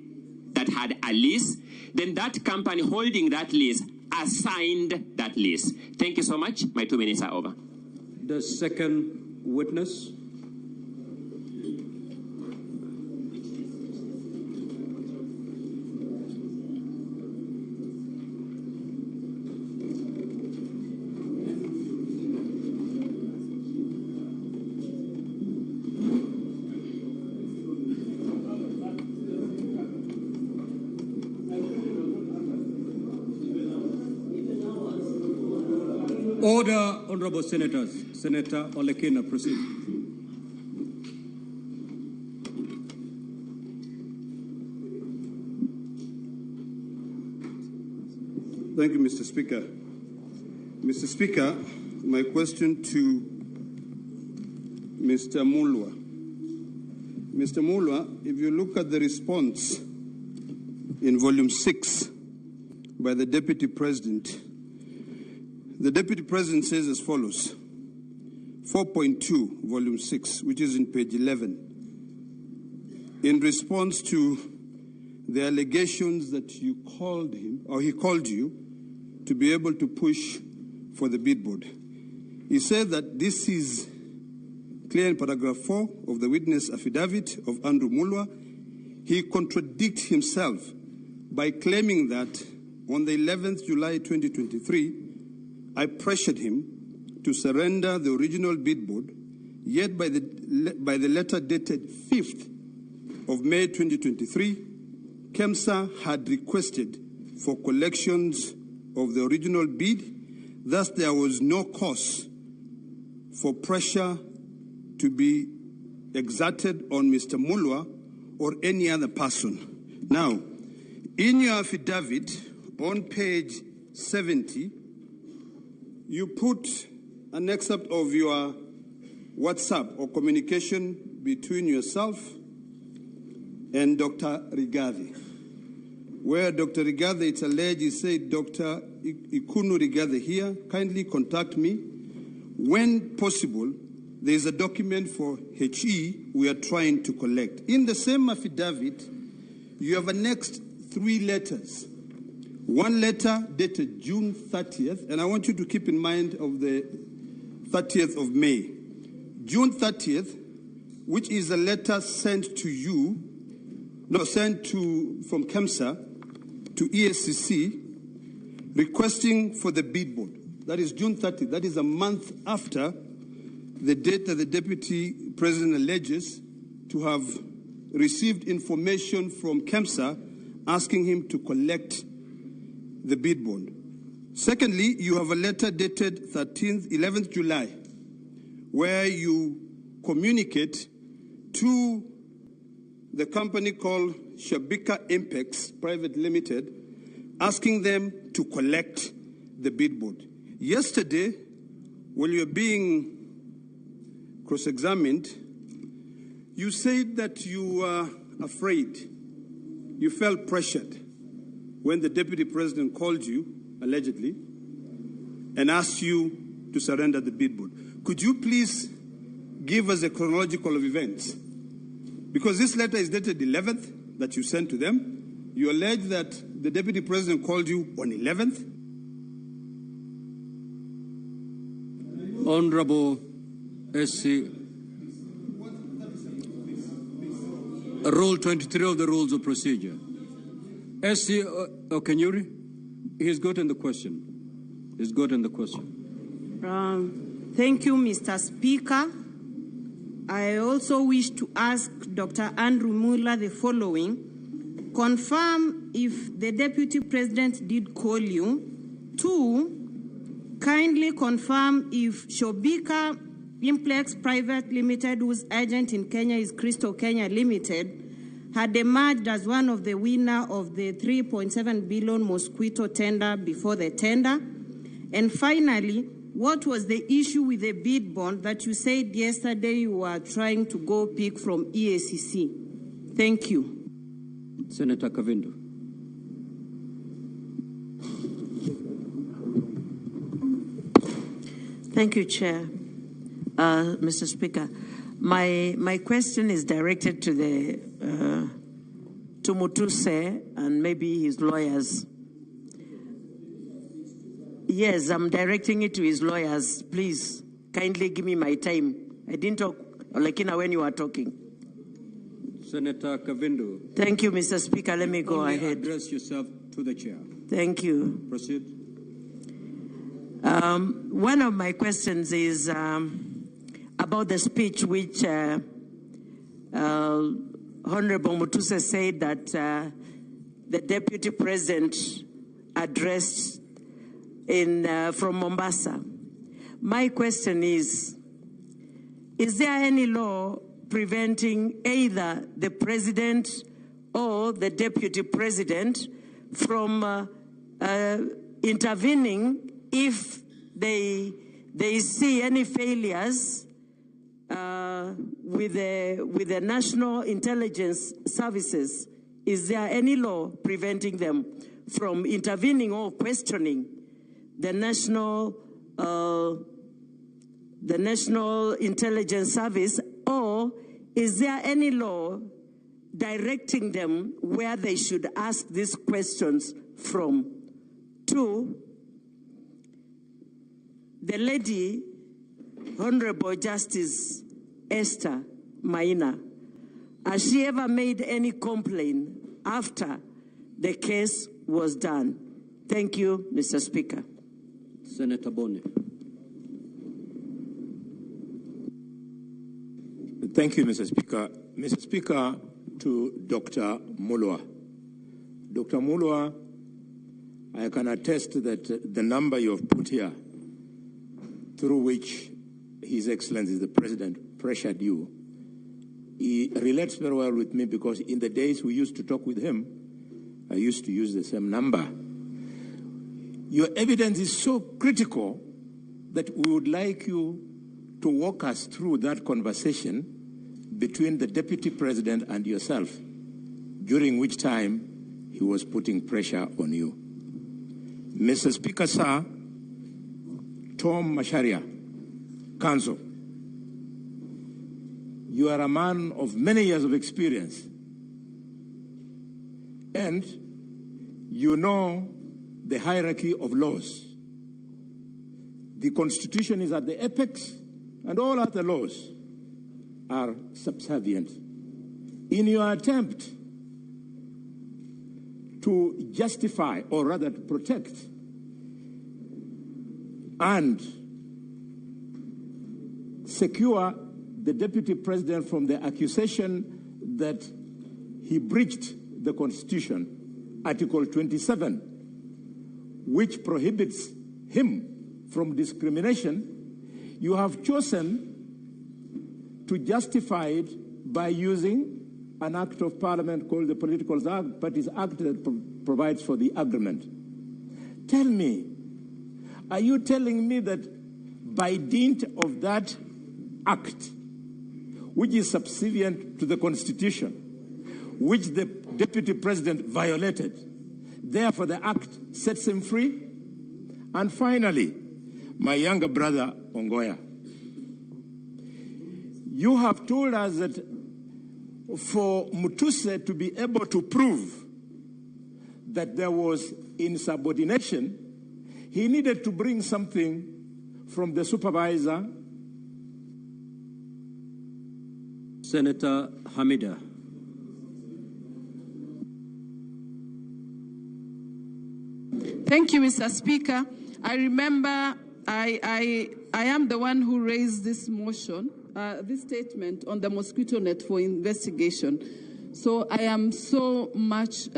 that had a lease. Then that company holding that lease assigned that lease. Thank you so much. My 2 minutes are over.
The second witness. Order, honorable senators. Senator Olekina, proceed.
Thank you, Mr. Speaker. Mr. Speaker, my question to Mr. Mulwa. Mr. Mulwa, if you look at the response in volume 6 by the Deputy President, the Deputy President says as follows, 4.2, volume 6, which is in page 11. In response to the allegations that you called him, or he called you, to be able to push for the bid board. He said that this is clear in paragraph 4 of the witness affidavit of Andrew Mulwa. He contradicts himself by claiming that on the 11th July 2023, I pressured him to surrender the original bid board, yet by the letter dated 5th of May 2023, KEMSA had requested for collections of the original bid. Thus, there was no cause for pressure to be exerted on Mr. Mulwa or any other person. Now, in your affidavit on page 70, you put an excerpt of your WhatsApp or communication between yourself and Dr. Rigathi, where Dr. Rigathi, it's alleged, he said, Dr. Ikunu Rigathi here, kindly contact me. When possible, there is a document for HE we are trying to collect. In the same affidavit, you have annexed 3 letters. One letter dated June 30th, and I want you to keep in mind of the 30th of May. June 30th, which is a letter sent to you, from KEMSA to EACC, requesting for the bid board. That is June 30th. That is a month after the date that the Deputy President alleges to have received information from KEMSA asking him to collect the bid bond. Secondly, you have a letter dated 11th July, where you communicate to the company called Shabika Impex Private Limited, asking them to collect the bid board. Yesterday, when you were being cross-examined, you said that you were afraid, you felt pressured when the Deputy President called you, allegedly, and asked you to surrender the bid board. Could you please give us a chronological of events? Because this letter is dated 11th that you sent to them. You allege that the Deputy President called you on 11th.
Honorable SC. Rule 23 of the Rules of Procedure. SC Kenyuri, he's gotten the question. He's gotten the question.
Thank you, Mr. Speaker. I also wish to ask Dr. Andrew Muller the following. Confirm if the Deputy President did call you. 2, kindly confirm if Shobika Implex Private Limited, whose agent in Kenya is Crystal Kenya Limited, had emerged as one of the winner of the 3.7 billion mosquito tender before the tender. And finally, what was the issue with the bid bond that you said yesterday you were trying to go pick from EACC? Thank you.
Senator Kavindo.
Thank you, Chair. Mr. Speaker, my question is directed to to Mutuse and maybe his lawyers. Yes, I'm directing it to his lawyers. Please, kindly give me my time. I didn't talk, Olekina, when you were talking.
Senator Kavindo.
Thank you, Mr. Speaker. Let me go ahead.
Address yourself to the chair.
Thank you.
Proceed.
One of my questions is about the speech which Honorable Mutuse said that the Deputy President addressed from Mombasa. My question is there any law preventing either the President or the Deputy President from intervening if they see any failures with the National Intelligence Services? Is there any law preventing them from intervening or questioning the National Intelligence Service, or is there any law directing them where they should ask these questions from? 2, the lady, Honorable Justice Esther Maina, has she ever made any complaint after the case was done? Thank you, Mr. Speaker.
Senator Bone.
Thank you, Mr. Speaker. Mr. Speaker, to Dr. Mulwa. Dr. Mulwa, I can attest that the number you have put here, through which His Excellency the President pressured you, he relates very well with me because in the days we used to talk with him, I used to use the same number. Your evidence is so critical that we would like you to walk us through that conversation between the Deputy President and yourself, during which time he was putting pressure on you. Mr. Speaker, sir, Tom Masharia, Counsel, you are a man of many years of experience, and you know the hierarchy of laws. The Constitution is at the apex, and all other laws are subservient. In your attempt to justify, or rather to protect, and secure the Deputy President from the accusation that he breached the Constitution, Article 27, which prohibits him from discrimination, you have chosen to justify it by using an act of parliament called the Political Parties Act that provides for the agreement. Tell me, are you telling me that by dint of that act, which is subservient to the Constitution, which the Deputy President violated, therefore the act sets him free? And finally, my younger brother, Ongoya, you have told us that for Mutuse to be able to prove that there was insubordination, he needed to bring something from the supervisor
Senator Hamida.
Thank you, Mr. Speaker. I remember I am the one who raised this motion, this statement on the mosquito net for investigation. So I am so much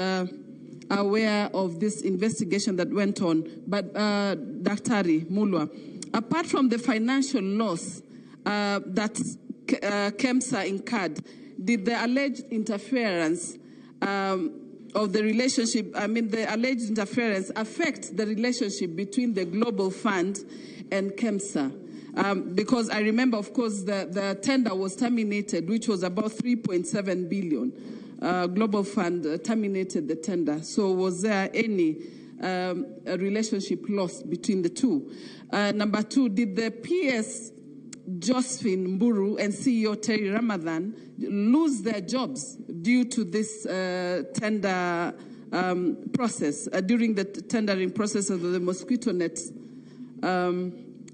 aware of this investigation that went on. But Dr. Mulwa, apart from the financial loss that KEMSA incurred, did the alleged interference of the relationship, the alleged interference affect the relationship between the Global Fund and KEMSA? Because I remember, of course, the tender was terminated, which was about 3.7 billion. Global Fund terminated the tender. So was there any a relationship lost between the two? Number two, did the PS Josephine Mburu and CEO Terry Ramadhan lose their jobs due to this tender process, during the tendering process of the mosquito net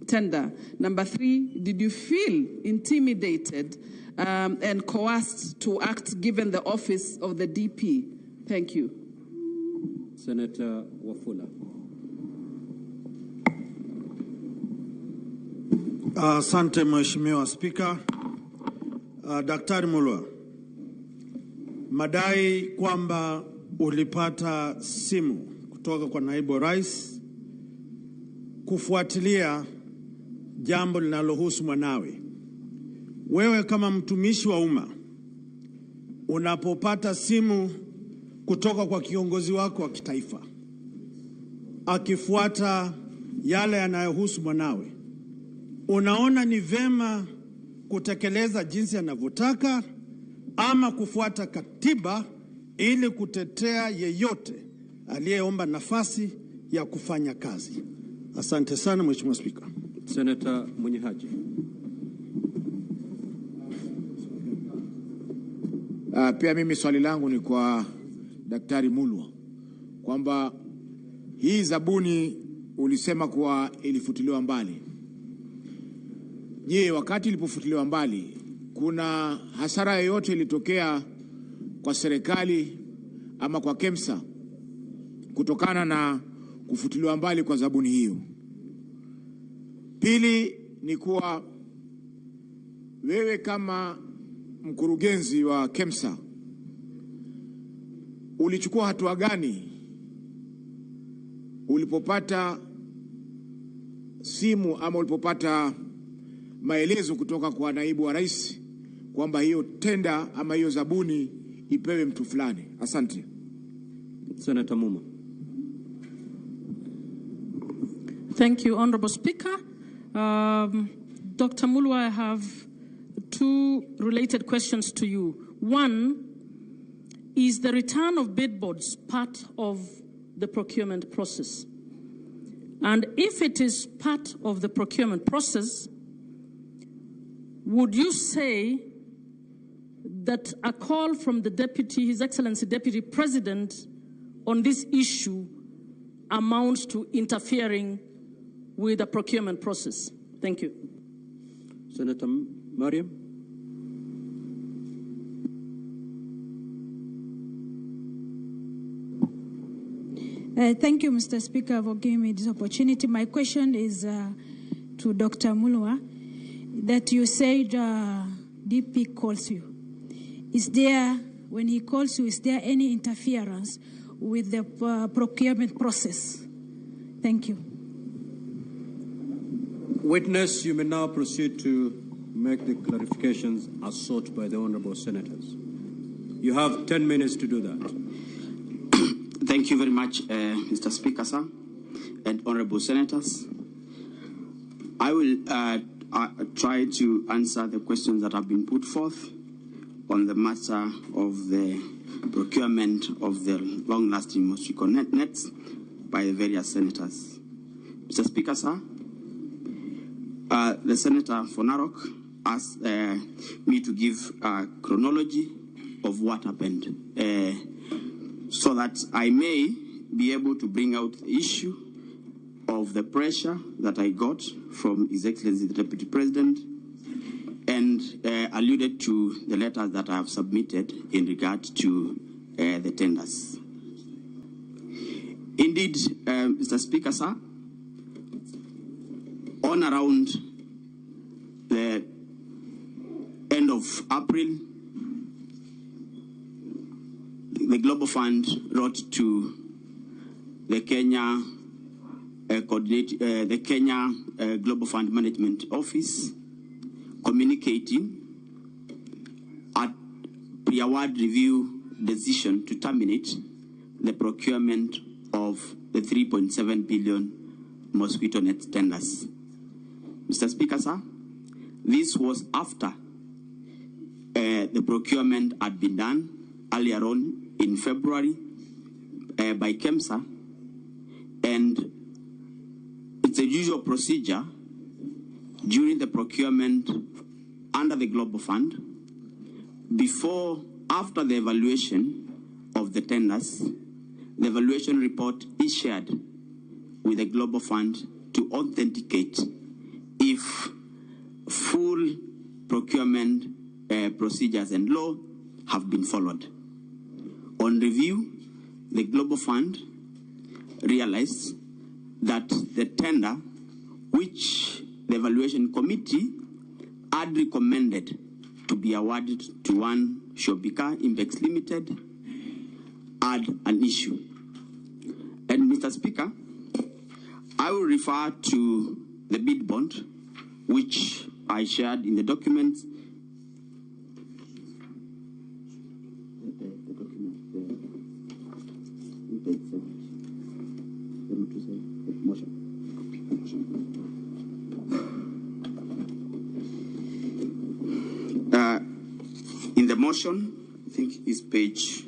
tender? Number three, did you feel intimidated and coerced to act given the office of the DP? Thank you.
Senator Wafula.
Asante Mheshimiwa Spika. Daktari Mulwa, madai kwamba ulipata simu kutoka kwa naibu rais kufuatilia jambo linalohusu mwanawe. Wewe kama mtumishi wa umma, unapopata simu kutoka kwa kiongozi wako wa kitaifa akifuata yale yanayohusu mwanawe, unaona ni vema kutekeleza jinsi anavyotaka ama kufuata katiba ili kutetea yeyote aliyeomba nafasi ya kufanya kazi? Asante sana Mheshimiwa Spika.
Senator Munyihaji.
Pia mimi swali langu ni kwa Daktari Mulwa kwamba hii zabuni ulisema kuwa ilifutiliwa mbali. Je, wakati ilipofutiliwa mbali kuna hasara yoyote ilitokea kwa serikali ama kwa KEMSA kutokana na kufutiliwa mbali kwa zabuni hiyo? Pili ni kuwa wewe kama mkurugenzi wa KEMSA ulichukua hatua gani ulipopata simu ama ulipopata maelezo kutoka kwa naibu wa rais kwamba hiyo tenda ama hiyo zabuni ipewe mtu fulani? Asante.
Senator Muma.
Thank you, Honorable Speaker. Dr. Mulwa, I have two related questions to you. One, is the return of bid boards part of the procurement process? And if it is part of the procurement process, would you say that a call from the Deputy, His Excellency Deputy President, on this issue amounts to interfering with the procurement process? Thank you.
Senator Mariam.
Thank you, Mr. Speaker, for giving me this opportunity. My question is to Dr. Mulwa, that you said DP calls you. Is there, when he calls you, is there any interference with the procurement process? Thank you.
Witness, you may now proceed to make the clarifications as sought by the honorable senators. You have 10 minutes to do that.
Thank you very much, Mr. Speaker, sir, and honorable senators. I will try to answer the questions that have been put forth on the matter of the procurement of the long-lasting mosquito nets by the various senators. Mr. Speaker, sir, the Senator for Narok asked me to give a chronology of what happened so that I may be able to bring out the issue of the pressure that I got from His Excellency the Deputy President and and alluded to the letters that I have submitted in regard to the tenders. Indeed, Mr. Speaker, sir, on around the end of April, the Global Fund wrote to the Kenya Global Fund Management Office, communicating a pre-award review decision to terminate the procurement of the 3.7 billion mosquito net tenders. Mr. Speaker, sir, this was after the procurement had been done earlier on in February by KEMSA, and it's a usual procedure during the procurement under the Global Fund, after the evaluation of the tenders, the evaluation report is shared with the Global Fund to authenticate if full procurement procedures and law have been followed. On review, the Global Fund realized that the tender, which the evaluation committee had recommended to be awarded to one Shobika Impex Limited, had an issue. And Mr. Speaker, I will refer to the bid bond, which I shared in the documents. In the motion, I think it's page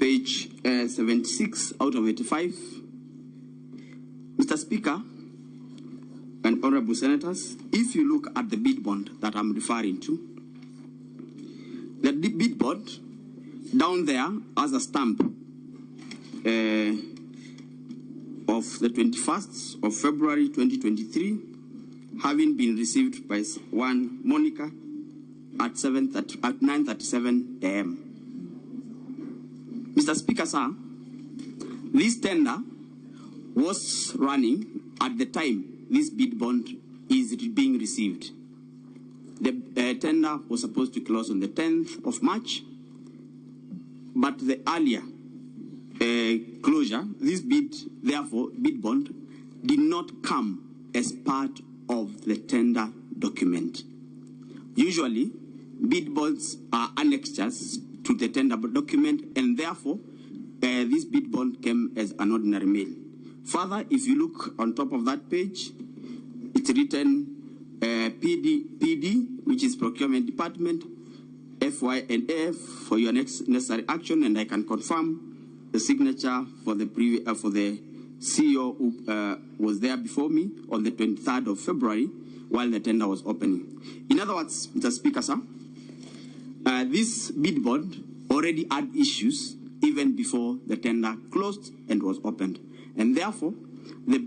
page 76 out of 85. Mr. Speaker and honorable senators, if you look at the bid bond that I'm referring to, the bid bond down there has a stamp of the 21st of February 2023, having been received by one Monica at 9:37 a.m. Mr. Speaker, sir, this tender was running at the time this bid bond is being received. The tender was supposed to close on the 10th of March, but the earlier closure, this bid bond, did not come as part of the tender document. Usually, bid bonds are annexures to the tender document, and therefore, this bid bond came as an ordinary mail. Further, if you look on top of that page, it's written PD, which is Procurement Department, FY&F for your next necessary action, and I can confirm the signature for the CEO who was there before me on the 23rd of February while the tender was opening. In other words, Mr. Speaker, sir, this bid bond already had issues even before the tender closed and was opened, and therefore the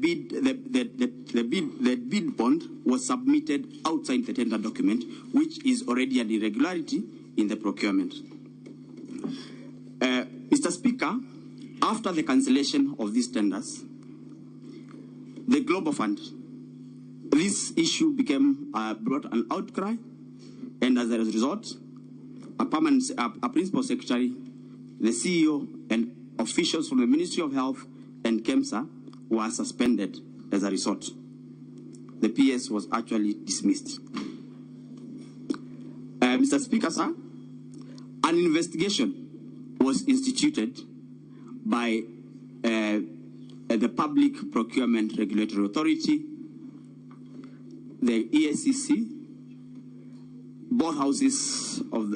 bid bond was submitted outside the tender document, which is already an irregularity in the procurement. Mr. Speaker, after the cancellation of these tenders, the Global Fund, this issue became brought an outcry, and as a result, a principal secretary, the CEO, and officials from the Ministry of Health and KEMSA were suspended as a result. The PS was actually dismissed. Mr. Speaker, sir, an investigation was instituted by the Public Procurement Regulatory Authority, the EACC, both houses of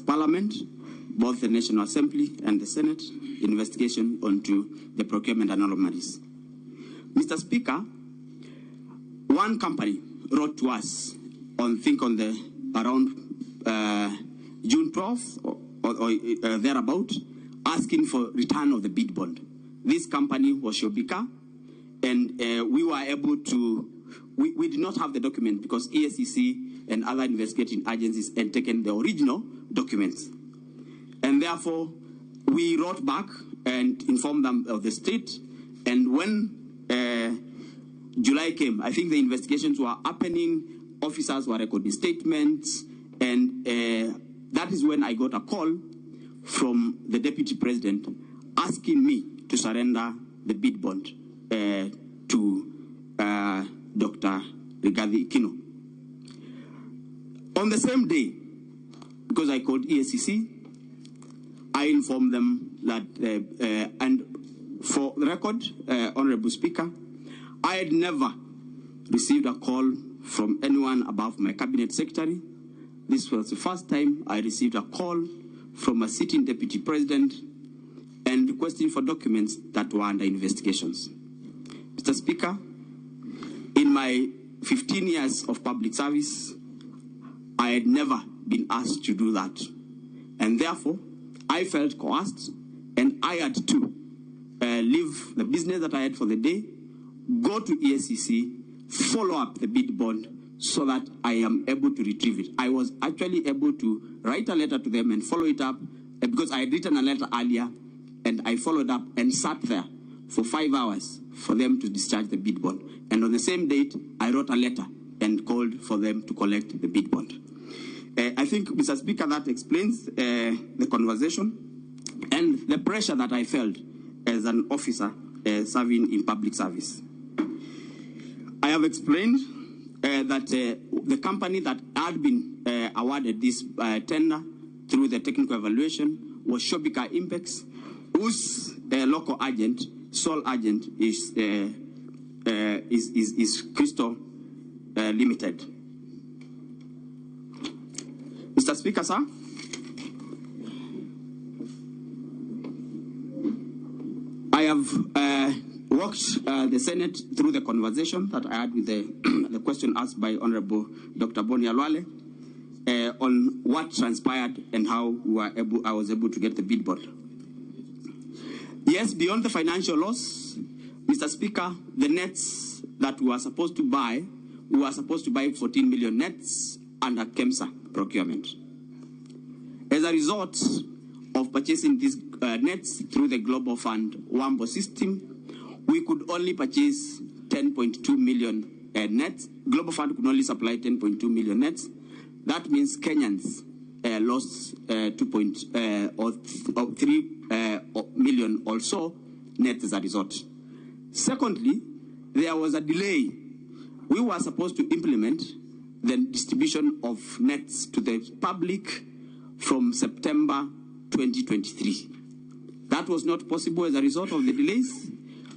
Parliament, both the National Assembly and the Senate, investigation onto the procurement anomalies. Mr. Speaker, one company wrote to us around June 12th or thereabout, asking for return of the bid bond. This company was Shobika, and we were able to, we did not have the document because EACC and other investigating agencies had taken the original documents. And therefore, we wrote back and informed them of the state. And when July came, I think the investigations were happening, officers were recording statements, and that is when I got a call from the Deputy President asking me to surrender the bid bond to Dr. Rigathi Kino. On the same day, because I called EACC, I informed them that, and for the record, Honorable Speaker, I had never received a call from anyone above my cabinet secretary. This was the first time I received a call from a sitting deputy president and requesting for documents that were under investigations. Mr. Speaker, in my 15 years of public service, I had never been asked to do that. And therefore, I felt coerced, and I had to leave the business that I had for the day, go to EACC, follow up the bid bond so that I am able to retrieve it. I was actually able to write a letter to them and follow it up because I had written a letter earlier, and I followed up and sat there for 5 hours for them to discharge the bid bond. And on the same date, I wrote a letter and called for them to collect the bid bond. I think, Mr. Speaker, that explains the conversation and the pressure that I felt as an officer serving in public service. I have explained that the company that had been awarded this tender through the technical evaluation was Shobika Impex, whose local agent, sole agent, is Crystal Limited. Mr. Speaker, sir, I have walked the Senate through the conversation that I had with the question asked by Honorable Dr. Boni Alwale on what transpired and how I was able to get the bid bond. Yes, beyond the financial loss, Mr. Speaker, the nets that we were supposed to buy 14 million nets under KEMSA procurement. As a result of purchasing these nets through the Global Fund WAMBO system, we could only purchase 10.2 million nets. Global Fund could only supply 10.2 million nets. That means Kenyans lost 3 million or so nets as a result. Secondly, there was a delay. We were supposed to implement the distribution of nets to the public from September 2023. That was not possible as a result of the delays.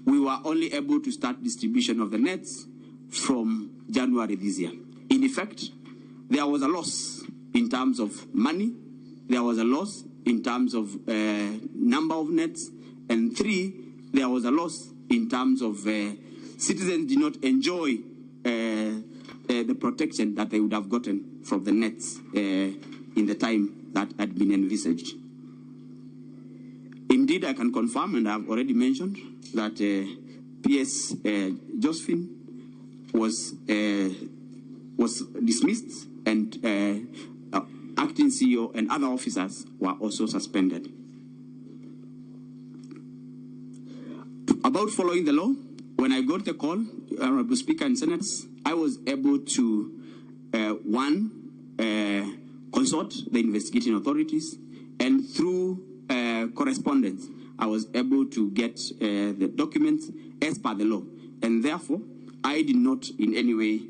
We were only able to start distribution of the nets from January this year. In effect, there was a loss in terms of money, there was a loss in terms of number of nets, and 3, there was a loss in terms of citizens did not enjoy the protection that they would have gotten from the nets in the time that had been envisaged. Indeed, I can confirm, and I've already mentioned, that PS Josephine was dismissed, and acting CEO and other officers were also suspended. About following the law, when I got the call, Honorable Speaker and Senators, I was able to, consult the investigating authorities, and through correspondence, I was able to get the documents as per the law. And therefore, I did not in any way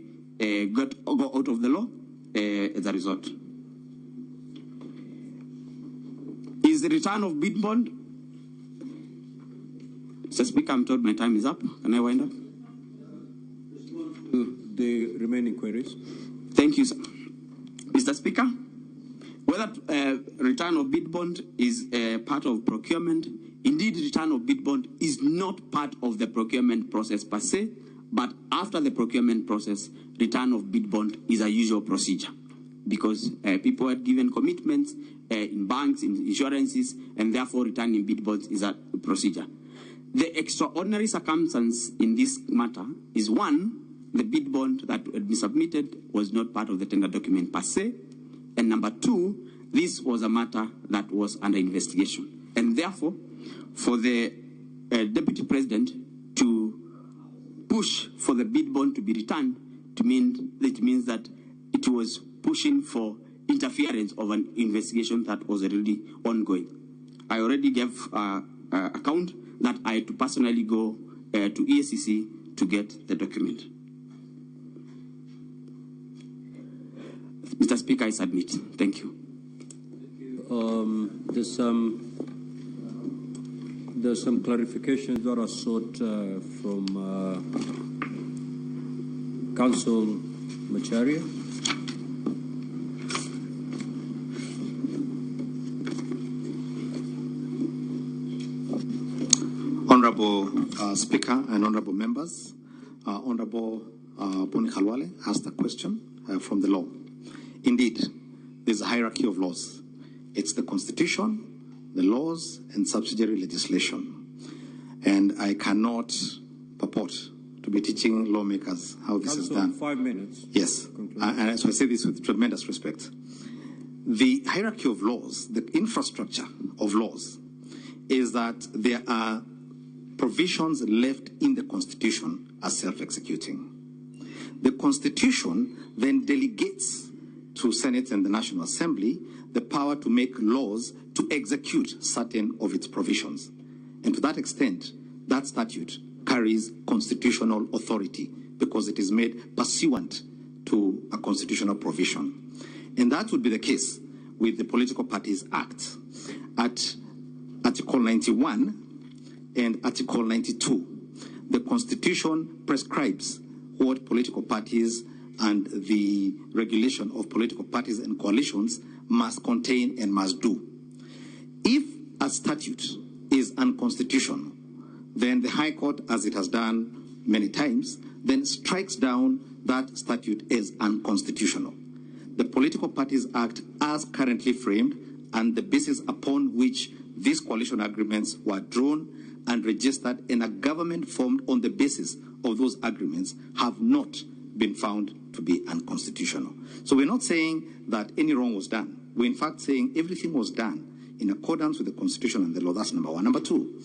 go out of the law as a result. Is the return of bid bond? Mr. Speaker, I'm told my time is up. Can I wind up?
The remaining queries.
Thank you, sir. Mr. Speaker, whether return of bid bond is part of procurement, indeed return of bid bond is not part of the procurement process per se, But after the procurement process, return of bid bond is a usual procedure because people had given commitments in banks, in insurances, and therefore returning bid bonds is a procedure. The extraordinary circumstance in this matter is one, the bid bond that had been submitted was not part of the tender document per se, and number two, this was a matter that was under investigation. And therefore, for the Deputy President to push for the bid bond to be returned, it means that it was pushing for interference of an investigation that was already ongoing. I already gave account that I had to personally go to EACC to get the document. Mr. Speaker, I submit. Thank you.
There's some clarifications that are sought from Counsel Macharia.
Honorable Speaker and honorable members, Honorable Boni Khalwale asked a question from the law. Indeed, there's a hierarchy of laws. It's the Constitution, the laws, and subsidiary legislation. And I cannot purport to be teaching lawmakers how this is done.
5 minutes.
Yes, and so I say this with tremendous respect. The hierarchy of laws, the infrastructure of laws, is that there are provisions left in the Constitution as self-executing. The Constitution then delegates to Senate and the National Assembly the power to make laws to execute certain of its provisions. And to that extent, that statute carries constitutional authority because it is made pursuant to a constitutional provision. And that would be the case with the Political Parties Act. At Article 91 and Article 92, the Constitution prescribes what political parties and the regulation of political parties and coalitions must contain and must do. If a statute is unconstitutional, then the High Court, as it has done many times, then strikes down that statute as unconstitutional. The Political Parties Act, as currently framed, and the basis upon which these coalition agreements were drawn and registered, and a government formed on the basis of those agreements, have not been found to be unconstitutional. So we're not saying that any wrong was done. We're in fact saying everything was done in accordance with the Constitution and the law. That's number one. Number two,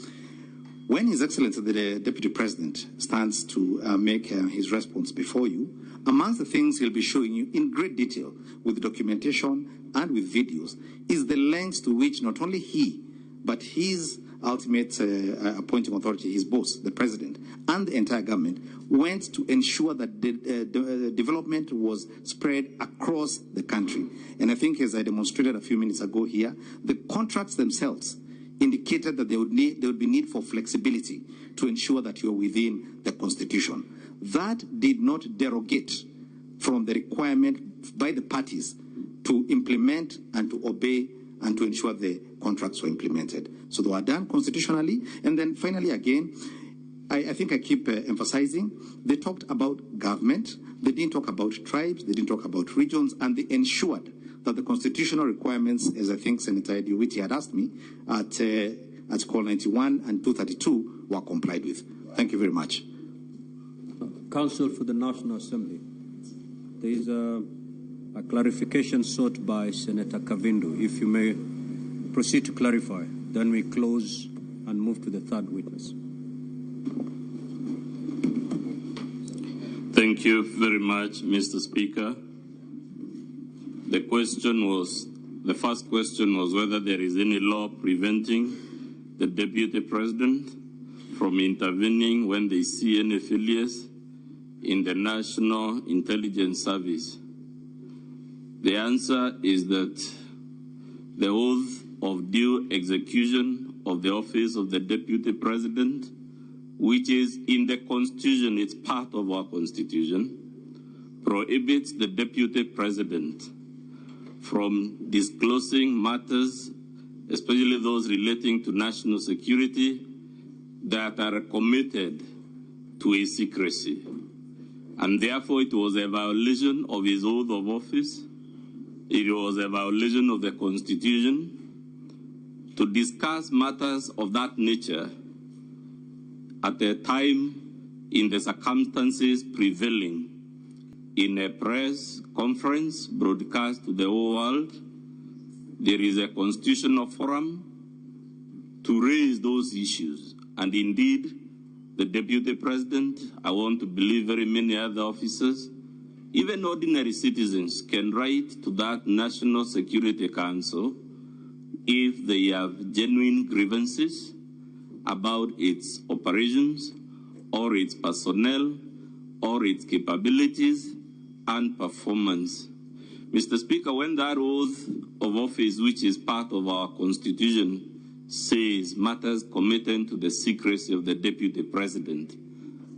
when His Excellency the Deputy President stands to make his response before you, amongst the things he'll be showing you in great detail with documentation and with videos is the lengths to which not only he, but his ultimate appointing authority, his boss, the President, and the entire government went to ensure that the development was spread across the country. And I think, as I demonstrated a few minutes ago here, the contracts themselves indicated that there would be need for flexibility to ensure that you're within the Constitution. That did not derogate from the requirement by the parties to implement and to obey and to ensure the contracts were implemented. So they were done constitutionally. And then finally, again, I think I keep emphasizing, they talked about government, they didn't talk about tribes, they didn't talk about regions, and they ensured that the constitutional requirements, as I think Senator Ediwiti had asked me, at Article 91 and 232 were complied with. Thank you very much.
Counsel for the National Assembly. There is a clarification sought by Senator Kavindu. If you may proceed to clarify, then we close and move to the third witness.
Thank you very much, Mr. Speaker. The first question was whether there is any law preventing the Deputy President from intervening when they see any failures in the National Intelligence Service. The answer is that the oath of due execution of the office of the Deputy President, which is in the Constitution, it's part of our Constitution, prohibits the Deputy President from disclosing matters, especially those relating to national security, that are committed to a secrecy. And therefore, it was a violation of his oath of office. It was a violation of the Constitution to discuss matters of that nature at a time in the circumstances prevailing in a press conference broadcast to the whole world. There is a constitutional forum to raise those issues. And indeed, the Deputy President, I want to believe very many other officers, even ordinary citizens can write to that National Security Council if they have genuine grievances about its operations or its personnel or its capabilities and performance. Mr. Speaker, when that oath of office, which is part of our Constitution, says matters committed to the secrecy of the Deputy President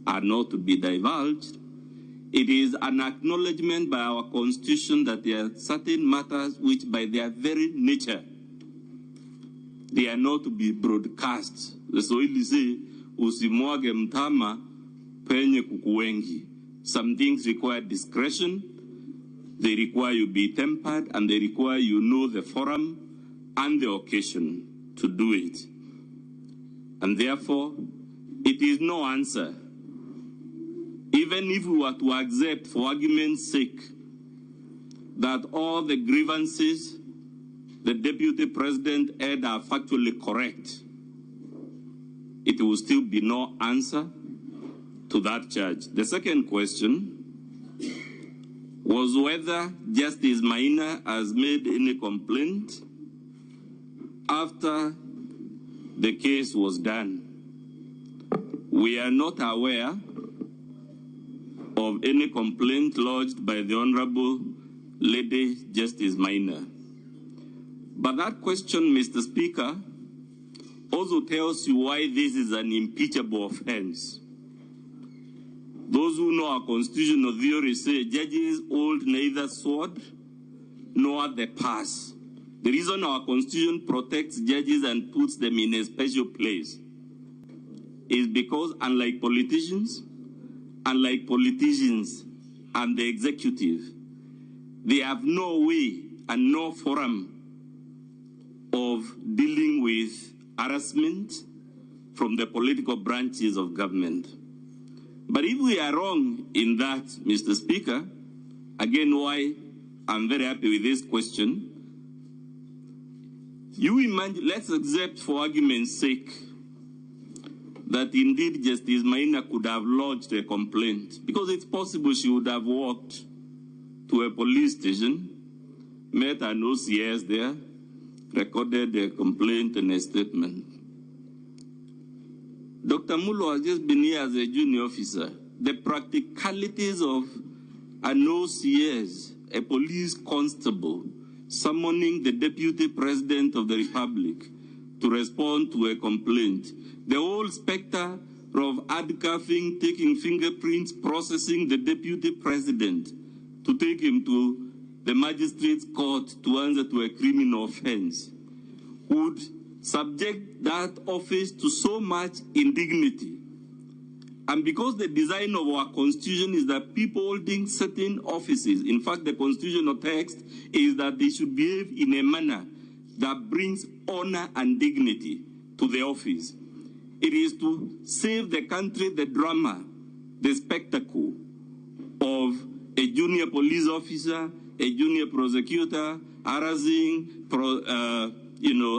are not to be divulged, it is an acknowledgement by our Constitution that there are certain matters which by their very nature, they are not to be broadcast. The Swahili say, usimwage mtama penye kuku wengi. Some things require discretion, they require you be tempered, and they require you know the forum and the occasion to do it. And therefore, it is no answer. Even if we were to accept, for argument's sake, that all the grievances the Deputy President had are factually correct, it will still be no answer to that charge. The second question was whether Justice Maina has made any complaint after the case was done. We are not aware of any complaint lodged by the Honorable Lady Justice Maina. But that question, Mr. Speaker, also tells you why this is an impeachable offense. Those who know our constitutional theory say judges hold neither sword nor the purse. The reason our Constitution protects judges and puts them in a special place is because, unlike politicians and the executive, they have no way and no forum of dealing with harassment from the political branches of government. But if we are wrong in that, Mr. Speaker, again, why I'm very happy with this question, you imagine, let's accept for argument's sake that indeed Justice Maina could have lodged a complaint, because it's possible she would have walked to a police station, met an OCS there, recorded a complaint and a statement. Dr. Mulu has just been here as a junior officer. The practicalities of an OCS, a police constable, summoning the Deputy President of the Republic to respond to a complaint, the whole specter of handcuffing, taking fingerprints, processing the Deputy President to take him to the magistrate's court to answer to a criminal offense, would subject that office to so much indignity. And because the design of our Constitution is that people holding certain offices, in fact, the constitutional text is that they should behave in a manner that brings honor and dignity to the office. It is to save the country the drama, the spectacle of a junior police officer, a junior prosecutor, harassing,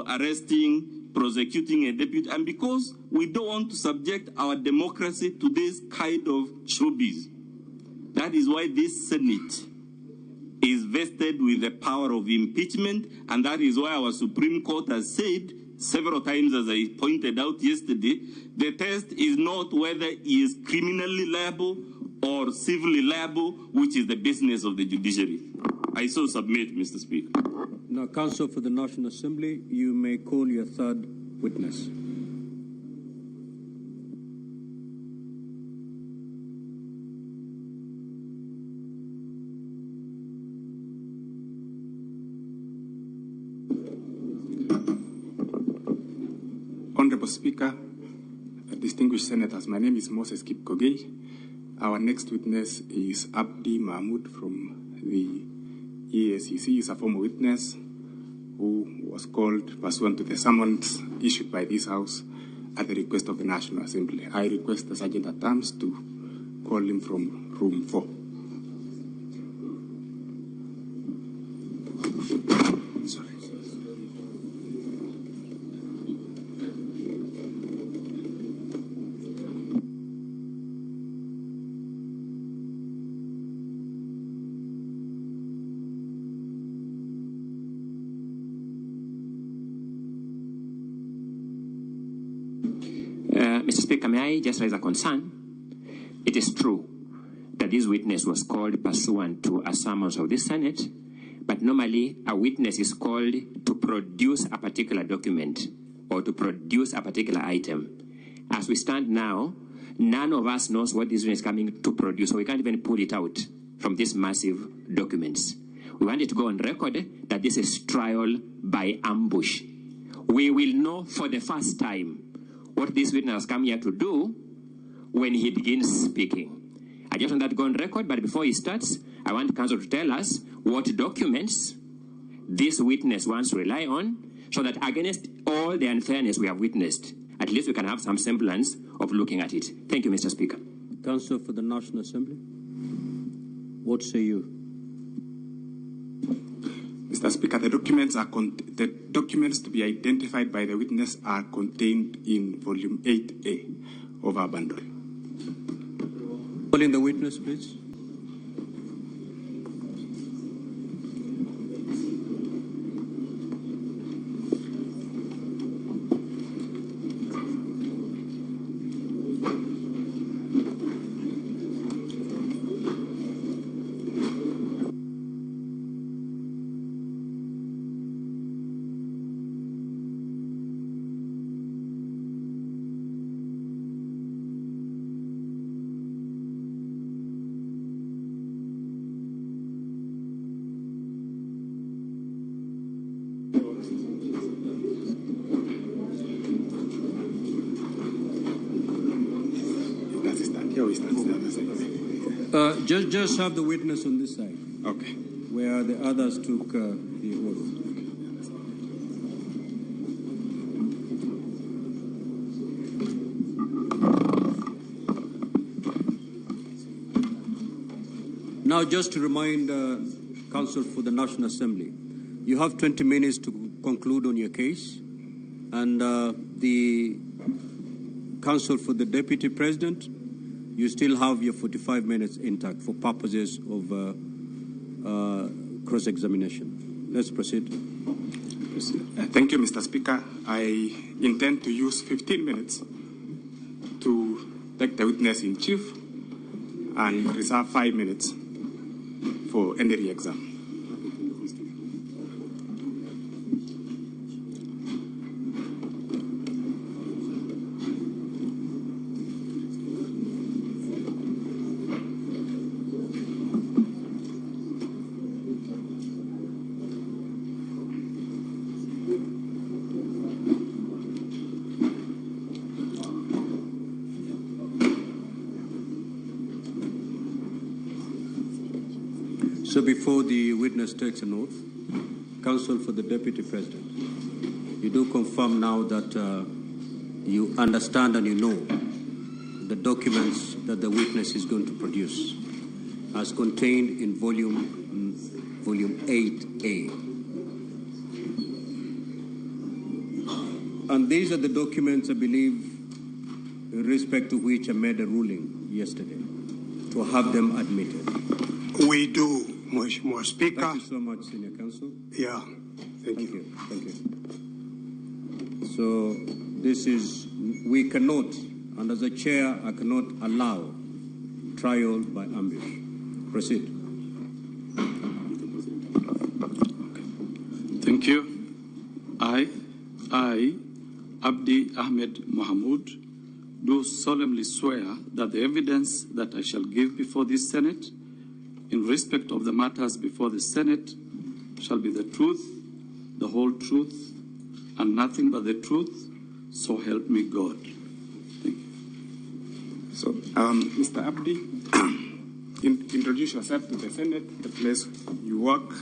arresting, prosecuting a deputy. And because we don't want to subject our democracy to this kind of showbiz, that is why this Senate is vested with the power of impeachment, and that is why our Supreme Court has said several times, as I pointed out yesterday, the test is not whether he is criminally liable or civilly liable, which is the business of the judiciary. I so submit, Mr. Speaker.
Now, Counsel for the National Assembly, you may call your third witness.
Honorable Speaker, distinguished senators, my name is Moses Kipkogei. Our next witness is Abdi Mahmoud from the EACC. He's a former witness who was called pursuant to the summons issued by this House at the request of the National Assembly. I request the Sergeant at Arms to call him from room 4.
Mr. Speaker, may I just raise a concern? It is true that this witness was called pursuant to a summons of the Senate, but normally a witness is called to produce a particular document or to produce a particular item. As we stand now, none of us knows what this witness is coming to produce, so we can't even pull it out from these massive documents. We want it to go on record that this is trial by ambush. We will know for the first time what this witness has come here to do when he begins speaking. I just want that to go on record, but before he starts, I want Counsel to tell us what documents this witness wants to rely on, so that against all the unfairness we have witnessed, at least we can have some semblance of looking at it. Thank you, Mr. Speaker.
Counsel for the National Assembly, what say you?
Mr. Speaker, the documents to be identified by the witness are contained in Volume 8A of our bundle.
Calling the witness, please. Just have the witness on this side.
Okay.
Where the others took the oath. Now, just to remind Counsel for the National Assembly, you have 20 minutes to conclude on your case, and the Counsel for the Deputy President, you still have your 45 minutes intact for purposes of cross-examination. Let's proceed.
Thank you, Mr. Speaker. I intend to use 15 minutes to take the witness in chief and reserve 5 minutes for any re-exam.
So before the witness takes an oath, Counsel for the Deputy President, you do confirm now that you understand and you know the documents that the witness is going to produce as contained in volume 8A. And these are the documents, I believe, in respect to which I made a ruling yesterday to have them admitted.
We do, Mheshimiwa Speaker.
Thank you so much, Senior Counsel.
Yeah, thank you.
Thank you. So this is, we cannot, and as a chair, I cannot allow trial by ambush. Proceed.
Thank you. I, Abdi Ahmed Mahmoud, do solemnly swear that the evidence that I shall give before this Senate in respect of the matters before the Senate shall be the truth, the whole truth, and nothing but the truth, so help me God. Thank you.
So, Mr. Abdi, introduce yourself to the Senate, the place you work,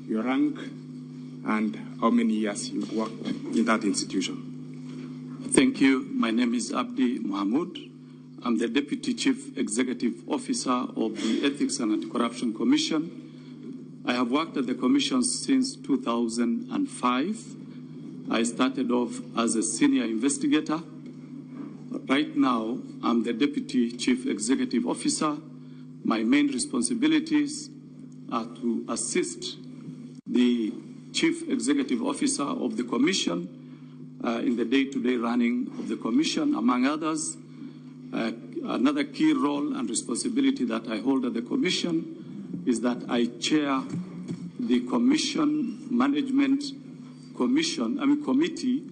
your rank, and how many years you've worked in that institution.
Thank you. My name is Abdi Mohamud. I'm the Deputy Chief Executive Officer of the Ethics and Anti-Corruption Commission. I have worked at the Commission since 2005. I started off as a senior investigator. Right now, I'm the Deputy Chief Executive Officer. My main responsibilities are to assist the Chief Executive Officer of the Commission in the day-to-day running of the Commission, among others. Another key role and responsibility that I hold at the Commission is that I chair the Commission Management Committee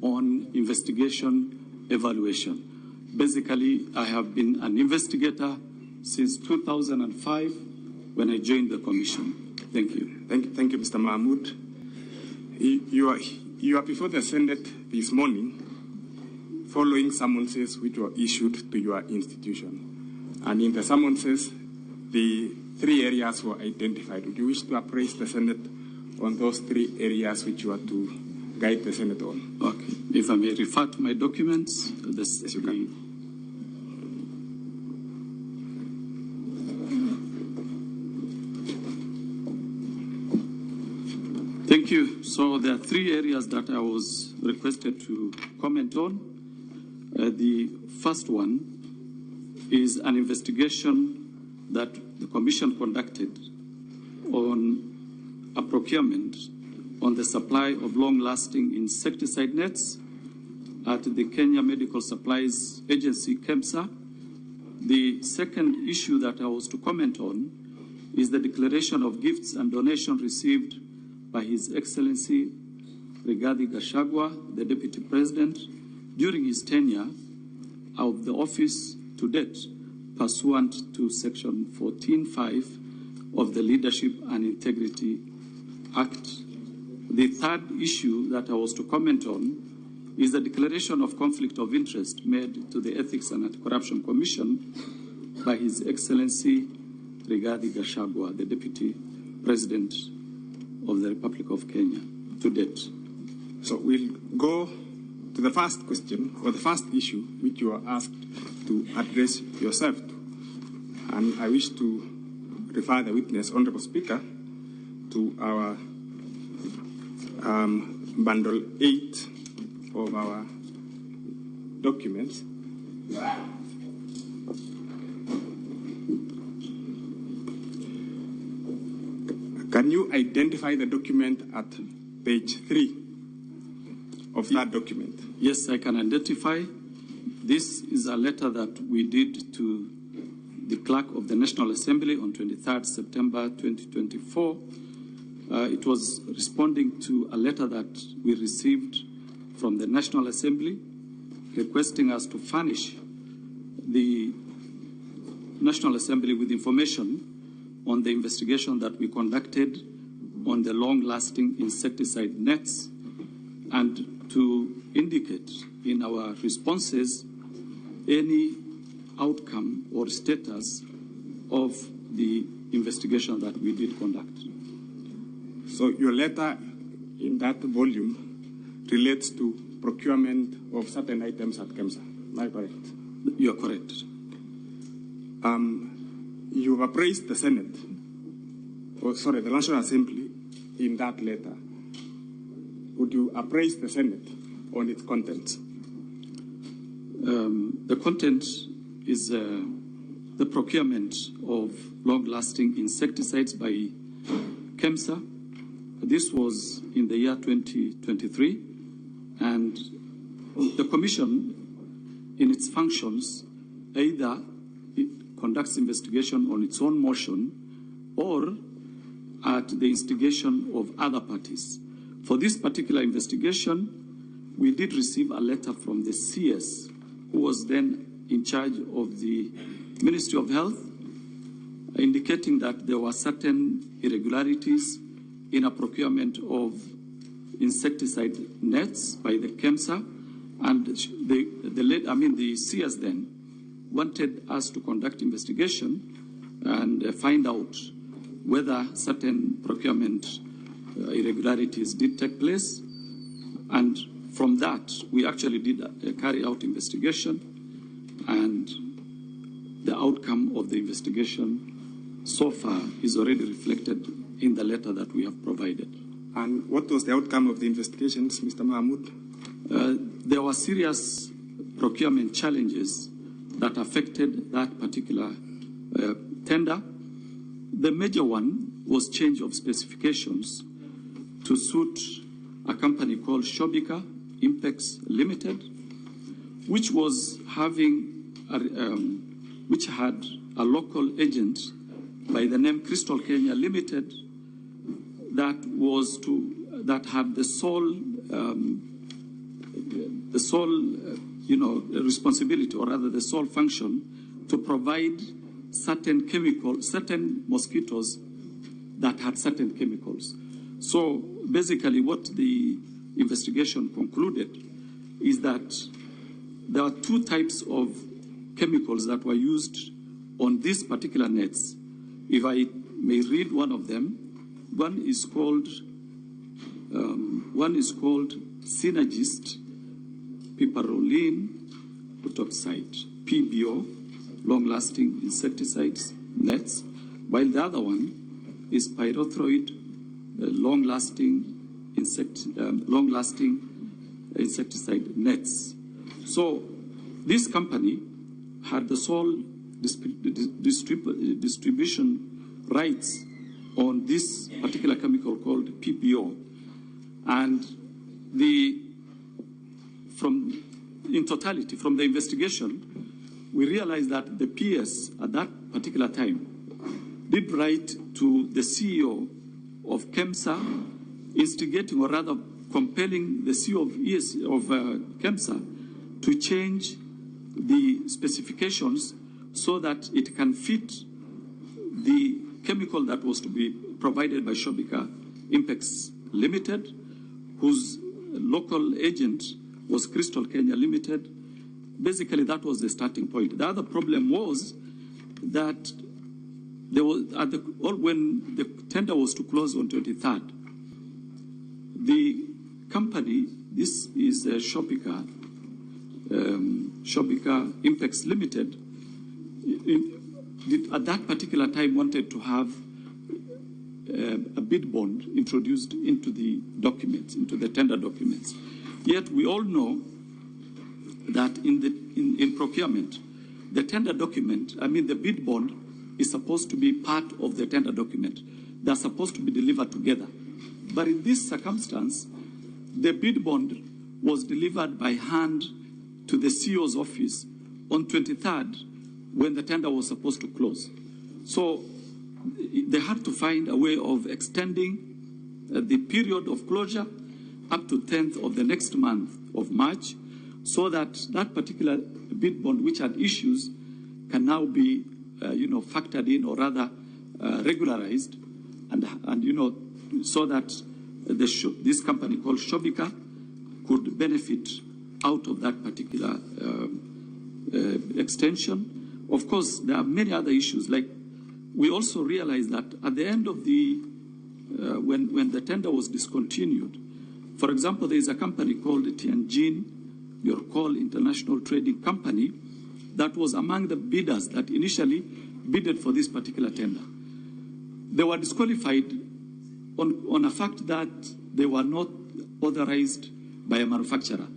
on Investigation Evaluation. Basically, I have been an investigator since 2005 when I joined the Commission. Thank you.
Thank you, Mr. Mahmoud. You are before the Senate this morning following summonses which were issued to your institution. And in the summonses, the 3 areas were identified. Would you wish to appraise the Senate on those 3 areas which you are to guide the Senate on?
Okay. If I may refer to my documents, yes, you can. Thank you. So there are 3 areas that I was requested to comment on. The first one is an investigation that the Commission conducted on a procurement on the supply of long-lasting insecticide nets at the Kenya Medical Supplies Agency, KEMSA. The second issue that I was to comment on is the declaration of gifts and donations received by His Excellency Rigathi Gachagua, the Deputy President, during his tenure of the office to date, pursuant to Section 14(5) of the Leadership and Integrity Act. The third issue that I was to comment on is the declaration of conflict of interest made to the Ethics and Anti-Corruption Commission by His Excellency Rigathi Gachagua, the Deputy President of the Republic of Kenya, to date.
So we'll go to the first question, or the first issue, which you are asked to address yourself to. And I wish to refer the witness, Honorable Speaker, to our bundle 8 of our documents. Can you identify the document at page 3 of that document?
Yes, I can identify. This is a letter that we did to the Clerk of the National Assembly on 23rd September 2024. It was responding to a letter that we received from the National Assembly requesting us to furnish the National Assembly with information on the investigation that we conducted on the long-lasting insecticide nets, and to indicate in our responses any outcome or status of the investigation that we did conduct.
So your letter in that volume relates to procurement of certain items at KEMSA. Am I correct?
You are correct.
You've appraised the Senate, the National Assembly in that letter. Would you appraise the Senate on its contents?
The content is the procurement of long-lasting insecticides by KEMSA. This was in the year 2023, and the Commission, in its functions, either it conducts investigation on its own motion or at the instigation of other parties. For this particular investigation, we did receive a letter from the CS, who was then in charge of the Ministry of Health, indicating that there were certain irregularities in a procurement of insecticide nets by the KEMSA, and the CS then wanted us to conduct investigation and find out whether certain procurement irregularities did take place. And from that, we actually did carry out investigation, and the outcome of the investigation so far is already reflected in the letter that we have provided.
And what was the outcome of the investigations, Mr. Mahmood?
There were serious procurement challenges that affected that particular tender. The major one was change of specifications to suit a company called Shobika Impex Limited, which was which had a local agent by the name Crystal Kenya Limited that had the sole responsibility, or rather the sole function, to provide certain chemicals, certain mosquitoes that had certain chemicals. So basically what the investigation concluded is that there are two types of chemicals that were used on these particular nets. If I may read one of them, one is called Synergist Piperolin Butoxide, PBO, long-lasting insecticides nets, while the other one is pyrethroid, long-lasting insecticide nets. So this company had the sole distribution rights on this particular chemical called PPO, and in totality, from the investigation, we realized that the PS at that particular time did write to the CEO of KEMSA, instigating, or rather compelling the CEO of KEMSA to change the specifications so that it can fit the chemical that was to be provided by Shobika Impex Limited, whose local agent was Crystal Kenya Limited. Basically, that was the starting point. The other problem was that there was, when the tender was to close on 23rd, the company, this is Shobika Impex Limited, at that particular time wanted to have a bid bond introduced into the documents, into the tender documents. Yet we all know that in procurement, the tender document, the bid bond is supposed to be part of the tender document. They're supposed to be delivered together. But in this circumstance, the bid bond was delivered by hand to the CEO's office on 23rd when the tender was supposed to close. So they had to find a way of extending the period of closure up to 10th of the next month of March, so that that particular bid bond, which had issues, can now be factored in, or rather regularized, and so that this company called Shobika could benefit out of that particular extension. Of course, there are many other issues. Like, we also realized that at the end of the when the tender was discontinued, for example, there is a company called Tianjin Yorkol International Trading Company that was among the bidders that initially bidded for this particular tender. They were disqualified on a fact that they were not authorized by a manufacturer.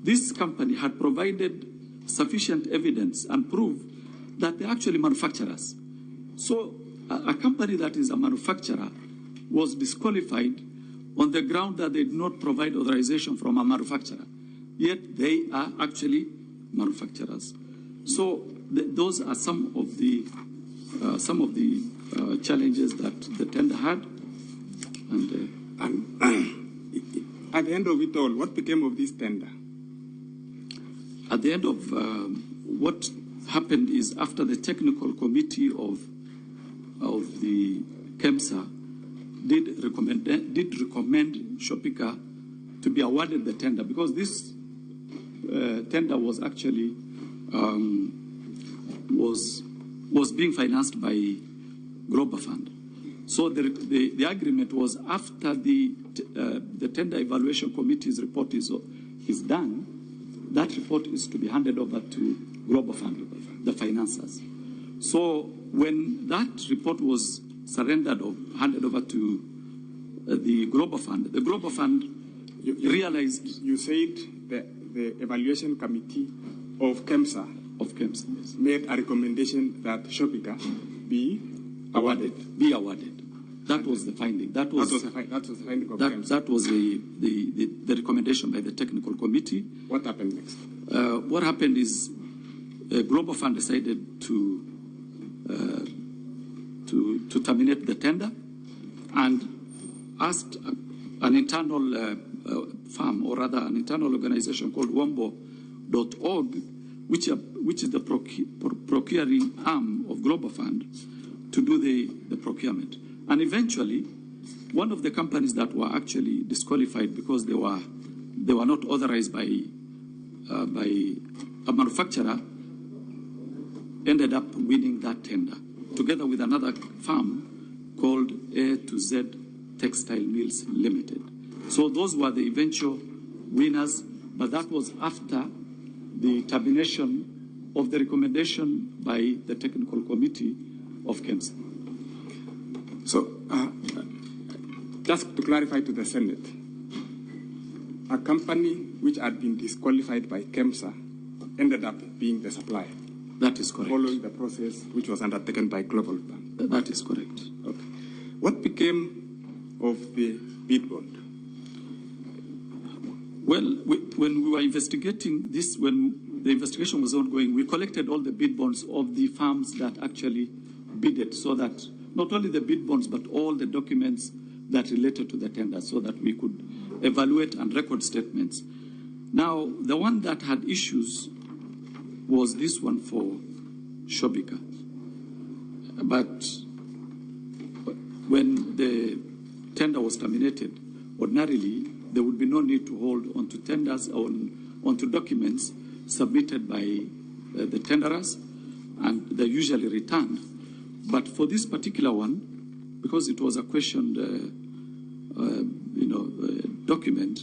This company had provided sufficient evidence and proof that they're actually manufacturers. So a company that is a manufacturer was disqualified on the ground that they did not provide authorization from a manufacturer, yet they are actually manufacturers. So those are some of the challenges that the tender had. And
at the end of it all, what became of this tender?
At the end of what happened is, after the technical committee of the KEMSA did recommend Shobika to be awarded the tender, because this tender was actually was being financed by Global Fund. So the agreement was after the Tender Evaluation Committee's report is done, that report is to be handed over to Global Fund, the financiers. So when that report was surrendered or handed over to the Global Fund realized...
You said the Evaluation Committee of KEMSA
yes,
made a recommendation that Shobika be awarded.
That was the finding. That was the finding of KEMSA. That was the recommendation by the technical committee.
What happened next?
What happened is Global Fund decided to terminate the tender and asked an internal firm, or rather an internal organization called Wombo.org, which is the procuring arm of Global Fund, to do the procurement. And eventually, one of the companies that were actually disqualified because they were not authorized by a manufacturer ended up winning that tender, together with another firm called A to Z Textile Mills Limited. So those were the eventual winners, but that was after the termination of the recommendation by the technical committee of KEMSA.
So, just to clarify to the Senate, a company which had been disqualified by KEMSA ended up being the supplier.
That is correct.
Following the process which was undertaken by Global Fund.
That is correct.
Okay. What became of the bid bond?
Well, when we were investigating this, when the investigation was ongoing, we collected all the bid bonds of the firms that actually bidded, so that not only the bid bonds, but all the documents that related to the tender, so that we could evaluate and record statements. Now, the one that had issues was this one for Shobika. But when the tender was terminated, ordinarily, there would be no need to hold onto tenders or onto documents submitted by the tenderers, and they're usually returned. But for this particular one, because it was a questioned, document,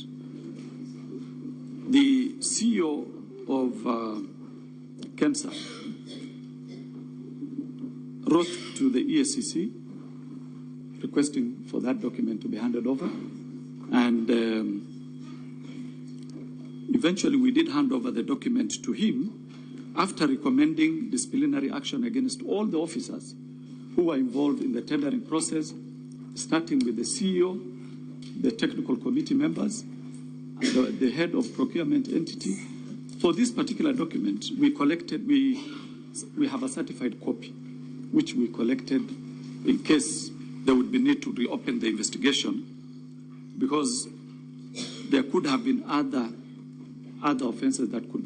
the CEO of KEMSA wrote to the EACC requesting for that document to be handed over. And eventually we did hand over the document to him after recommending disciplinary action against all the officers who were involved in the tendering process, starting with the CEO, the technical committee members, the head of procurement entity. For this particular document, we have a certified copy, which we collected in case there would be need to reopen the investigation, because there could have been other offenses that could,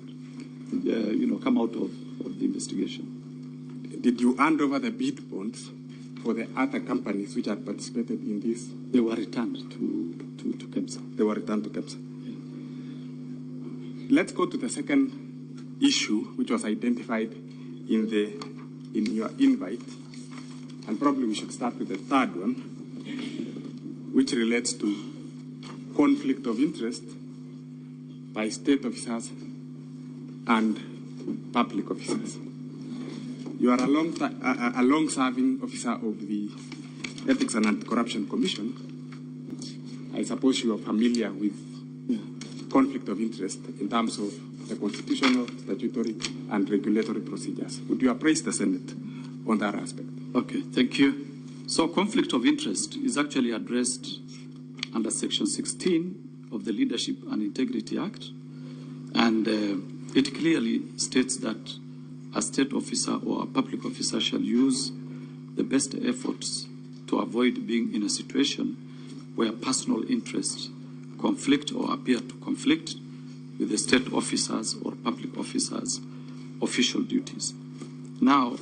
come out of the investigation.
Did you hand over the bid bonds for the other companies which had participated in this?
They were returned to KEMSA.
They were returned to KEMSA. Let's go to the second issue, which was identified in your invite, and probably we should start with the third one, which relates to conflict of interest by state officers and public officers. You are a long-serving officer of the Ethics and Anti-Corruption Commission. I suppose you are familiar with conflict of interest in terms of the constitutional, statutory, and regulatory procedures. Would you appraise the Senate on that aspect?
Okay, thank you. So conflict of interest is actually addressed under Section 16 of the Leadership and Integrity Act, and it clearly states that a state officer or a public officer shall use the best efforts to avoid being in a situation where personal interests conflict or appear to conflict with the state officers or public officers' official duties. Now,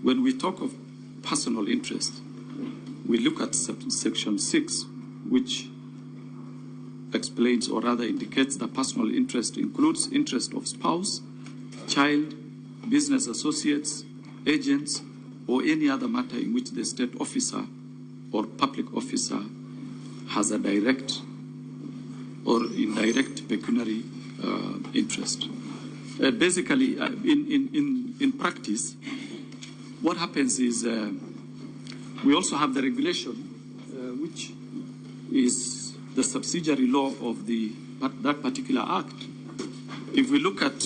when we talk of personal interest, we look at Section 6, which explains or rather indicates that personal interest includes interest of spouse, child, business associates, agents, or any other matter in which the state officer or public officer has a direct or indirect pecuniary interest. Basically, in practice, what happens is we also have the regulation, which is the subsidiary law of that particular act. If we look at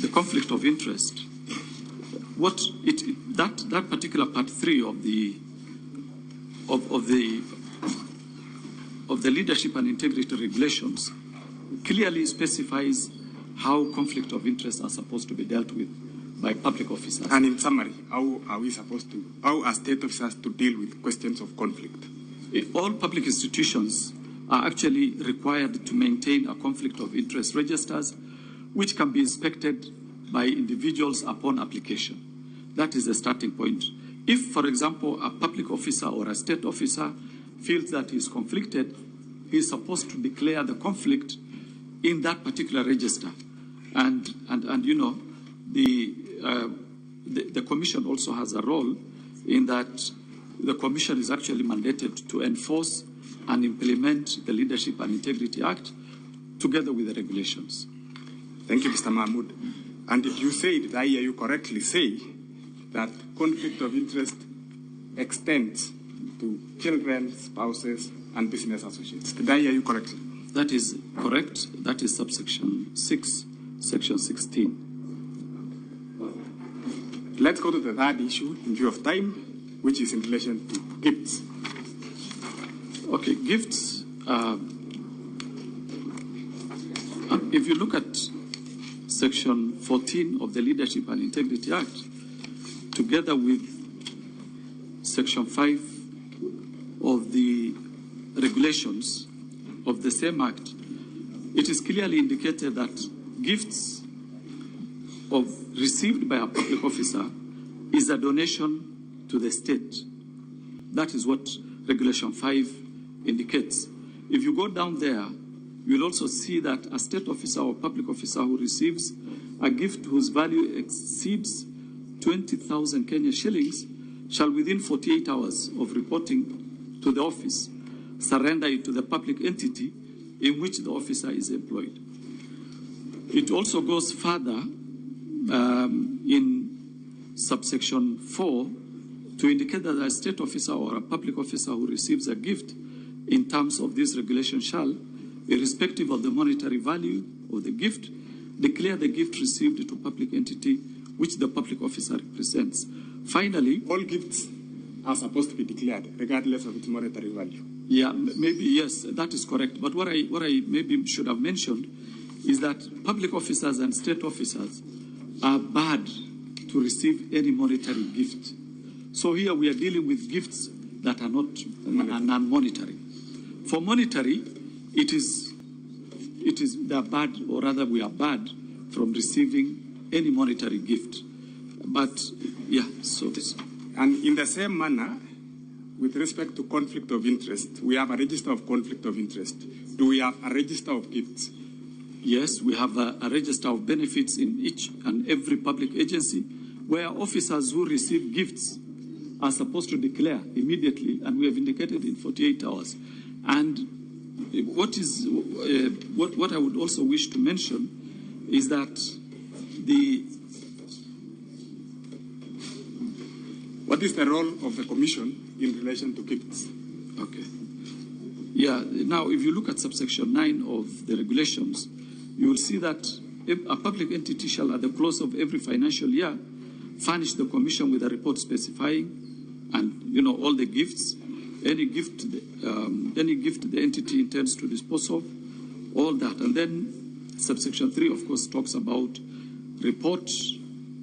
the conflict of interest, that particular part 3 of the leadership and integrity regulations clearly specifies how conflict of interest are supposed to be dealt with by public officers.
And in summary, how are state officers to deal with questions of conflict?
All public institutions are actually required to maintain a conflict of interest registers, which can be inspected by individuals upon application. That is the starting point. If, for example, a public officer or a state officer feels that he is conflicted, he is supposed to declare the conflict in that particular register. And you know, the commission also has a role in that the commission is actually mandated to enforce and implement the Leadership and Integrity Act together with the regulations.
Thank you, Mr. Mahmood. And did you say, did I hear you correctly say that conflict of interest extends to children, spouses, and business associates? Did I hear you correctly?
That is correct. That is subsection 6, section 16.
Let's go to the third issue in view of time, which is in relation to gifts.
Okay, gifts. If you look at section 14 of the Leadership and Integrity Act, together with section 5 of the regulations of the same act, it is clearly indicated that gifts received by a public officer is a donation to the state. That is what regulation 5 indicates. If you go down there, you'll also see that a state officer or public officer who receives a gift whose value exceeds 20,000 Kenya shillings shall, within 48 hours of reporting to the office, surrender it to the public entity in which the officer is employed. It also goes further in subsection 4 to indicate that a state officer or a public officer who receives a gift in terms of this regulation shall, irrespective of the monetary value of the gift, declare the gift received to public entity which the public officer represents. Finally,
all gifts are supposed to be declared regardless of its monetary value.
Yeah, maybe, yes, that is correct. But what I maybe should have mentioned is that public officers and state officers are barred to receive any monetary gift. So here we are dealing with gifts that are not non-monetary. For monetary, they are barred, or rather we are barred from receiving any monetary gift. But yeah, so this.
And in the same manner, with respect to conflict of interest, we have a register of conflict of interest. Do we have a register of gifts?
Yes, we have a register of benefits in each and every public agency where officers who receive gifts are supposed to declare immediately, and we have indicated in 48 hours. And what I would also wish to mention is that
what is the role of the Commission in relation to gifts?
Okay. Yeah, now if you look at subsection 9 of the regulations, you will see that a public entity shall, at the close of every financial year, furnish the Commission with a report specifying, and all the gifts, any gift the entity intends to dispose of, all that. And then subsection 3, of course, talks about report.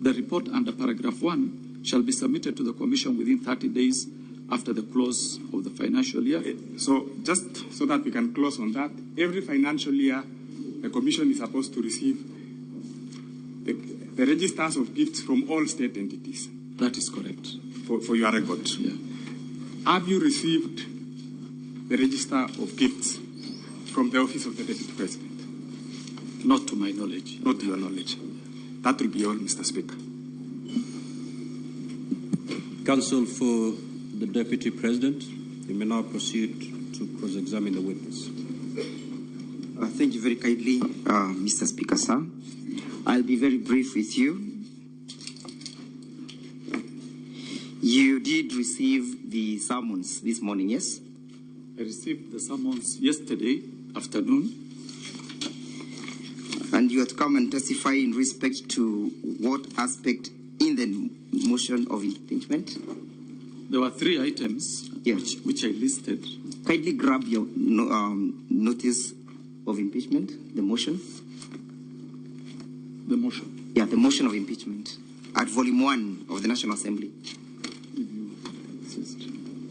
The report under paragraph 1 shall be submitted to the Commission within 30 days after the close of the financial year.
So just so that we can close on that, every financial year, the Commission is supposed to receive the registers of gifts from all state entities.
That is correct.
For your record.
Yeah.
Have you received the register of gifts from the Office of the Deputy President?
Not to my knowledge.
Not to your knowledge. That will be all, Mr. Speaker.
Counsel for the Deputy President, you may now proceed to cross-examine the witness.
Thank you very kindly, Mr. Speaker, sir. I'll be very brief with you. You did receive the summons this morning, yes?
I received the summons yesterday afternoon.
And you had to come and testify in respect to what aspect in the motion of impeachment?
There were 3 items which I listed.
Kindly grab your notice of impeachment, the motion.
The motion?
Yeah, the motion of impeachment at volume 1 of the National Assembly.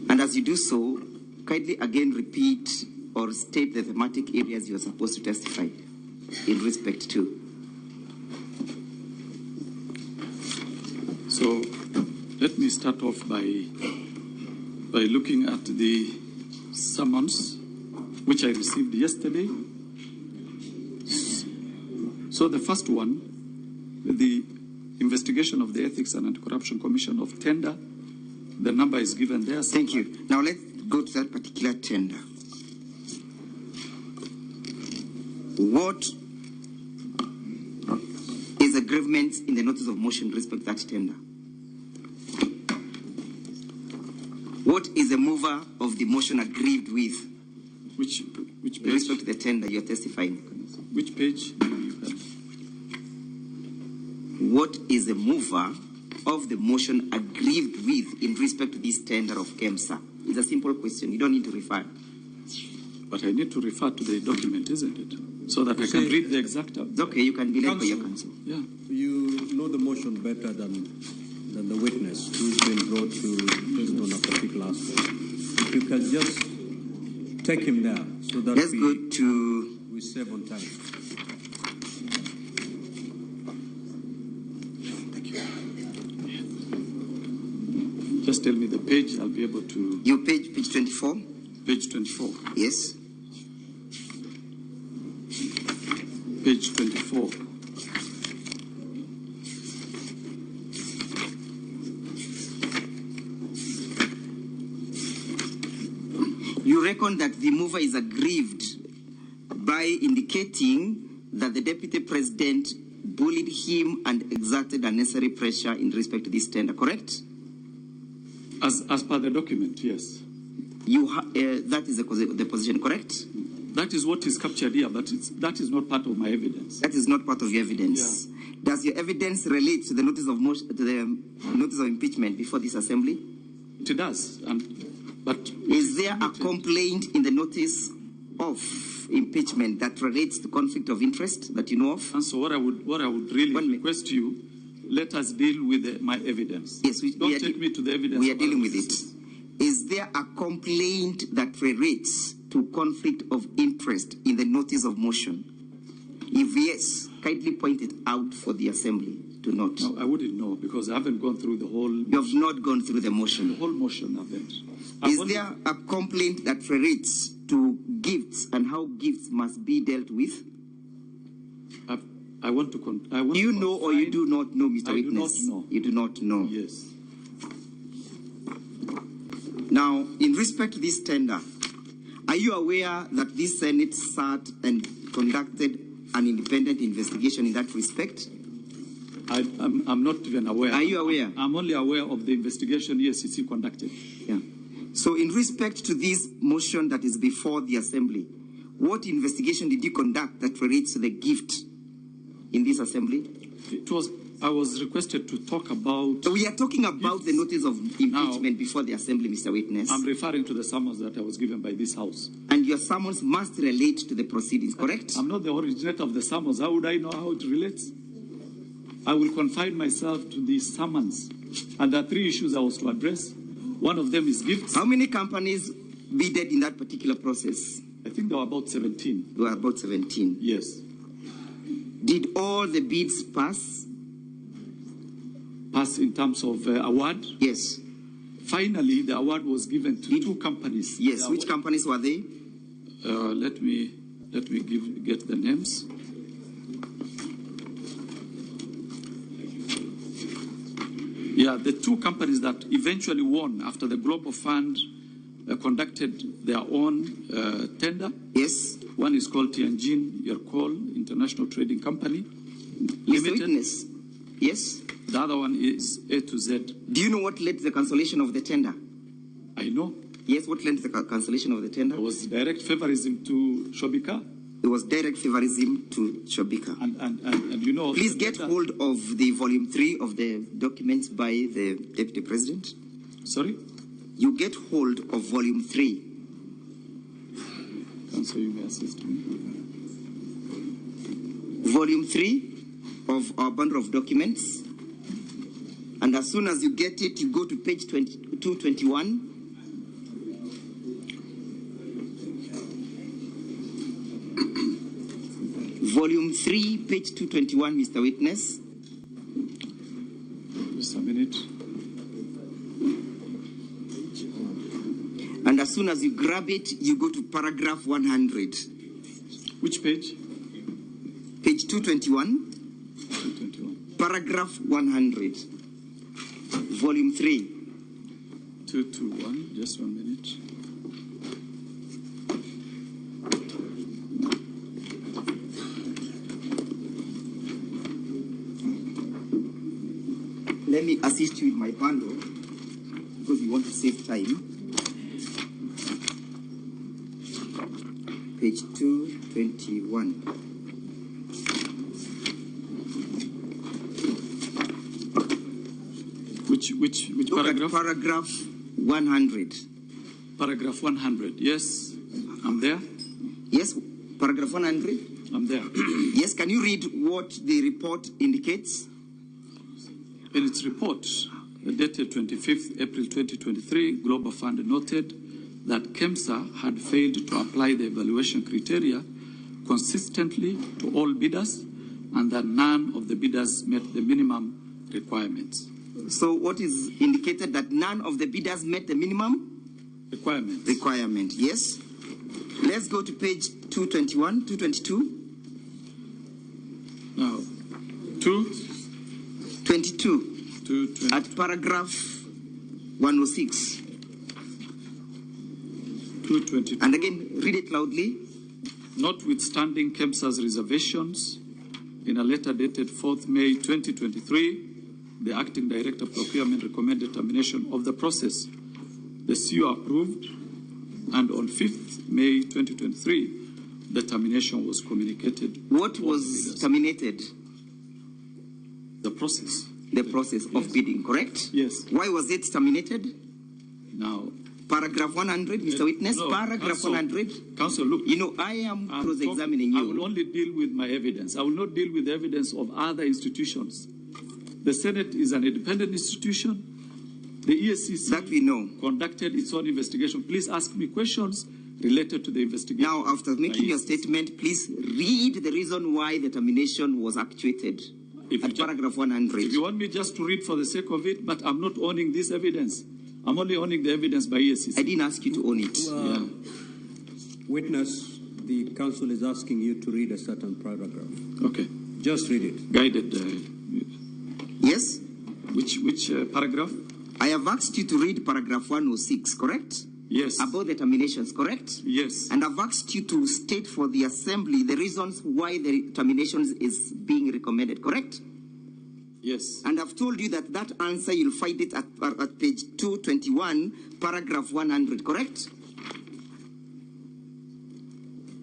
And as you do so, kindly again repeat or state the thematic areas you are supposed to testify in respect to.
So let me start off by looking at the summons which I received yesterday. So the first one, the investigation of the Ethics and Anti-Corruption Commission of tender. The number is given there.
Thank you. Now let's go to that particular tender. What is the grievance in the notice of motion with respect to that tender? What is the mover of the motion aggrieved with?
Which page?
With respect to the tender you're testifying.
Which page do you have?
What is the mover of the motion aggrieved with in respect to this tender of KEMSA? It's a simple question. You don't need to refer.
But I need to refer to the document, isn't it? So that I can read the exact.
It's okay, you can be led by your counsel.
Yeah.
You know the motion better than the witness who's been brought to prison on a particular aspect. If you can just take him there so that
Let's go to
we save on time.
Just tell me the page, I'll be able to...
Your page 24?
Page 24.
Yes.
Page 24.
You reckon that the mover is aggrieved by indicating that the Deputy President bullied him and exerted unnecessary pressure in respect to this tender, correct?
As per the document, yes.
That is the position, correct?
That is what is captured here, but that is not part of my evidence.
That is not part of your evidence. Yeah. Does your evidence relate to the notice of motion, to the notice of impeachment before this assembly?
It does, but
is there a complaint in the notice of impeachment that relates to conflict of interest that you know of?
And so what I would really request you, let us deal with my evidence.
Yes,
don't take me to the evidence.
We are dealing with it. Is there a complaint that relates to conflict of interest in the notice of motion? If yes, kindly point it out for the assembly to note.
No, I wouldn't know because I haven't gone through the whole...
You have not gone through the motion.
The whole motion of it.
Is there a complaint that relates to gifts and how gifts must be dealt with?
I want to...
Do you know or you do not know, Mr. Witness?
I do not know.
You do not know?
Yes.
Now, in respect to this tender, are you aware that this Senate sat and conducted an independent investigation in that respect?
I'm not even aware.
Are you aware?
I'm only aware of the investigation EACC conducted.
Yeah. So in respect to this motion that is before the Assembly, what investigation did you conduct that relates to the gift in this Assembly?
I was requested to talk about...
We are talking about the notice of impeachment before the Assembly, Mr. Witness.
I'm referring to the summons that I was given by this House.
And your summons must relate to the proceedings, correct?
I'm not the originator of the summons. How would I know how it relates? I will confine myself to the summons. And there are 3 issues I was to address. One of them is gifts.
How many companies bidded in that particular process?
I think there were about 17.
There were about 17?
Yes.
Did all the bids pass?
Pass in terms of award?
Yes.
Finally, the award was given to 2 companies.
Yes. Which companies were they?
Let me get the names. Yeah, the two companies that eventually won after the Global Fund conducted their own tender.
Yes.
One is called Tianjin Yerkol International Trading Company Limited.
Witness. Yes.
The other one is A to Z.
Do you know what led to the cancellation of the tender?
I know.
Yes, what led to the cancellation of the tender?
It was direct favorism to Shobika.
It was direct favorism to Shobika.
And you know...
Please get hold of the volume 3 of the documents by the Deputy President.
Sorry?
You get hold of volume 3.
Counsel, you may assist me.
Volume 3 of our bundle of documents. And as soon as you get it, you go to page 221. Volume 3, page 221, Mr. Witness.
Just a minute.
And as soon as you grab it, you go to paragraph 100.
Which page?
Page 221.
221.
Paragraph 100. Volume 3.
221. Just 1 minute.
Let me assist you with my bundle because we want to save time. Page 221.
Which paragraph?
Paragraph 100.
Paragraph 100. Yes, I'm there.
Yes, paragraph 100.
I'm there.
Yes, can you read what the report indicates?
In its report, dated 25th April 2023, Global Fund noted that KEMSA had failed to apply the evaluation criteria consistently to all bidders and that none of the bidders met the minimum requirements.
So what is indicated that none of the bidders met the minimum? Requirement, yes. Let's go to page 221, 222.
Now,
222. At paragraph 106.
222.
And again, read it loudly.
Notwithstanding KEMSA's reservations, in a letter dated 4th May 2023, the Acting Director of Procurement recommended termination of the process. The CEO approved, and on 5th May 2023, the termination was communicated.
What was terminated?
The process.
The process of bidding, correct?
Yes.
Why was it terminated?
Now,
paragraph 100, Mr. Witness,
no,
paragraph
Counsel,
100.
Counsel, look.
You know, I am cross-examining you.
I will only deal with my evidence. I will not deal with the evidence of other institutions. The Senate is an independent institution. The EACC
that we know
conducted its own investigation. Please ask me questions related to the investigation.
Now, after making your statement, please read the reason why the termination was actuated at paragraph 100.
If you want me just to read for the sake of it, but I'm not owning this evidence. I'm only owning the evidence by EACC.
I didn't ask you to own it.
Witness, the counsel is asking you to read a certain paragraph.
Okay.
Just read it.
Guided.
Yes?
Which paragraph?
I have asked you to read paragraph 106, correct?
Yes.
About the terminations, correct?
Yes.
And I've asked you to state for the Assembly the reasons why the terminations is being recommended, correct?
Yes.
And I've told you that that answer, you'll find it at page 221, paragraph 100, correct?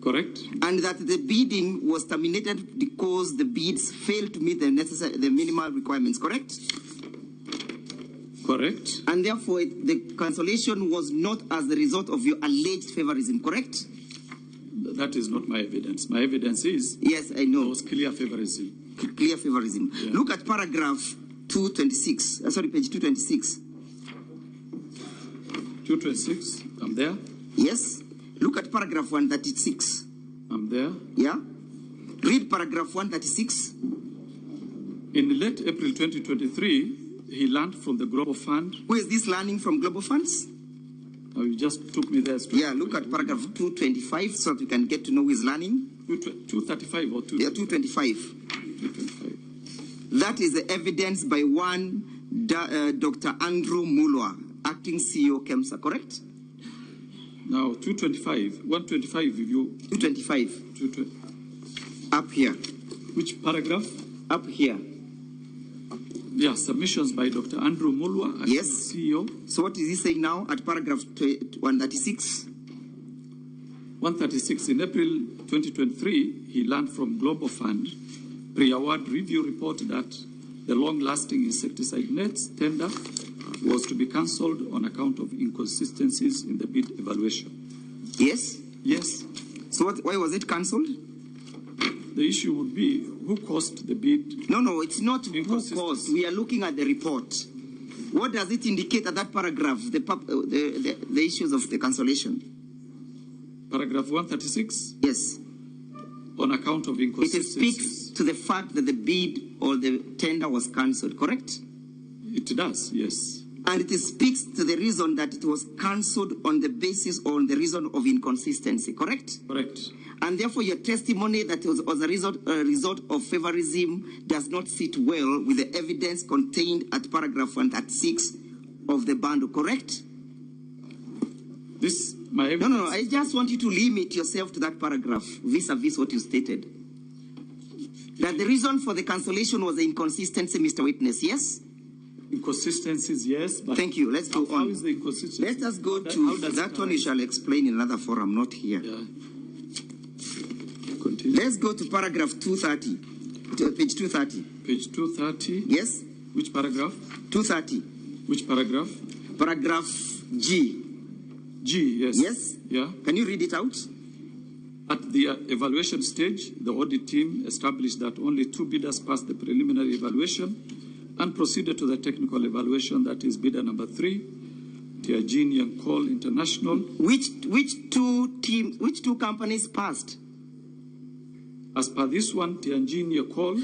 Correct.
And that the bidding was terminated because the bids failed to meet the minimal requirements, correct?
Correct.
And therefore, the cancellation was not as a result of your alleged favorism, correct?
That is not my evidence. My evidence is...
Yes, I know.
It was clear favorism.
Clear favorism. Yeah. Look at paragraph 226. Page 226.
226. I'm there.
Yes. Look at paragraph 136.
I'm there.
Yeah. Read paragraph 136.
In late April 2023, he learned from the Global Fund.
Who is this learning from Global Funds?
Oh, you just took me there.
Yeah, look at paragraph 225 so that you can get to know who is learning.
235 or 2?
Yeah, 225.
225.
That is the evidence by one Dr. Andrew Mulwa, Acting CEO, KEMSA, correct?
Now, 225, 125 review.
225. Up here.
Which paragraph?
Up here.
Yeah, submissions by Dr. Andrew Mulwa,
yes,
CEO.
So what is he saying now at paragraph 136?
136. In April 2023, he learned from Global Fund pre-award review report that the long-lasting insecticide nets tender was to be cancelled on account of inconsistencies in the bid evaluation.
Yes?
Yes.
So why was it cancelled?
The issue would be who caused the bid.
No, it's not who caused. We are looking at the report. What does it indicate at that paragraph, the issues of the cancellation?
Paragraph 136?
Yes.
On account of inconsistencies.
It speaks to the fact that the bid or the tender was cancelled, correct?
It does, yes.
And it speaks to the reason that it was cancelled on the basis or on the reason of inconsistency, correct?
Correct.
And therefore your testimony that was a result of favorism does not sit well with the evidence contained at paragraph 136 of the bundle, correct?
This, my evidence.
No, I just want you to limit yourself to that paragraph vis-a-vis what you stated. That the reason for the cancellation was the inconsistency, Mr. Witness, yes?
Inconsistencies, yes. But
thank you. Let's go on.
How is the inconsistency?
Let us go to that one. You shall explain in another forum, not here.
Yeah.
Let's go to paragraph 230, page 230.
Page 230?
Yes.
Which paragraph?
230.
Which paragraph?
Paragraph G.
G, yes.
Yes?
Yeah.
Can you read it out?
At the evaluation stage, the audit team established that only 2 bidders passed the preliminary evaluation and proceeded to the technical evaluation, that is bidder number 3, Tiagini and Cole International.
Which two companies passed?
As per this one, Tianjin Call,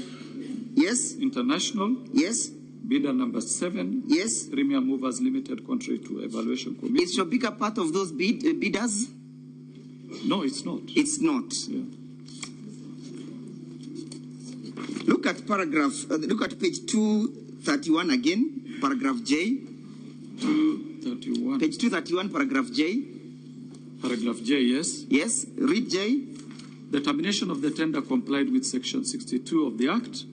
yes.
International,
yes.
Bidder number 7,
yes.
Premier Movers Limited, contrary to evaluation committee.
Is Shobika part of those bidders?
No, it's not.
It's not.
Yeah.
Look at page 231 again, paragraph J.
231.
Page 231, paragraph J.
Paragraph J, yes.
Yes. Read J.
The termination of the tender complied with Section 62 of the Act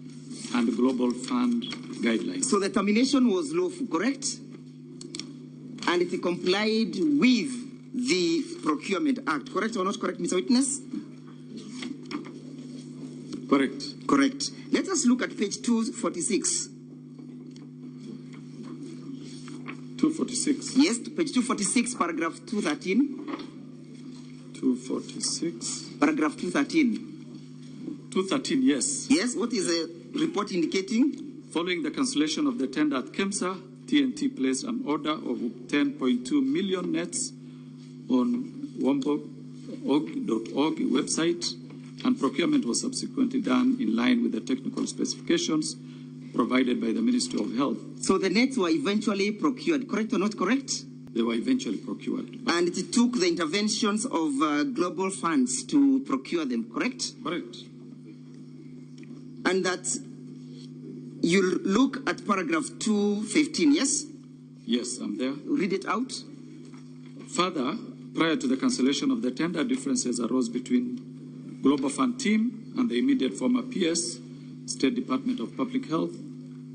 and Global Fund guidelines.
So the termination was lawful, correct? And it complied with the Procurement Act, correct or not correct, Mr. Witness?
Correct.
Correct. Let us look at page 246.
246.
Yes, page 246, paragraph 213.
246.
Paragraph 213.
213, yes.
Yes, what is the report indicating?
Following the cancellation of the tender at KEMSA, TNT placed an order of 10.2 million nets on wombo.org website, and procurement was subsequently done in line with the technical specifications provided by the Ministry of Health.
So the nets were eventually procured, correct or not correct?
They were eventually procured.
And it took the interventions of global funds to procure them, correct?
Correct.
And that you look at paragraph 215, yes?
Yes, I'm there.
Read it out.
Further, prior to the cancellation of the tender, differences arose between Global Fund team and the immediate former PS, State Department of Public Health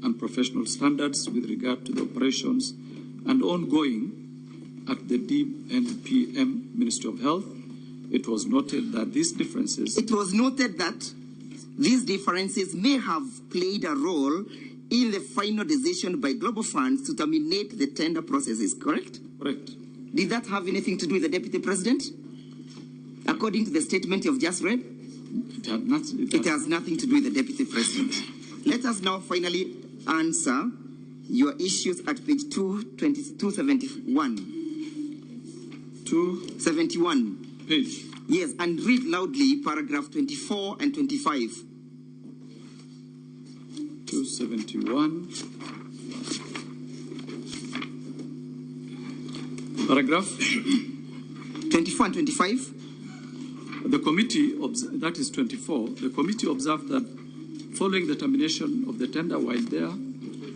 and Professional Standards with regard to the operations and ongoing at the DNPM Ministry of Health. It was noted that these differences...
It was noted that these differences may have played a role in the final decision by Global Funds to terminate the tender processes, correct?
Correct.
Did that have anything to do with the Deputy President? According to the statement you've just read? It has nothing to do with the Deputy President. Let us now finally answer your issues at page 271. 271.
Page.
Yes, and read loudly paragraph 24 and 25.
271. Paragraph
24 and 25.
The committee, that is 24, the committee observed that following the termination of the tender while there,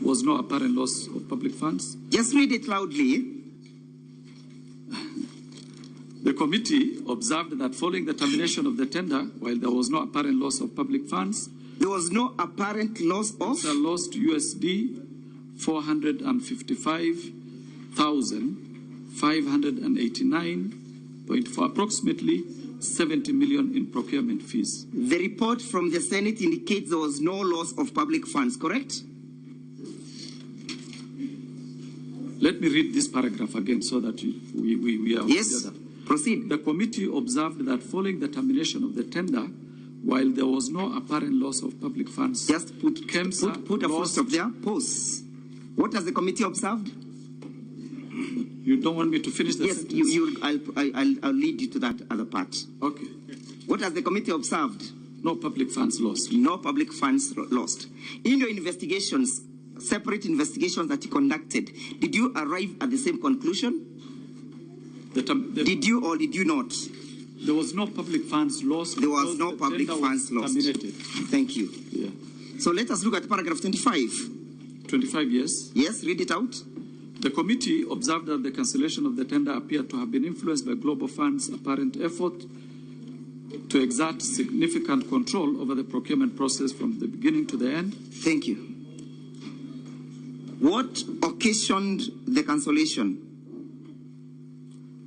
was no apparent loss of public funds.
Just read it loudly.
The committee observed that following the termination of the tender, while there was no apparent loss of public funds,
there was no apparent loss of?
They lost USD 455,589.4, approximately 70 million in procurement fees.
The report from the Senate indicates there was no loss of public funds, correct?
Let me read this paragraph again so that we are
yes,
together.
Proceed.
The committee observed that following the termination of the tender, while there was no apparent loss of public funds,
just put a full stop there. Pause. What has the committee observed?
You don't want me to finish the sentence?
Yes, I'll lead you to that other part.
Okay.
What has the committee observed?
No public funds lost.
No public funds lost. In your investigations, separate investigations that you conducted, did you arrive at the same conclusion? Did you or did you not?
There was no public funds lost.
There was no public funds lost.
Terminated.
Thank you.
Yeah.
So let us look at paragraph 25.
25, yes.
Yes, read it out.
The committee observed that the cancellation of the tender appeared to have been influenced by Global Fund's apparent effort to exert significant control over the procurement process from the beginning to the end.
Thank you. What occasioned the cancellation?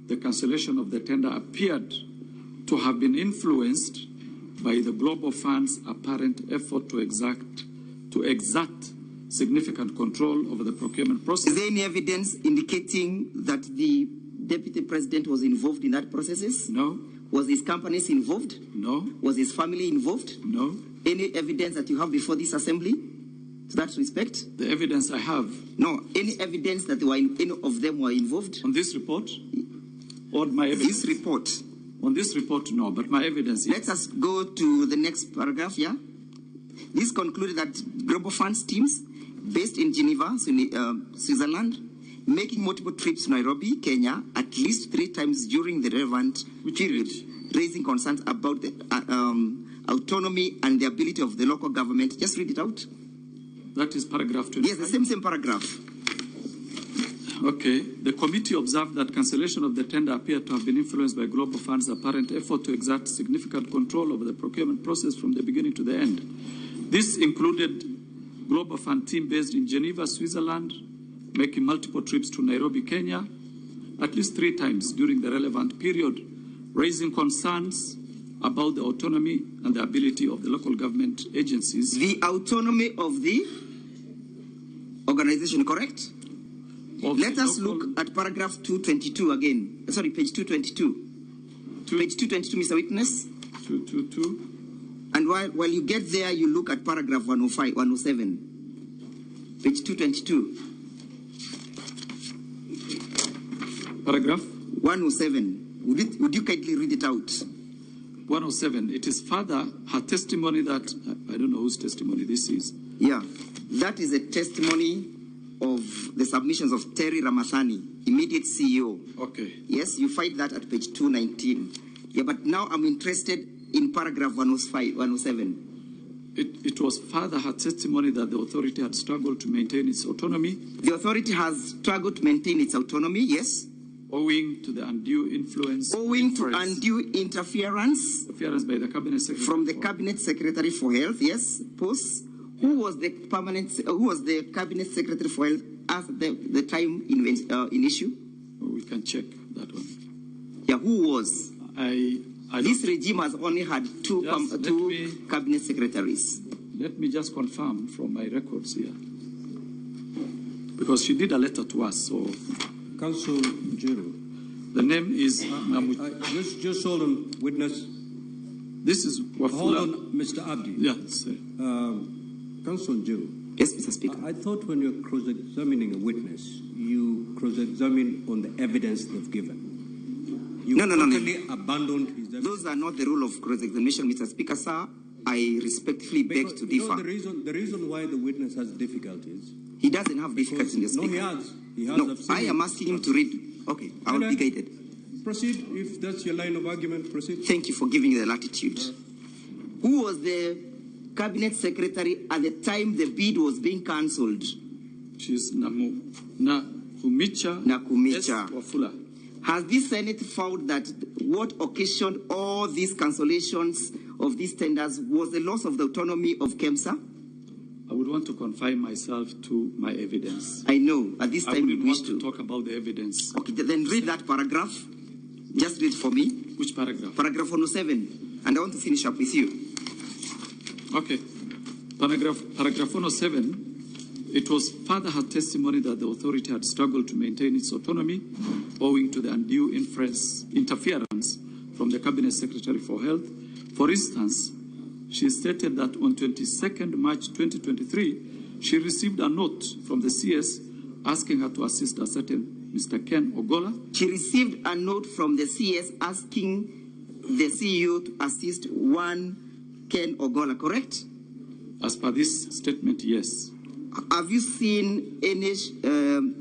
The cancellation of the tender appeared to have been influenced by the Global Fund's apparent effort to exert significant control over the procurement process.
Is there any evidence indicating that the Deputy President was involved in that process?
No.
Was his companies involved?
No.
Was his family involved?
No.
Any evidence that you have before this assembly to that respect?
The evidence I have.
No. Any evidence that any of them were involved?
On this report? Or my evidence?
This report.
On this report, no, but my evidence is.
Let us go to the next paragraph, yeah? This concluded that Global Funds teams based in Geneva, Switzerland, making multiple trips to Nairobi, Kenya, at least 3 times during the relevant period, raising concerns about the autonomy and the ability of the local government. Just read it out.
That is paragraph 25?
Yes, the same paragraph.
Okay. The committee observed that cancellation of the tender appeared to have been influenced by Global Fund's apparent effort to exert significant control over the procurement process from the beginning to the end. This included Global Fund team based in Geneva, Switzerland, making multiple trips to Nairobi, Kenya, at least 3 times during the relevant period, raising concerns about the autonomy and the ability of the local government agencies.
The autonomy of the organization, correct? Let us look at paragraph 222 again. Sorry, page 222. Page 222, Mr. Witness.
222.
And while you get there, you look at paragraph 107. Page 222.
Paragraph?
107. Would you kindly read it out?
107. It is further her testimony that, I don't know whose testimony this is.
Yeah. That is a testimony of the submissions of Terry Ramathani, immediate CEO.
Okay.
Yes, you find that at page 219. Yeah, but now I'm interested in paragraph 107.
It was further her testimony that the authority had struggled to maintain its autonomy.
The authority has struggled to maintain its autonomy, yes.
Owing to the undue influence.
Owing to undue interference.
Interference by the Cabinet Secretary.
From the Cabinet Secretary for Health, yes. Post. Who was the Cabinet Secretary for Health at the time in issue?
Oh, we can check that one.
Yeah, who was? This regime has only had two Cabinet Secretaries.
Let me just confirm from my records here. Because she did a letter to us, so.
Counsel Jiro.
The name is
just hold on, witness.
This is Wafula.
Hold on, Mr. Abdi.
Yes.
Counsel Jiro.
Yes, Mr. Speaker.
I thought when you're cross-examining a witness, you cross-examine on the evidence they've given. You totally abandoned his evidence.
Those are not the rule of cross-examination, Mr. Speaker, sir. I respectfully beg to differ.
The reason why the witness has difficulties.
He doesn't have difficulties in the speaker.
No, he has.
No, I am asking him to read. Okay, I will be guided.
Proceed. If that's your line of argument, proceed.
Thank you for giving the latitude. Who was the Cabinet Secretary at the time the bid was being cancelled?
She's Nakumicha S. Wafula.
Has this Senate found that what occasioned all these cancellations of these tenders was the loss of the autonomy of KEMSA?
I would want to confine myself to my evidence.
I know. At this time,
I wouldn't
we wish
want to talk about the evidence.
Okay, then read that paragraph. Just read for me.
Which paragraph?
Paragraph 107. And I want to finish up with you.
Okay. Paragraph 107. It was further her testimony that the authority had struggled to maintain its autonomy owing to the undue interference from the Cabinet Secretary for Health. For instance, she stated that on 22nd March 2023, she received a note from the CS asking her to assist a certain Mr. Ken Ogola.
She received a note from the CS asking the CEO to assist one Ken Ogola, correct?
As per this statement, yes.
Have you seen any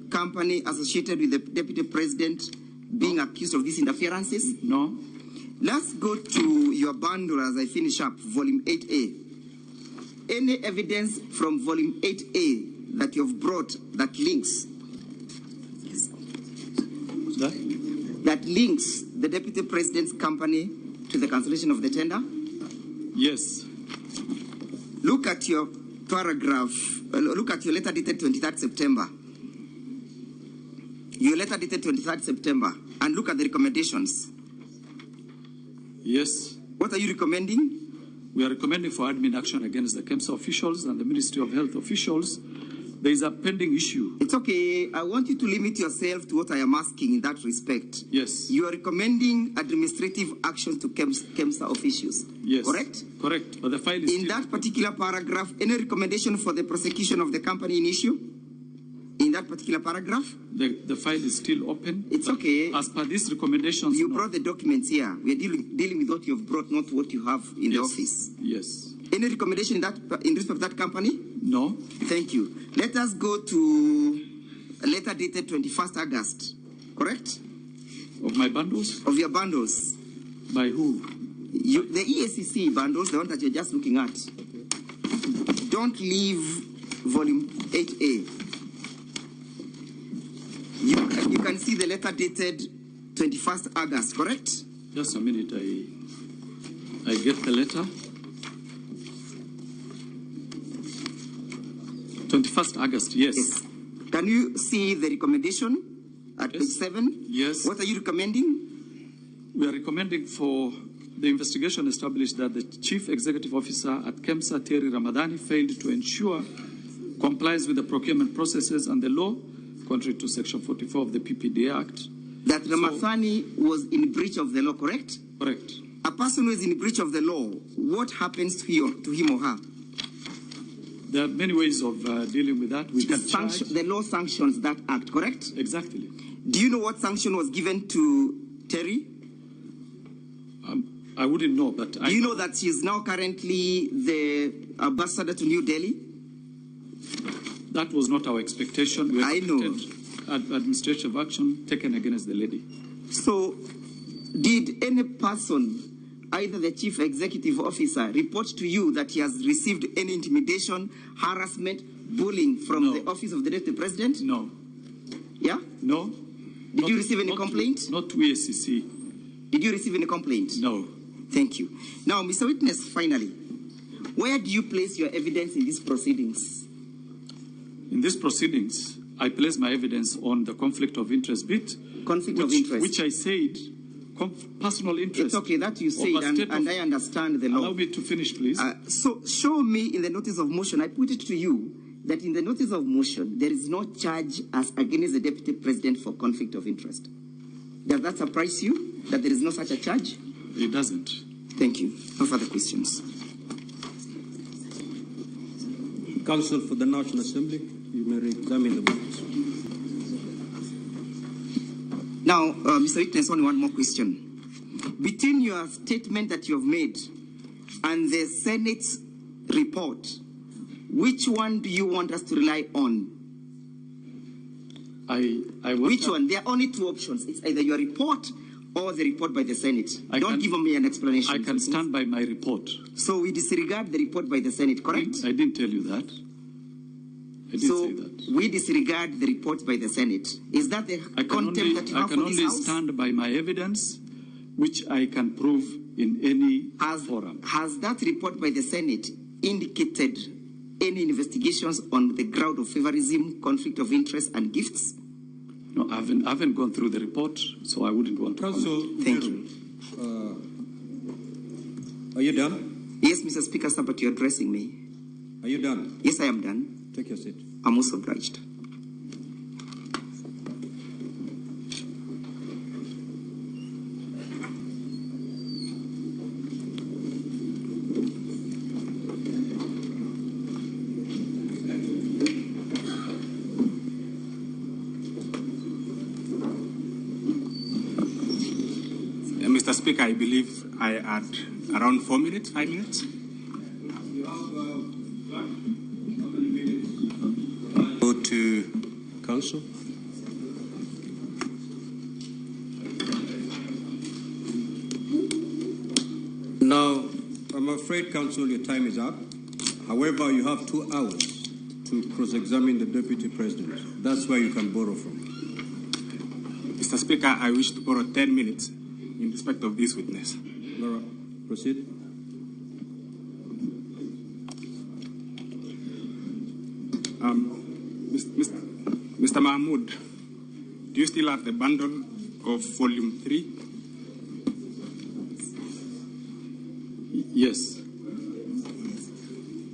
company associated with the Deputy President being accused of these interferences?
No.
Let's go to your bundle as I finish up, volume 8A. Any evidence from volume 8A that you've brought that links the Deputy President's company to the cancellation of the tender?
Yes.
Look at your paragraph, look at your letter dated 23rd September. Your letter dated 23rd September, and look at the recommendations.
Yes.
What are you recommending?
We are recommending for admin action against the KEMSA officials and the Ministry of Health officials. There is a pending issue.
It's okay. I want you to limit yourself to what I am asking in that respect.
Yes.
You are recommending administrative action to KEMSA officials.
Yes.
Correct?
Correct. But the file is
in that particular paragraph, any recommendation for the prosecution of the company in issue? In that particular paragraph?
The file is still open.
It's okay.
As per these recommendations,
you brought the documents here. We are dealing with what you have brought, not what you have in the office.
Yes.
Any recommendation in respect of that company?
No.
Thank you. Let us go to a letter dated 21st August. Correct?
Of my bundles?
Of your bundles.
By who?
The EACC bundles, the one that you're just looking at. Don't leave volume 8A. You can see the letter dated 21st August, correct?
Just a minute, I get the letter. 21st August, yes.
Can you see the recommendation at page 7?
Yes.
What are you recommending?
We are recommending for the investigation established that the Chief Executive Officer at KEMSA, Terry Ramadhani, failed to ensure compliance with the procurement processes and the law, contrary to Section 44 of the PPD Act.
That Ramadhani was in breach of the law, correct?
Correct.
A person who is in breach of the law, what happens to him or her?
There are many ways of dealing with that. We can charge.
The law sanctions that act, correct?
Exactly.
Do you know what sanction was given to Terry?
I wouldn't know, but
Do you know that she is now currently the ambassador to New Delhi?
That was not our expectation. We expected administrative action taken against the lady.
So, did any person, either the Chief Executive Officer, report to you that he has received any intimidation, harassment, bullying from the office of the Deputy President?
No.
Yeah?
No.
Did you receive any complaint?
Not to EACC.
Did you receive any complaint?
No.
Thank you. Now, Mr. Witness, finally, where do you place your evidence in these proceedings?
In these proceedings, I place my evidence on the conflict of interest bit.
Conflict of interest.
Which I said, personal interest.
It's okay that you said, and I understand the law.
Allow me to finish, please.
So show me in the notice of motion, I put it to you, that in the notice of motion, there is no charge as against the Deputy President for conflict of interest. Does that surprise you, that there is no such a charge?
It doesn't.
Thank you. No further questions.
Counsel for the National Assembly, you may re-examine the votes.
Now, Mr. Witness, only one more question. Between your statement that you have made and the Senate's report, which one do you want us to rely on? Which one? There are only two options. It's either your report or the report by the Senate. Don't give me an explanation.
I can stand by my report.
So we disregard the report by the Senate, correct?
I didn't tell you that. I I did
so
say that.
we disregard the reports by the Senate. Is that the contempt that you have for this
only
House?
stand by my evidence, which I can prove in any forum.
Has that report by the Senate indicated any investigations on the ground of favorism, conflict of interest, and gifts?
No, I haven't gone through the report, so I wouldn't want to comment.
Thank you.
Are you done?
Yes, Mr. Speaker, sir, but you're addressing me.
Are you done?
Yes, I am done.
Take your seat.
I'm also obliged.
Mr. Speaker, I believe I had around 4 minutes, 5 minutes.
Go to Counsel. Now, I'm afraid, Counsel, your time is up. However, you have 2 hours to cross-examine the Deputy President. That's where you can borrow from.
Mr. Speaker, I wish to borrow 10 minutes in respect of this witness.
Laura, proceed.
Mr. Mahmoud, do you still have the bundle of volume 3?
Yes.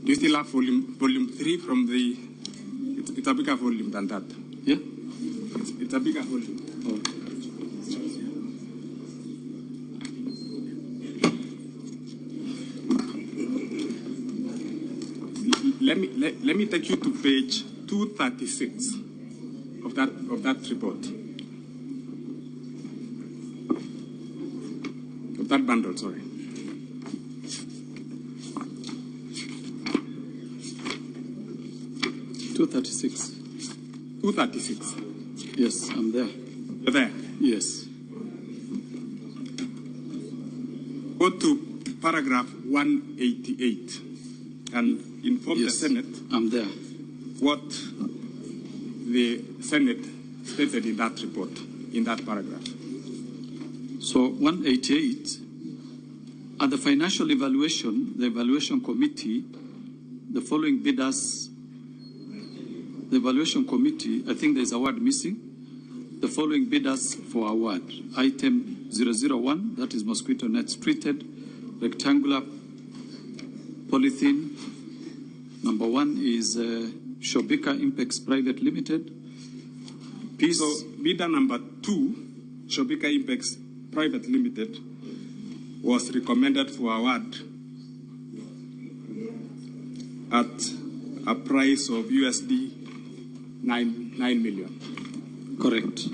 Do you still have volume 3 from the... It's a bigger volume than that.
Yeah?
It's a bigger volume.
Oh.
Let me take you to page 236 of that report. Of that bundle, sorry.
$236.
236.
Yes, I'm there.
You're there?
Yes.
Go to paragraph 188 and inform the Senate.
I'm there.
What the Senate stated in that report, in that paragraph.
So 188, at the financial evaluation, the evaluation committee, the following bidders, the evaluation committee, I think there's a word missing, the following bidders for award. Item 001, that is mosquito nets treated, rectangular polythene. Number 1 is Shobika Impex Private Limited.
So bidder number 2, Shobika Impex Private Limited, was recommended for award at a price of USD 9 million.
Correct.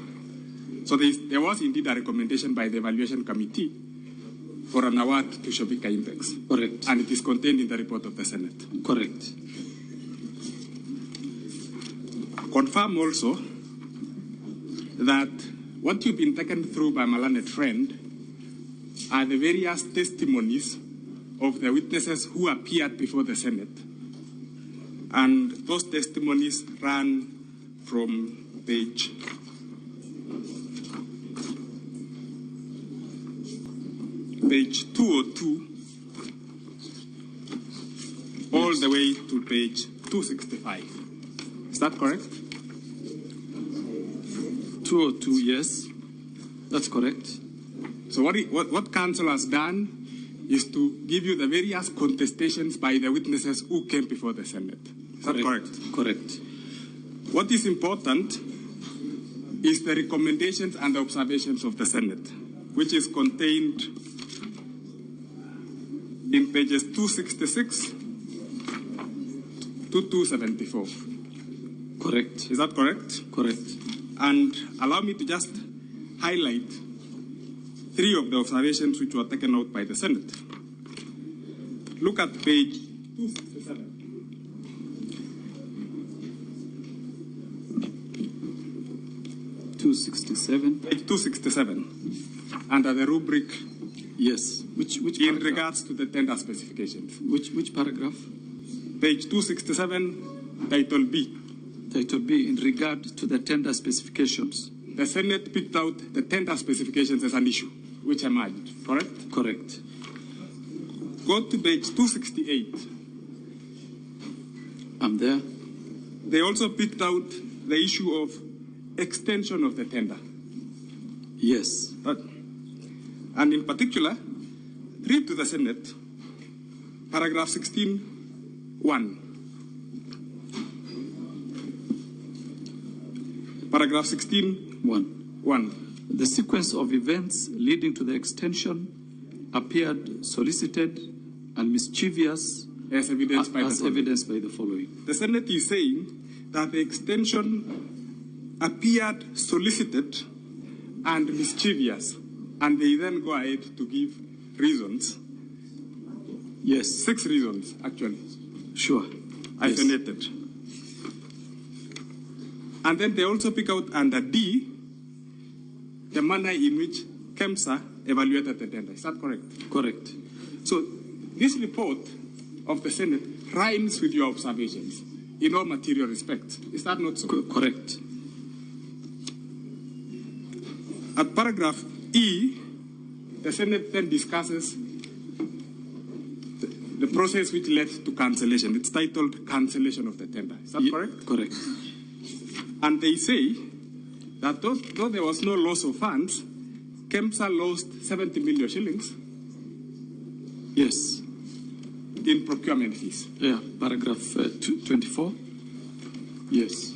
So there was indeed a recommendation by the evaluation committee for an award to Shobika Impex.
Correct.
And it is contained in the report of the Senate.
Correct.
Confirm also that what you've been taken through by my learned friend are the various testimonies of the witnesses who appeared before the Senate. And those testimonies ran from page 202 all the way to page 265. Is that correct?
202, yes. That's correct.
So what Counsel has done is to give you the various contestations by the witnesses who came before the Senate. Is that correct?
Correct.
What is important is the recommendations and the observations of the Senate, which is contained in pages 266 to 274.
Correct.
Is that correct?
Correct.
And allow me to just highlight 3 of the observations which were taken out by the Senate. Look at page 267. Page 267, under the rubric.
Yes. Which
in regards to the tender specifications.
Which paragraph?
Page 267, title B.
It will be in regard to the tender specifications.
The Senate picked out the tender specifications as an issue, which emerged, correct?
Correct.
Go to page 268.
I'm there.
They also picked out the issue of extension of the tender.
Yes.
And in particular, read to the Senate, paragraph 16(1). Paragraph 16(1).
The sequence of events leading to the extension appeared solicited and mischievous
as evidenced by
the following.
The Senate is saying that the extension appeared solicited and mischievous, and they then go ahead to give reasons.
Yes.
6 reasons, actually.
Sure.
Isolated. Yes. And then they also pick out under D, the manner in which KEMSA evaluated the tender. Is that correct?
Correct.
So this report of the Senate rhymes with your observations in all material respects. Is that not so?
Correct.
At paragraph E, the Senate then discusses the process which led to cancellation. It's titled cancellation of the tender. Is that correct?
Correct.
And they say that though there was no loss of funds, KEMSA lost 70 million shillings.
Yes.
In procurement fees.
Yeah, paragraph 24. Yes.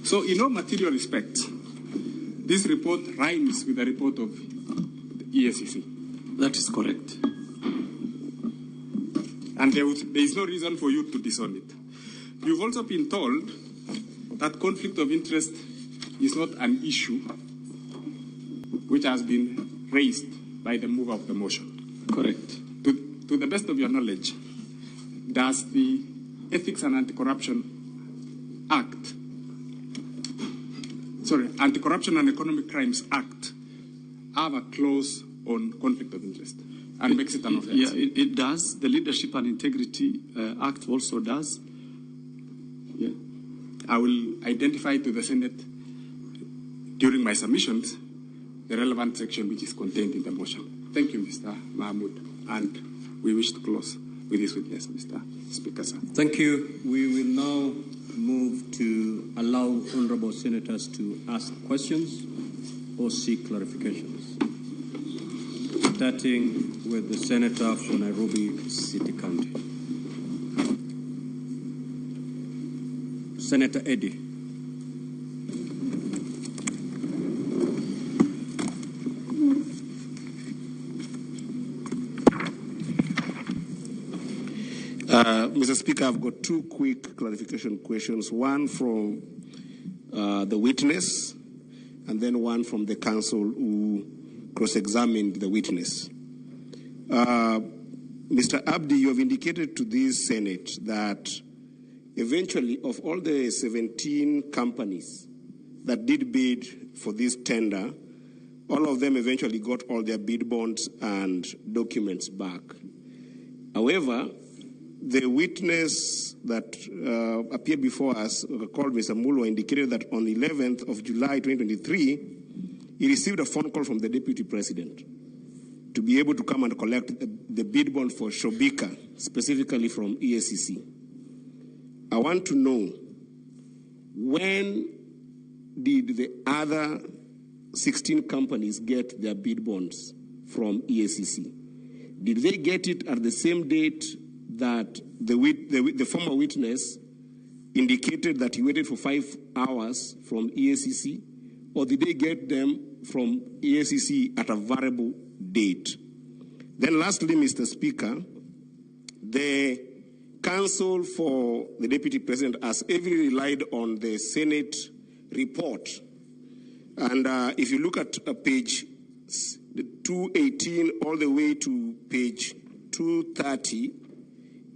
So in all material respects, this report rhymes with the report of the EACC.
That is correct.
And there is no reason for you to disown it. You've also been told that conflict of interest is not an issue which has been raised by the mover of the motion.
Correct.
To the best of your knowledge, does the Ethics and Anti-Corruption Anti-Corruption and Economic Crimes Act have a clause on conflict of interest and makes it an offense?
Yeah, it does. The Leadership and Integrity Act also does.
Yeah. I will identify to the Senate during my submissions the relevant section which is contained in the motion. Thank you, Mr. Mahmood. And we wish to close with this witness, Mr. Speaker, sir.
Thank you. We will now move to allow honorable senators to ask questions or seek clarifications. Starting with the senator for Nairobi City County. Senator Eddy.
Mr. Speaker, I've got 2 quick clarification questions, one from the witness and then one from the counsel who cross-examined the witness. Mr. Abdi, you have indicated to this Senate that eventually of all the 17 companies that did bid for this tender, all of them eventually got all their bid bonds and documents back. However, the witness that appeared before us, called Mr. Mulwa, indicated that on the 11th of July 2023, he received a phone call from the Deputy President to be able to come and collect the bid bond for Shobika, specifically from EACC. I want to know, when did the other 16 companies get their bid bonds from EACC? Did they get it at the same date that the former witness indicated that he waited for 5 hours from EACC, or did they get them from EACC at a variable date? Then lastly, Mr. Speaker, the counsel for the Deputy President has heavily relied on the Senate report. And if you look at page 218 all the way to page 230,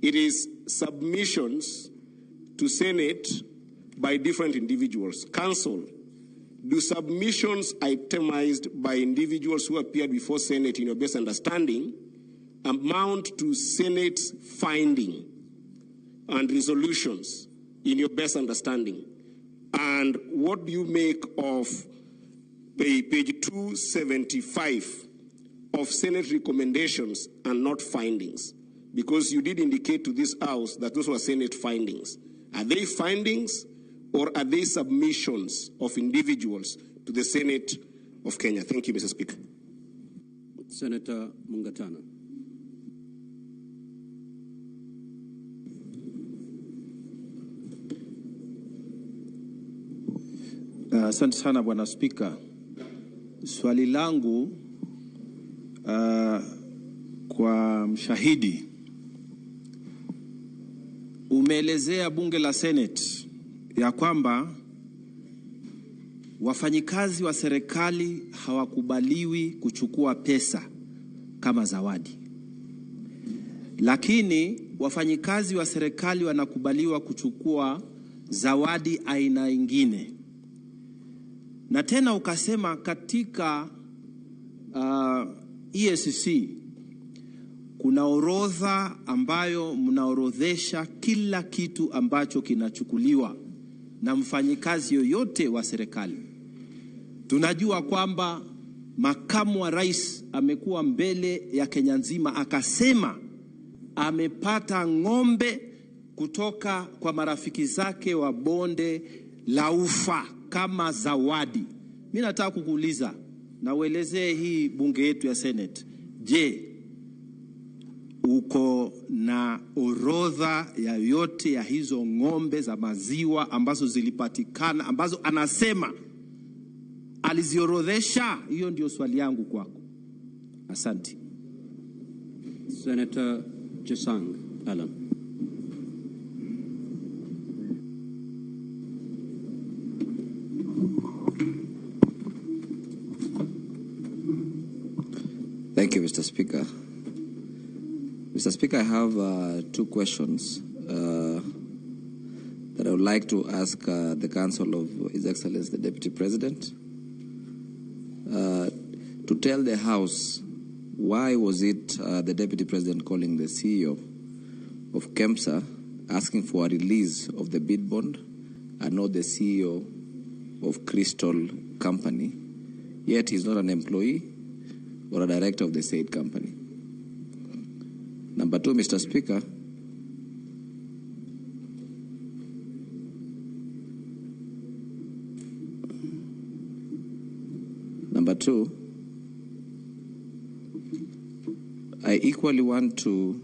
it is submissions to Senate by different individuals. Counsel, do submissions itemized by individuals who appeared before Senate in your best understanding amount to Senate's finding and resolutions in your best understanding? And what do you make of page 275 of Senate recommendations and not findings? Because you did indicate to this House that those were Senate findings. Are they findings or are they submissions of individuals to the Senate of Kenya? Thank you, Mr. Speaker.
Senator Mungatana.
Asante sana Bwana Spika. Swali langu kwa mshahidi. Umeelezea bunge la Senate ya kwamba wafanyikazi wa serikali hawakubaliwi kuchukua pesa kama zawadi. Lakini wafanyikazi wa serikali wanakubaliwa kuchukua zawadi aina nyingine. Na tena ukasema katika EACC kuna orodha ambayo mnaorodhesha kila kitu ambacho kinachukuliwa na mfanyikazi yoyote wa serikali. Tunajua kwamba makamu wa rais amekuwa mbele ya Kenya nzima akasema amepata ng'ombe kutoka kwa marafiki zake wa bonde la Ufa kama zawadi. Mimi nataka kukuuliza na uelezee hii bunge yetu ya Senate. Je, uko na orodha ya yote ya hizo ng'ombe za maziwa ambazo zilipatikana, ambazo anasema aliziorodhesha? Hiyo ndio swali yangu kwako. Asante.
Senator Jesang Alan.
Thank you, Mr. Speaker. Mr. Speaker, I have two questions that I would like to ask the Counsel of His Excellency, the Deputy President, to tell the House why was it the Deputy President calling the CEO of KEMSA asking for a release of the bid bond and not the CEO of Crystal Company, yet he's not an employee or a director of the said company? Number two, Mr. Speaker, I equally want to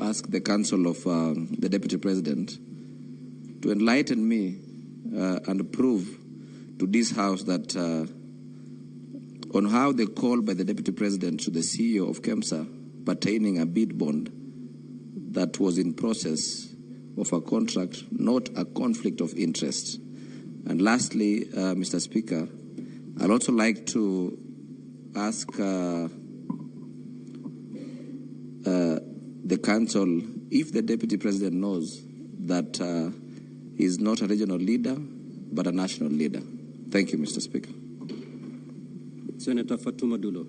ask the Counsel of the Deputy President to enlighten me and prove to this House that on how the call by the Deputy President to the CEO of KEMSA pertaining a bid bond that was in process of a contract, not a conflict of interest. And lastly, Mr. Speaker, I'd also like to ask the Council if the Deputy President knows that he's not a regional leader, but a national leader. Thank you, Mr. Speaker.
Senator Fatuma Dulo.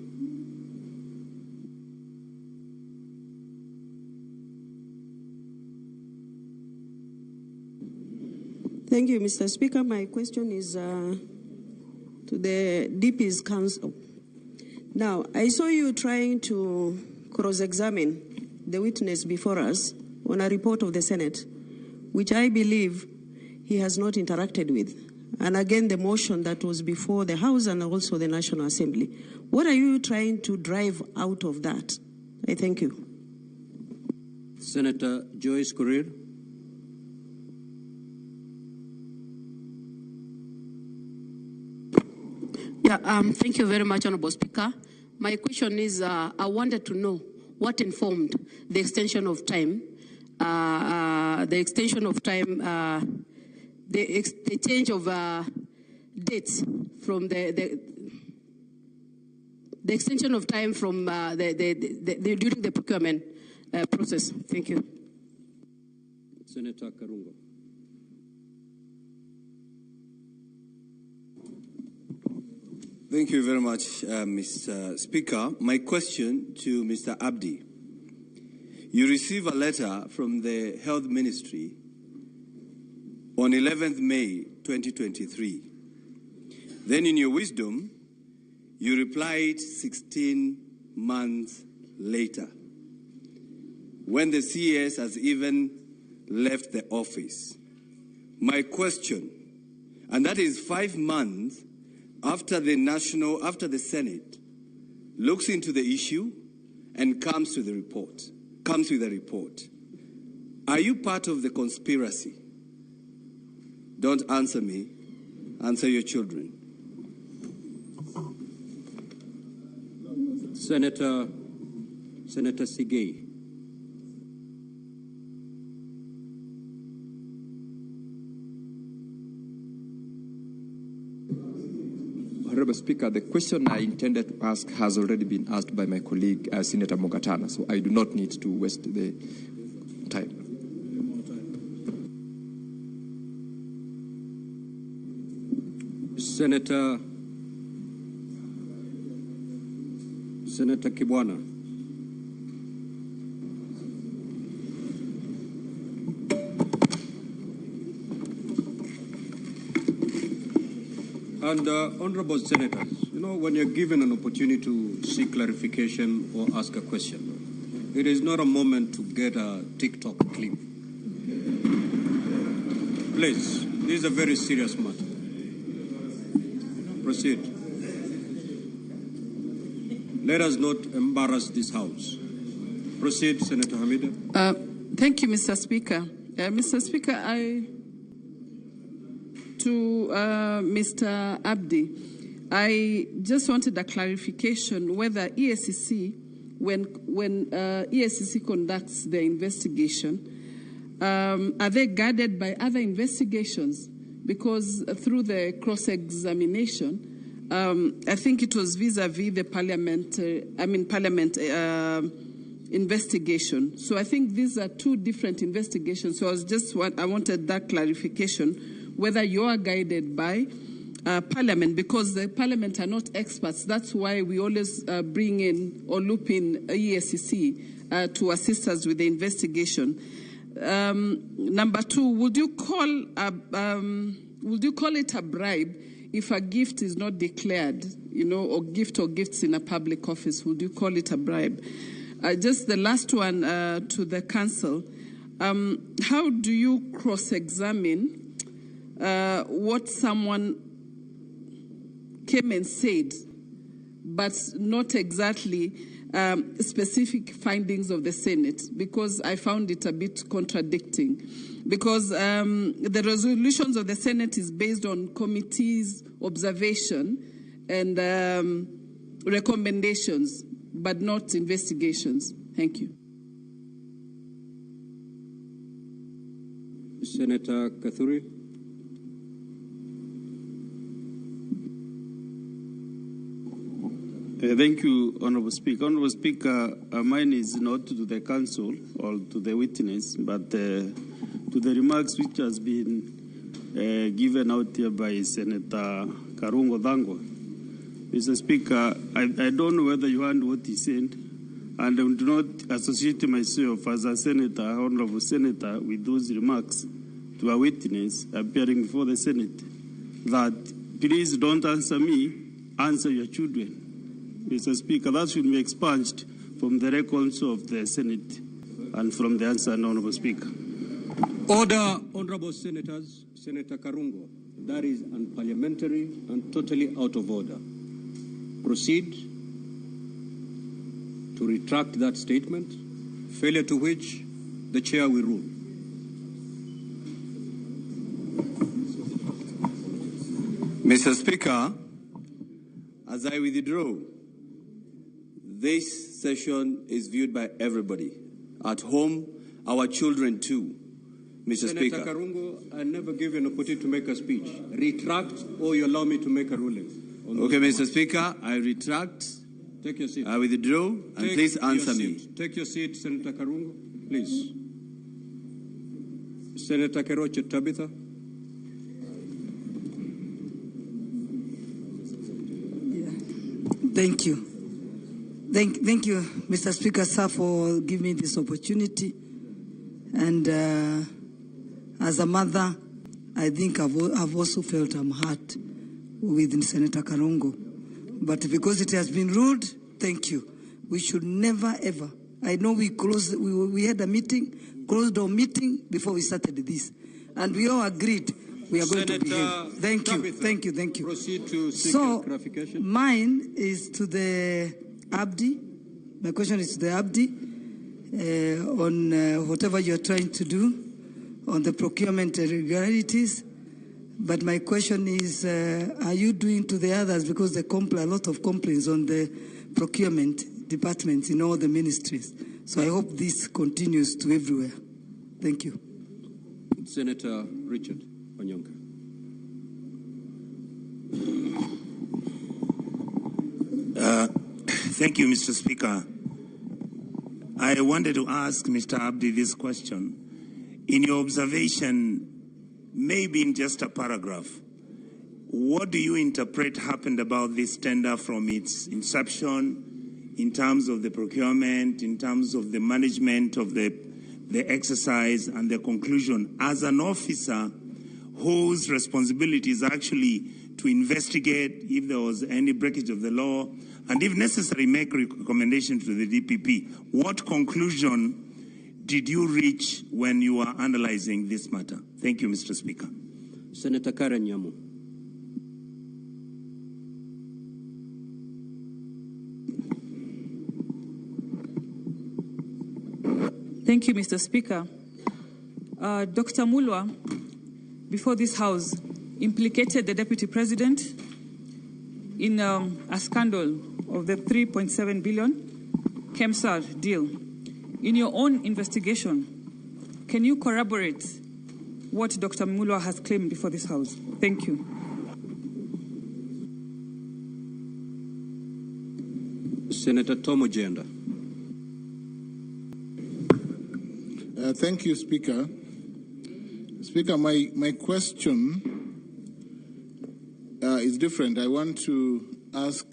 Thank you, Mr. Speaker. My question is to the DP's Counsel. Now, I saw you trying to cross-examine the witness before us on a report of the Senate, which I believe he has not interacted with. And again, the motion that was before the House and also the National Assembly. What are you trying to drive out of that? I thank you.
Senator Joyce Korir.
Thank you very much, Honorable Speaker. My question is, I wanted to know what informed the extension of time, the change of dates from the extension of time from during the procurement process. Thank you.
Senator Karungo.
Thank you very much, Mr. Speaker. My question to Mr. Abdi. You receive a letter from the Health Ministry on 11th May 2023. Then in your wisdom, you replied 16 months later, when the CS has even left the office. My question, and that is 5 months after the Senate looks into the issue and comes with a report. Are you part of the conspiracy? Don't answer me, answer your children.
Senator Sigei.
Honorable Speaker, the question I intended to ask has already been asked by my colleague, Senator Mogatana, so I do not need to waste the time.
Senator Kibwana. And honorable senators, when you're given an opportunity to seek clarification or ask a question, it is not a moment to get a TikTok clip. Please, this is a very serious matter. Proceed. Let us not embarrass this House. Proceed, Senator Hamida.
Thank you, Mr. Speaker. Mr. Speaker, to Mr. Abdi, I just wanted a clarification whether EACC, when EACC conducts their investigation, are they guided by other investigations? Because through the cross-examination, I think it was vis-a-vis the Parliament investigation. So I think these are two different investigations. So I wanted that clarification, whether you are guided by Parliament, because the Parliament are not experts. That's why we always bring in or loop in EACC to assist us with the investigation. Number two, would you call it a bribe if a gift is not declared, or gifts in a public office? Would you call it a bribe? Just the last one to the Counsel. How do you cross-examine what someone came and said, but not exactly specific findings of the Senate? Because I found it a bit contradicting. Because the resolutions of the Senate is based on committees' observation and recommendations, but not investigations. Thank you.
Senator Kathuri.
Thank you, Honorable Speaker. Honorable Speaker, mine is not to the Counsel or to the witness, but to the remarks which has been given out here by Senator Karungo Dhango. Mr. Speaker, I don't know whether you heard what he said, and I do not associate myself as a senator, honorable senator, with those remarks to a witness appearing before the Senate, that please don't answer me, answer your children. Mr. Speaker, that should be expunged from the records of the Senate and from the answer, Honorable Speaker.
Order, honorable senators. Senator Karungo, that is unparliamentary and totally out of order. Proceed to retract that statement, failure to which the chair will rule.
Mr. Speaker, as I withdraw, this session is viewed by everybody. At home, our children too. Mr. Speaker.
Senator Karungo, I never give you an opportunity to make a speech. Retract or you allow me to make a ruling.
Okay, Mr. Speaker, I retract.
Take your seat.
I withdraw, and please answer me.
Take your seat, Senator Karungo, please. Senator Keroche Tabitha.
Thank you. Thank you, Mr. Speaker, sir, for giving me this opportunity. And as a mother, I think I've also felt I'm hurt with Senator Karongo. But because it has been ruled, thank you. We should never, ever. I know we had a meeting, closed our meeting before we started this. And we all agreed we are going to behave. Thank you, thank you, thank you.
Proceed to seek clarification.
Mine is to the Abdi. My question is to the Abdi on whatever you're trying to do on the procurement irregularities. But my question is, are you doing to the others? Because there are a lot of complaints on the procurement departments in all the ministries. So I hope this continues to everywhere. Thank you.
Senator Richard Onyonka.
Thank you, Mr. Speaker. I wanted to ask Mr. Abdi this question. In your observation, maybe in just a paragraph, what do you interpret happened about this tender from its inception, in terms of the procurement, in terms of the management of the exercise and the conclusion, as an officer whose responsibility is actually to investigate if there was any breakage of the law, and if necessary, make recommendations to the DPP. What conclusion did you reach when you were analyzing this matter? Thank you, Mr. Speaker.
Senator Karen Nyamu.
Thank you, Mr. Speaker. Dr. Mulwa, before this House, implicated the Deputy President in a scandal of the 3.7 billion KEMSAR deal. In your own investigation, can you corroborate what Dr. Mulwa has claimed before this House? Thank you.
Senator Tom Ojenda.
Thank you, Speaker. Speaker, my question is different. I want to ask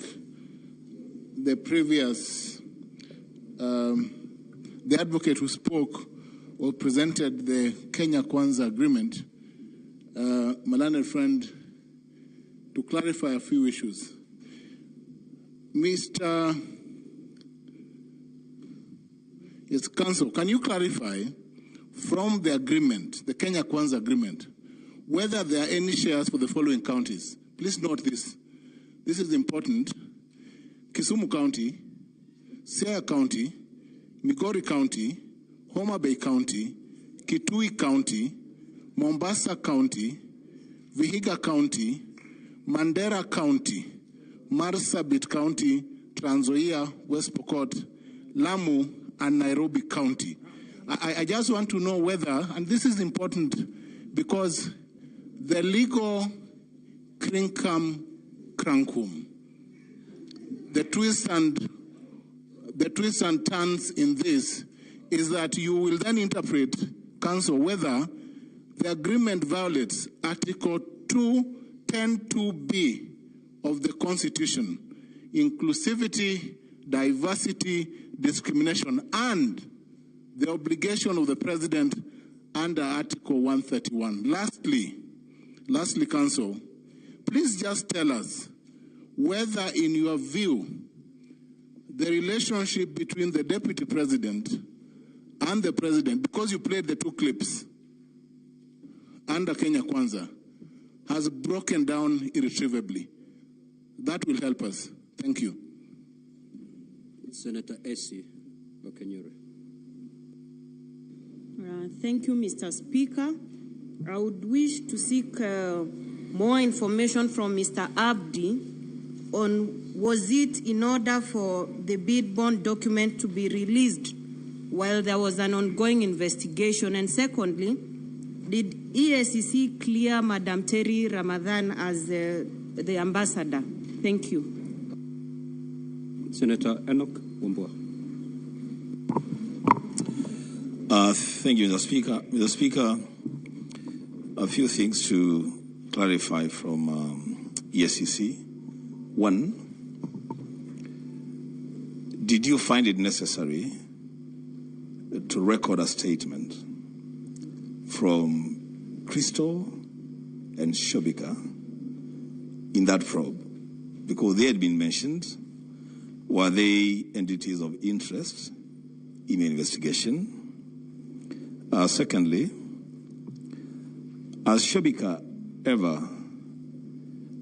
the previous, the advocate who spoke or presented the Kenya Kwanza agreement, my learned friend, to clarify a few issues. Yes, Counsel, can you clarify from the agreement, the Kenya Kwanza agreement, whether there are any shares for the following counties? Please note this. This is important. Kisumu County, Siaya County, Migori County, Homa Bay County, Kitui County, Mombasa County, Vihiga County, Mandera County, Marsabit County, Trans Nzoia, West Pokot, Lamu, and Nairobi County. I just want to know whether, and this is important because the legal crinkum crankum, the twist and turns in this is that you will then interpret, Counsel, whether the agreement violates Article 210(2)(b) of the Constitution, inclusivity, diversity, discrimination, and the obligation of the President under Article 131. Lastly, Counsel, please just tell us whether, in your view, the relationship between the Deputy President and the President, because you played the two clips under Kenya Kwanza, has broken down irretrievably. That will help us. Thank you.
Senator Essie Okenyere.
Thank you, Mr. Speaker. I would wish to seek more information from Mr. Abdi on was it in order for the bid bond document to be released while there was an ongoing investigation? And secondly, did EACC clear Madam Terry Ramadan as the ambassador? Thank you.
Senator Enoch Wambua.
Thank you, Mr. Speaker. Mr. Speaker, a few things to clarify from EACC. One, did you find it necessary to record a statement from Crystal and Shobika in that probe? Because they had been mentioned. Were they entities of interest in the investigation? Secondly, has Shobika ever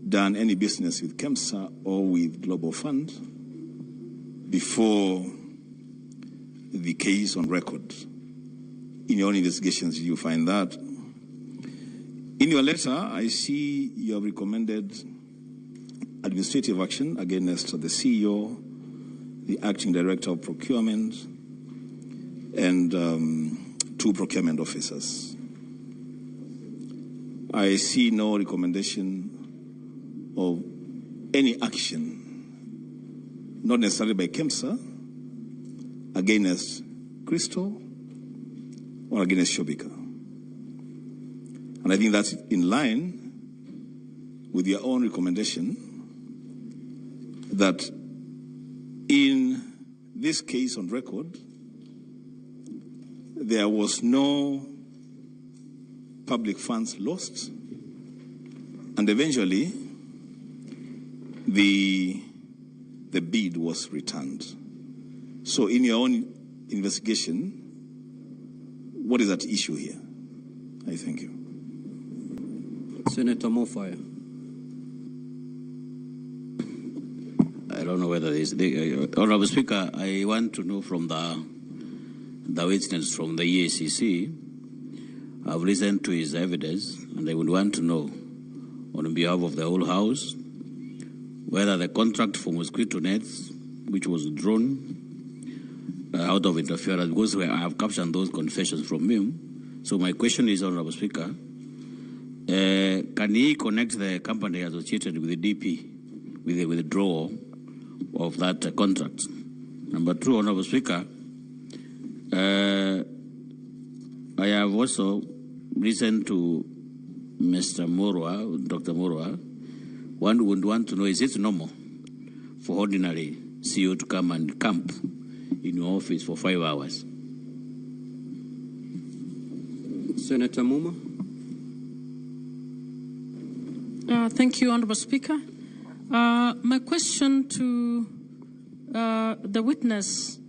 done any business with KEMSA or with Global Fund before the case on record? In your own investigations, did you find that? In your letter, I see you have recommended administrative action against the CEO, the acting director of procurement, and 2 procurement officers. I see no recommendation of any action, not necessarily by KEMSA, against Crystal or against Shobika. And I think that's in line with your own recommendation that in this case on record, there was no public funds lost, and eventually the bid was returned. So in your own investigation, what is at issue here? I thank you.
Senator Mofaya.
I don't know whether this. Honorable Speaker, I want to know from the witness from the EACC. I've listened to his evidence, and I would want to know, on behalf of the whole House, whether the contract for mosquito nets, which was drawn out of interference, because I have captured those confessions from him. So my question is, Honorable Speaker, can he connect the company associated with the DP with the withdrawal of that contract? Number 2, Honorable Speaker, I have also listened to Mr. Morwa, Dr. Morwa. One would want to know, is it normal for ordinary CEO to come and camp in your office for 5 hours?
Senator Muma.
Thank you, Honorable Speaker. My question to the witness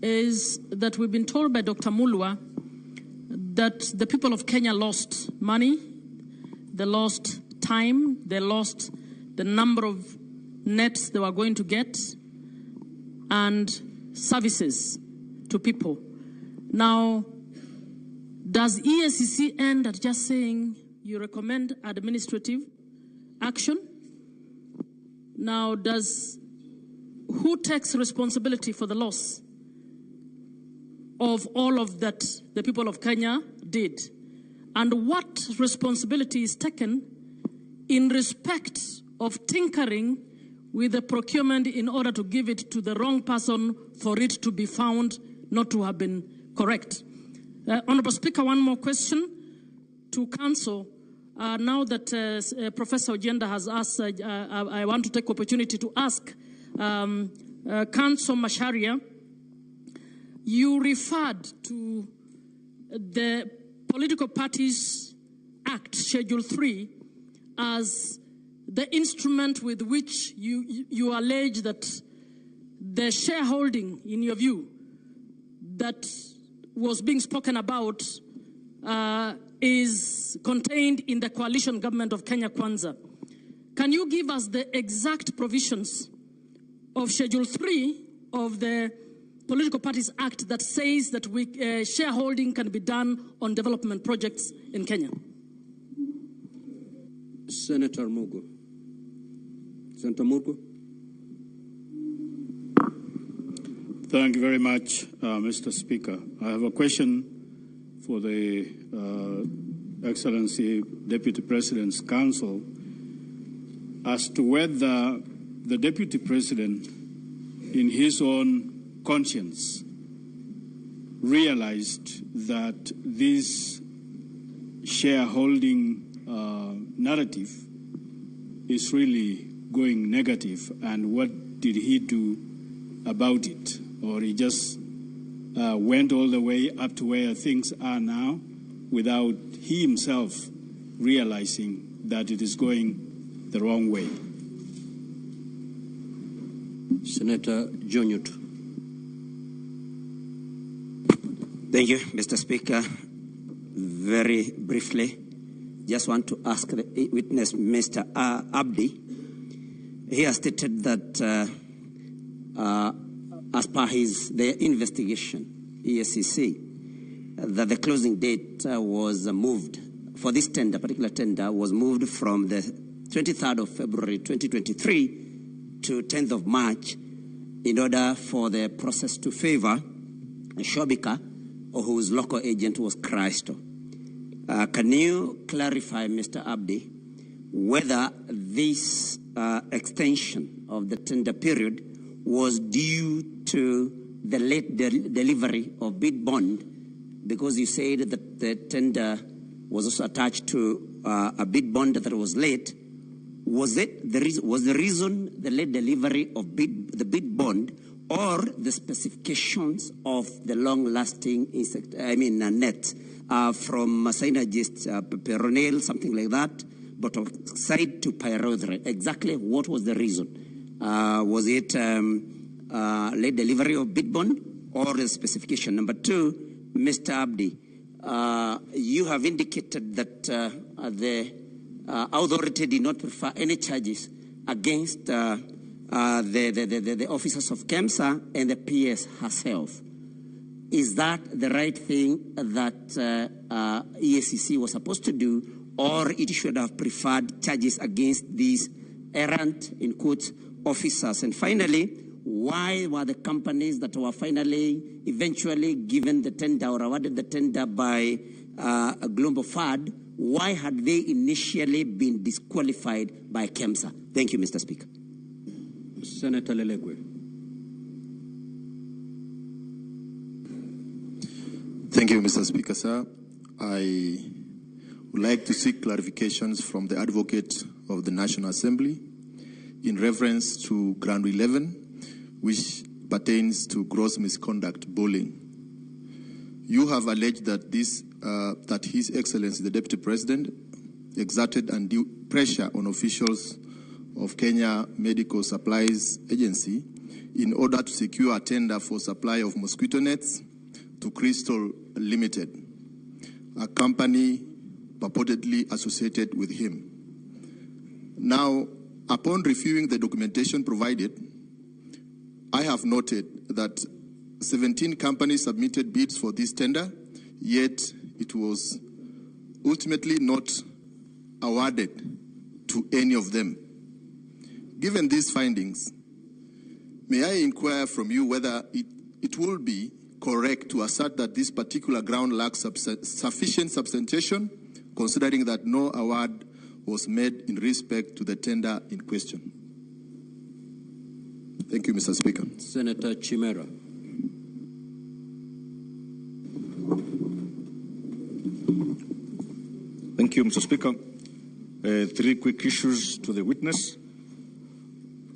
is that we've been told by Dr. Mulwa that the people of Kenya lost money, they lost time, they lost the number of nets they were going to get, and services to people. Now, does EACC end at just saying you recommend administrative action? Now, who takes responsibility for the loss of all of that the people of Kenya did? And what responsibility is taken in respect of tinkering with the procurement in order to give it to the wrong person for it to be found not to have been correct? Honorable Speaker, one more question to Counsel. Now that Professor Ojenda has asked, I want to take opportunity to ask Counsel Macharia, you referred to the Political Parties Act, Schedule 3, as the instrument with which you allege that the shareholding, in your view, that was being spoken about is contained in the coalition government of Kenya Kwanza. Can you give us the exact provisions of Schedule 3 of the Political Parties Act that says that shareholding can be done on development projects in Kenya?
Senator Mugo. Senator Mugo.
Thank you very much, Mr. Speaker. I have a question for the Excellency Deputy President's Counsel as to whether the Deputy President, in his own conscience, realized that this shareholding narrative is really going negative, and what did he do about it, or he just went all the way up to where things are now without he himself realizing that it is going the wrong way.
Senator Jonyut.
Thank you, Mr. Speaker. Very briefly, just want to ask the witness, Mr. Abdi. He has stated that as per the investigation, EACC, that the closing date was moved for this tender, particular tender, was moved from the 23rd of February 2023 to 10th of March in order for the process to favor Shobika, whose local agent was Christo. Can you clarify, Mr. Abdi, whether this extension of the tender period was due to the late delivery of bid bond, because you said that the tender was also attached to a bid bond that was late? Was the reason the late delivery of the bid bond, or the specifications of the long-lasting net from synergist peronil, something like that, but side to pyrethrin? Exactly what was the reason? Was it late delivery of bid bond or the specification? Number two, Mr. Abdi, you have indicated that the authority did not prefer any charges against the officers of KEMSA and the PS herself. Is that the right thing that EACC was supposed to do, or it should have preferred charges against these errant, in quotes, officers? And finally, why were the companies that were eventually given the tender or awarded the tender by Global FAD, why had they initially been disqualified by KEMSA? Thank you, Mr. Speaker.
Senator Lelegwe.
Thank you, Mr. Speaker, sir. I would like to seek clarifications from the Advocate of the National Assembly in reference to Ground 11, which pertains to gross misconduct bullying. You have alleged that that His Excellency, the Deputy President, exerted undue pressure on officials of Kenya Medical Supplies Agency in order to secure a tender for supply of mosquito nets to Crystal Limited, a company purportedly associated with him. Now, upon reviewing the documentation provided, I have noted that 17 companies submitted bids for this tender, yet it was ultimately not awarded to any of them. Given these findings, may I inquire from you whether it will be correct to assert that this particular ground lacks sufficient substantiation, considering that no award was made in respect to the tender in question? Thank you, Mr. Speaker.
Senator Chimera.
Thank you, Mr. Speaker. Three quick issues to the witness.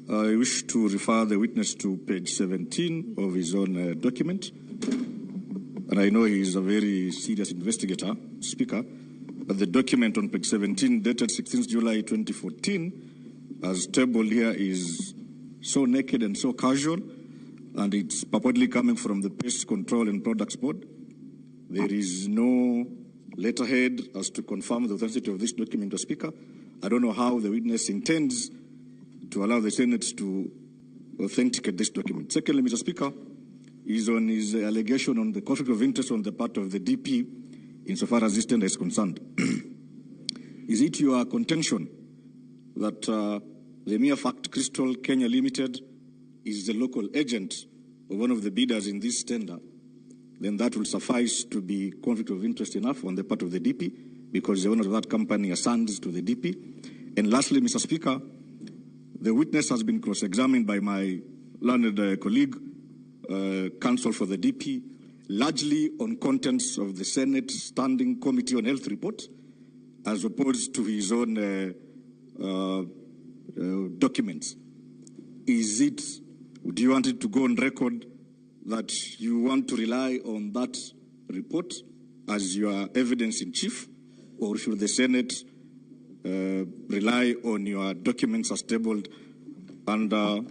I wish to refer the witness to page 17 of his own document. And I know he is a very serious investigator, Speaker, but the document on page 17, dated 16th July 2014, as tabled here, is so naked and so casual, and it's purportedly coming from the Pest Control and Products Board. There is no letterhead as to confirm the authenticity of this document, Speaker. I don't know how the witness intends to allow the Senate to authenticate this document. Secondly, Mr. Speaker, is on his allegation on the conflict of interest on the part of the DP insofar as this tender is concerned. Is it your contention that the mere fact Crystal Kenya Limited is the local agent of one of the bidders in this tender, then that will suffice to be conflict of interest enough on the part of the DP, because the owner of that company assigns to the DP? And lastly, Mr. Speaker, the witness has been cross-examined by my learned colleague, Counsel for the DP, largely on contents of the Senate Standing Committee on Health report, as opposed to his own documents. Is it Do you want it to go on record that you want to rely on that report as your evidence in chief, or should the Senate rely on your documents as tabled under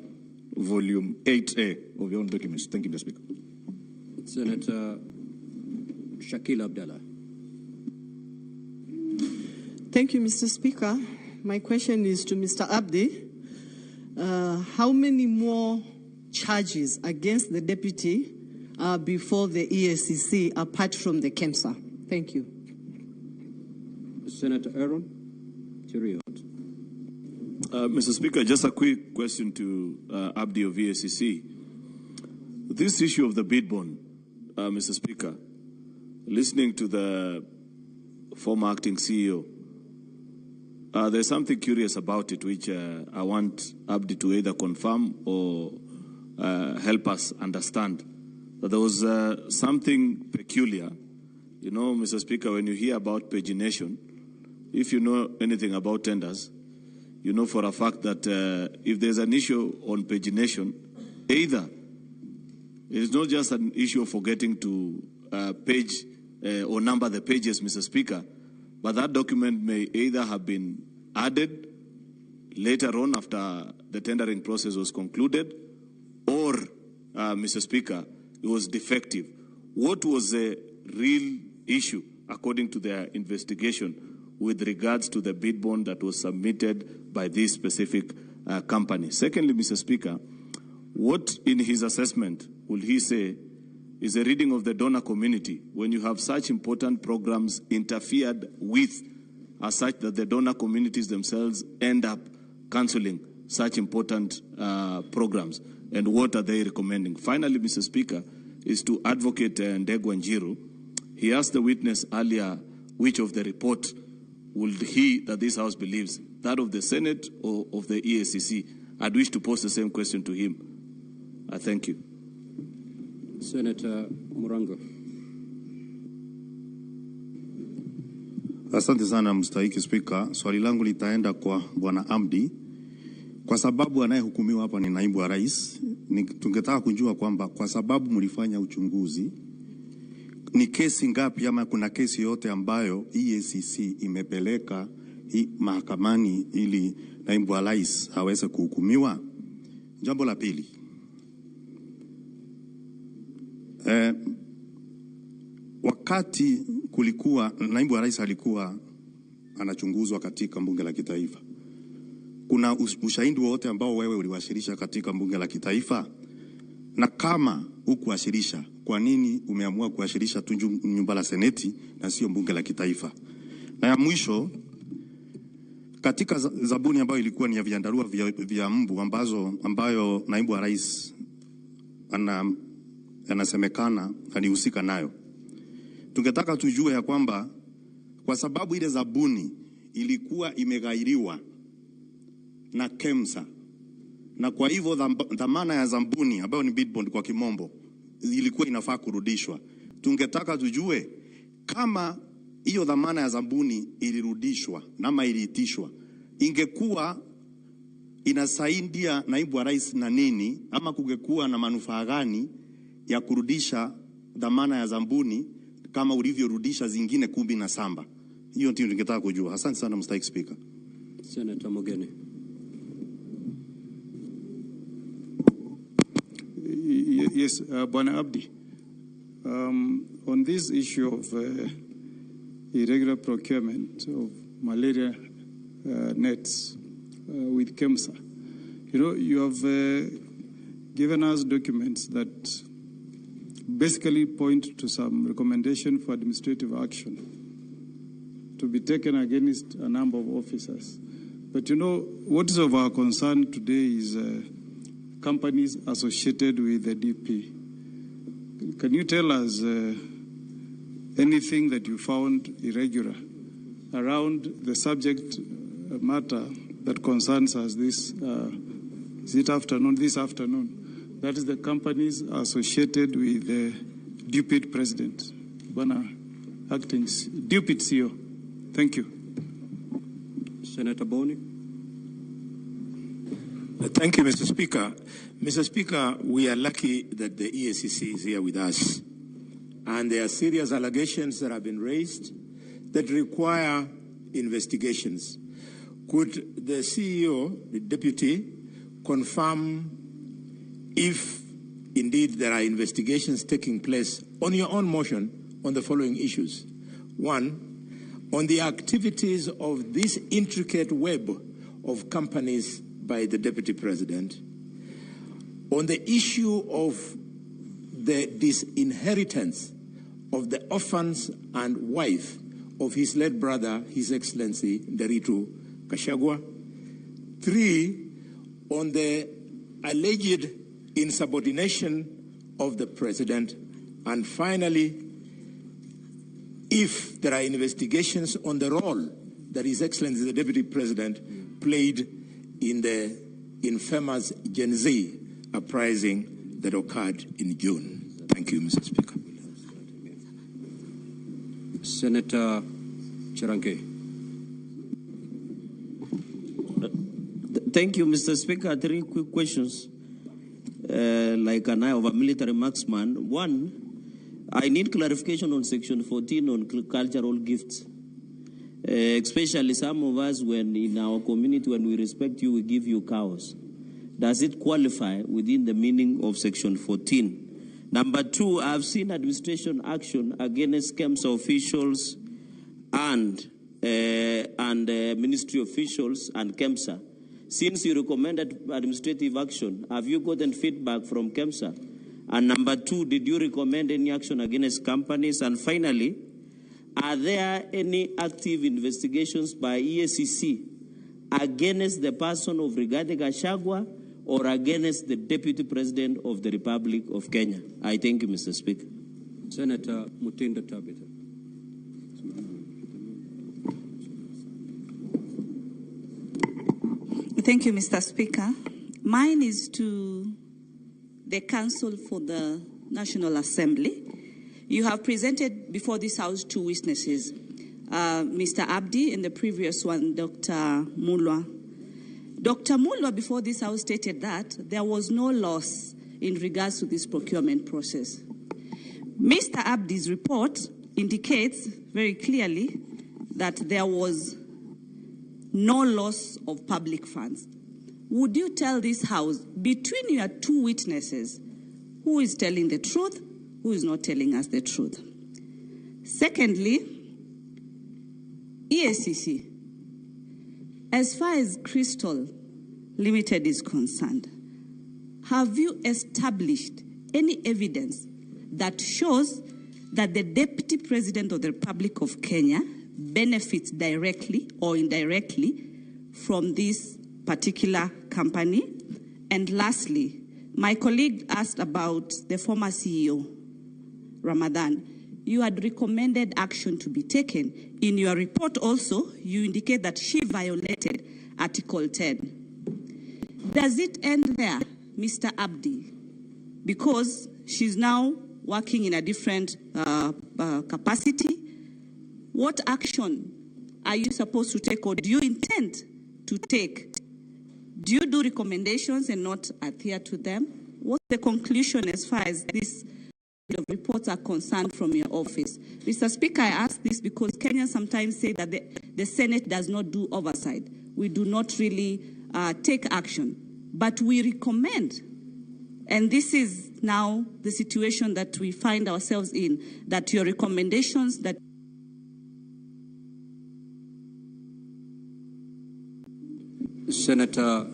volume 8A of your own documents? Thank you, Mr. Speaker.
Senator Shakil Abdallah.
Thank you, Mr. Speaker. My question is to Mr. Abdi. How many more charges against the deputy before the EACC apart from the KEMSA? Thank you.
Senator Aaron Cheriot.
Mr. Speaker, just a quick question to Abdi of EACC. This issue of the bid bond, Mr. Speaker, listening to the former acting CEO, there's something curious about it which I want Abdi to either confirm or help us understand. That there was something peculiar. You know, Mr. Speaker, when you hear about pagination, if you know anything about tenders, you know for a fact that if there's an issue on pagination, either it is not just an issue of forgetting to page or number the pages, Mr. Speaker, but that document may either have been added later on after the tendering process was concluded, or, Mr. Speaker, it was defective. What was the real issue, according to their investigation, with regards to the bid bond that was submitted by this specific company? Secondly, Mr. Speaker, what in his assessment will he say is a reading of the donor community when you have such important programs interfered with as such that the donor communities themselves end up cancelling such important programs? And what are they recommending? Finally, Mr. Speaker, is to Advocate Ndegwa Njiru. He asked the witness earlier which of the report will he, that this House believes, that of the Senate or of the EACC. I'd wish to pose the same question to him. I thank you.
Senator Murango.
Asante sana mstahiki Spika. Swali langu litaenda kwa Bwana Abdi. Kwa sababu anayehukumiwa hapa ni naibu wa rais, tungetaka kujua kwamba kwa sababu mlifanya uchunguzi, ni kesi ngapi ama kuna kesi yote ambayo EACC imepeleka mahakamani ili naibu wa rais aweze kuhukumiwa? Jambo la pili, wakati kulikuwa naibu wa rais alikuwa anachunguzwa katika bunge la kitaifa, kuna ushahidi wote ambao wewe uliwasilisha katika bunge la kitaifa? Na kama hukuwasilisha, kwa nini umeamua kuwasilisha tu nyumba la seneti na sio bunge la kitaifa? Na ya mwisho, katika zabuni ambayo ilikuwa ni ya viandarua vya mbu ambayo naibu wa rais anasemekana alihusika nayo, tungetaka tujue ya kwamba kwa sababu ile zabuni ilikuwa imeghairiwa na KEMSA, na kwa hivyo dhamana ya zabuni ambayo ni bid bond kwa kimombo ilikuwa inafaa kurudishwa, tungetaka tujue kama hiyo dhamana ya zabuni ilirudishwa na iliitishwa, ingekuwa inasaidia naibu wa rais na nini, ama kungekuwa na manufaa gani ya kurudisha dhamana ya zabuni kama ulivyorudisha zingine 17? Hiyo ndio ningetaka kujua. Asante sana Mr. Speaker.
Senator Mogene.
Yes, Bwana Abdi. On this issue of irregular procurement of malaria nets with KEMSA, you know, you have given us documents that basically point to some recommendation for administrative action to be taken against a number of officers. But you know, what is of our concern today is companies associated with the DP. Can you tell us anything that you found irregular around the subject matter that concerns us this afternoon? That is the companies associated with the deputy president, Bwana acting deputy CEO. Thank you.
Senator Boni.
Thank you, Mr. Speaker. Mr. Speaker, we are lucky that the EACC is here with us. And there are serious allegations that have been raised that require investigations. Could the CEO, the deputy, confirm if indeed there are investigations taking place on your own motion on the following issues? One, on the activities of this intricate web of companies by the Deputy President, on the issue of the disinheritance of the orphans and wife of his late brother, His Excellency Nderitu Kashagwa. 3, on the alleged insubordination of the President. And finally, if there are investigations on the role that His Excellency the Deputy President played in the infamous Gen Z uprising that occurred in June. Thank you, Mr. Speaker.
Senator Chiranke.
Thank you, Mr. Speaker. 3 quick questions. Like an eye of a military marksman. 1, I need clarification on Section 14 on cultural gifts. Especially some of us, when in our community, when we respect you, we give you cows. Does it qualify within the meaning of Section 14? Number 2, I've seen administration action against KEMSA officials and ministry officials and KEMSA. Since you recommended administrative action, have you gotten feedback from KEMSA? And number 2, did you recommend any action against companies? And finally, are there any active investigations by EACC against the person of Rigathi Gachagua or against the Deputy President of the Republic of Kenya? I thank you, Mr. Speaker.
Senator Mutinda Tabitha.
Thank you, Mr. Speaker. Mine is to the Counsel for the National Assembly. You have presented before this House 2 witnesses, Mr. Abdi and the previous one, Dr. Mulwa. Dr. Mulwa before this House stated that there was no loss in regards to this procurement process. Mr. Abdi's report indicates very clearly that there was no loss of public funds. Would you tell this House, between your 2 witnesses, who is telling the truth, who is not telling us the truth? Secondly, EACC, as far as Crystal Limited is concerned, have you established any evidence that shows that the Deputy President of the Republic of Kenya benefits directly or indirectly from this particular company? And lastly, my colleague asked about the former CEO, Ramadan. You had recommended action to be taken. In your report also, you indicate that she violated Article 10. Does it end there, Mr. Abdi? Because she's now working in a different capacity. What action are you supposed to take, or do you intend to take? Do you do recommendations and not adhere to them? What's the conclusion as far as these reports are concerned from your office? Mr. Speaker, I ask this because Kenyans sometimes say that the Senate does not do oversight. We do not really take action, but we recommend. And this is now the situation that we find ourselves in, that your recommendations that
Senator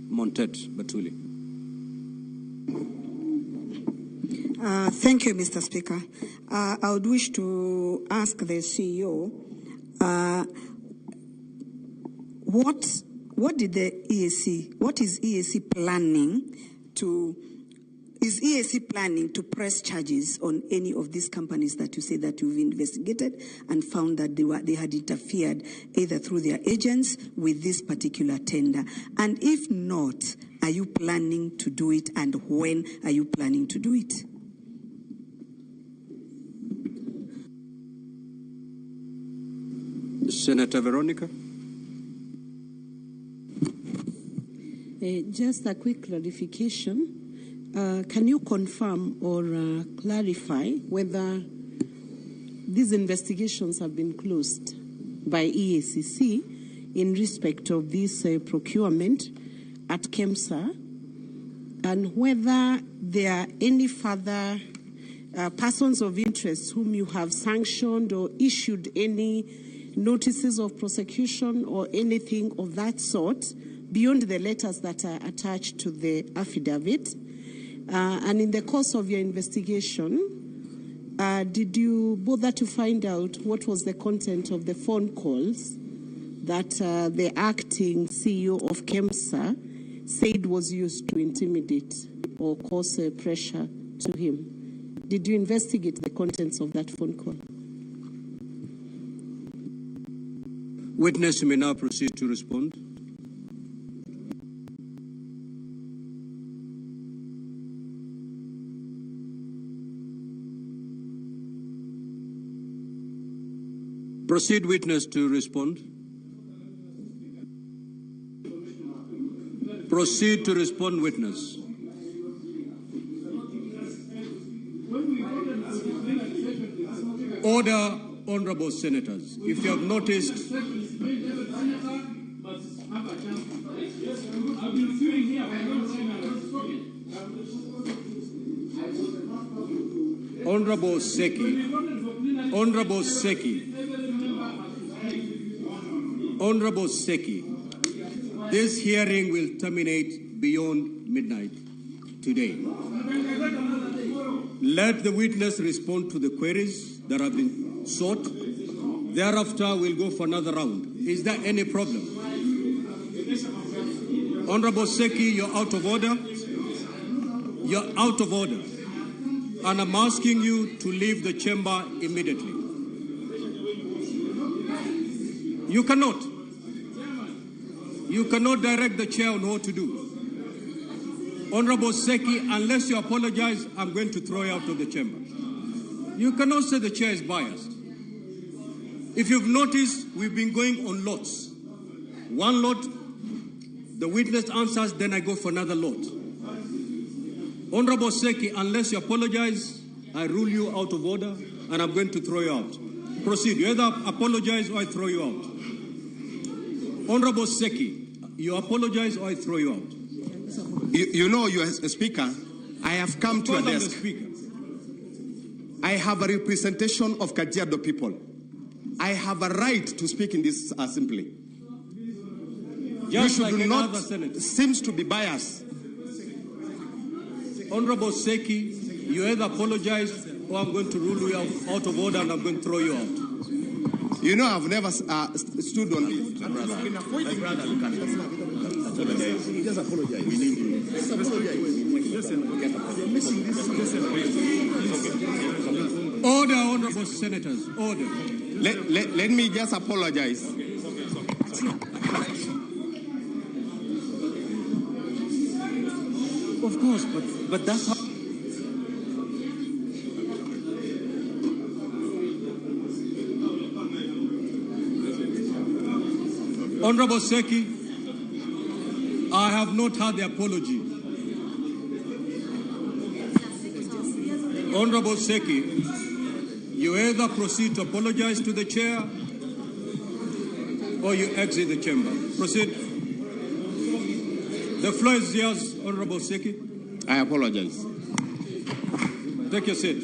Montet Batuli.
Thank you, Mr. Speaker. I would wish to ask the CEO, what did the EAC, what is EAC planning to, is EAC planning to press charges on any of these companies that you say that you've investigated and found that they had interfered either through their agents with this particular tender? And if not, are you planning to do it, and when are you planning to do it?
Senator Veronica.
Just a quick clarification. Can you confirm or clarify whether these investigations have been closed by EACC in respect of this procurement at KEMSA, and whether there are any further persons of interest whom you have sanctioned or issued any notices of prosecution or anything of that sort beyond the letters that are attached to the affidavit? And in the course of your investigation, did you bother to find out what was the content of the phone calls that the acting CEO of KEMSA said was used to intimidate or cause pressure to him? Did you investigate the contents of that phone call?
Witness may now proceed to respond. Proceed, witness, to respond. Proceed to respond, witness. Order, honorable senators. If you have noticed, Honorable Seki, this hearing will terminate beyond midnight today. Let the witness respond to the queries that have been sought. Thereafter, we'll go for another round. Is there any problem? Honorable Seki, you're out of order. You're out of order. And I'm asking you to leave the chamber immediately. You cannot. You cannot direct the chair on what to do. Honorable Seki, unless you apologize, I'm going to throw you out of the chamber. You cannot say the chair is biased. If you've noticed, we've been going on lots. One lot, the witness answers, then I go for another lot. Honorable Seki, unless you apologize, I rule you out of order, and I'm going to throw you out. Proceed. You either apologize or I throw you out. Honorable Seki, you apologize or I throw you out.
You know, you as a speaker, I have come to a desk. I have a representation of Kajiado people. I have a right to speak in this assembly.
Just
you
like
should not
senator.
seems to be biased.
Honorable Seki, you either apologize or I'm going to rule you out of order and I'm going to throw you out.
You know, I've never stood on this.
Just apologize. We need you. Just apologize.
Order, honorable senators. Order.
Let me just apologize.
Of course, but that's how.
Honorable Seki, I have not had the apology. Honorable Seki, you either proceed to apologize to the chair or you exit the chamber. Proceed. The floor is yours, Honorable Seki.
I apologize.
Take your seat.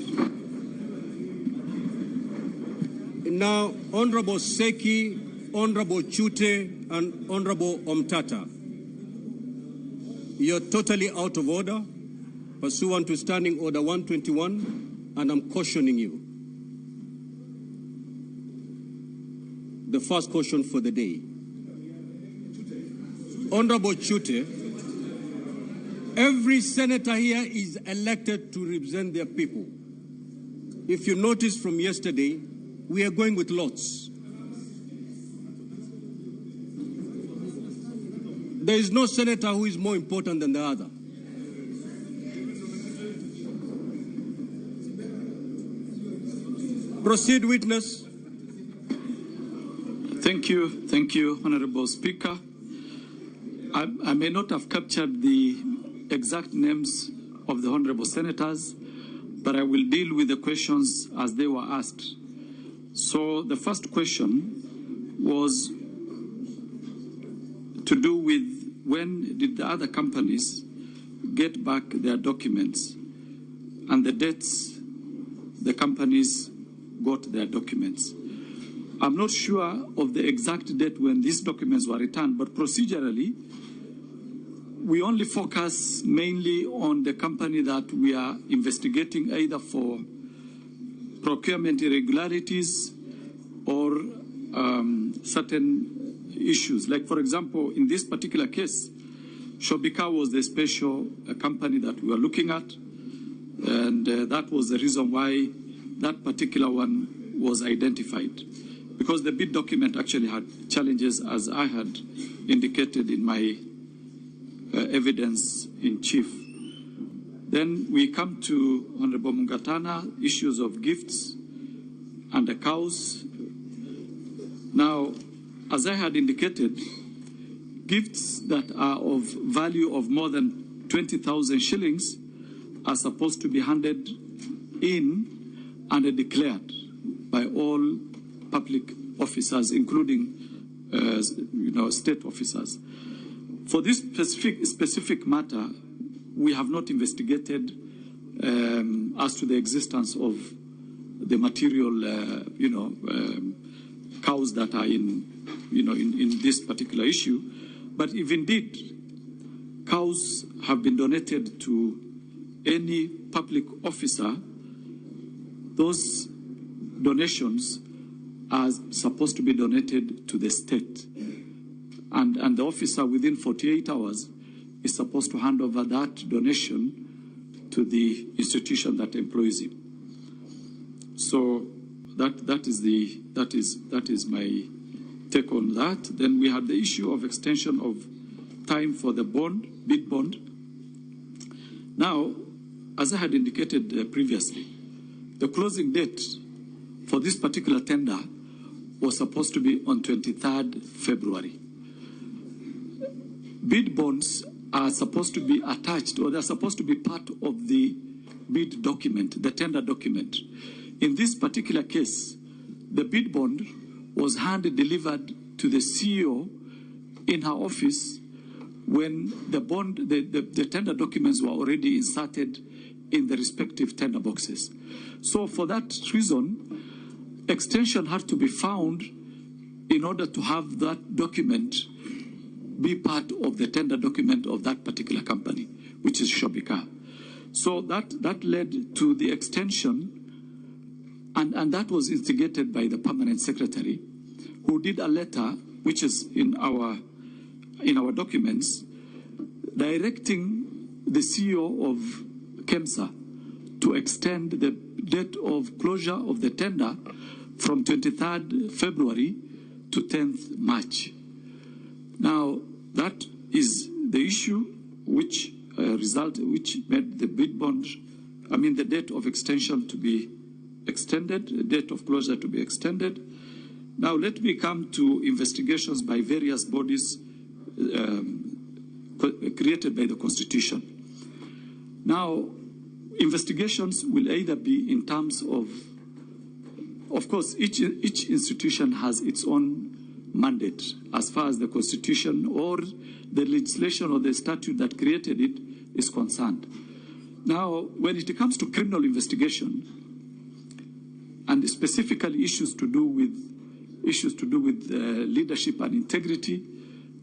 Now, Honorable Seki, Honorable Chute, and Honorable Omtata, you're totally out of order, pursuant to Standing Order 121, and I'm cautioning you. The first caution for the day. Honorable Chute, every senator here is elected to represent their people. If you notice from yesterday, we are going with lots. There is no senator who is more important than the other. Proceed, witness.
Thank you, Honorable Speaker.
I may not have captured the exact names of the honorable senators, but I will deal with the questions as they were asked. So the first question was to do with when did the other companies get back their documents and the dates the companies got their documents. I'm not sure of the exact date when these documents were returned, but procedurally, we only focus mainly on the company that we are investigating either for procurement irregularities or certain issues. Like, for example, in this particular case, Shobika was the special company that we were looking at, and that was the reason why that particular one was identified, because the bid document actually had challenges, as I had indicated in my evidence in chief. Then we come to Honorable Mungatana, issues of gifts and the cows. Now, as I had indicated, gifts that are of value of more than 20,000 shillings are supposed to be handed in and declared by all public officers, including state officers. For this specific matter, we have not investigated as to the existence of the material, cows that are in this particular issue. But if indeed cows have been donated to any public officer, those donations are supposed to be donated to the state. And the officer within 48 hours is supposed to hand over that donation to the institution that employs him. So that is my take on that. Then we have the issue of extension of time for the bid bond. Now, as I had indicated previously, the closing date for this particular tender was supposed to be on 23rd February. Bid bonds are supposed to be attached, or they're supposed to be part of the bid document, the tender document. In this particular case, the bid bond was hand-delivered to the CEO in her office when the tender documents were already inserted in the respective tender boxes. So for that reason, extension had to be found in order to have that document be part of the tender document of that particular company, which is Shobika. So that led to the extension, and that was instigated by the permanent secretary, who did a letter, which is in our documents, directing the CEO of KEMSA to extend the date of closure of the tender from 23rd February to 10th March. Now, that is the issue which made the bid bond, the date of extension to be extended, the date of closure to be extended. Now, let me come to investigations by various bodies created by the Constitution. Now, investigations will either be in terms of course, each institution has its own mandate as far as the Constitution or the legislation or the statute that created it is concerned. Now, when it comes to criminal investigation, and specifically issues to do with leadership and integrity,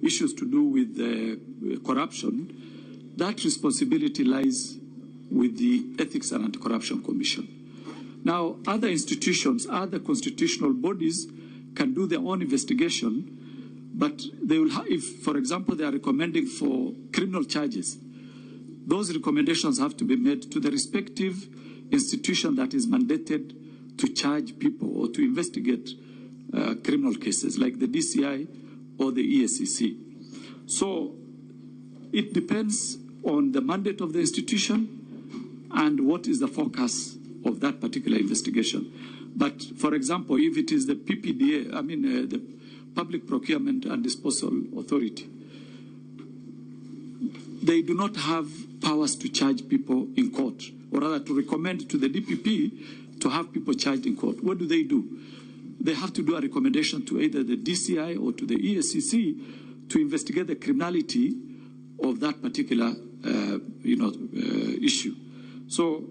issues to do with corruption, that responsibility lies with the Ethics and Anti-Corruption Commission. Now, other institutions, other constitutional bodies can do their own investigation, but they will if, for example, they are recommending for criminal charges, those recommendations have to be made to the respective institution that is mandated to charge people or to investigate criminal cases, like the DCI or the EACC. So it depends on the mandate of the institution and what is the focus of that particular investigation. But, for example, if it is the PPDA, the Public Procurement and Disposal Authority, they do not have powers to charge people in court, or rather to recommend to the DPP to have people charged in court. What do? They have to do a recommendation to either the DCI or to the EACC to investigate the criminality of that particular issue. So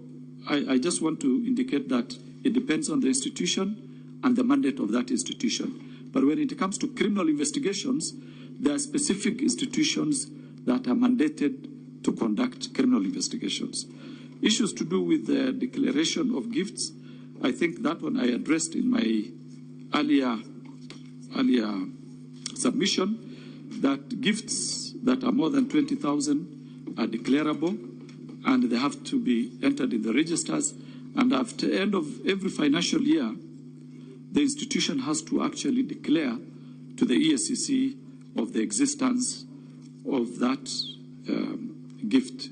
I just want to indicate that it depends on the institution and the mandate of that institution. But when it comes to criminal investigations, there are specific institutions that are mandated to conduct criminal investigations. Issues to do with the declaration of gifts, I think that one I addressed in my earlier submission, that gifts that are more than 20,000 are declarable and they have to be entered in the registers. And after the end of every financial year, the institution has to actually declare to the EACC of the existence of that gift.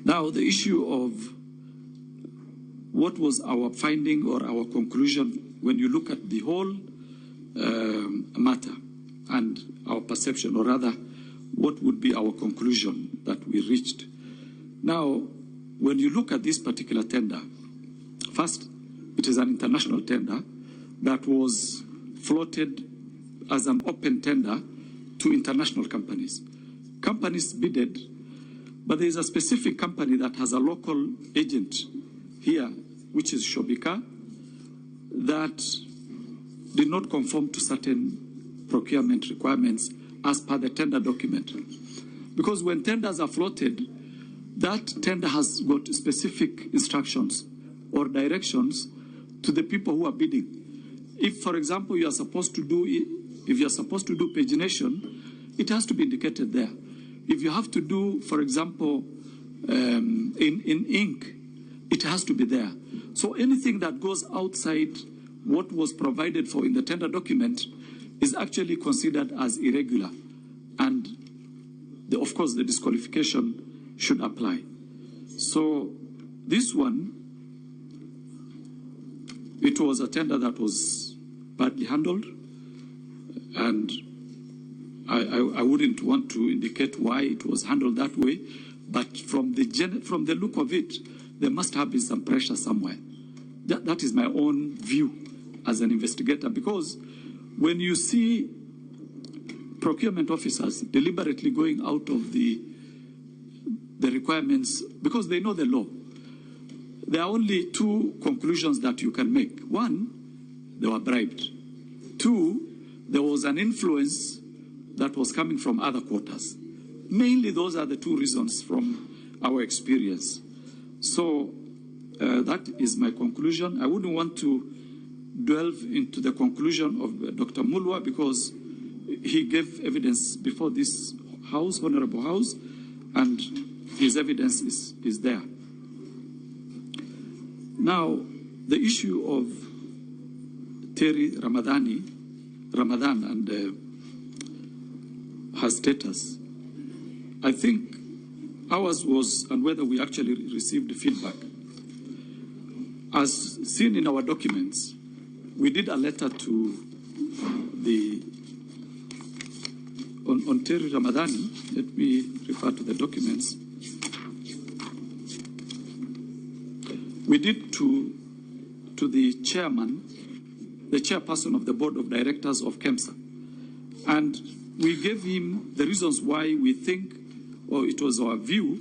Now, the issue of what was our finding or our conclusion when you look at the whole matter and our perception, or rather, what would be our conclusion that we reached. Now, when you look at this particular tender, first, it is an international tender that was floated as an open tender to international companies. Companies bidded, but there is a specific company that has a local agent here, which is Shobika, that did not conform to certain procurement requirements as per the tender document. Because when tenders are floated, that tender has got specific instructions or directions to the people who are bidding. If, for example, if you are supposed to do pagination, it has to be indicated there. If you have to do, for example, in ink, it has to be there. So anything that goes outside what was provided for in the tender document is actually considered as irregular. And of course, the disqualification should apply. So this one, it was a tender that was badly handled, and I wouldn't want to indicate why it was handled that way, but from the look of it, there must have been some pressure somewhere. That is my own view as an investigator, because when you see procurement officers deliberately going out of the requirements, because they know the law, there are only two conclusions that you can make. One, they were bribed. Two, there was an influence that was coming from other quarters. Mainly those are the two reasons from our experience. So that is my conclusion. I wouldn't want to delve into the conclusion of Dr. Mulwa, because he gave evidence before this House, Honorable House, and his evidence is there. Now, the issue of Terry Ramadan and her status, I think ours was, and whether we actually received feedback. As seen in our documents, we did a letter to the, on Terry Ramadan, let me refer to the documents. We did to the chairman, the chairperson of the board of directors of KEMSA. And we gave him the reasons why we think, or it was our view,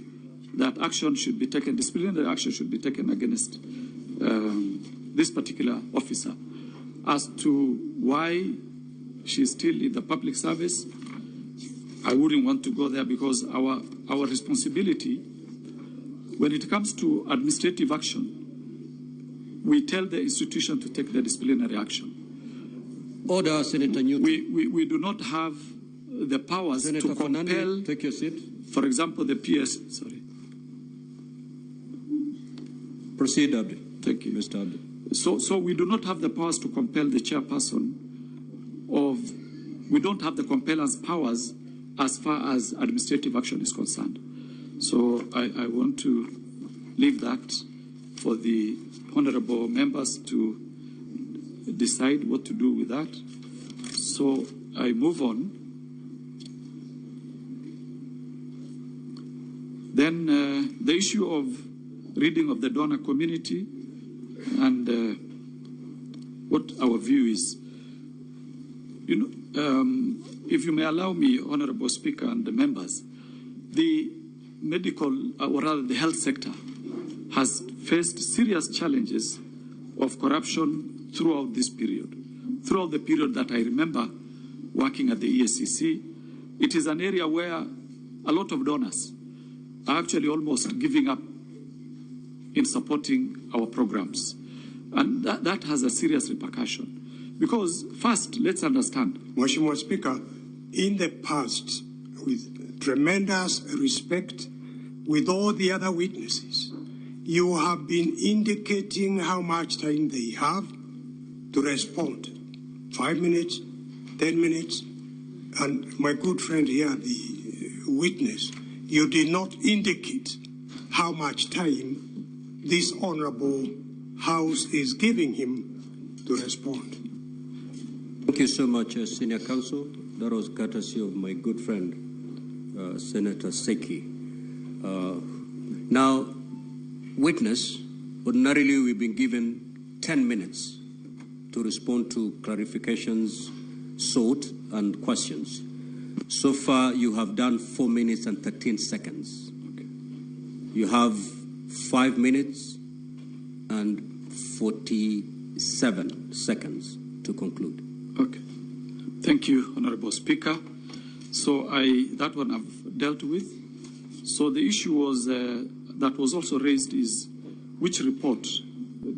that action should be taken, disciplinary action should be taken against this particular officer. As to why she's still in the public service, I wouldn't want to go there, because our responsibility, when it comes to administrative action, we tell the institution to take the disciplinary action.
Order, Senator Newton.
We do not have the powers
Senator
to compel,
Fernandez, take your seat.
For example, the PS, sorry.
Proceed, Abdi.
Thank you.
Mr. Abdi.
So we do not have the powers to compel the chairperson we don't have the compellence powers as far as administrative action is concerned. So I want to leave that for the honorable members to decide what to do with that. So I move on Then the issue of reading of the donor community and what our view is. If you may allow me, Honorable Speaker and the members, the medical, or rather the health sector, has faced serious challenges of corruption throughout this period. Throughout the period that I remember working at the EACC, it is an area where a lot of donors are actually almost giving up in supporting our programs. And that has a serious repercussion. Because first, let's understand.
Mheshimiwa Speaker, in the past, with tremendous respect, with all the other witnesses, you have been indicating how much time they have to respond. 5 minutes, 10 minutes, and my good friend here, the witness, you did not indicate how much time this honorable House is giving him to respond.
Thank you so much, Senior Counsel. That was courtesy of my good friend, Senator Seki. Now, witness, ordinarily we've been given 10 minutes to respond to clarifications sought and questions. So far, you have done 4 minutes and 13 seconds. Okay. You have 5 minutes and 47 seconds to conclude.
Okay. Thank you, Honorable Speaker. So that one I've dealt with. So the issue was that was also raised is which report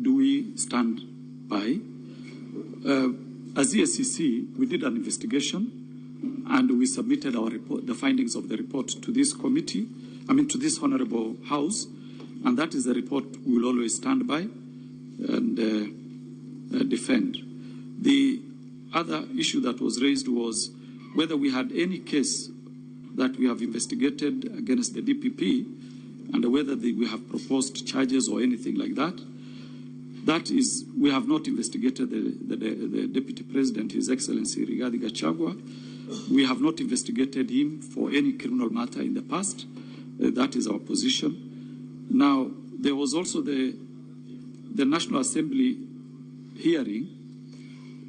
do we stand by? As EACC, we did an investigation and we submitted our report, the findings of the report to this committee, to this Honorable House, and that is the report we will always stand by and defend. The other issue that was raised was whether we had any case that we have investigated against the DPP and whether we have proposed charges or anything like that. That is, we have not investigated the Deputy President, His Excellency Rigathi Gachagua. We have not investigated him for any criminal matter in the past. That is our position. Now, there was also the National Assembly hearing.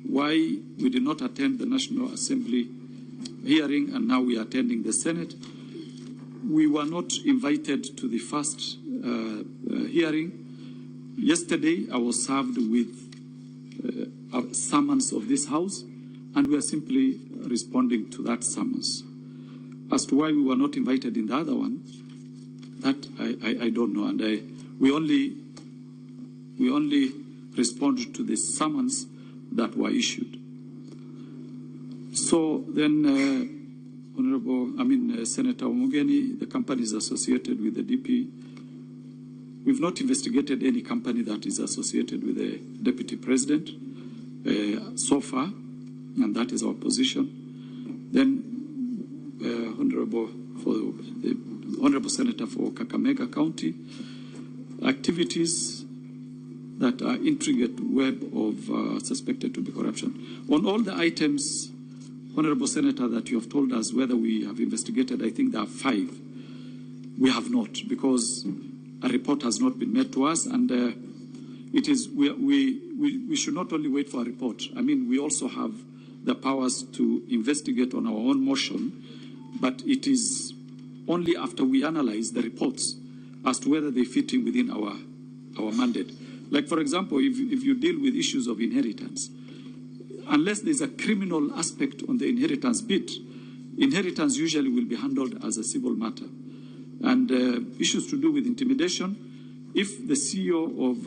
Why we did not attend the National Assembly hearing and now we are attending the Senate. We were not invited to the first hearing. Yesterday, I was served with a summons of this House, and we are simply responding to that summons. As to why we were not invited in the other one, that I don't know, and we only respond to the summons that were issued. So then, Senator Omugeni, the companies associated with the DP, we've not investigated any company that is associated with the Deputy President so far, and that is our position. Then, the Honorable Senator for Kakamega County, activities that are intricate web of suspected to be corruption. On all the items, Honorable Senator, that you have told us whether we have investigated, I think there are 5. We have not, because a report has not been made to us, and it is we should not only wait for a report. We also have the powers to investigate on our own motion, but it is only after we analyze the reports as to whether they fit in within our mandate. Like, for example, if you deal with issues of inheritance, unless there's a criminal aspect on the inheritance bit, inheritance usually will be handled as a civil matter. And issues to do with intimidation, if the CEO of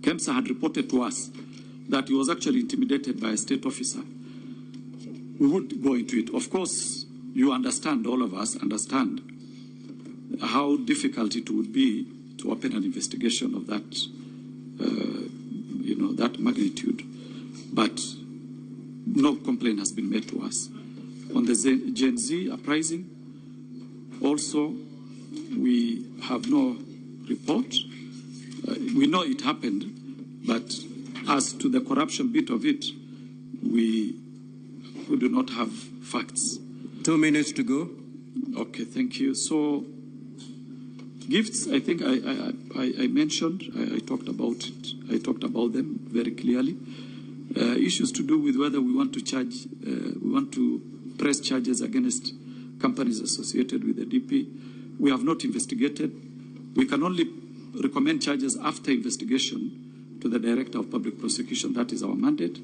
KEMSA had reported to us that he was actually intimidated by a state officer, we would go into it. Of course, you understand, all of us understand, how difficult it would be to open an investigation of that, that magnitude. But no complaint has been made to us. On the Gen Z uprising, also, we have no report. We know it happened, but as to the corruption bit of it, we do not have facts.
2 minutes to go.
Okay, thank you. So, gifts, I think I mentioned, I talked about it. I talked about them very clearly. Issues to do with whether we want to charge, we want to press charges against companies associated with the DP. We have not investigated. We can only recommend charges after investigation to the Director of Public Prosecution. That is our mandate.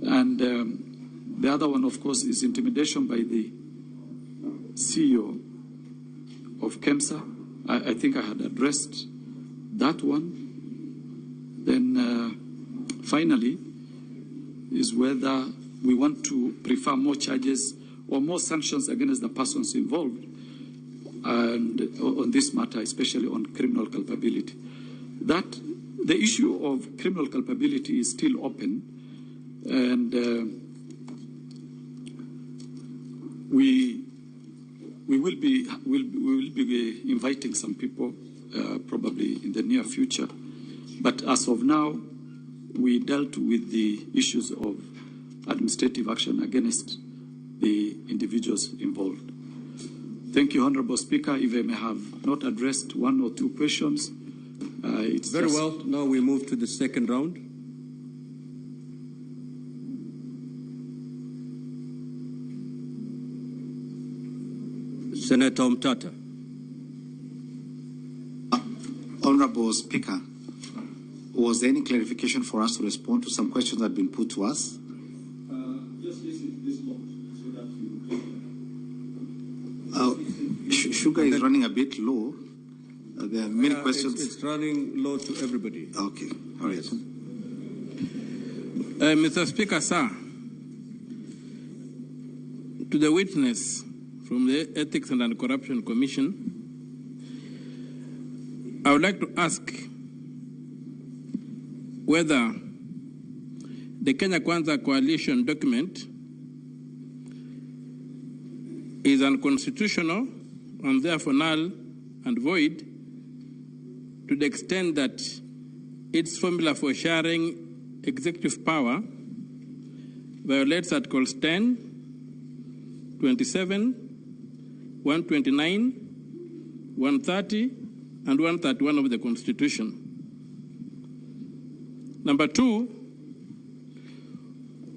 And the other one, of course, is intimidation by the CEO of KEMSA. I think I had addressed that one. Then finally is whether we want to prefer more charges or more sanctions against the persons involved, and on this matter, especially on criminal culpability. That the issue of criminal culpability is still open, and we will be inviting some people probably in the near future. But as of now, we dealt with the issues of administrative action against the individuals involved. Thank you, Honorable Speaker. If I may have not addressed one or two questions, it's
very well. Now we move to the second round. Senator Mtata.
Honorable Speaker, was there any clarification for us to respond to some questions that have been put to us?
Just listen to this law so that you
Sugar is running a bit low. There are many questions.
It's running low to everybody.
Okay, all right.
Mr. Speaker, sir, to the witness from the Ethics and Anti-Corruption Commission, I would like to ask whether the Kenya Kwanza Coalition document is unconstitutional and therefore null and void to the extent that its formula for sharing executive power violates Articles 10, 27, 129, 130, and 131 of the Constitution. Number two,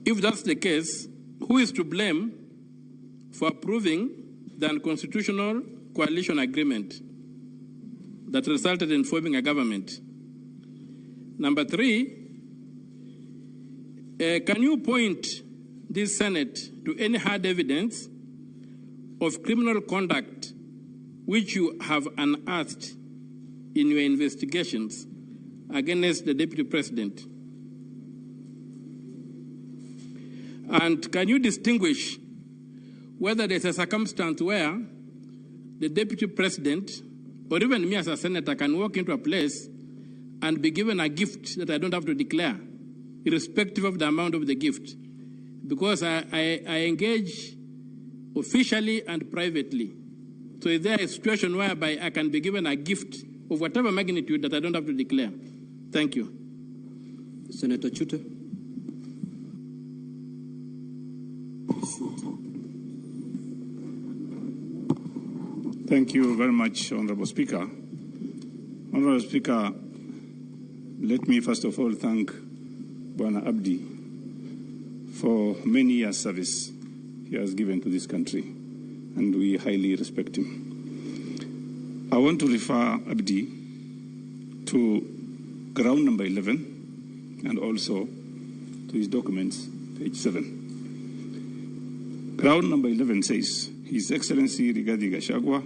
if that's the case, who is to blame for approving the unconstitutional coalition agreement that resulted in forming a government? Number three, can you point this Senate to any hard evidence of criminal conduct which you have unearthed in your investigations against the Deputy President? And can you distinguish whether there's a circumstance where the Deputy President, or even me as a Senator, can walk into a place and be given a gift that I don't have to declare, irrespective of the amount of the gift, because I engage officially and privately. So is there a situation whereby I can be given a gift of whatever magnitude that I don't have to declare? Thank you.
Senator Chute.
Thank you very much, Honorable Speaker. Honorable Speaker, let me first of all thank Bwana Abdi for many years' service he has given to this country, and we highly respect him. I want to refer Abdi to ground number 11 and also to his documents, page 7. Ground number 11 says, His Excellency Rigathi Gachagua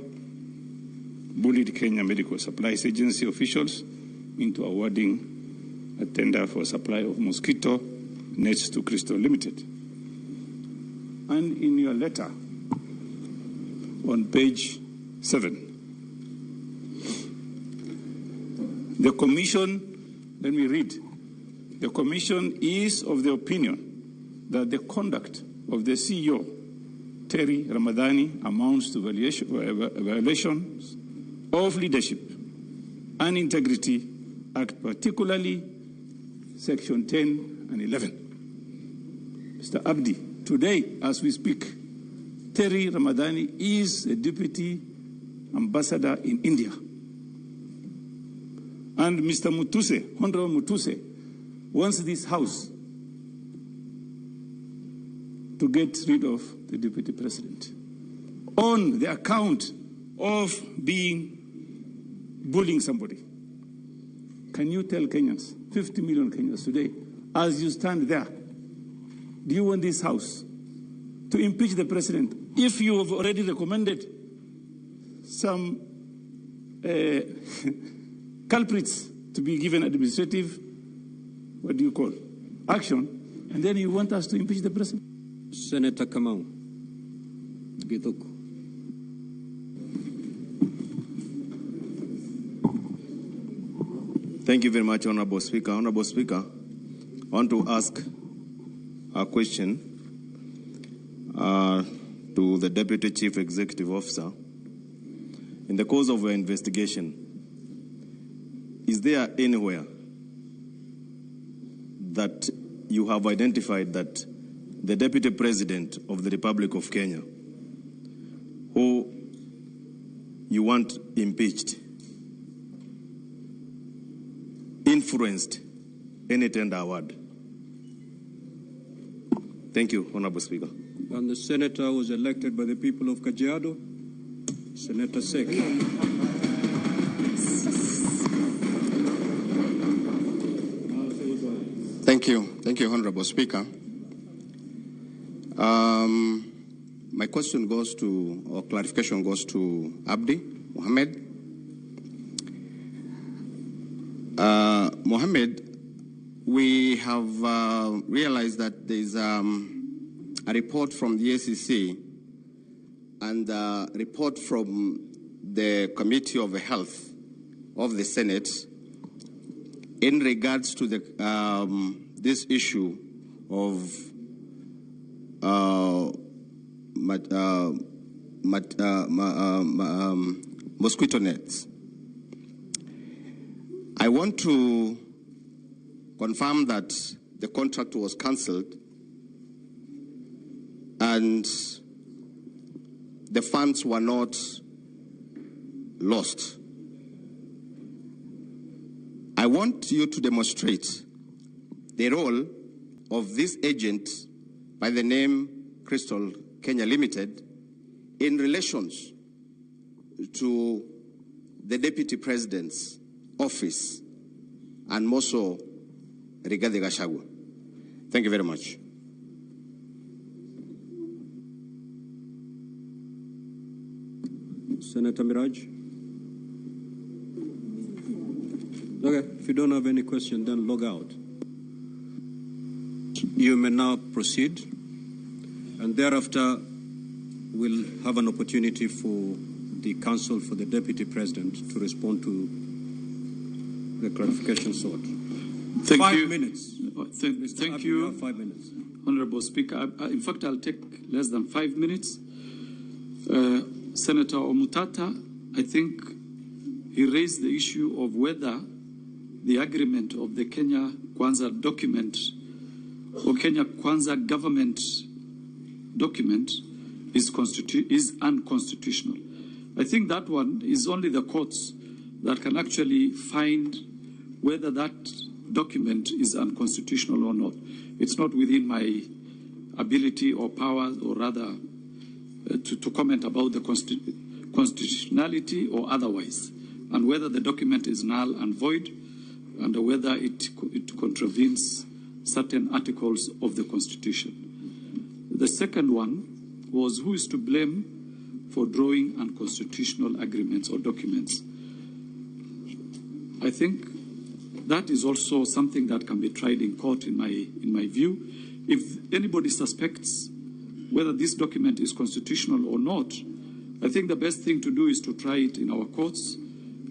bullied Kenya Medical Supplies Agency officials into awarding a tender for supply of mosquito nets to Crystal Limited. And in your letter on page 7, the Commission, let me read, the Commission is of the opinion that the conduct of the CEO, Terry Ramadhani, amounts to violations of leadership and integrity act, particularly section 10 and 11. Mr. Abdi, today, as we speak, Terry Ramadani is a deputy ambassador in India. And Mr. Mutuse, Honorable Mutuse, wants this house to get rid of the deputy president on the account of bullying somebody. Can you tell Kenyans, 50 million Kenyans today, as you stand there, do you want this house to impeach the president if you have already recommended some culprits to be given administrative, action, and then you want us to impeach the president?
Senator Kamau Githuku.
Thank you very much, Honorable Speaker. Honorable Speaker, I want to ask a question to the Deputy Chief Executive Officer. In the course of your investigation, is there anywhere that you have identified that the Deputy President of the Republic of Kenya, who you want impeached, influenced any tender award? Thank you, Honorable Speaker.
And the senator was elected by the people of Kajiado, Senator Seki.
Thank you, Honorable Speaker. My question goes to, or clarification goes to Abdi Mohammed. Mohammed, we have realized that there is a report from the EACC and a report from the Committee of Health of the Senate in regards to the this issue of mosquito nets. I want to confirm that the contract was cancelled and the funds were not lost. I want you to demonstrate the role of this agent by the name Crystal Kenya Limited in relations to the Deputy President's office and more so Rigathi Gachagua. Thank you very much.
Senator Miraj. Okay, if you don't have any question, then log out. You may now proceed, and thereafter we'll have an opportunity for the Counsel for the Deputy President to respond to the clarification sought.
Thank
5
you.
minutes.
Thank
Abdi,
you,
have 5 minutes.
Honorable Speaker. In fact, I'll take less than 5 minutes. Senator Omutata, I think he raised the issue of whether the agreement of the Kenya Kwanza document or Kenya Kwanza government document is unconstitutional. I think that one is only the courts that can actually find whether that document is unconstitutional or not. It's not within my ability or powers, or rather to comment about the constitutionality or otherwise, and whether the document is null and void, and whether it contravenes certain articles of the Constitution. The second one was who is to blame for drawing unconstitutional agreements or documents. I think that is also something that can be tried in court in my view. If anybody suspects whether this document is constitutional or not, I think the best thing to do is to try it in our courts,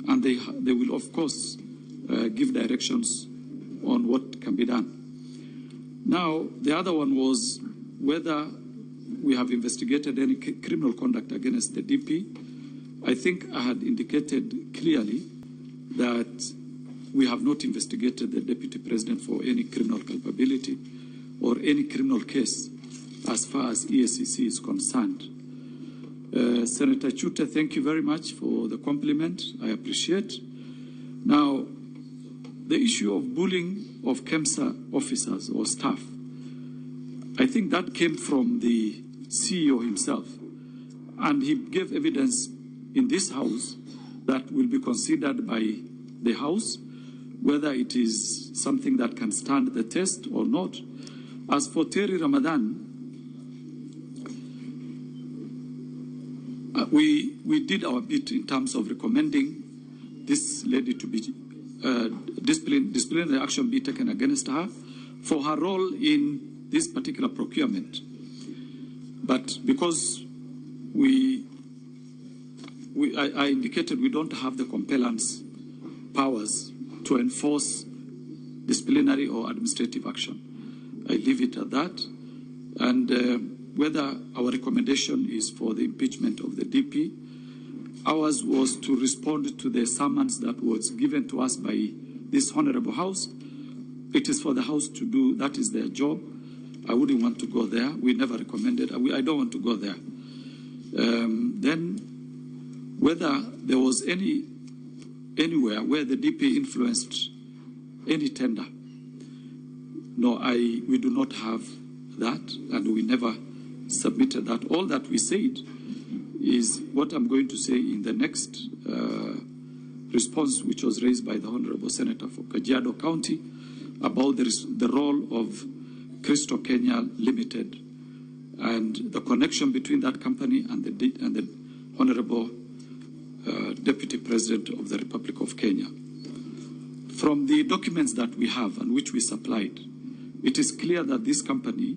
and they will, of course, give directions on what can be done. Now, the other one was whether we have investigated any criminal conduct against the DP. I think I had indicated clearly that we have not investigated the Deputy President for any criminal culpability or any criminal case as far as EACC is concerned. Senator Chute, thank you very much for the compliment. I appreciate. Now, the issue of bullying of KEMSA officers or staff, I think that came from the CEO himself. And he gave evidence in this House that will be considered by the House, whether it is something that can stand the test or not. As for Terry Ramadan, we did our bit in terms of recommending this lady to be disciplinary action be taken against her for her role in this particular procurement. But because I indicated we don't have the compellence powers to enforce disciplinary or administrative action, I leave it at that. And whether our recommendation is for the impeachment of the DP, ours was to respond to the summons that was given to us by this Honorable House. It is for the House to do, that is their job. I wouldn't want to go there. We never recommended. I don't want to go there. Then, whether there was anywhere where the DP influenced any tender, no, we do not have that, and we never submitted that. All that we said is what I'm going to say in the next response, which was raised by the Honorable Senator for Kajiado County about the role of Crystal Kenya Limited and the connection between that company and the Honorable Deputy President of the Republic of Kenya. From the documents that we have and which we supplied, it is clear that this company,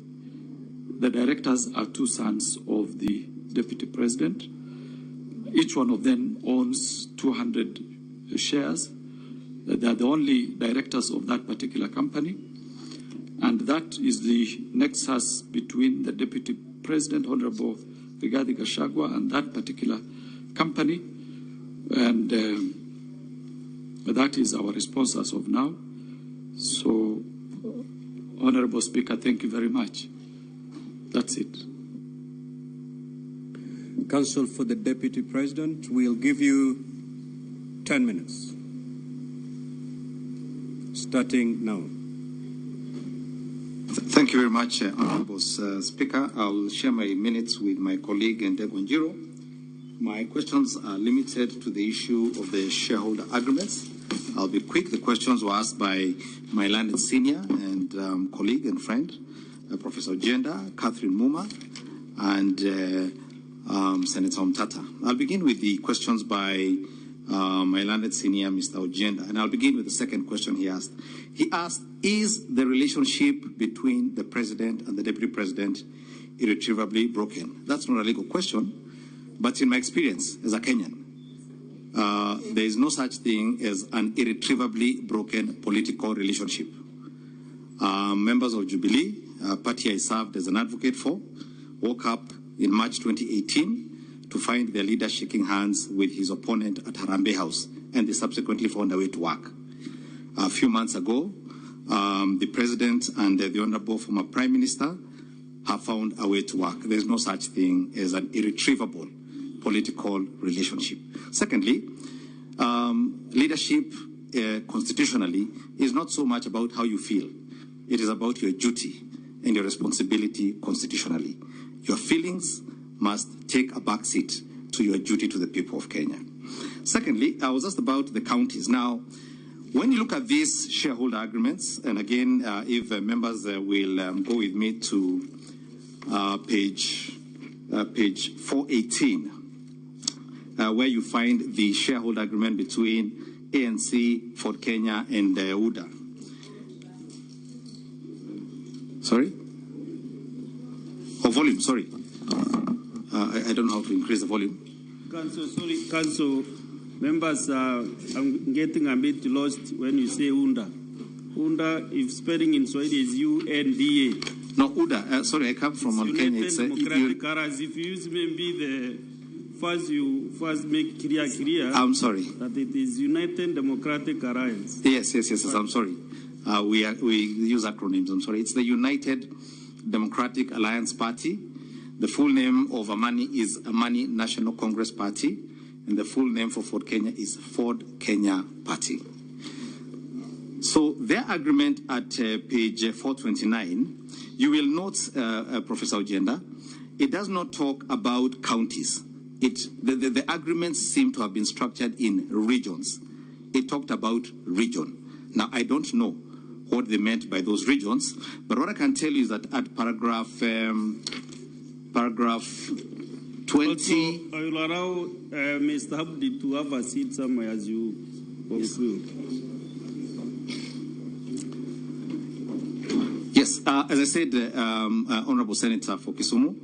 the directors are two sons of the Deputy President. Each one of them owns 200 shares. They are the only directors of that particular company. And that is the nexus between the Deputy President, Honorable Rigathi Gachagua, and that particular company. And that is our response as of now. So, Honorable Speaker, thank you very much. That's it.
Counsel for the Deputy President, we'll give you 10 minutes. Starting now.
Thank you very much, Honorable Speaker. I'll share my minutes with my colleague Ndegwa. My questions are limited to the issue of the shareholder agreements. I'll be quick. The questions were asked by my landed senior and colleague and friend, Professor Ojenda, Catherine Muma, and Senator Omtata. I'll begin with the questions by my landed senior, Mr. Ojenda, and I'll begin with the second question he asked. He asked, is the relationship between the President and the Deputy President irretrievably broken? That's not a legal question, but in my experience as a Kenyan, there is no such thing as an irretrievably broken political relationship. Members of Jubilee, a party I served as an advocate for, woke up in March 2018 to find their leader shaking hands with his opponent at Harambee House, and they subsequently found a way to work. A few months ago, the President and the Honorable former Prime Minister have found a way to work. There's no such thing as an irretrievable political relationship. Secondly, leadership constitutionally is not so much about how you feel. It is about your duty and your responsibility constitutionally. Your feelings must take a back seat to your duty to the people of Kenya. Secondly, I was asked about the counties. Now, when you look at these shareholder agreements, and again, if members will go with me to page 418, where you find the shareholder agreement between ANC, Ford Kenya, and UDA. Sorry? Oh, volume, sorry. I don't know how to increase the volume.
Counsel, sorry, Counsel, members, I'm getting a bit lost when you say UNDA. UNDA, if spelling in Swahili is UNDA.
No, UDA, sorry, I come from Kenya.
It's Democratic Alliance. If you use maybe the you first make clear.
I'm sorry.
That it is United Democratic Alliance.
Yes, I'm sorry. We use acronyms, I'm sorry. It's the United Democratic Alliance Party. The full name of Amani is Amani National Congress Party, and the full name for Ford Kenya is Ford Kenya Party. So their agreement at page 429, you will note, Professor Ojenda, it does not talk about counties. The agreements seem to have been structured in regions. It talked about region. Now, I don't know what they meant by those regions, but what I can tell you is that at paragraph 20...
Also, I will allow Mr. Abdi to have a seat somewhere as you conclude.
Yes, as I said, Honorable Senator for Kisumu,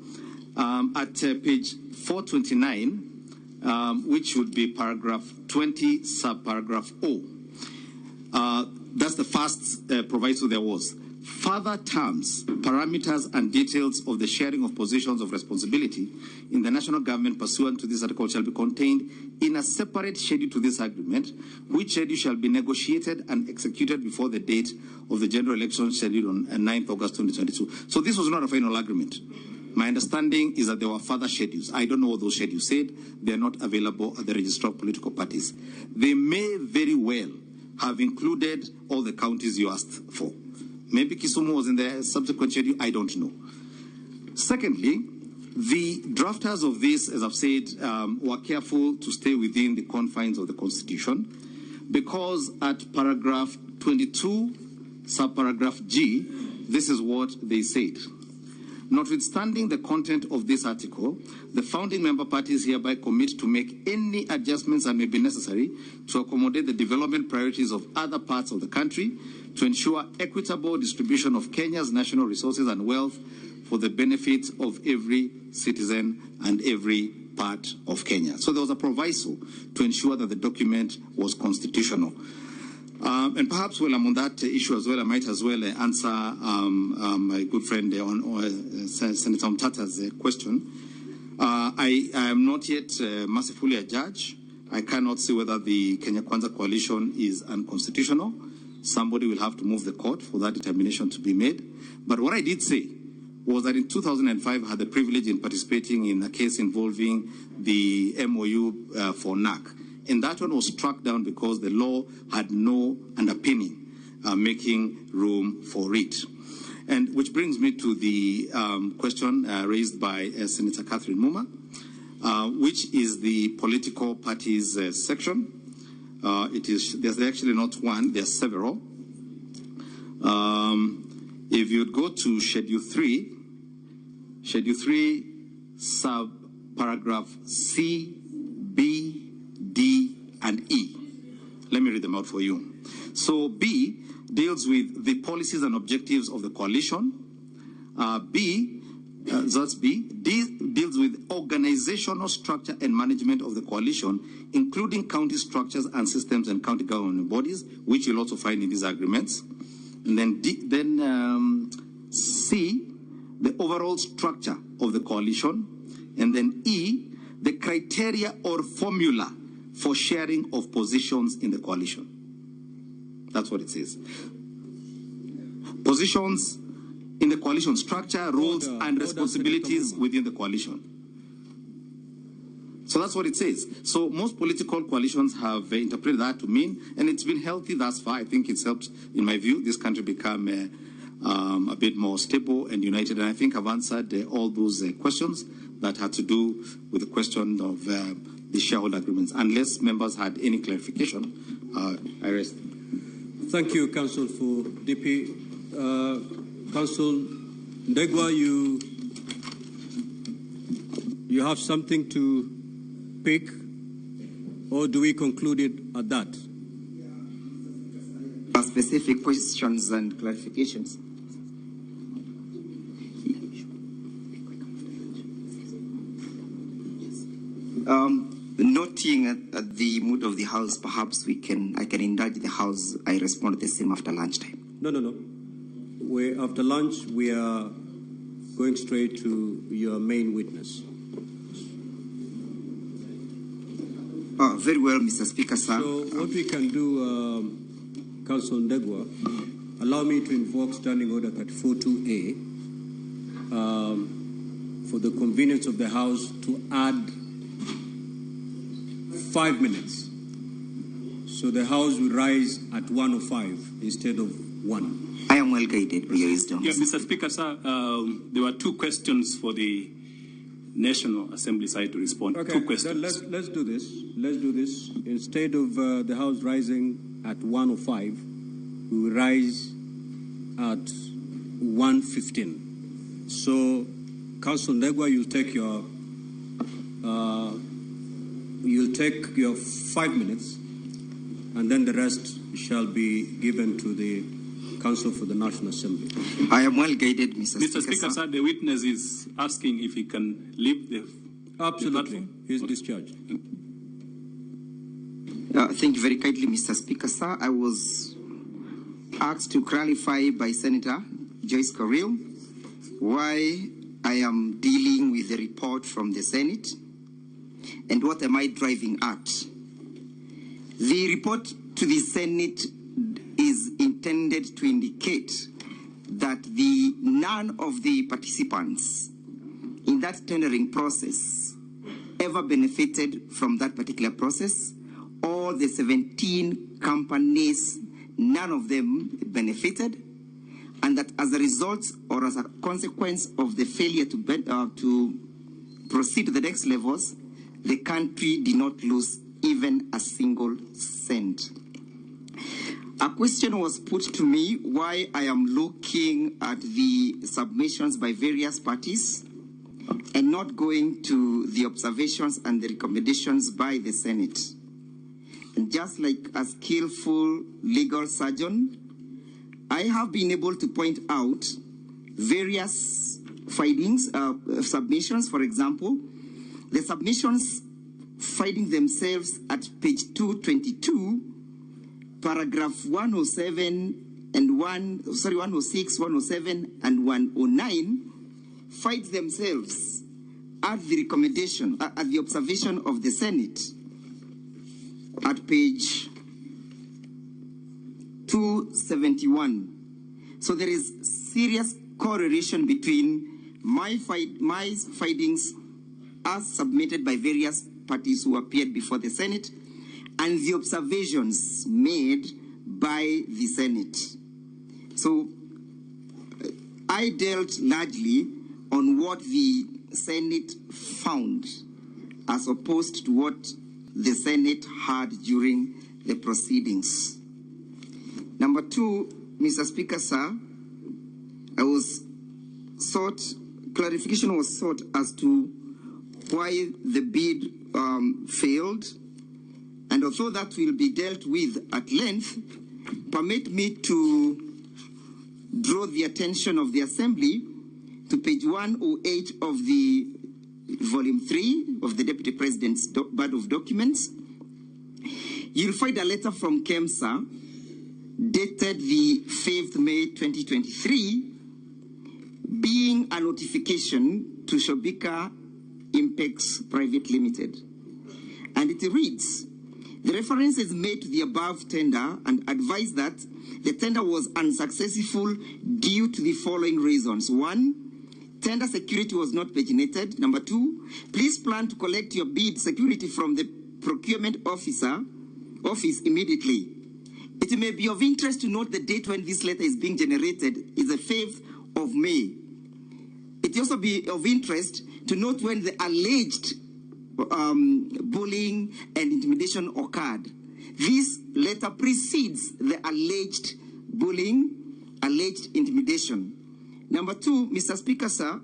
at page 429, which would be paragraph 20, subparagraph O, that's the first proviso there was. Further terms, parameters, and details of the sharing of positions of responsibility in the national government pursuant to this article shall be contained in a separate schedule to this agreement, which schedule shall be negotiated and executed before the date of the general election scheduled on 9th August 2022. So this was not a final agreement. My understanding is that there were further schedules. I don't know what those schedules said. They are not available at the register of political parties. They may very well have included all the counties you asked for. Maybe Kisumu was in the subsequent schedule, I don't know. Secondly, the drafters of this, as I've said, were careful to stay within the confines of the Constitution, because at paragraph 22, subparagraph G, this is what they said. Notwithstanding the content of this article, the founding member parties hereby commit to make any adjustments that may be necessary to accommodate the development priorities of other parts of the country, to ensure equitable distribution of Kenya's national resources and wealth for the benefit of every citizen and every part of Kenya. So there was a proviso to ensure that the document was constitutional. And perhaps while I'm on that issue as well, I might as well answer my good friend Senator Mtata's question. I am not yet mercifully a judge. I cannot say whether the Kenya Kwanza coalition is unconstitutional. Somebody will have to move the court for that determination to be made. But what I did say was that in 2005 I had the privilege in participating in a case involving the MOU for NAC. And that one was struck down because the law had no underpinning making room for it. And which brings me to the question raised by Senator Catherine Muma, which is the political parties section. There's actually not one, there's several. If you go to Schedule 3, sub-paragraph C, B, D, and E. Let me read them out for you. So B deals with the policies and objectives of the coalition. That's B. D deals with organizational structure and management of the coalition, including county structures and systems and county government bodies, which you'll also find in these agreements. And then C, the overall structure of the coalition. And then E, the criteria or formula for sharing of positions in the coalition. That's what it says. Positions in the coalition structure, roles and responsibilities within the coalition. So that's what it says. So most political coalitions have interpreted that to mean, and it's been healthy thus far. I think it's helped, in my view, this country become a bit more stable and united. And I think I've answered all those questions that had to do with the question of the shareholder agreements. Unless members had any clarification, I rest.
Thank you, Counsel for DP. Counsel Ndegwa, you have something to pick, or do we conclude it at that?
Specific questions and clarifications. Noting at the mood of the House, perhaps I can indulge the House. I respond the same after lunchtime.
No. After lunch, we are going straight to your main witness.
Oh, very well, Mr. Speaker, sir.
So what we can do, Counsel Ndegwa, allow me to invoke Standing Order 34.2A for the convenience of the House, to add 5 minutes. So the House will rise at 1:05 instead of 1.
I am well guided by your wisdom.
Yeah, Mr. Speaker, sir, there were 2 questions for the National Assembly side to respond.
Okay,
2 questions.
let's do this. Let's do this. Instead of the House rising at 1:05, we will rise at 1:15. So, Counsel Negwa, you'll take your 5 minutes, and then the rest shall be given to the Counsel for the National Assembly.
I am well guided, Mr.
Speaker, sir, the witness is asking if he can leave the
Absolutely. He is discharged.
Thank you very kindly, Mr. Speaker, sir. I was asked to clarify by Senator Joyce Carrill why I am dealing with the report from the Senate and what am I driving at. The report to the Senate is intended to indicate that none of the participants in that tendering process ever benefited from that particular process. All the 17 companies, none of them benefited, and that as a result or as a consequence of the failure to proceed to the next levels, the country did not lose even a single cent. A question was put to me why I am looking at the submissions by various parties and not going to the observations and the recommendations by the Senate. And just like a skillful legal surgeon, I have been able to point out various findings, submissions. For example, the submissions finding themselves at page 222, paragraph 107 and 106, 107 and 109 find themselves at the recommendation, at the observation of the Senate at page 271. So there is serious correlation between my findings as submitted by various parties who appeared before the Senate and the observations made by the Senate. So I dealt largely on what the Senate found as opposed to what the Senate had during the proceedings. Number 2, Mr. Speaker, sir, clarification was sought as to why the bid failed, and although that will be dealt with at length, permit me to draw the attention of the Assembly to page 108 of the volume 3 of the Deputy President's Body of Documents. You'll find a letter from KEMSA dated the 5th May 2023, being a notification to Shobika Impex Private Limited. And it reads, the reference is made to the above tender and advised that the tender was unsuccessful due to the following reasons. 1, tender security was not paginated. Number 2, please plan to collect your bid security from the procurement office immediately. It may be of interest to note the date when this letter is being generated is the 5th of May. It also be of interest to note when the alleged bullying and intimidation occurred. This letter precedes the alleged bullying, alleged intimidation. Number 2, Mr. Speaker, sir,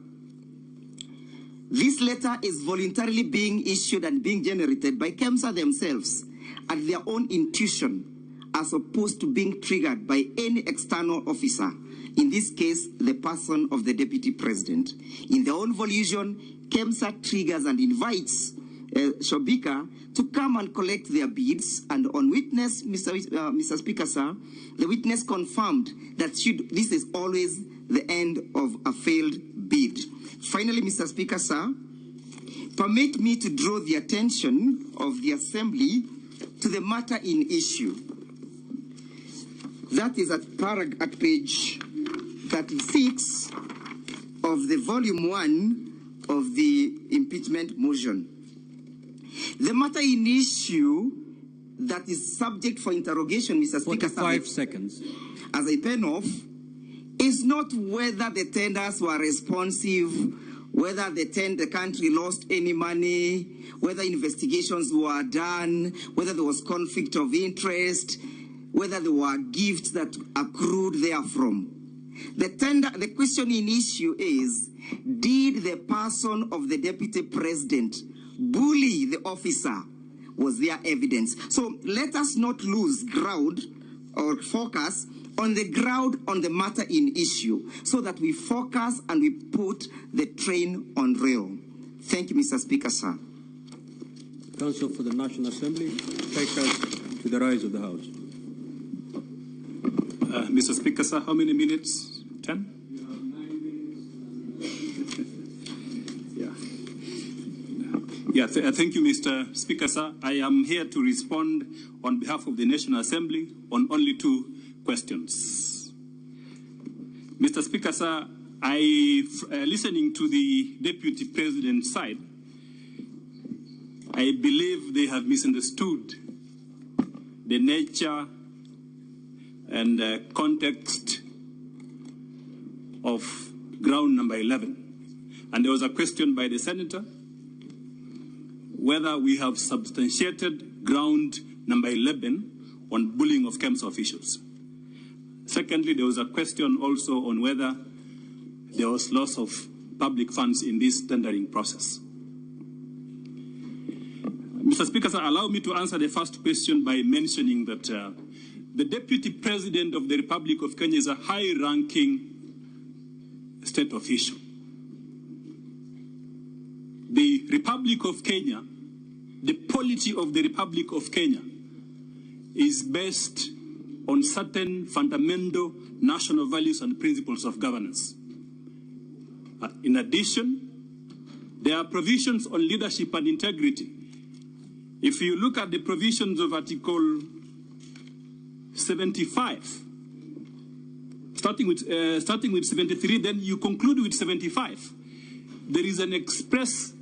this letter is voluntarily being issued and being generated by KEMSA themselves at their own intuition, as opposed to being triggered by any external officer, in this case, the person of the Deputy President. In their own volition, KEMSA triggers and invites Shobika to come and collect their bids, and on witness, Mr. Speaker, sir, the witness confirmed that this is always the end of a failed bid. Finally, Mr. Speaker, sir, permit me to draw the attention of the Assembly to the matter in issue. That is at page 36 of the volume 1 of the impeachment motion. The matter in issue that is subject for interrogation, Mr. Speaker,
45 seconds.
As I pen off, is not whether the tenders were responsive, whether the country lost any money, whether investigations were done, whether there was conflict of interest, whether there were gifts that accrued therefrom. The question in issue is, did the person of the Deputy President bully the officer? Was there evidence? So let us not lose ground or focus on the ground on the matter in issue, so that we focus and we put the train on rail. Thank you, Mr. Speaker, sir.
Counsel for the National Assembly, take us to the rise of the House.
Mr. Speaker, sir, how many minutes? 10? Thank you, Mr. Speaker, sir. I am here to respond on behalf of the National Assembly on only 2 questions. Mr. Speaker, sir, listening to the Deputy President's side, I believe they have misunderstood the nature and context of ground number 11. And there was a question by the Senator whether we have substantiated ground number 11 on bullying of Council officials. Secondly, there was a question also on whether there was loss of public funds in this tendering process. Mr. Speaker, sir, allow me to answer the first question by mentioning that the Deputy President of the Republic of Kenya is a high-ranking state official. The Republic of Kenya, the polity of the Republic of Kenya is based on certain fundamental national values and principles of governance. In addition, there are provisions on leadership and integrity. If you look at the provisions of Article 75, starting with 73, then you conclude with 75. There is an express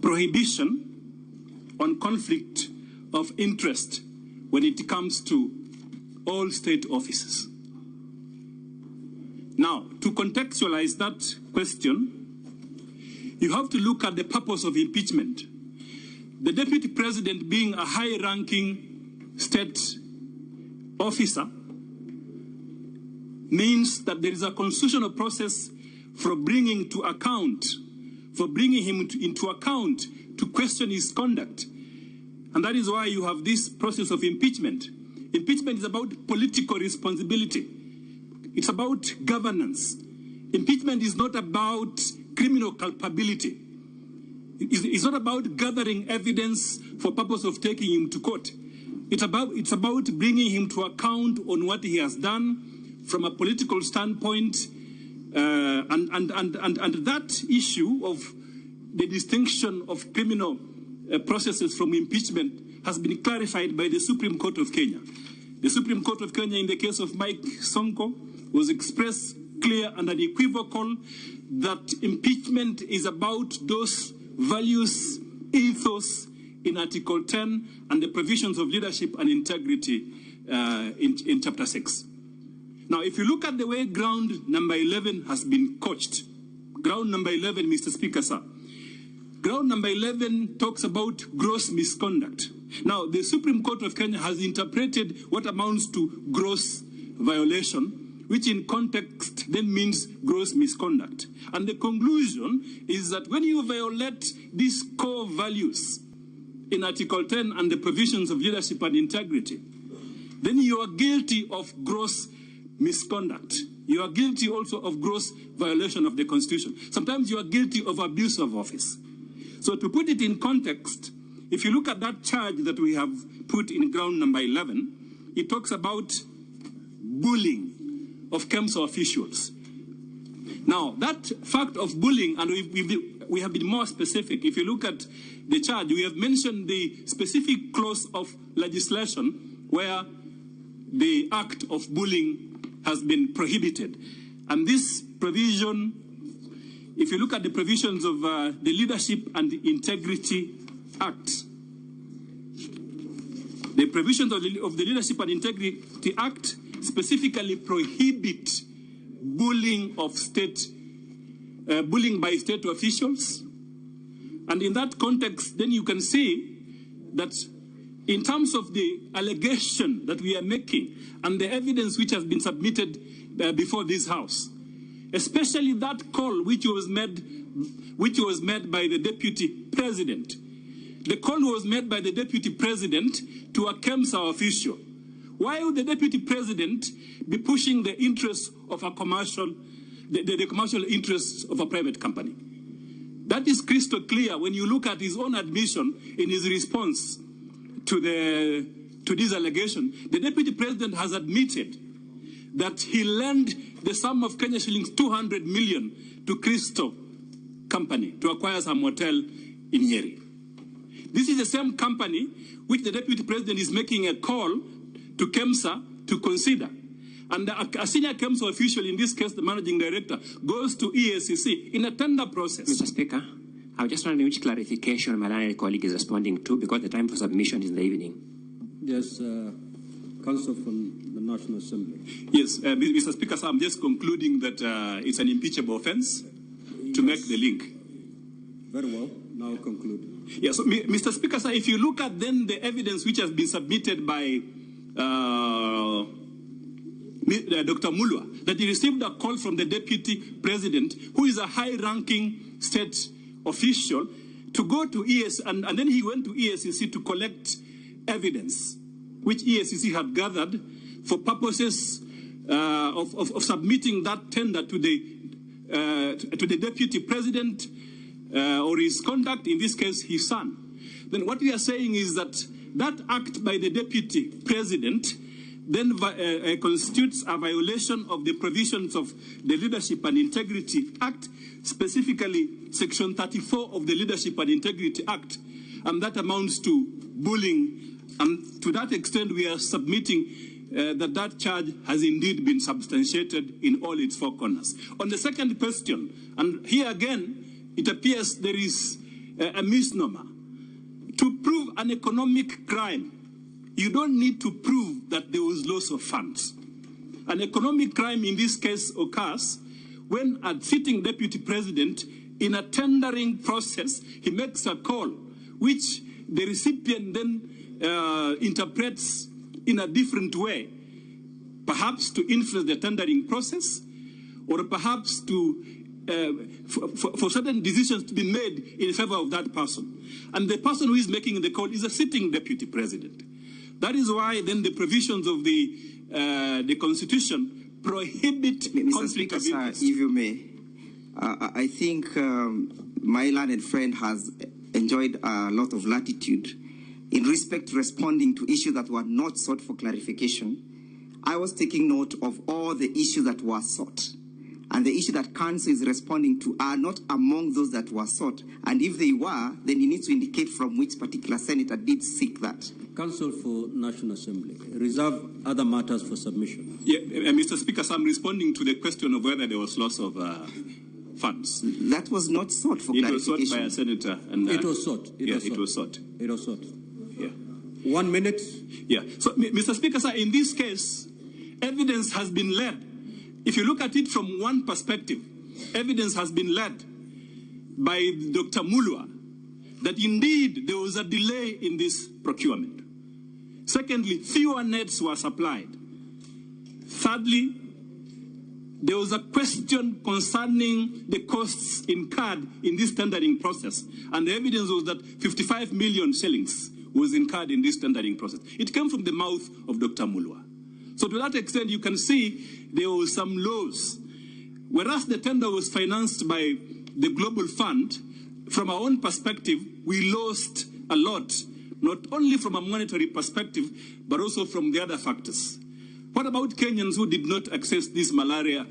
prohibition on conflict of interest when it comes to all state offices. Now, to contextualize that question, you have to look at the purpose of impeachment. The Deputy President, being a high-ranking state officer, means that there is a constitutional process for bringing him into account to question his conduct. And that is why you have this process of impeachment. Impeachment is about political responsibility. It's about governance. Impeachment is not about criminal culpability. It's not about gathering evidence for purpose of taking him to court. It's about bringing him to account on what he has done from a political standpoint, and that issue of the distinction of criminal processes from impeachment has been clarified by the Supreme Court of Kenya. The Supreme Court of Kenya, in the case of Mike Sonko, was expressed clear and unequivocal that impeachment is about those values, ethos in Article 10 and the provisions of leadership and integrity in Chapter 6. Now, if you look at the way ground number 11 has been coached, ground number 11, Mr. Speaker, sir, ground number 11 talks about gross misconduct. Now, the Supreme Court of Kenya has interpreted what amounts to gross violation, which in context then means gross misconduct. And the conclusion is that when you violate these core values in Article 10 and the provisions of leadership and integrity, then you are guilty of gross misconduct. You are guilty also of gross violation of the Constitution. Sometimes you are guilty of abuse of office. So to put it in context, if you look at that charge that we have put in ground number 11, it talks about bullying of Council officials. Now, that fact of bullying, and we have been more specific. If you look at the charge, we have mentioned the specific clause of legislation where the act of bullying has been prohibited. And this provision if you look at the provisions of the Leadership and Integrity Act, the provisions of the Leadership and Integrity Act specifically prohibit bullying by state officials. And in that context, then you can see that in terms of the allegation that we are making and the evidence which has been submitted before this House, especially that call which was made by the Deputy President. The call was made by the Deputy President to a KEMSA official. Why would the Deputy President be pushing the interests of a commercial, the commercial interests of a private company? That is crystal clear when you look at his own admission in his response to this allegation. The Deputy President has admitted that he lent the sum of Kenya shillings 200 million to Crystal Company to acquire some hotel in Nyeri. This is the same company which the Deputy President is making a call to KEMSA to consider. And a senior KEMSA official, in this case the Managing Director, goes to EACC in a tender process.
Mr. Speaker, I was just wondering which clarification my learned colleague is responding to, because the time for submission is in the evening.
Yes, Counsel from the National Assembly.
Yes, Mr. Speaker, so I'm just concluding that it's an impeachable offense to make the link.
Very well. Now conclude.
Yes, so, Mr. Speaker, sir, if you look at then the evidence which has been submitted by Dr. Mulwa, that he received a call from the Deputy President, who is a high-ranking state official, to go to EACC, and then he went to EACC to collect evidence, which EACC had gathered for purposes of submitting that tender to the Deputy President or his conduct, in this case, his son. Then what we are saying is that that act by the Deputy President then constitutes a violation of the provisions of the Leadership and Integrity Act, specifically Section 34 of the Leadership and Integrity Act, and that amounts to bullying. And to that extent, we are submitting that charge has indeed been substantiated in all its four corners. On the second question, and here again, it appears there is a misnomer. To prove an economic crime, you don't need to prove that there was loss of funds. An economic crime in this case occurs when a sitting Deputy President, in a tendering process, he makes a call which the recipient then interprets in a different way, perhaps to influence the tendering process, or perhaps to for certain decisions to be made in favor of that person. And the person who is making the call is a sitting Deputy President. That is why then the provisions of the Constitution prohibit conflict of interest.
If you may, I think my learned friend has enjoyed a lot of latitude in respect to responding to issues that were not sought for clarification. I was taking note of all the issues that were sought. And the issue that Counsel is responding to are not among those that were sought. And if they were, then he needs to indicate from which particular senator did seek that.
Counsel for National Assembly, reserve other matters for submission.
Yeah, Mr. Speaker, so I'm responding to the question of whether there was loss of funds.
That was not sought for clarification.
It was sought by a senator. And,
it was sought.
It was sought.
It was sought.
Yeah.
1 minute.
Yeah. So, Mr. Speaker, sir, in this case, evidence has been led. If you look at it from one perspective, evidence has been led by Dr. Mulwa that indeed there was a delay in this procurement. Secondly, fewer nets were supplied. Thirdly, there was a question concerning the costs incurred in this tendering process, and the evidence was that 55 million shillings was incurred in this tendering process. It came from the mouth of Dr. Mulwa. So to that extent, you can see there was some loss. Whereas the tender was financed by the Global Fund, from our own perspective, we lost a lot, not only from a monetary perspective, but also from the other factors. What about Kenyans who did not access this malaria,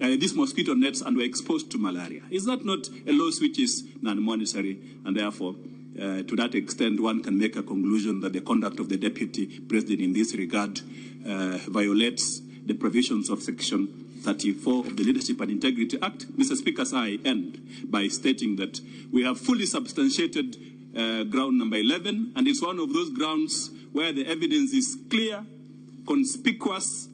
these mosquito nets, and were exposed to malaria? Is that not a loss which is non-monetary, and therefore, to that extent, one can make a conclusion that the conduct of the Deputy President in this regard violates the provisions of Section 34 of the Leadership and Integrity Act. Mr. Speaker, so I end by stating that we have fully substantiated ground number 11, and it's one of those grounds where the evidence is clear, conspicuous,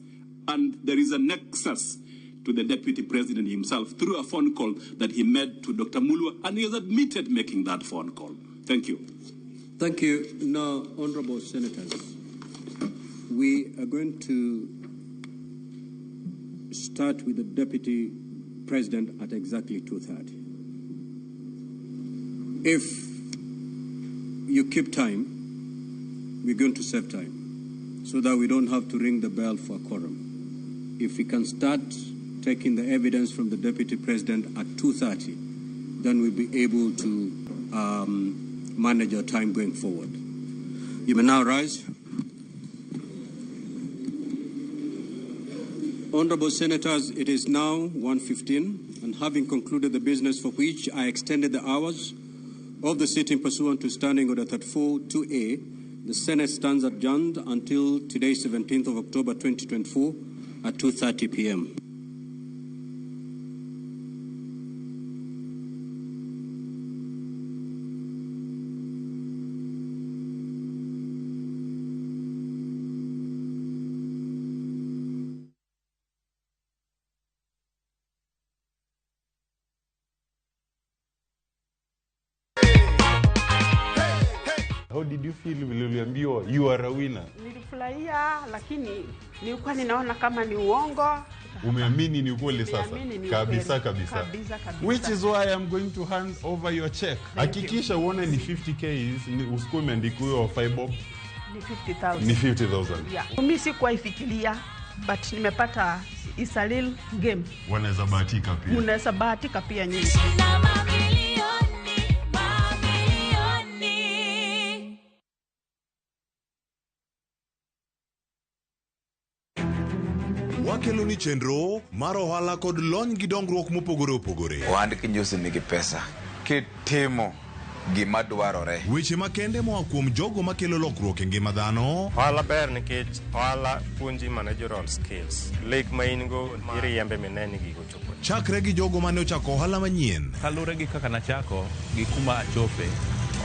and there is a nexus to the Deputy President himself through a phone call that he made to Dr. Mulwa, and he has admitted making that phone call. Thank you.
Thank you. Now, Honorable Senators, we are going to start with the Deputy President at exactly 2:30. If you keep time, we're going to save time so that we don't have to ring the bell for a quorum. If we can start taking the evidence from the Deputy President at 2:30, then we'll be able to manage our time going forward. You may now rise. Honorable Senators, it is now 1:15, and having concluded the business for which I extended the hours of the sitting pursuant to Standing Order 34-2A, the Senate stands adjourned until today, 17th of October 2024 at 2:30 p.m.
How did you feel uliambiwa you are a winner?
Nilifurahia, lakini nilikuwa ninaona kama ni uongo.
Umeamini ni ukweli sasa? Kabisa.
Kabisa.
Which is why I'm going to hand over your check. Hakikisha uone ni 50k, usikuwe umeandikiwa 5 bob.
Ni 50,000.
Ni 50,000.
Yeah. Mimi sikuwa ifikiria, but nimepata is a real game.
Wanaweza bahatika pia.
Unaweza bahatika pia nyinyi.
Wakelo ni chenro mar ohala kod lony gi dongruok mopogore opogore.
Ohand kinyosi nigi pesa kitimo gima dwarore.
Weche makende moa kuom jogo makelo lokruok e ngima dhano.
Ohala ber nikech ohala puonji managerial skills. Lek ma in go iriembe mineni gigo chopo.
Chakre gi jogo mane ochako ohala manyien.
Kalure gi kaka nachako gi kuma achope,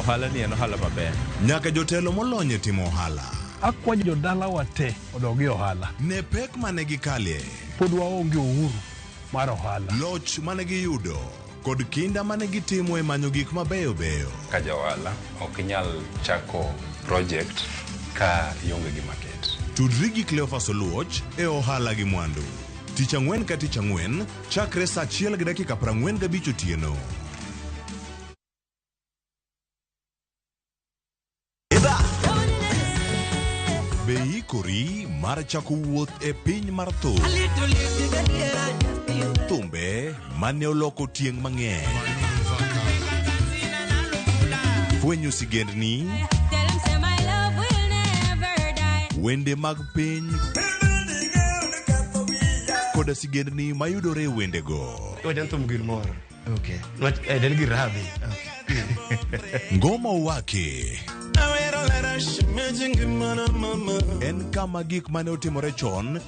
ohala ni en ohala maber.
Nyaka jotelo molony e timo ohala.
Akwa jodala wate odogi ohala.
Ne pek mane gikalie.
Pod waonge uhuru mar ohala.
Loch mane giyudo kod kinda mane gitimo e manyo gik mabeyo beyo.
Ka johala ok inyal chako project ka ionge gi market.
Tudri gi Cleophas Oluoch e ohala gi mwandu. Tich ang'wen ka tich ang'wen, chakre saa 1:45 otieno. Be ikori mar chako wuoth e piny mar thum. Thumbe mane oloko tieng' mang'eny. Fwenyo sigendni, wende mag piny, koda sigendni mayudore e wendego. Ngoma Owake en kama gik mane otimore chon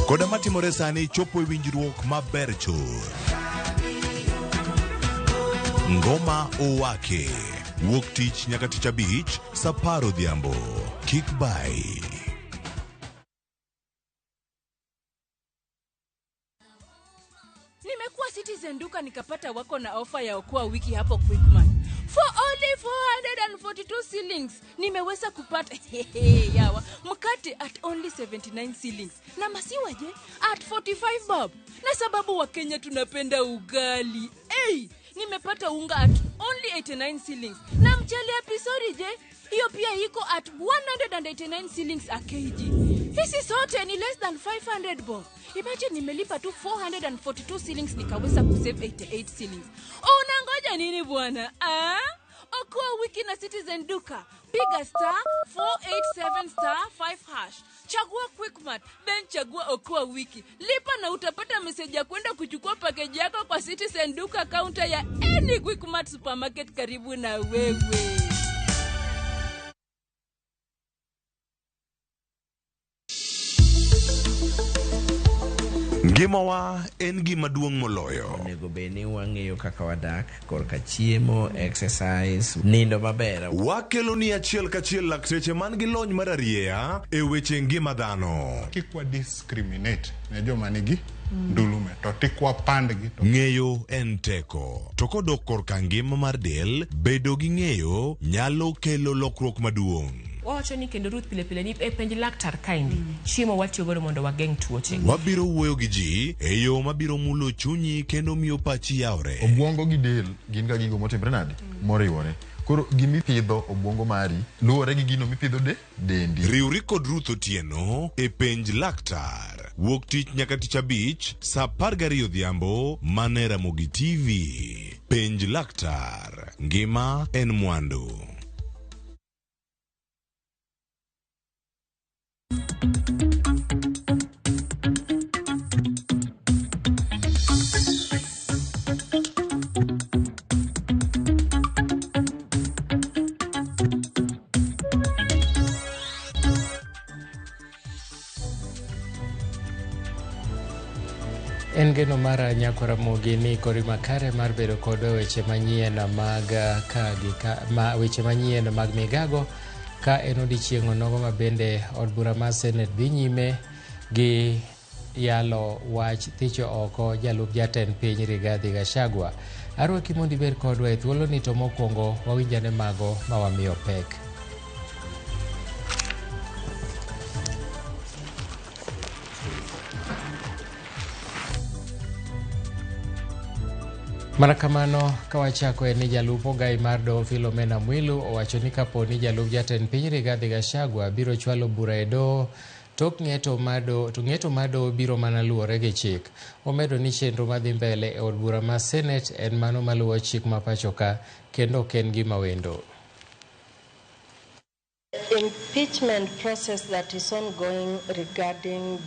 koda matimore sani chopo e winjruok maber chur. Ngoma Owake wuok tich nyaka tich abich saa 10 odhiambo. Kik bai.
Nimekuwa Citizen Duka nikapata wako na ofa ya okoa wiki hapo Quickmart. For only 442 shillings. Nimeweza kupata yawa mkate at only 79 shillings. Na masiwa je at 45 bob. Na sababu wa Kenya tunapenda ugali. Nimepata unga at only 89 shillings. Na mchele ya pisori je, hiyo pia iko at 189 shillings a kg. Hizi sote ni less than 500 bob. Imagine nimelipa tu 442 shillings nikaweza kusave 88 shillings. Unangoja nini bwana? Okoa wiki na Citizen Duka. Piga *487*5#. Chagua Quickmart, then chagua Okoa wiki. Lipa na utapata message ya kwenda kuchukua package yako kwa Citizen Duka counter ya any Quickmart supermarket karibu na wewe.
Ngimawa en gima duong' moloyo.
Onego beni wang'eyo kaka wadak, korka chiemo, exercise, nindo maber.
Wakelo ni achiel kachiel lakteche man gi lony mararieya e weche ngima dhano.
Kikwa discriminate ne joma nigi ndulume to tikwa pandgi.
Ng'eyo en teko. To kodok korka ngima mar del, bedo gi ng'eyo nyalo kelo lokruok maduong'.
Wacho ni kendo Ruth pile ni e penj laktar kaindi chiemo watiyo godo mondo wageng' tuoche.
Wabiro wuoyo gi ji e yo mabiro mulo chunyi kendo miyo pachi yawre.
Obwongo gi del gin ga gigo motimre nade moriwore. Koro gimipidho obwongo mari luwore gi gino mipidho dendi.
Riwri kod Ruth Otieno e penj laktar. Wuok tich nyaka tich abich saa 12 odhiambo mane Ramogi TV. Penj laktar. Ngima en mwandu.
En geno mara nyako Ramogi ni kori makare mar bedo kod weche manyien weche manyien mag migago ka en odiochieng' onogo ma bende od bura mar Senate dhi nyime gi yalo wach thicho oko jalup jatend piny Rigathi Gachagua. Arwaki mondo ibed kodwa e thuolo ni to mokwongo wawinjane mago ma wamiyo pek. Mana kamano kawachako ni jalup ogai mar doho Philomena Mwilu owacho ni kapo ni jalup jatend piny Rigathi Gachagua biro chwalo bura e doho tok ng'eto mar doho biro mana luwore gi chik. Omedo ni chenro madhi mbele e od bura mar Senate en mano maluwo chik ma pachoka kendo ok en gima wendo.
Impeachment process that is ongoing regarding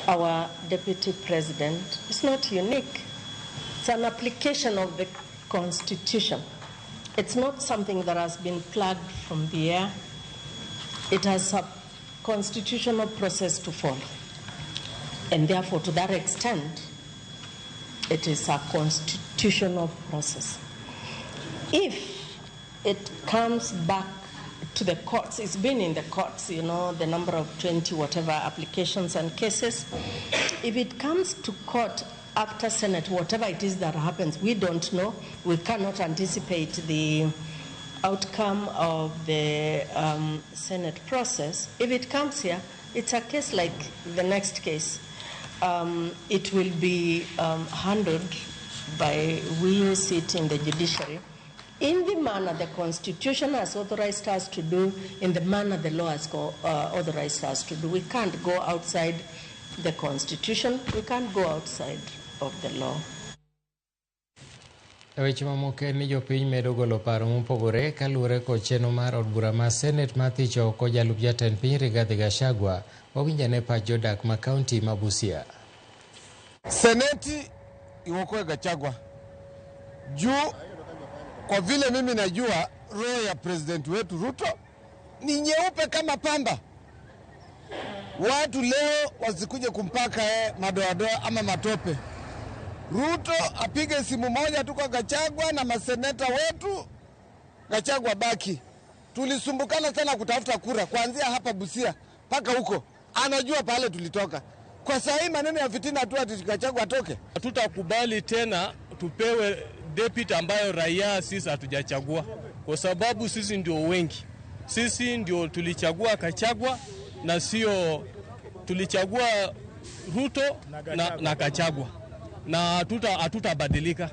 our deputy president is not unique. It's an application of the Constitution. It's not something that has been plugged from the air. It has a constitutional process to follow. And therefore, to that extent, it is a constitutional process. If it comes back to the courts, it's been in the courts, the number of 20 whatever applications and cases. If it comes to court after Senate, whatever it is that happens, we don't know. We cannot anticipate the outcome of the Senate process. If it comes here, it's a case like the next case. It will be handled by we who sit in the judiciary in the manner the Constitution has authorized us to do, in the manner the law has authorized us to do. We can't go outside the Constitution. We can't go outside of the law.
Weche mamoko ni jopiny medo golo paro mopogore kaluwore kod chenro mar od bura mar Senate ma thicho oko jalup jatend piny Rigathi Gachagua wawinjane pach jodak ma kaunti ma Busia.
Seneti iwokoe Gachagua juu kwa vile mimi najua roho ya president wetu Ruto ni nyeupe kama pamba. Watu leo wasikuje kumpaka madoadoa ama matope. Ruto apige simu moja tu kwa Gachagua na maseneta wetu, Gachagua baki. Tulisumbukana sana kutafuta kura kuanzia hapa Busia mpaka huko. Anajua pale tulitoka. Kwa saa hii maneno ya fitina tu ati Gachagua atoke.
Hatutakubali tena tupewe deputy ambayo raia sisi hatujachagua, kwa sababu sisi ndio wengi. Sisi ndio tulichagua Gachagua na sio tulichagua Ruto na Gachagua, na hatutabadilika.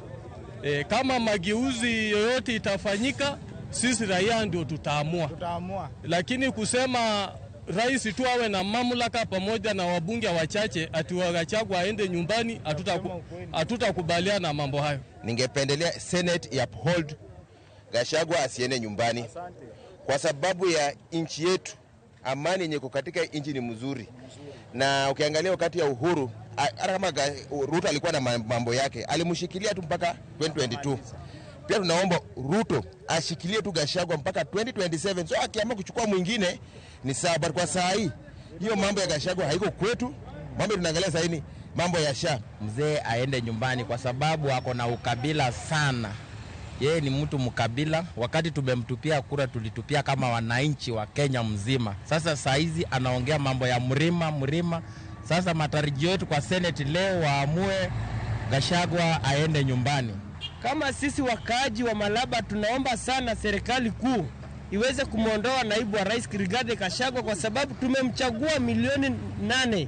Kama mageuzi yoyote itafanyika, sisi raia ndio tutaamua. Lakini kusema rais tu awe na mamlaka pamoja na wabunge wachache ati Gachagua aende nyumbani, hatutakubaliana na mambo hayo.
Ningependelea Senate uphold Gachagua asiende nyumbani kwa sababu ya nchi yetu. Amani yenye katika nchi ni mzuri, na ukiangalia wakati ya uhuru hata kama Ruto alikuwa na mambo yake alimshikilia tu mpaka 2022. Pia tunaomba Ruto ashikilie tu Gachagua mpaka 2027. So akiamua kuchukua mwingine ni sawa, kwa saa hii hiyo mambo ya Gachagua haiko kwetu, Mambo tunaangalia sasa ni mambo ya SHA.
Mzee aende nyumbani kwa sababu ako na ukabila sana. Yeye ni mtu mkabila. Wakati tumemtupia kura tulitupia kama wananchi wa Kenya mzima. Sasa saizi anaongea mambo ya mlima. Sasa matarajio yetu kwa Senate leo waamue Gachagua aende nyumbani.
Kama sisi wakaaji wa Malaba tunaomba sana serikali kuu iweze kumwondoa naibu wa rais Rigathi Gachagua kwa sababu tumemchagua milioni 8.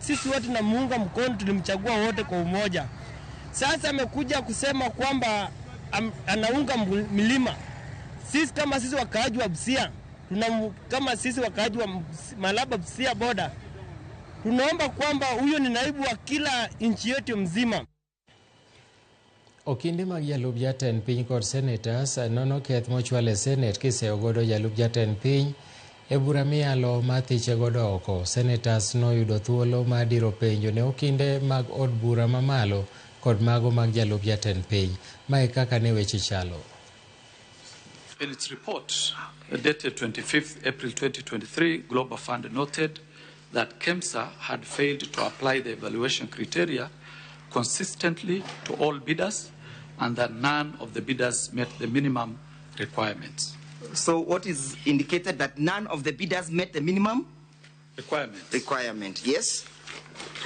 Sisi wote na muunga mkono tulimchagua wote kwa umoja. Sasa amekuja kusema kwamba anaunga milima. Sisi kama sisi wakaaji wa Busia, kama sisi wakaaji wa Malaba Busia boda, tunaomba kwamba huyo ni naibu wa kila nchi yetu mzima.
Okinde mag jalup jatend piny kod senators nono keth mochwale Senate kiseo godo jalup jatend piny e bura miyalo mathiche godo oko. Senators noyudo thuolo mar diro penjo ne okinde mag od bura mamalo kod mago mag jalup jatend piny. Mae kaka ne weche chalo.
In its report dated 25th April 2023, Global Fund noted that KEMSA had failed to apply the evaluation criteria consistently to all bidders and that none of the bidders met the minimum requirements.
So what is indicated that none of the bidders met the minimum requirement? Yes.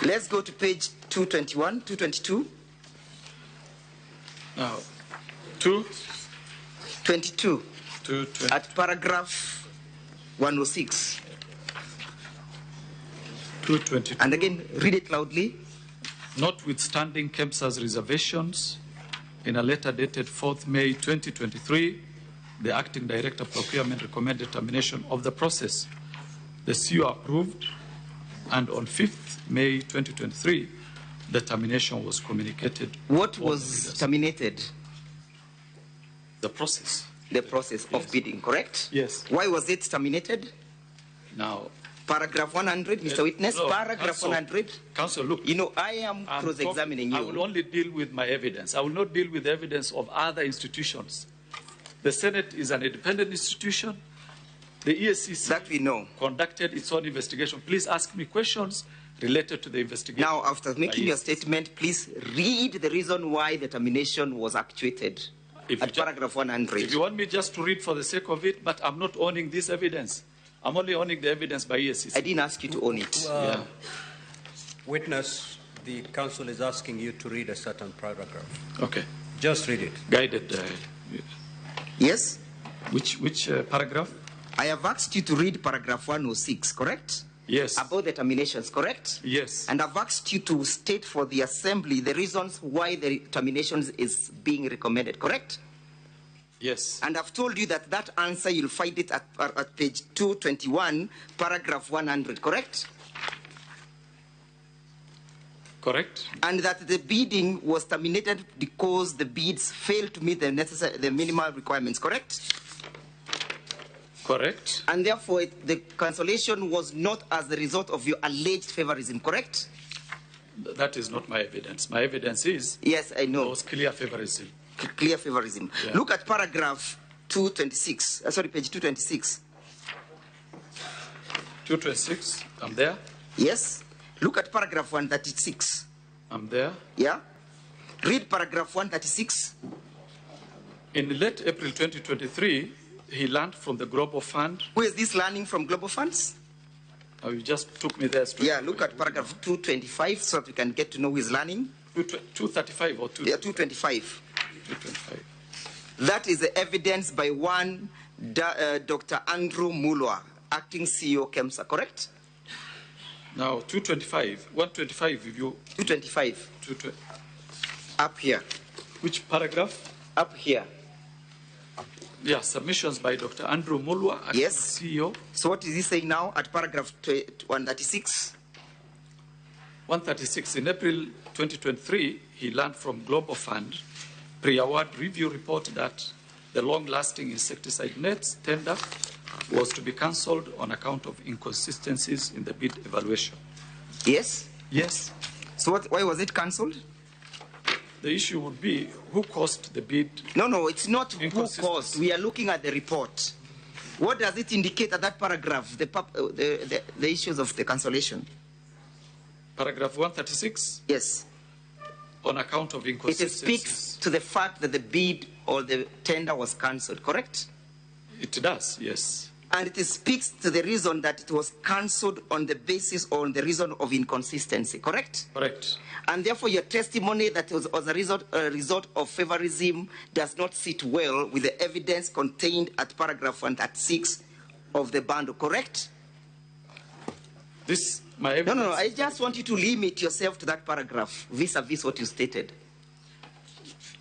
Let's go to page 221, 222.
Now,
222. At paragraph 106.
222.
And again, read it loudly.
Notwithstanding KEMSA's reservations, in a letter dated 4th May 2023, the Acting Director of Procurement recommended termination of the process. The CEO approved, and on 5th May 2023, the termination was communicated.
What was terminated?
The process.
The process of bidding, correct?
Yes.
Why was it terminated?
Now,
paragraph 100, Mr. Witness,
no,
paragraph
Counsel,
100.
Counsel, look.
You know, I am cross-examining you.
I will only deal with my evidence. I will not deal with the evidence of other institutions. The Senate is an independent institution. The EACC
that we know
conducted its own investigation. Please ask me questions related to the investigation.
Now, after making your statement, please read the reason why the termination was actuated at paragraph 100.
If you want me just to read for the sake of it, but I'm not owning this evidence. I'm only owning the evidence by EACC.
I didn't ask you to own it.
Yeah.
Witness, the counsel is asking you to read a certain paragraph.
Okay.
Just read it.
Guided.
Yes?
Which paragraph?
I have asked you to read paragraph 106, correct?
Yes.
About the terminations, correct?
Yes.
And I've asked you to state for the assembly the reasons why the terminations is being recommended, correct?
Yes.
And I've told you that that answer, you'll find it at page 221, paragraph 100, correct?
Correct.
And that the bidding was terminated because the bids failed to meet the minimal requirements, correct?
Correct.
And therefore, the cancellation was not as the result of your alleged favorism, correct?
That is not my evidence. My evidence is...
Yes, I know.
It was clear favorism.
Clear favorism.
Yeah.
Look at paragraph 226. Sorry, page 226.
226. I'm there.
Yes. Look at paragraph 136.
I'm there.
Yeah. Read paragraph 136.
In late April 2023, he learned from the Global Fund.
Who is this learning from Global Funds?
Oh, you just took me there straight.
Yeah, look at paragraph 225 so that we can get to know who is learning.
235 or 2?
Yeah, 225.
225.
That is the evidence by one Dr. Andrew Mulwa, acting CEO KEMSA, correct?
Now, 225. 125, if you...
225.
220.
Up here.
Which paragraph?
Up here.
Yeah, submissions by Dr. Andrew Mulwa, acting CEO.
So what is he saying now at paragraph 136?
136. In April 2023, he learned from Global Fund pre-award review report that the long-lasting insecticide nets tender was to be cancelled on account of inconsistencies in the bid evaluation.
Yes?
Yes.
So why was it cancelled?
The issue would be who caused the bid.
No, it's not who caused. We are looking at the report. What does it indicate at that paragraph, the issues of the cancellation?
Paragraph 136?
Yes.
On account of
It
inconsistencies.
speaks to the fact that the bid or the tender was cancelled, correct?
It does, yes.
And it speaks to the reason that it was cancelled on the basis or on the reason of inconsistency, correct?
Correct.
And therefore your testimony that was a result of favorism does not sit well with the evidence contained at paragraph 136 of the bundle, correct?
This, my evidence...
No, I just want you to limit yourself to that paragraph vis-a-vis what you stated.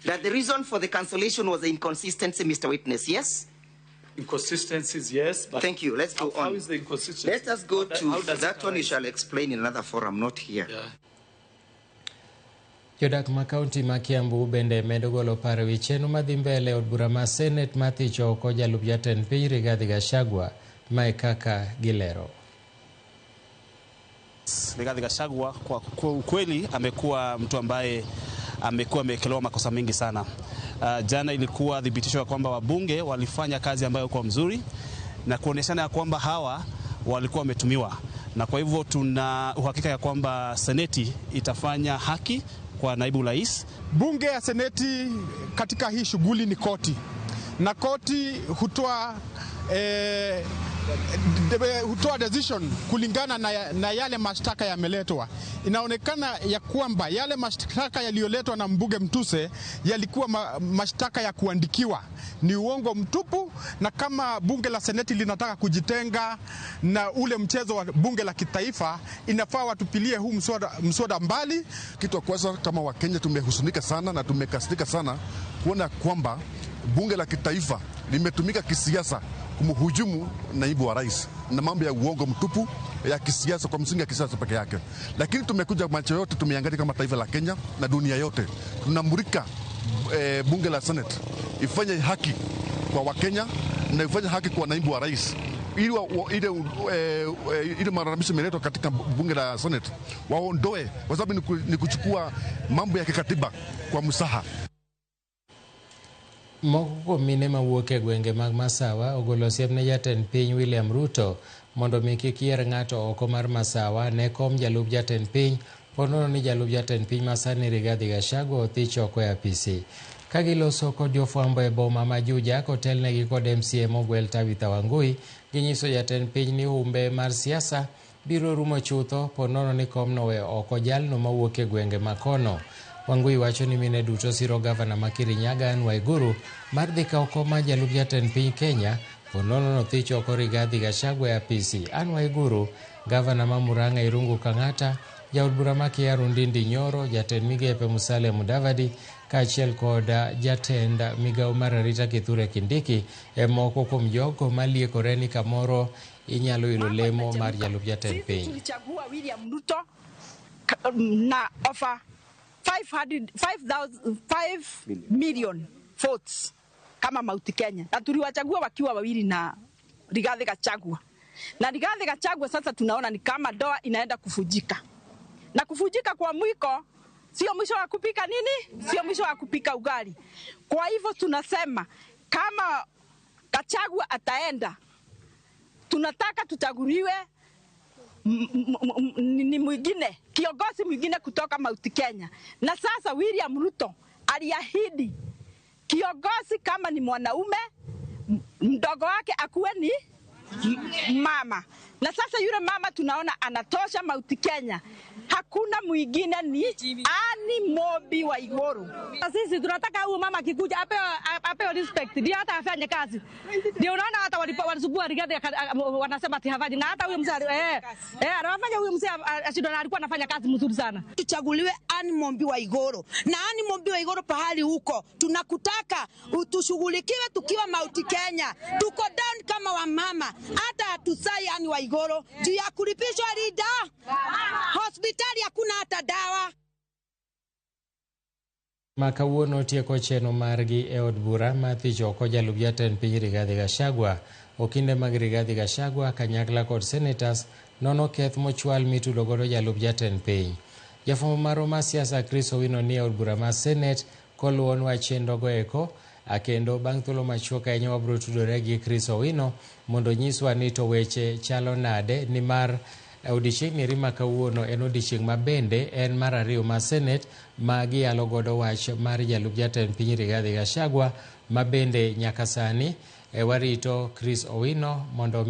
That the reason for the cancellation was the inconsistency, Mr. Witness, yes?
Inconsistencies, yes, but...
Thank you. Let's go on.
How is the inconsistency?
Let us go to that one. You
arise?
shall explain in another forum, not here.
Yeah.
Jodak ma kaunti ma Kiambu bende medo golo paro wi chenro madhi mbele od bura ma Senate mathicho oko jalup jatend piny Rigathi Gachagua mae kaka gilero.
Rigathi Gachagua kwa ukweli amekuwa mtu ambaye amekuwa amekelewa makosa mengi sana. Jana ilikuwa thibitisho kwamba wabunge walifanya kazi ambayo kwa mzuri na kuoneshana ya kwamba hawa walikuwa wametumiwa, na kwa hivyo tuna uhakika ya kwamba seneti itafanya haki kwa naibu rais.
Bunge ya seneti katika hii shughuli ni koti, na koti hutoa decision kulingana na yale mashtaka yameletwa. Inaonekana ya kwamba yale mashtaka yaliyoletwa na mbunge Mtuse yalikuwa mashtaka ya kuandikiwa, ni uongo mtupu, na kama bunge la seneti linataka kujitenga na ule mchezo wa bunge la kitaifa, inafaa watupilie huu mswada mbali.
Kitu kwanza, kama Wakenya tumehuzunika sana na tumekasirika sana kuona kwamba bunge la kitaifa limetumika kisiasa kumhujumu naibu wa rais na mambo ya uongo mtupu ya kisiasa, kwa msingi ya kisiasa peke yake. Lakini tumekuja macho yote tumeangalia kama taifa la Kenya na dunia yote, tunamurika bunge la Senate ifanye haki kwa Wakenya na ifanye haki kwa naibu wa rais, ile malalamisho yameletwa katika bunge la Senate waondoe, kwa sababu ni kuchukua mambo ya kikatiba kwa msaha.
Moko kuom mine mawuok e gwenge mag Masawa ogolo siem ne jatend piny William Ruto mondo mi kik yier ng'ato oko mar Masawa ne kom jalup jatend piny, ponono ni jalup jatend piny masani Rigathi Gachagua othich oko e apisi. Ka giloso kod jofwambo e boma ma Juja kotelnegi kod MCA mogwel Tabitha Wangui, ginyiso jatend piny ni humbe mar siasa biro rumo chutho, ponono ni komno we oko jalno mawuok e gwenge makono. Wangui wacho ni mine duto siro gavana ma Kirinyaga Anne Waiguru mar dhi kawo kom mar jalup jatend piny Kenya, ponono nothich oko Rigathi Gachagua e apisi. Anne Waiguru, gavana ma Murang'a Irungu Kang'ata, jaod bura ma Kiaru Ndindi Nyoro, jatend migepe Musalia Mudavadi kaachiel kod jatend migawo mar arita Kithure Kindiki e moko kuom jogo maliekore ni kamoro inyalo yudo lemo mar jalup jatend piny.
Tulichagua William Ruto na offer 5 million votes kama Mount Kenya, na tuliwachagua wakiwa wawili na Rigathi Gachagua. Na Rigathi Gachagua sasa tunaona ni kama doa inaenda kufujika, na kufujika kwa mwiko sio mwisho wa kupika nini, sio mwisho wa kupika ugali. Kwa hivyo tunasema kama Gachagua ataenda, tunataka tuchaguliwe ni mwingine, kiongozi mwingine kutoka Mount Kenya. Na sasa William Ruto aliahidi kiongozi kama ni mwanaume, mdogo wake akuwe ni mama. Na sasa yule mama tunaona anatosha Mount Kenya. Hakuna mwingine, ni Ani Mobi wa Igoro.
Sisi tunataka huyu mama kikuja apewe respect, ndio hata afanye kazi. Ndio unaona hata walisubua Rigathi wanasema ati hafanyi, na hata huyo mzee anafanya, huyo mzee ashidona alikuwa anafanya kazi mzuri sana.
Tuchaguliwe Ani Mobi wa Igoro, na Ani Mobi wa Igoro pahali huko tunakutaka utushughulikiwe tukiwa Mount Kenya. Tuko down kama wamama, hata hatusai Ani wa Igoro juu ya kulipishwa rida. Hospitali hakuna hata dawa.
Makawuono tieko chenro margi e od bura mathich oko jalup jatend piny Rigathi Gachagua. Okinde mag Rigathi Gachagua kanyakla kod senators nono keth mochwal mitudo godo jalup jatend piny. Jafwambo marwa mar siasa Chris Owino ni e od bura mar Senate koluwonwa chenrogo eko, akendo bang' thuolo machuok ahinya wabiro tudore gi Chris Owino mondo nyiswa ni to weche chalo nade, nimar Odiechieng' ni rima kawuono en odiechieng' mabende en mar ariyo ma Senate ma giyalo godo wach mar jalup jatend piny Rigathi Gachagua mabende nyaka sani warito Chris Owino mondo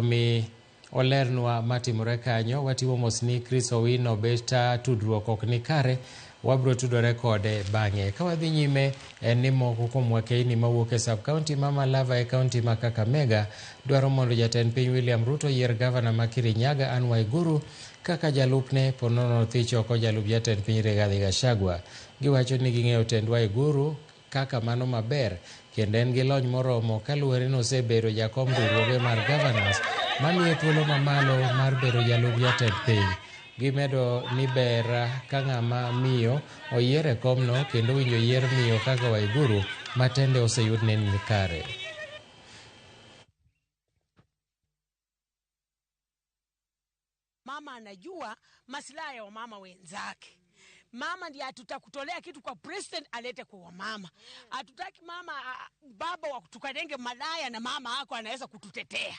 mi olernwa matimore kanyo. Watimo mos ni Chris Owino beta tudruok ok ni kare, wabro tudore kode bang'e. Ka wadhi nyime en ni moko kuom wakeini mawuok e sub-county ma Malava e kaunti ma Kakamega dwaro mondo jatend piny William Ruto yier gavana ma Kirinyaga Anne Waiguru kaka jalupne ponono thich oko jalup jatend piny Rigathi Gachagua. Giwacho ni ging'eyo tend Waiguru kaka mano maber kendo en gi lony moromo kaluwore ni osebedo jakom riwruoge mar governors mamiye thuolo mamalo mar bedo jalup jatend piny. Gimedo ni ber ka ng'ama miyo oyier e komno kendo winjo yier miyo kaka Waiguru matende oseyud ni kare.
Mama anajua maslahi ya wamama wenzake. Mama ndiye tutakutolea kitu kwa president alete kwa wamama. Hatutaki mama baba wa kutukadenge malaya na mama yako anaweza kututetea.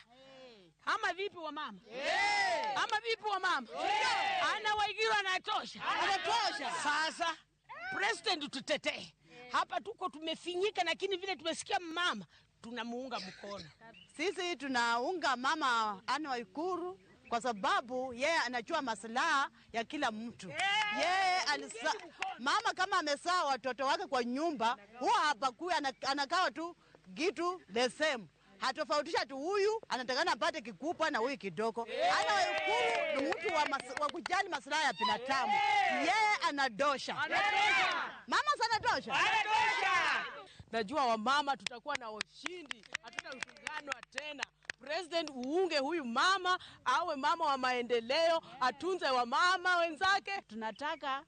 Ama vipi wa mama? Ama vipi wa mama? Ana Waiguru anatosha. Anatosha. Sasa president tutetee. Hapa tuko tumefinyika, lakini vile tumesikia mama tunamuunga mkono.
Sisi tunaunga mama Anne Waiguru kwa sababu yeye anajua maslaha ya kila mtu. Yeye mama kama amesaa watoto wake kwa nyumba, huwa hapakui, anakaa tu gitu the same. Hatofautisha tu huyu anatakana apate kikubwa na huyu kidogo. Anne Waiguru ni mtu wa kujali maslaha ya binadamu. Yeye anadosha. Mama sana dosha.
Najua wamama tutakuwa na ushindi, hatutashindana tena. President uunge huyu mama, awe mama wa maendeleo, atunze wa mama wenzake.
Tunataka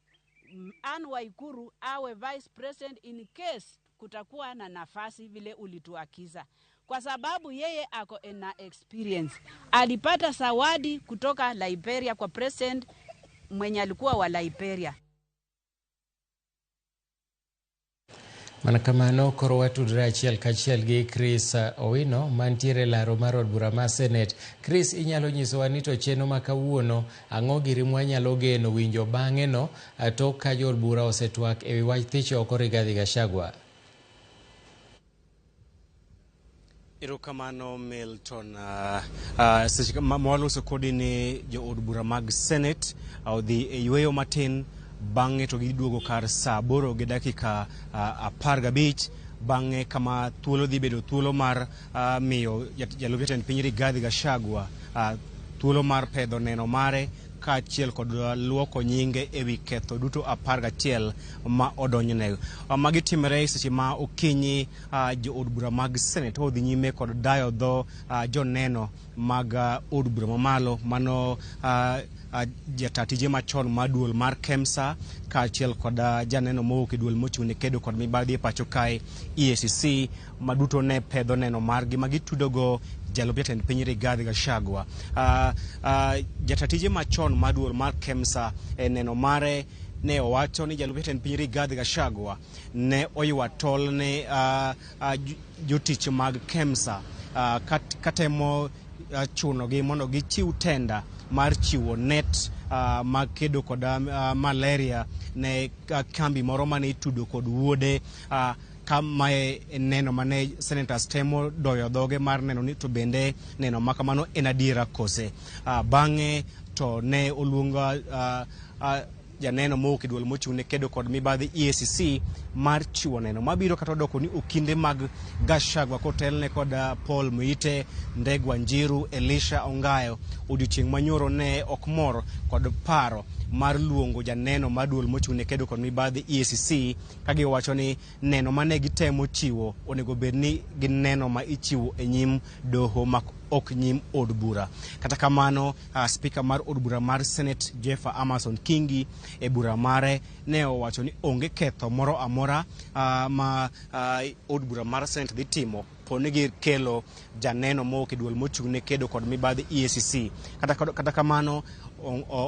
Anne Waiguru awe vice president in case kutakuwa na nafasi vile ulituakiza. Kwa sababu yeye ako na experience. Alipata zawadi kutoka Liberia kwa president mwenye alikuwa wa Liberia.
Manakamano koro watudre achiel kachiel gi Chris Owino mantiere laro mar od bura mar Senate. Chris, inyalo nyisowa ni to chenro ma kawuono ang'o giri mwanyalo geno winjo bang'e no tok ka jo od bura osetwak ewi wach thich oko Rigathi Gachagua?
Erokamano Milton. Mwaloso kodi ni jo od bura mag Senate odhi e yweyo matin bang'e to giduogo kar saa 8 gi dakika 15 bang'e kama thuolo dhi bedo thuolo mar miyo jalup jatend piny Rigathi Gachagua thuolo mar pedho neno mare kaachiel kod luoko nyinge ewi ketho duto 11 ma odonjne. Magi timore seche ma okinyi jo od bura mag Senate odhi nyime kod dayo dho joneno mag od bura mamalo mano jatatije machon ma duol mar KEMSA kaachiel kod janeno mowuok e duol mochung' ne kedo kod mibadhi e pacho kae EACC maduto ne pedho neno margi magitudogo jalup jatend piny Rigathi Gachagua. Jatatije machon ma duol mar KEMSA e neno mare ne owacho ni jalup jatend piny Rigathi Gachagua ne oywa tol ne jotich mag KEMSA katemo chunogi mondo gichiw tenda mar chiwo net mag kedo kod malaria ne kambi moro mane itudo kod wuode kama neno mane senators temo doyo dhoge mar neno ni to bende neno makamano en adiera kose. Bang'e to ne oluonga janeno mowuok e duol mochung' ne kedo kod mibadhi EACC mar chiwo neno mabiro kata doko ni okinde mag Gachagua kotelne kod Paul Muite, Ndegwa Njiru, Elisha Ongayo odiochieng' manyoro ne ok mor kod paro mar luongo janeno mar duol mochung' ne kedo kod mibadhi EACC kagiwacho ni neno mane gitemo chiwo onego bed ni gin neno ma ichiwo e nyim doho ma ok nyim od bura. Kata kamano speaker mar od bura mar Senate Jeffa Amason Kingi e bura mare ne owacho ni onge ketho moro amora ma od bura mar Senate dhi timo poni gi kelo janeno mowuok e duol mochung' ne kedo kod mibadhi EACC. Kata kamano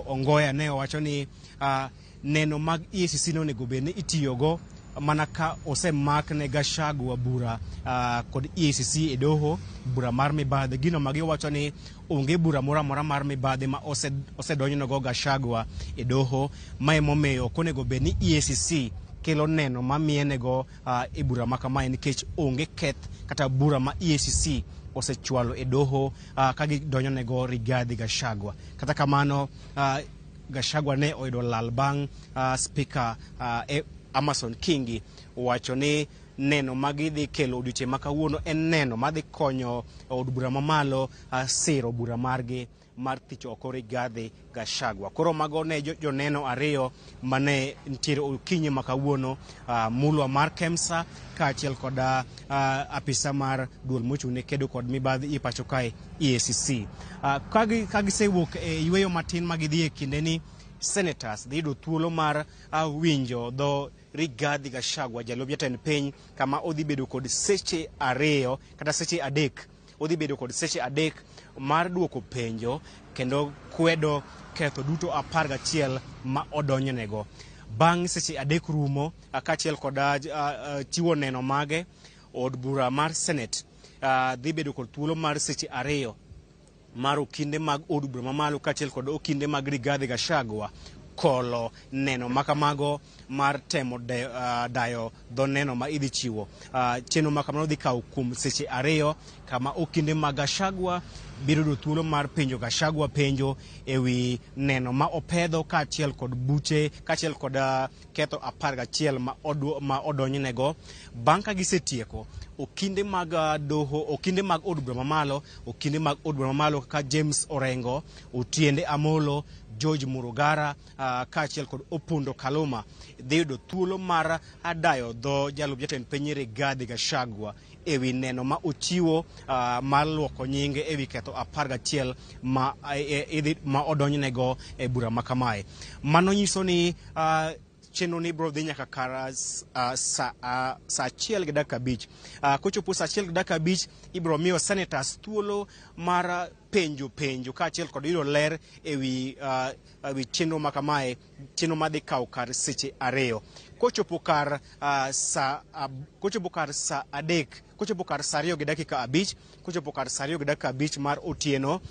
Ongoya ne owacho ni neno mag EACC no onego bed ni itiyogo
manaka osemak ne Gachagua bura kod EACC e doho bura mar mibadhi. Gino magi wacho ni onge bura mora mora mar mibadhi ma osedonjno go Gachagua e doho, mae momeyo konego bed ni EACC kelo neno mamienego e bura makamae, nikech onge keth kata bura ma EACC osechwalo e doho ka gidonjonego Rigathi Gachagua. Kata kamano Gachagua ne oyudo lal bang' speaker Amason Kingi wacho ni neno magidhi kelo odiochieng' ma kawuono en neno madhi konyo od bura mamalo siro bura margi mar thicho oko Rigathi Gachagua. Koro mago ne joneno ariyo mane ntiere okinyi ma kawuono, mulwa mar KEMSA kaachiel kod apisa mar duol mochung'ne kedo kod mibadhi i pacho kae EACC. Kagisewuok e yweyo matin magidhi e kinde ni senators dhi yudo thuolo mar winjo dho Rigathi Gachagua, jalup jatend piny, kama odhi bedo kod seche 2 kata seche 3. Odhi bedo kod seche 3 mar duoko penjo kendo kwedo ketho duto 11 ma odonjnego. Bang' seche 3 rumo kaachiel kod chiwo neno mage, od bura mar Senate dhi bedo kod thuolo mar seche 2 mar okinde mag od bura mamalo kaachiel kod okinde mag Rigathi Gachagua kolo neno makamago mar temo dayo dho neno ma idhi chiwo. Chenro makamano dhi kawo kuom seche 2 kama okinde mag Gachagua biro do thuolo mar penjo Gachagua penjo ewi neno ma opedho kaachiel kod buche kaachiel kod ketho 11 ma odonjnego. Bang' ka gisetieko okinde mag doho, okinde mag od bura mamalo, kaka James Orengo, Otiende Amolo, George Murugara kaachiel kod Opondo Kaluma dhi yudo thuolo mar dayo dho jalup jatend piny Rigathi Gachagua ewi neno ma ochiwo mar luoko nyinge ewi ketho 11 ma odonjnego e bura makamae. Mano nyiso ni chenro ni bro dhi nyaka kar sa 1:05. Kochopo sa 1:05 ibro miyo senators thuolo mar penjo kaachiel kod yudo ler ewi chenro makamae, chenro madhi kawo kar seche 2. Kochopo kar sa 3, kochopo kar sa 2:05, kochopo kar sa 2:05 mar otieno,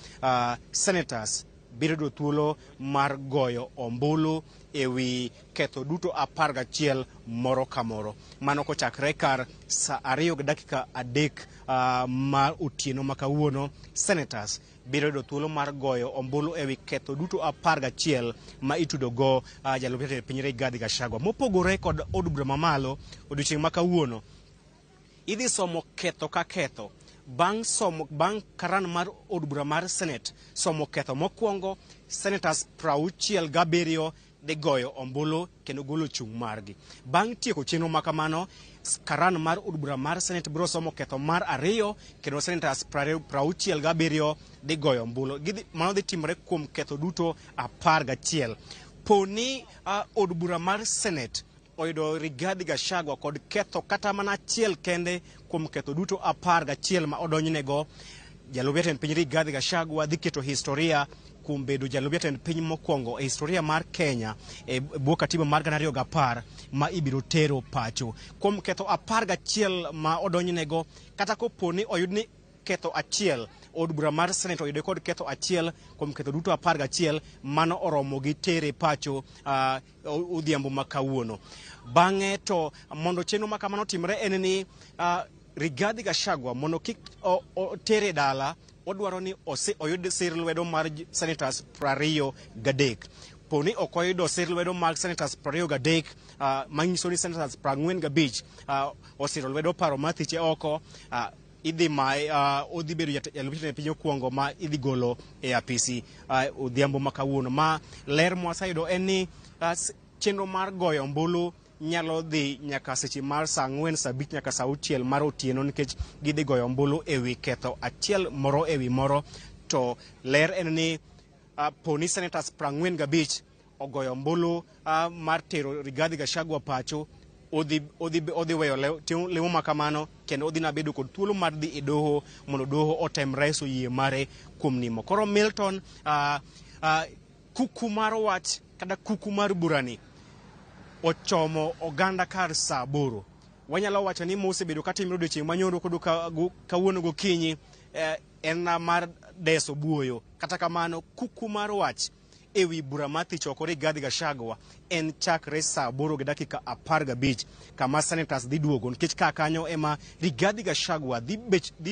senators biro do thuolo mar goyo ombulu ewi ketho duto 11 moro ka moro. Mano kochakre kar sa 2:03 mar otieno ma kawuono, senators biro do thuolo mar goyo ombulu ewi ketho duto 11 ma itudo go jalup jatend piny Rigathi Gachagua. Mopogore kod od bura mamalo, odiochieng' ma kawuono idhi somo ketho ka ketho. Bang' karan mar od bura mar Senate somo ketho mokwongo, senators 67 dhi goyo ombulu kendo golo chung' margi. Bang' tieko chenro makamano, karan mar od bura mar Senate biro somo ketho mar 2 kendo senators 67 dhi goyo ombulu. Mano dhi timore kuom ketho duto 11. Poni od bura mar Senate oyudo Rigathi Gachagua kod ketho kata mana achiel kende kuom ketho duto 11 ma odonjnego, jalup jatend piny Rigathi Gachagua dhi keto historia kuom bedo jalup jatend piny mokwongo e historia mar Kenya e bwo katiba mar 2010 ma ibiro tero pacho. Kuom ketho 11 ma odonjnego, kata koponi oyud ni ketho achiel, od bura mar Senate oyude kod ketho achiel kuom ketho duto 11, mano oromo gi tere pacho odhiambo ma kawuono. Bang'e to mondo chenro ma kamano timre en ni Rigathi Gachagua mondo kik tere dala, odwaro ni oyud sir lwedo mar senators 23. Poni ok oyudo sir lwedo mag senators 23, manyiso ni senators 45 osiro lwedo paro mathiche oko, odhi bedo jalup jatend piny okwongo ma idhi golo e apisi odhiambo ma kawuono. Ma ler mwasayudo en ni chenro mar goyo ombulu nyalo dhi nyaka seche mar sa 4, sa 5 nyaka sa 6 mar otieno, nikech gidhi goyo ombulu ewi ketho achiel moro ewi moro. To ler en ni poni senators 45 ogoyo ombulu mar tero Rigathi Gachagua pacho, odhi weyo lemo makamano kendo odhi na bedo kod thuolo mar dhi e doho mondo doho otem reso yie mare kuom nimo. Koro Milton, kuku mar wach kata kuku mar burani ochomo oganda kar saa 8. Wanyalo wacho ni mosebedo katimre odiochieng' manyoro kod kawuono gokinyi en mar deso buoyo. Kata kamano kuku mar wach ewi bura matich oko Rigathi Gachagua en chakre saa 8:15 kama senators dhi duogo, nikech kanyo ema Rigathi Gachagua dhi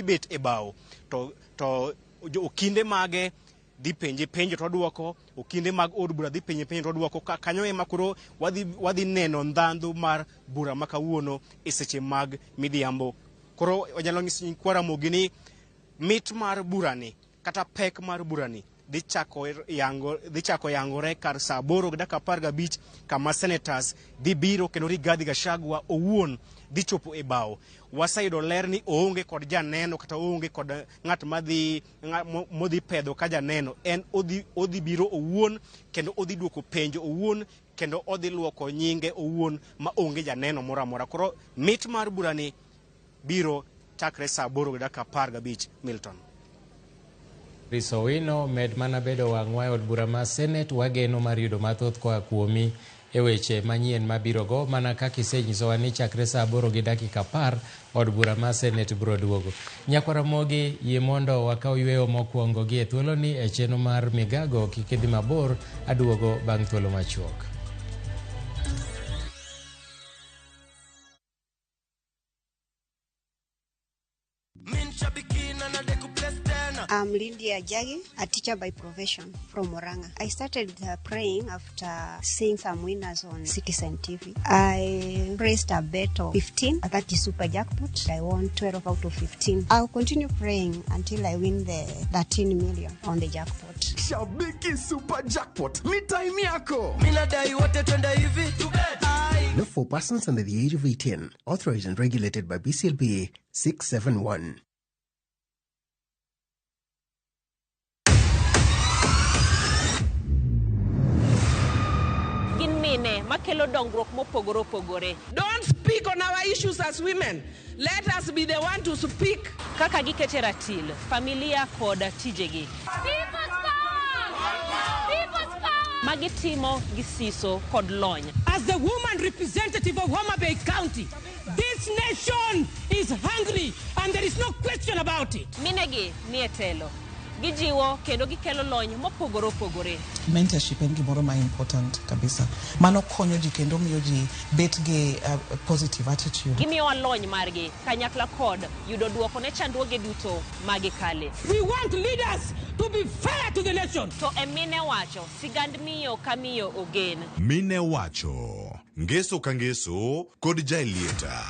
bet e bao to okinde mage dhi penjo to duoko, okinde mag od bura dhi penjo to duoko. Kanyo ema koro wadhi neno ndhandhu mar bura makawuono e seche mag midhiambo. Koro wanyalo nyisi kwa Ramogi ni mit mar burani kata pek mar burani dhi chako yangore kar saa 8:15 kama senators dhi biro kendo Rigathi Gachagua owuon dhi chopo e bao. Wasayudo ler ni oonge kod janeno kata oonge kod ng'at modhi pedho ka janeno. En odhi biro owuon kendo odhi duoko penjo owuon kendo odhi luoko nyinge owuon ma onge janeno moro amora. Koro mit mar burani biro chakre saa 8:15. Milton
Risowino med mana bedo wang'wa od bura ma Senate. Wageno mar yudo mathoth koa kuomi e weche manyien mabiro go, mana kaka isenyisowa ni chakre saa 8:10 od bura ma Senate biro duogo. Nyakwa Ramogi, yie mondo wakaw yweyo mokwongo gi e thuolo ni e chenro mar migago kik idhi mabor. Aduogo bang' thuolo machuok.
I'm Lydia Jagi, a teacher by profession from Oranga. I started praying after seeing some winners on Citizen TV. I raised a bet of 15, that is super jackpot. I won 12 out of 15. I'll continue praying until I win the 13 million on the jackpot.
Shabiki super jackpot. Mi time yako.
Not for persons under the age of 18. Authorized and regulated by BCLPA 671.
Don't speak on our issues as women. Let us be the one to speak.
Kaka gikete ratil, familia kod tijegi. Magitimo gisiso kod lony.
As the woman representative of Homa Bay County, this nation is hungry and there is no question about it.
Minegi nietelo. Gijiwo kendo gikelo lony mopogore opogore.
Mentorship en gimoro ma important kabisa. Mano konyo ji kendo miyo ji bet gi positive attitude.
Gimiyo lony margi kanyakla kod yudo duoko ne chandruoge duto magikale.
We want leaders to be fair to the nation.
To emine wacho sigand miyo kamiyo ogen.
Mine wacho ngeso ka ngeso kod jailieta.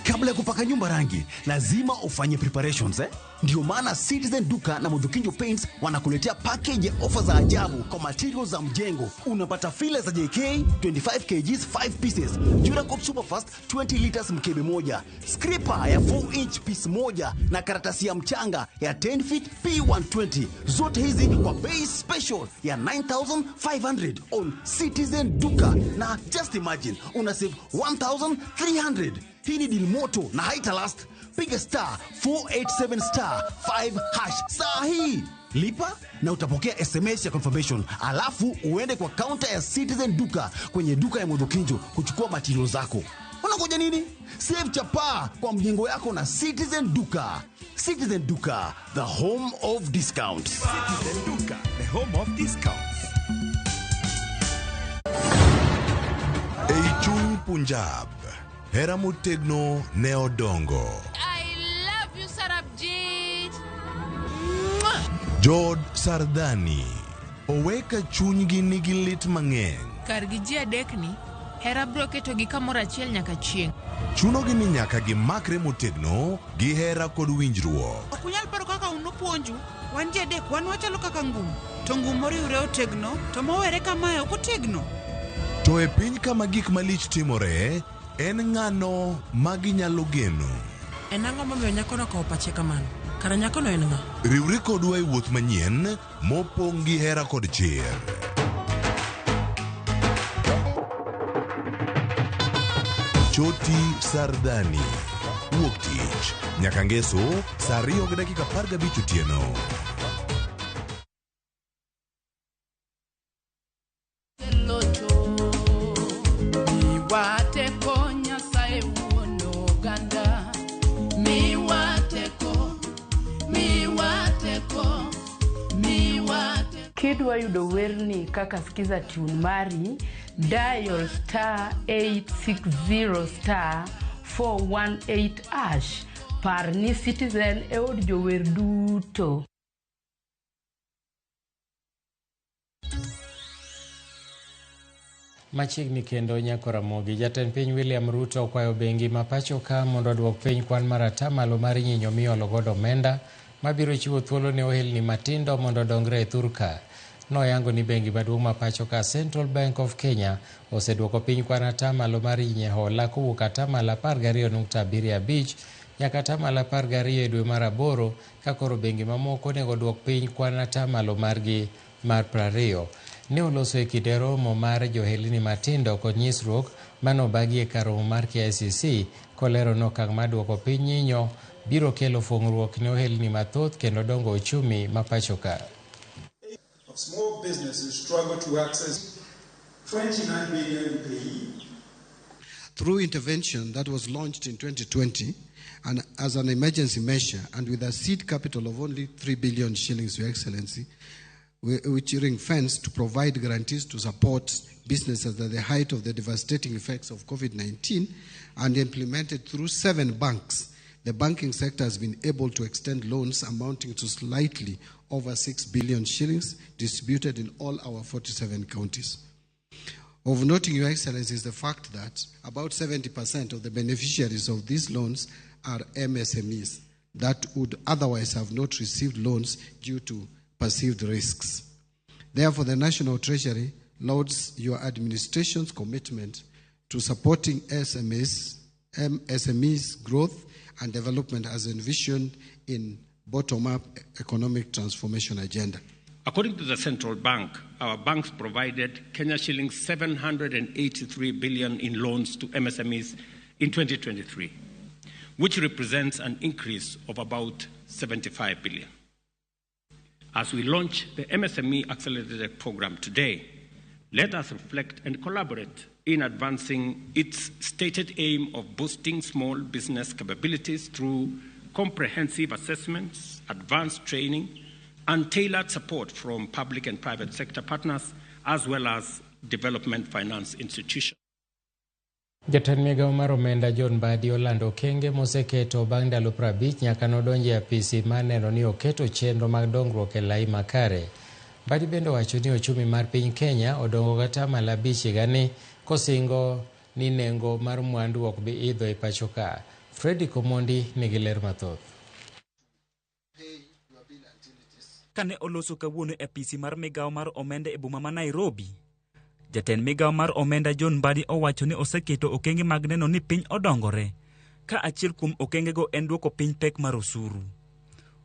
Kabla ya kupaka nyumba rangi, lazima ufanye preparations Ndio maana Citizen Duka na Mudhukinjo Paints wanakuletea package ya ofa za ajabu kwa materials za mjengo. Unapata filler za JK 25 kgs 5 pieces, Duracoat Superfast 20 liters mkebe moja, scraper ya 4 inch piece moja na karatasi ya mchanga ya 10 feet P120. Zote hizi kwa bei special ya 9,500 on Citizen Duka. Na just imagine, una save 1,300. Hii ni deal moto na haita last. Piga star 487 star 5 hash saa hii. Lipa na utapokea SMS ya confirmation. Alafu uende kwa counter ya Citizen Duka kwenye duka ya Mudhukinjo kuchukua material zako. Unangoja nini? Save chapa kwa mjengo yako na Citizen Duka. Citizen Duka, the home of discounts.
Citizen Duka, the home of discounts.
Eichung Punjab. Hera Mutegno Neodongo.
I love you, Sarabjit.
Jod Sardani. Oweka chunygi nigi lit mang'eny.
Kargi ji adekni, hera bro keto gi kamoro achiel nyaka chieng'.
Chunogi ni nyaka gimakre motegno gi hera kod winjruok.
Ok unyal paro kaka unopuonju, wan ji adek wan wachalo kaka ngum. To ngum moriwre otegno, to mowere kamae ok otegno.
To e piny kama gik malich timore, en ng'ano maginyalo geno.
En ang'o momiyo nyakono okawo pache kamano? Kara nyakono en ng'a?
Riwri kodwa e wuoth manyien mopong' gi hera kod chir. Choti Sardani. Wuok tich nyaka ngeso saa 2:15 otieno.
Kidwa yudo werni kaka sikiza tune mari, dial *860 *418#. Par ni Citizen e od jower duto.
Machiegni kendo nyako Ramogi, jatend piny William Ruto okwayo bengi ma pacho ka mondo oduok piny kwan mar atamalo mar nyinyo miolo godo omenda mabiro chiwo thuolo ne ohelni matindo mondo odongre e thurka. Noyango ni bengi maduong' ma pacho ka Central Bank of Kenya oseduoko piny kwan atamalo mar nyinyo hola kowuok atamalo 12.75 nyaka atamalo 12 e dwe mar aboro, ka koro bengi mamoko onego duok piny kwan atamalo margi mar 20. Ne oloso e kinde romo mar johelni matindo kod nyisruok manobagie kar romo mar EACC kolero ni okang' mar duoko piny nyinyo biro kelo fuong'ruok ne ohelni mathoth kendo dongo uchumi ma pacho ka.
Small businesses struggle to access 29 billion PE.
Through intervention that was launched in 2020 and as an emergency measure and with a seed capital of only 3 billion shillings, Your Excellency, which ring-fenced to provide guarantees to support businesses at the height of the devastating effects of COVID-19 and implemented through 7 banks, the banking sector has been able to extend loans amounting to slightly over 6 billion shillings distributed in all our 47 counties. Of noting, Your Excellency, is the fact that about 70% of the beneficiaries of these loans are MSMEs that would otherwise have not received loans due to perceived risks. Therefore, the National Treasury lauds your administration's commitment to supporting MSMEs growth and development as envisioned in bottom-up economic transformation agenda.
According to the Central Bank, our banks provided Kenya shillings 783 billion in loans to MSMEs in 2023, which represents an increase of about 75 billion. As we launch the MSME Accelerated Program today, let us reflect and collaborate in advancing its stated aim of boosting small business capabilities through comprehensive assessments, advanced training, and tailored support from public and private sector partners, as well as development finance institutions.
Jatend migao mar omenda John Mbadi olando okenge moseketo bang' ndalo 50 nyaka nodonje e apisi maneno ni oketo chenro mag dongruok e lai makare. Mbadi bende owacho ni ochumi mar piny Kenya odongo kata atamalo 5 higani kosingo ni nengo mar mwandu ok bi idho e pacho ka. Freddy Komondi nigi ler mathoth.
Kane oloso kawuono e apisi mar migao mar omenda e boma ma Nairobi, jatend migao mar omenda John Mbadi owacho ni oseketo okenge mag neno ni piny odongore, ka achiel kuom okengego en duoko piny pek mar osuru.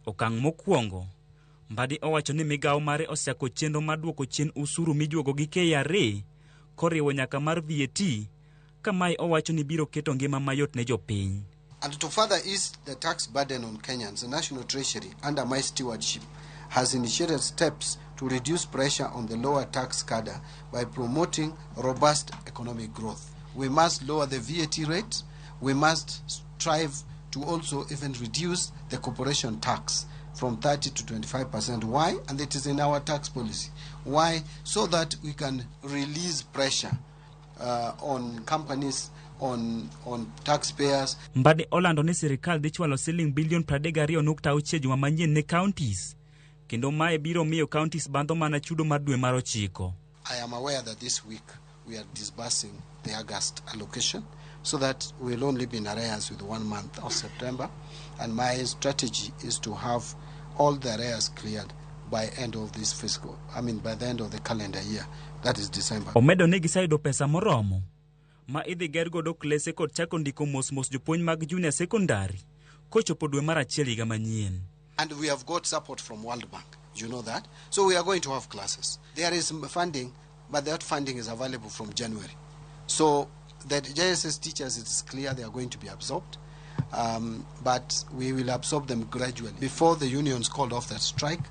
Okang' mokwongo, Mbadi owacho ni migao mare osechako chenro mar duoko chien usuru mijuogo gi KRA koriwo nyaka mar VAT, ka mae owacho ni biro keto ngima mayot ne jopiny.
And to further ease the tax burden on Kenyans, the National Treasury, under my stewardship, has initiated steps to reduce pressure on the lower tax cadre by promoting robust economic growth. We must lower the VAT rate. We must strive to also even reduce the corporation tax from 30 to 25%. Why? And it is in our tax policy. Why? So that we can release pressure on companies, on taxpayers.
Mbadi olando ni sirikal dhi chwalo siling bilion 32.6 juma manyien ne counties, kendo mae biro miyo counties bandho mana chudo mar dwe mar 9.
I am aware that this week we are disbursing the August allocation, so that we'll only be in arrears with 1 month of September, and my strategy is to have all the arrears cleared by end of this by the end of the calendar year, that is December.
Omedo ni gisayudo pesa moromo ma idhi ger godo klese kod chako ndiko mos jopuonj mag junior secondary kochopo dwe mar 1 higa manyien.
And we have got support from World Bank, you know that? So we are going to have classes. There is funding, but that funding is available from January. So the JSS teachers, it's clear they are going to be absorbed. but we will absorb them gradually. Before the unions called off that strike,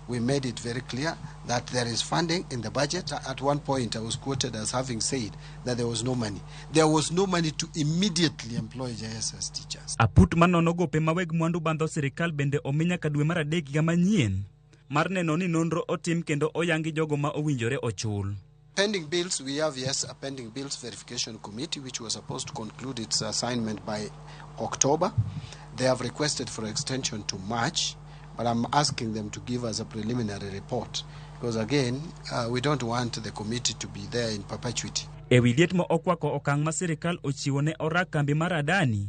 we made it very clear that there is funding in the budget. At one point, I was quoted as having said that there was no money. There was no money to immediately employ JSS teachers.
Aput manono gope maweg mwandu bandho sirikal bende ominya ka dwe mar adek higa manyien mar neno ni nonro otim kendo oyangi jogo ma owinjore ochul.
Pending bills, we have, yes, a pending bills verification committee which was supposed to conclude its assignment by October. They have requested for extension to March, but I'm asking them to give us a preliminary report because, again, we don't want the committee to be there in perpetuity.
Ewi liet mo okwako okang' ma sirikal ochiwo ne orak kambi mar Adani,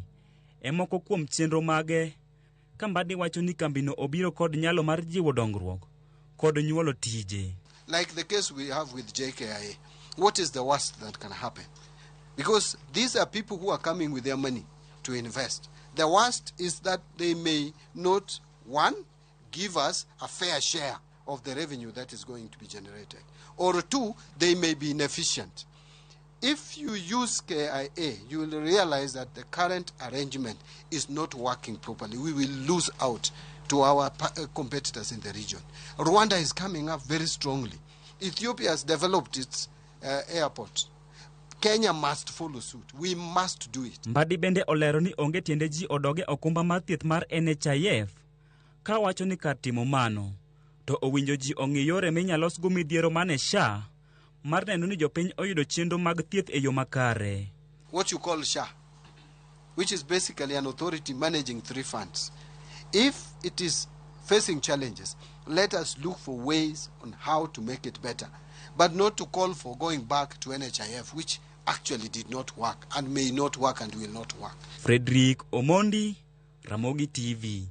moko kuom chenro mage Kambadi wacho ni kambino obiro kod nyalo mar jiwo dongruok kod nyuolo tije.
Like the case we have with JKIA, what is the worst that can happen? Because these are people who are coming with their money to invest. The worst is that they may not, one, give us a fair share of the revenue that is going to be generated. Or two, they may be inefficient. If you use KIA, you will realize that the current arrangement is not working properly. We will lose out to our competitors in the region. Rwanda is coming up very strongly. Ethiopia has developed its airport. Kenya must follow suit. We must do it.
Mbadi bende olero ni onge tiende ji odoge okumba mar thieth mar NHIF ka wacho ni kar timo mano to owinjo ji ong'i yore minyalos go midhiero mane SHA mar neno ni jopiny oyudo chenro mag thieth e yo makare.
What you call SHA, which is basically an authority managing three funds. If it is facing challenges, let us look for ways on how to make it better, but not to call for going back to NHIF, which actually did not work and may not work and will not work.
Frederick Omondi, Ramogi TV.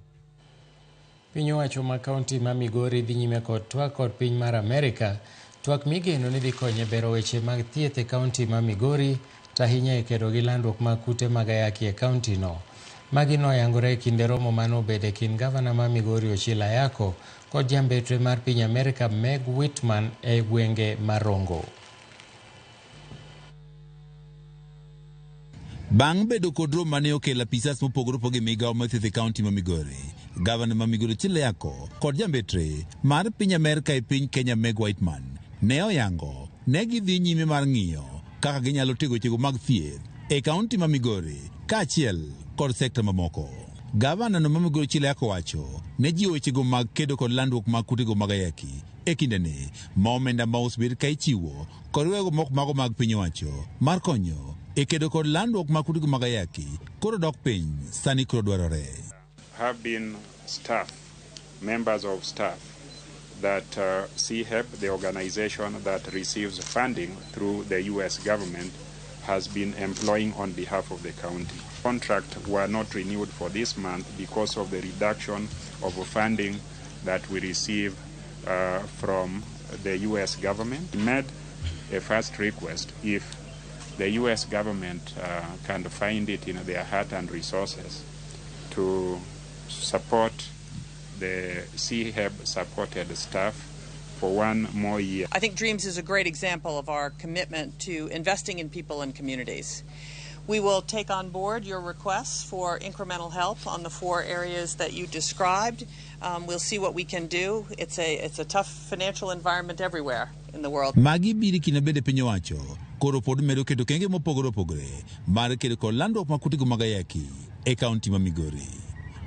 Piny owacho ma kaunti ma Migori dhi nyime kod twak kod piny mar Amerika. Twak migeno ni dhi konyo bero weche mag thieth e kaunti ma Migori, tahinya e kedo gi landruok mag kute mag ayaki e kaunti no. Magi noyangore e kinde romo manobede e kind gavana ma Migori Ochila Ayako kod jambetre mar piny Amerika Meg Whitman e gwenge marongo.
Bang' bedo kod romo mane okelo apisas mopogore opogore e migawo mathieth e kaunti ma Migori, gavana ma Migori Ochila Ayako kod jambetre mar piny Amerika e piny Kenya Meg Whitman ne oyango ne gidhi nyime mar ng'iyo kaka ginyalo tego wechego mag thieth e kaunti ma Migori kaachiel kod sekta mamoko. Gavana no ma Migori Ochila Ayako wacho ne jiwo wechego mag kedo kod landruok mag kutego mag ayaki e kindeni ma omenda ma osebed ka ichiwo kod wego moko mago mag piny owacho mar konyo e kedo kod landruok mag kutego mag ayaki koro dok piny sani koro dwarore.
Have been staff, members of staff that CHEP, the organization that receives funding through the U.S. government, has been employing on behalf of the county. Contracts were not renewed for this month because of the reduction of funding that we receive from the U.S. government. We made a first request if the U.S. government can find it in their heart and resources to support the CHEP-supported staff for one more year.
I think DREAMS is a great example of our commitment to investing in people and communities. We will take on board your requests for incremental help on the 4 areas that you described. We'll see what we can do. It's a tough financial environment everywhere in the world.
Magi biri kinabede piny owacho koro pod medo keto kenge mopogore opogore mar kedo kod landruok mag kutego mag ayaki e kaunti ma Migori.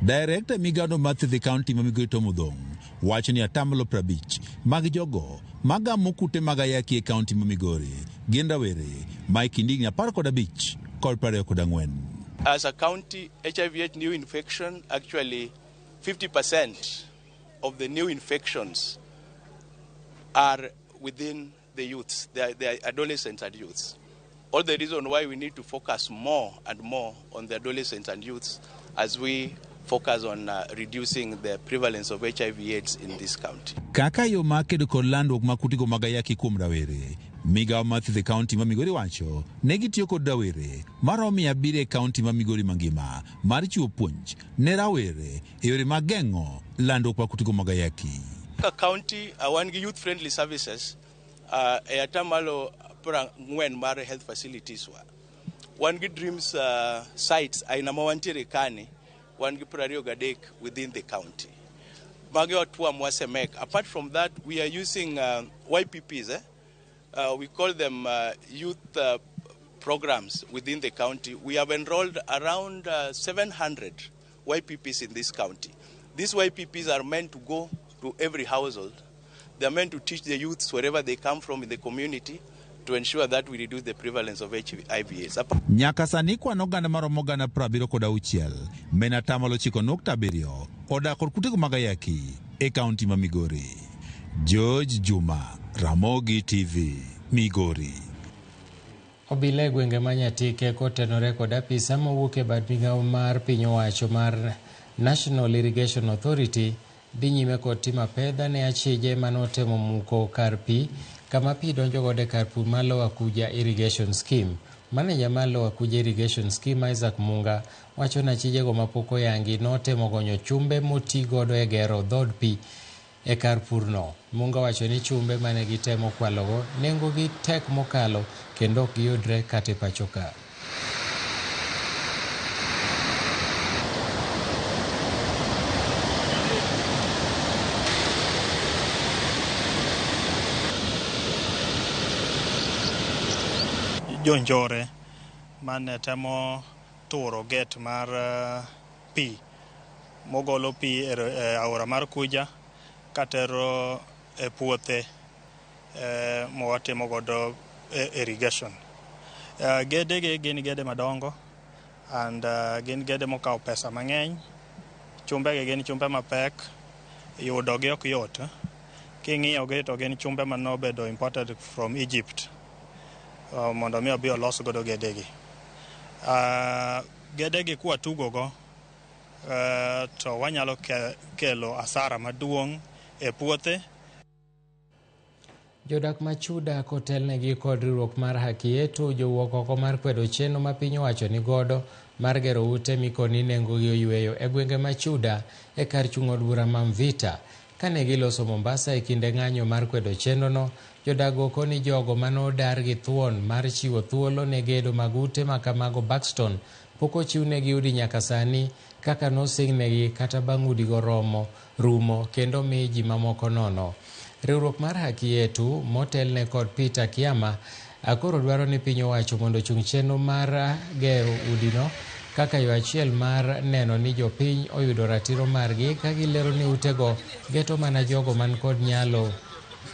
Director migano mathieth e kaunti ma Migori Tom Odong wacho ni atamalo 50 mag jogo magamo kute mag ayaki e kaunti ma Migori gin rawere ma e kind higni 15 kod 24.
As a county, HIV new infection, actually 50% of the new infections are within the youths, they are adolescents and youths. All the reason why we need to focus more and more on the adolescents and youths as we focus on reducing the prevalence of HIV/AIDS in this county.
Kaka yo makedo kod landruok mag kutego mag ayaki kuom rawere, migawo mathieth e kaunti ma Migori wacho ne gitiyo kod rawere maromo 700 e kaunti ma Migori mangima mar chiwo puonj ne rawere e yore mag geng'o landruok mag kutego mag ayaki.
County wan gi youth friendly services e atamalo 4 mar health facilities wa. One gi dreams sites aina mawantiere kani, one gi prario gadek within the county. Apart from that, we are using YPPs. We call them youth programs within the county. We have enrolled around 700 YPPs in this county. These YPPs are meant to go to every household. They are meant to teach the youths wherever they come from in the community to ensure that we reduce the prevalence of HIVs.
Nyaka sani kwan oganda maromo gana 76 mena tamalo 9.7 odak kod kutego mag ayaki e kaunti ma Migori. George Juma, Ramogi TV, Migori.
Obila e gwenge ma Nyatike kotenore kod apisa mowuok e bad migawo mar piny owacho mar National Irrigation Authority dhi nyime kod timo pedha ne achije manotemo muko kar pi kama pi donjo gode kar pur mar Lower Kuja Irrigation Scheme. Maneja mar Lower Kuja Irrigation Scheme Isaac Munga wacho na achijego mapok oyangi notemo gonyo chumbe moti godo e gero dhod pi e kar purno. Munga wacho ni chumbe mane gitemo kwalogo nengogi tek mokalo kendo ok giyudre kata e pacho ka.
Jonjore mane temo turo get mar pi mogolo pi e aora mar Kuja katero e puothe mowatimo godo irrigation. Gedege gin gede madongo and gin gede mokawo pesa mang'eny. Chumbege gin chumbe mapek, yudogi ok yot. King'iyogi to gin chumbe manobedo imported from Egypt. Mondo mi obi olos godo gedegi. Gedegi kwa tugogo to wanyalo kelo asara maduong' e puothe.
Jodak machuda kotelnegi kod riwruok mar Haki Yetu jowuok oko mar kwedo chenro ma piny owacho ni godo mar gero ute mikoni nengogi oyweyo e gwenge machuda e kar chung' od bura ma Mvita. Kane giloso Mombasa e kinde ng'anyo mar kwedo chenrono, jodago koni jogo manodar gi thuon mar chiwo thuolo ne gedo mag ute makamago Buxton pok ochiwnegi udi nyaka sani kaka nosingnegi kata bang' udigo rumo kendo mi ji mamoko nono. Riwruok mar Haki Yetu motelne kod Peter Kiama akoro dwaro ni piny owacho mondo chung' chenro mar gero udino kaka yo achiel mar neno ni jopiny oyudo ratiro margi ka gilero ni utego geto mana jogo man kod nyalo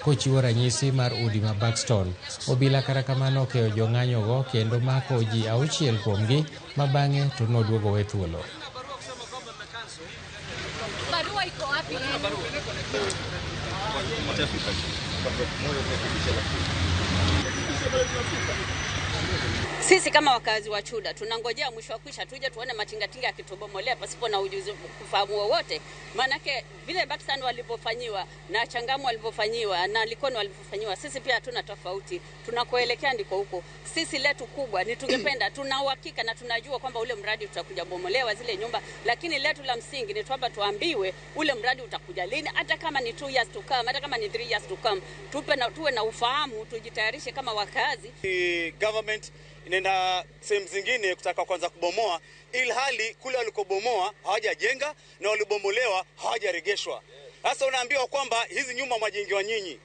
kochiwo ranyisi mar udi ma Buxton. Obila kara kamano okeyo jong'anyogo kendo mako ji 6 kuomgi ma bang'e to noduogo we thuolo.
Sisi kama wakazi wa Chuda tunangojea mwisho wa kwisha tuje tuone matingatinga yakitobomolea pasipo na ujuzi kufahamu wowote. Manake vile Buxton walipofanyiwa na Changamu walipofanyiwa na Likoni walipofanyiwa, sisi pia hatuna tofauti. Tunakoelekea ndiko huko. Sisi letu kubwa ni tungependa, tuna uhakika na tunajua kwamba ule mradi utakuja bomolewa zile nyumba, lakini letu la msingi ni kwamba tuambiwe ule mradi utakuja lini, hata kama ni 2 years to come, hata kama ni 3 years to come. Tuwe na ufahamu, tujitayarishe kama wakazi.
Government inaenda sehemu zingine kutaka kwanza kubomoa, ili hali kule walikobomoa hawajajenga na walibomolewa hawajaregeshwa. Sasa unaambiwa kwamba hizi nyumba majengiwa nyinyi.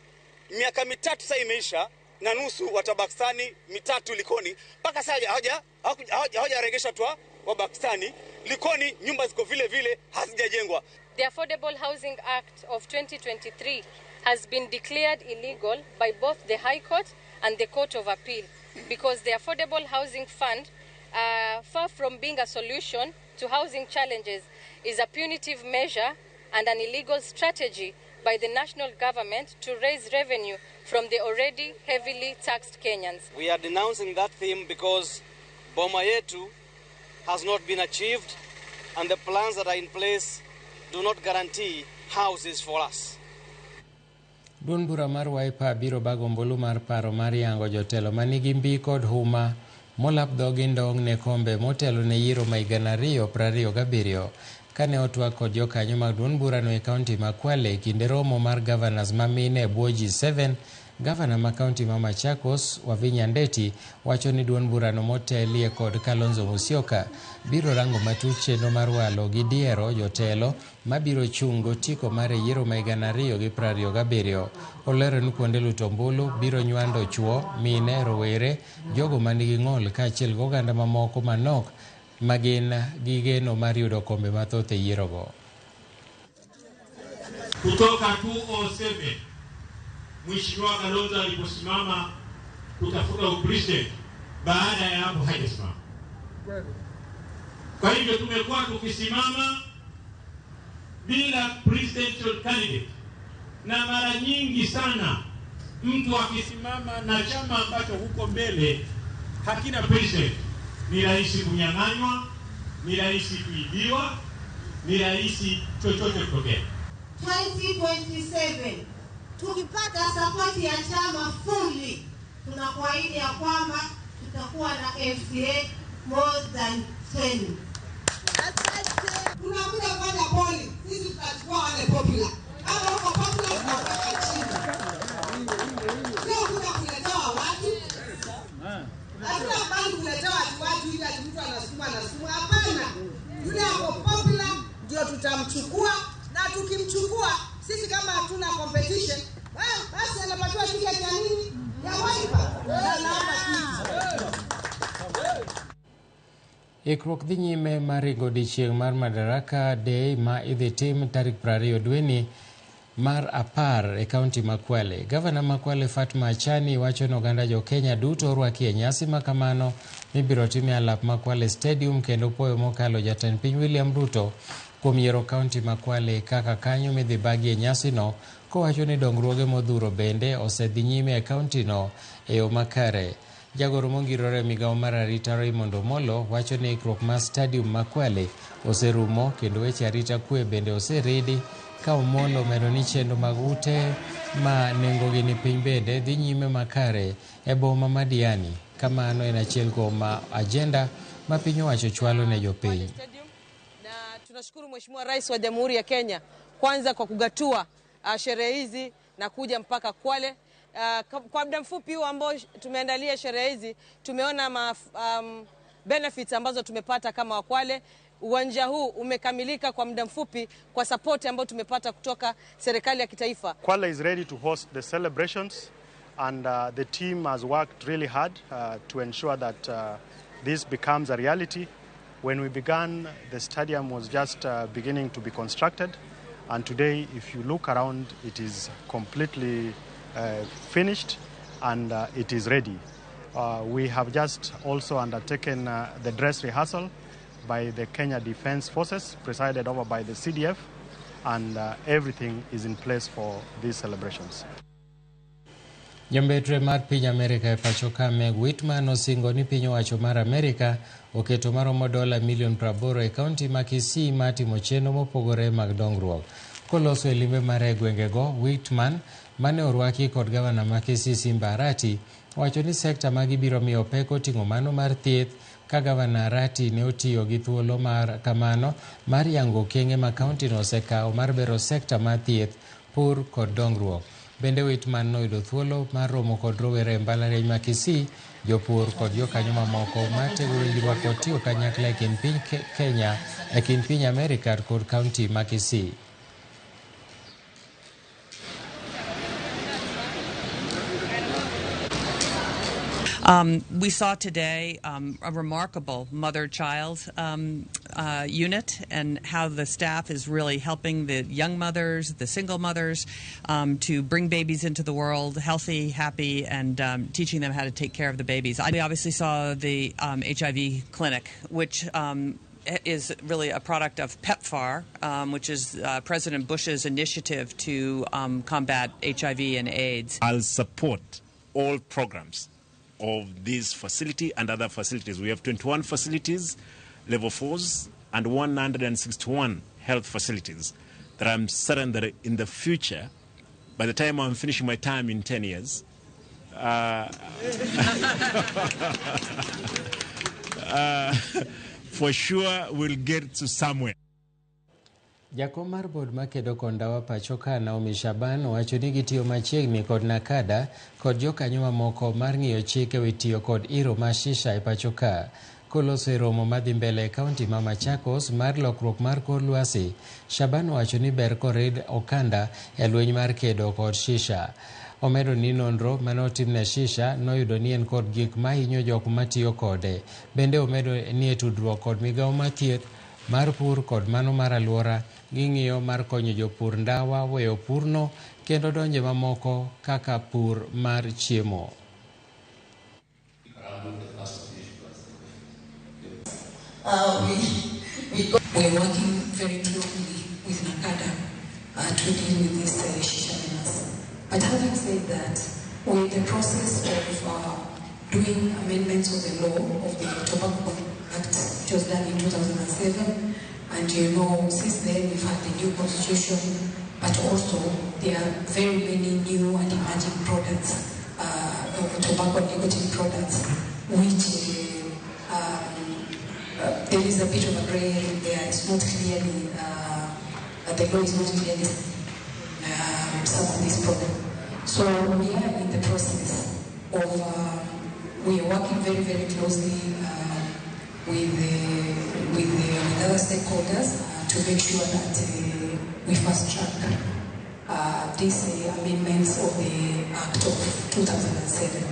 Miaka 3 sasa imeisha na nusu watabakstani 3 Likoni. Mpaka sasa hawajaregeshwa tu wa Bakstani. Likoni nyumba ziko vile vile hazijajengwa.
The Affordable Housing Act of 2023 has been declared illegal by both the High Court and the Court of Appeal, because the Affordable Housing Fund, far from being a solution to housing challenges, is a punitive measure and an illegal strategy by the national government to raise revenue from the already heavily taxed Kenyans.
We are denouncing that theme because Boma Yetu has not been achieved and the plans that are in place do not guarantee houses for us.
Duond bura mar Wiper biro bago ombulu mar paro mar yango jotelo manigi mbi kod huma molap dhogi ndong' ne kombe motelo ne yiero ma higa 2027 kane otwak kod jokanyo mag duond burano e kaunti ma Kwale kinde romo mar governors ma mine e bwo G7 Gavana ma kaunti ma Machakos Wavinya Ndeti wacho ni duond burano motelie kod Kalonzo Musyoka biro rango matut chenro mar walo gi diero jotelo mabiro chungo tiko mar yiero ma 2027. Olero ni kuonde luto ombulu biro nywando chuo, mine, rowere, jogo manigi ng'ol kaachiel gi oganda mamoko manok magin gi geno mar yudo kombe mathoth e yierogo.
Kutoka 2007 Mheshimiwa Kalonzo aliposimama kutafuta upresident, baada ya hapo hajasimama. Kwa hivyo tumekuwa tukisimama bila presidential candidate, na mara nyingi sana mtu akisimama na chama ambacho huko mbele hakina president, ni rahisi kunyang'anywa, ni rahisi kuibiwa, ni rahisi chochote kutokea.
2027 tukipata support ya chama fully, tunakuahidi ya kwamba tutakuwa na MCA more than 10. Tunakuja kufanya poli, sisi tutachukua wale popular. Kama huko popular tunataka chini. Sio kuja kuletewa watu. Hatuna bali kuletewa watu ili mtu anasukuma. Hapana. Yule hapo popular ndio tutamchukua, na tukimchukua sisi kama hatuna competition, basi anapatiwa tiketi ya nini? Ya Wiper.
Ikruok dhi nyime mar ringo odiechieng' mar Madaraka Day ma idhi tim tarik 20 dweni mar 10 e kaunti ma Kwale. Gavana ma Kwale Fatma Achani wacho ni oganda jo Kenya duto orwaki e nyasi ma kamano mibiro tim e alap ma Kwale Stadium, kendo puoyo mokalo jatend piny William Ruto kuom yiero kaunti ma Kwale kaka kanyo midhi bagi e nyasino, kowacho ni dongruoge modhuro bende osedhi nyime e kauntino e yo makare. Jagoro mongirore migawo mar arita Raymond Omolo wacho ni ikruok mar stadium ma Kwale oserumo, kendo weche arita kwe bende oseridi, ka Omolo medo ni chenro mag ute ma nengogi ni piny bende dhi nyime makare e boma ma Diani. Kamano en achiel kuom ajenda ma piny owacho chwalo ne jopiny.
Tunashukuru Mheshimiwa Rais wa Jamhuri ya Kenya kwanza kwa kugatua sherehe hizi na kuja mpaka Kwale. Kwa muda mfupi huu ambao tumeandalia sherehe hizi, tumeona benefits ambazo tumepata kama Wakwale. Uwanja huu umekamilika kwa muda mfupi kwa support ambayo tumepata kutoka serikali ya kitaifa.
Kwale is ready to host the celebrations, and the team has worked really hard to ensure that this becomes a reality. When we began, the stadium was just beginning to be constructed, and today, if you look around, it is completely finished and it is ready. We have just also undertaken the dress rehearsal by the Kenya Defence Forces, presided over by the CDF, and everything is in place for these celebrations.
Jambetre mar piny Amerika e pacho ka Meg Whitman osingo ni piny owacho mar Amerika oketo maromo $80 milion e kaunti ma Kisii ma timo chenro mopogore mag dongruok. Koloso e limbe mare e gwengego, Whitman mane orwaki kod gavana ma Kisii Simba Arati wacho ni sekta ma gibiro miyo pek oting'o mano mar thieth, ka gavana Arati ne otiyo gi thuolo mar kamano mar yango okenge ma kauntino osekawo mar bero sekta mar thieth, pur kod dongruok. Bende Whitman noyudo thuolo mar romo kod rowere e mbalariany ma Kisii, jopur kod jokanyo mamoko matego winjruok kod tiyo kanyakla e kind piny Kenya e kind piny Amerika kod kaunti ma Kisii.
We saw today a remarkable mother-child unit, and how the staff is really helping the young mothers, the single mothers, to bring babies into the world healthy, happy, and teaching them how to take care of the babies. We obviously saw the HIV clinic, which is really a product of PEPFAR, which is President Bush's initiative to combat HIV and AIDS.
I'll support all programs of this facility and other facilities. We have 21 facilities, level 4s, and 161 health facilities that I'm certain that in the future, by the time I'm finishing my time in 10 years, for sure we'll get to somewhere.
Jakom mar bod makedo kod ndawa pacho ka Naomi Shaban owacho ni gitiyo machiegni kod Nakada kod jokanyo mamoko mar ng'iyo chik ewi tiyo kod iro ma shisha e pacho ka. Koloso e romo madhi mbele e kaunti ma Machakos mar lokruok mar kor lwasi, Shaban owacho ni ber korid okanda e lweny mar kedo kod shisha. Omedo ni nonro mane otimne shisha noyudo ni en kod gik ma hinyo jok matiyo kode. Bende omedo ni e tudruok kod migawo mar thieth mar pur kod mano mar alwora ging'iyo mar konyo jopur ndawa weyo purno kendo donje mamoko kaka pur mar chiemo.
We're working very closely with Nakada to deal with this shisha menace. But having said that, we're in the process of doing amendments of the law of the Tobacco Act, which was done in 2007. And since then we've had the new constitution, but also there are very many new and emerging products, tobacco and nicotine products, which there is a bit of a gray area there. It's not clearly, the law is not clearly some of these products. So we are in the process of, we are working very, very closely with other stakeholders to make sure that we fast track these amendments of the Act of 2007.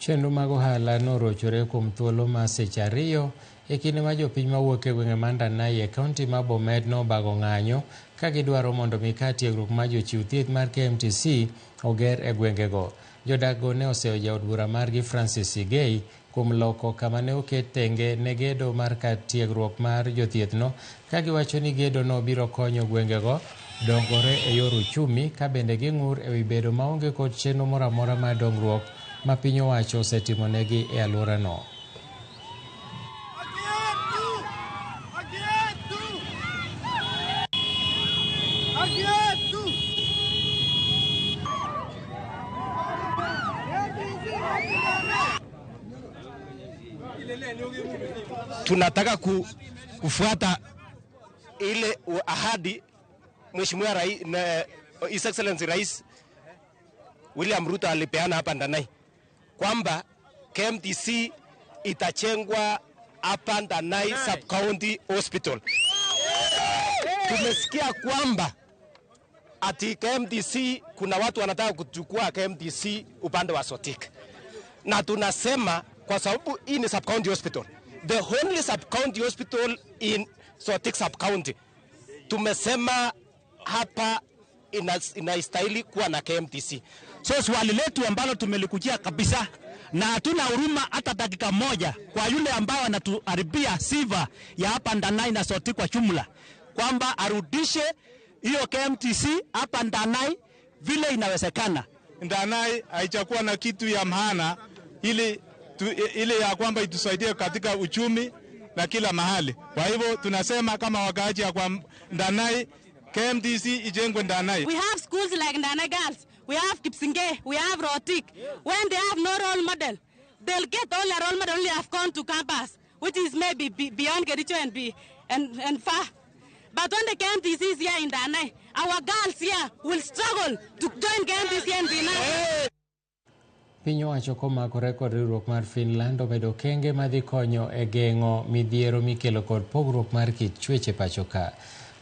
Chenro mag ohala norochore kuom thuolo ma seche ariyo e kinde ma jopiny mawuok e gwenge ma Ndanai e kaunti ma Bomet nobago ng'anyo ka gidwaro mondo mika tiegruok ma jochiw thieth mar KMTC oger e gwengego. Jodak-go ne oseyo jaod bura margi Francis Sigei kuom loko kama ne oket tenge ne gedo mar kar tiegruok mar jothiethno, ka giwacho ni gedono biro konyo gwengego dongore e yor uchumi, ka bende ging'ur e wi bedo maonge kod chenro moro amora mar dongruok ma piny owacho osetimonegi e alworano.
Tunataka kufuata ile ahadi Mheshimiwa His Excellency Rais William Ruto alipeana hapa Ndanai kwamba KMTC itachengwa hapa Ndanai Sub-County Hospital. Tumesikia kwamba ati KMTC kuna watu wanataka kuchukua KMTC upande wa Sotik. Na tunasema kwa sababu hii ni Sub-County Hospital, the only Sub-County Hospital in Sotik Sub-County, tumesema hapa inaistahili kuwa na KMTC.
So swali letu ambalo tumelikujia kabisa na hatuna huruma hata dakika moja kwa yule ambao anatuharibia sifa ya hapa Ndanai na Sotik kwa jumla, kwamba arudishe hiyo KMTC hapa Ndanai vile inawezekana.
Ndanai haichakuwa na kitu ya maana ile ya kwamba itusaidie katika uchumi na kila mahali. Kwa hivyo tunasema kama wakaaji ya kwa Ndanai, KMTC ijengwe Ndanai.
We have schools like Ndanai Girls, we have Kipsinge, we have Rotik. When they have no role model, they'll get all their role model only have gone to campus, which is maybe beyond Gericho and far. But when the KMTC is here in Ndanai, our girls here will struggle to join KMTC and be nice.
Piny owacho komakore kod riwruok mar Finland omedo kenge madhi konyo e geng'o midhiero mikelo kod pogruok mar kit chwech e pacho ka.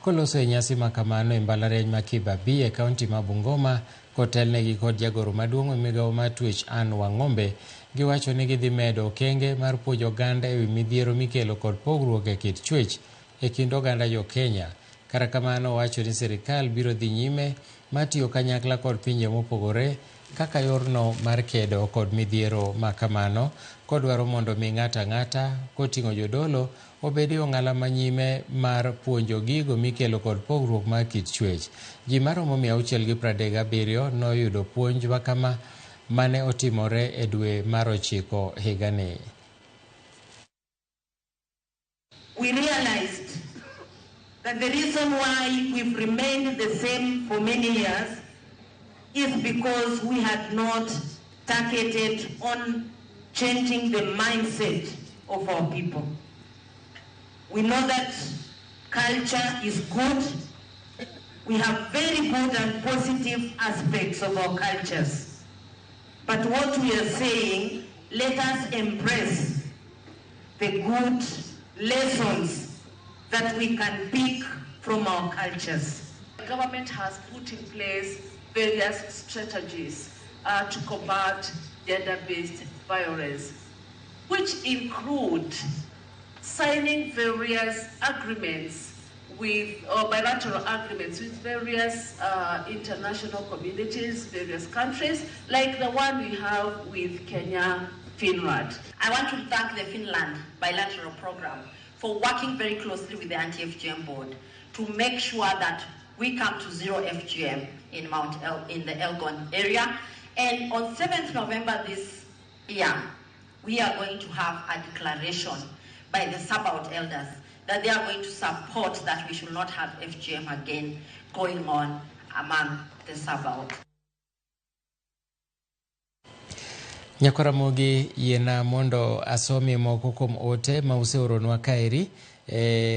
Koloso e nyasi ma kamano e mbalariany ma Kibabii e kaunti ma Bungoma, kotelnegi kod jagoro maduong' e migawo mar twech Anne Wang'ombe, giwacho ni gidhi medo okenge mar puonjo oganda e wi midhiero mikelo kod pogruok e kit chwech e kind oganda jo Kenya. Kata kamano wacho ni sirikal biro dhi nyime matiyo kanyakla kod pinje mopogore kaka yorno mar kedo kod midhiero ma kamano, kodwaro mondo mi ng'ata ng'ata koting'o jodolo obedi ong'ala manyime mar puonjo gigo mikelo kod pogruok mar kit chwech. Ji maromo 637 noyudo puonj makama mane otimore e dwe mar 9 higani.
We realized that the reason why we've remained the same for many years is because we had not targeted on changing the mindset of our people. We know that culture is good. We have very good and positive aspects of our cultures. But what we are saying, let us embrace the good lessons that we can pick from our cultures.
The government has put in place various strategies to combat gender-based violence, which include signing various agreements with, or bilateral agreements with various international communities, various countries, like the one we have with Kenya, Finland.
I want to thank the Finland bilateral program for working very closely with the anti-FGM board to make sure that we come to zero FGM in in the Elgon area. And on 7th November this year, we are going to have a declaration by the Sabaot elders that they are going to support that we should not have FGM again going on among the Sabaot.
Ramogi yena mondo asomi moko kuom ote ma useoronwa kaeri.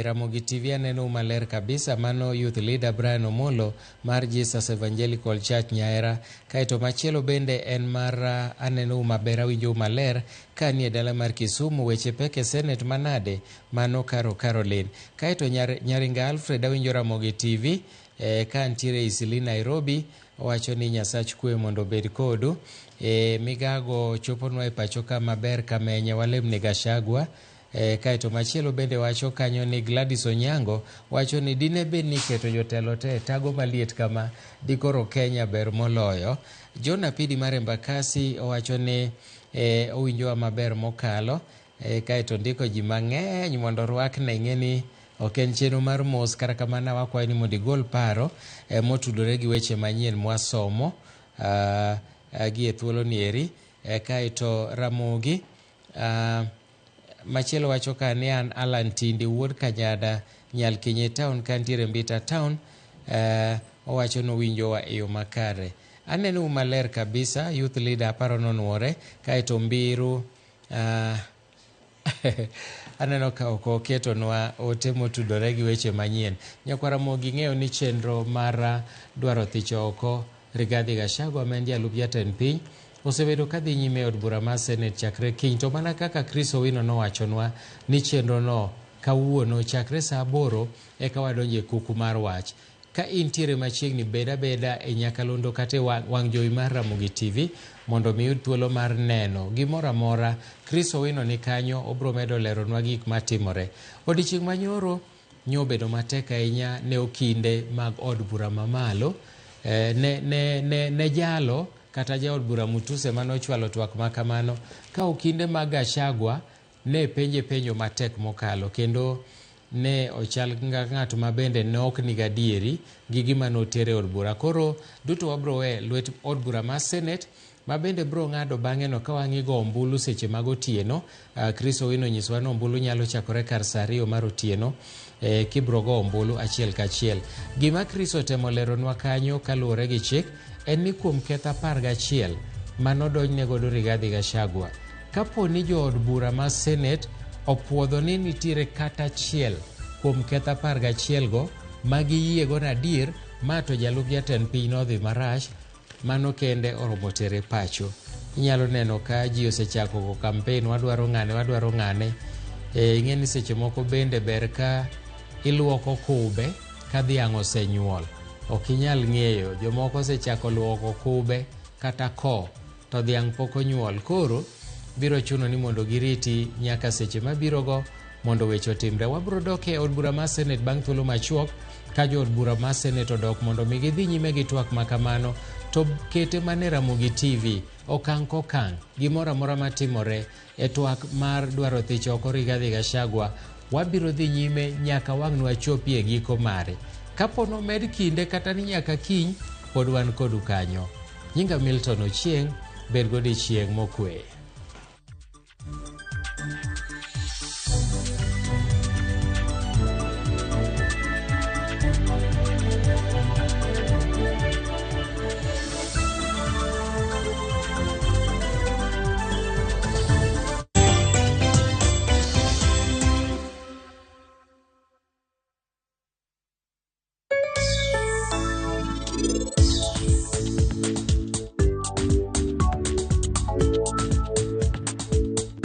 Ramogi TV aneno maler kabisa, mano youth leader Brian Omolo mar Jesus Evangelical Church Nyaera. Kaito machielo bende en mar aneno maber, awinjo maler ka ni e dala mar Kisumu, weche peke Senate manade, mano Karo Caroline. Kaito Nyaringa Alfred awinjo Ramogi TV ka ntiere Isili Nairobi, wacho ni Nyasach kwe mondo bed kodu. Migago choponwa e pachoka maber Kamenye walemne Gachagua. Kaito machielo bende wacho kanyo ni Gladys Onyango wacho ni dine bed ni keto jotelo te tago maliet kama dikoro Kenya ber moloyo. Jona Pidi mar Embakasi wacho ni owinjowa maber mokalo. Kaito ndiko ji mang'eny mondo rwakne, ng'eni ok en chenro mar mos, kata kamana wakwayo ni mondo igol paro motudore gi weche manyien mwasomo gi e thuolo ni eri. Kaito Ramogi machielo wacho ka ni an Alan Tindi wuod Kanyada Nyal Kinye Town kantiere Mbita Town, owacho no winjowa e yo makare. Aneno maler kabisa, youth leader aparo nonuore. Kaito Mbiru aneno ka ok oketonwa ote motudore gi weche manyien. Ramogi ng'eyo ni chenro mar dwaro thicho oko Rigathi Gachagua ma en jalup jatend piny osebedo kadhi nyime od bura mar Senate chakre kiny, to mana kaka Chris Owino nowachonwa ni chenro no kawuono chakre saa 8 eka wadonje kuku mar wach. Ka intiere machiegni beda e Nyakalondo kata wang' jowi mar Ramogi TV mondo miyud thuolo mar neno gimoro amora Chris Owino ni kanyo, obro medo leronwa gik matimore. Odiochieng' manyoro nyobedo matek ahinya ne okinde mag od bura mamalo, ne jalo kata jaod bura Mutuse manochwalo twak makamano ka okinde mag Gachagua ne penjo matek mokalo, kendo ne ochal ng'at ma bende ne ok ni gadieri gi gima notere od bura. Koro duto wabro we lwet od bura mar Senate ma bende bro ng'ado bang'e no ka wang'igo ombulu seche mag otieno. Chris Owino nyisowa ni ombulu nyalo chakore kar saa 2 mar otieno kibro go ombulu achiel kachiel. Gima Chris otemo leronwa kanyo kaluwore gi chik en ni kuom ketho 11 manodonjne godo Rigathi Gachagua, kapo ni jo od bura mar Senate opuodho ni nitiere kata achiel kuom ketho 11 go magi yiego nadier, ma to jalup jatend piny nodhi marach, mano kende oromo tere pacho. Inyalo neno ka ji osechako go campaign, wadwaro ng'ane. Ing'eni seche moko bende ber ka iluoko kube ka dhiang' osenyuol. Ok inyal ng'eyo, jomoko osechako luoko kube kata ko to dhiang' pok onyuol. Koro biro chuno ni mondo giriti nyaka seche mabiro go mondo weche otimre. Wabro dok e od bura mar Senate bang' thuolo machuok ka jo od bura mar Senate odok mondo mi gidhi nyime gi twak makamano, to kete mane Ramogi TV okang' kokang' gimoro amora matimore e twak mar dwaro thicho oko Rigathi Gachagua, wabiro dhi nyime nyaka wang' wachopie giko mare. Kapo nomed kinde kata ni nyaka kiny, pod wan kodu kanyo. Nyinga Milton Ochieng', bed godi chieng' mokwe.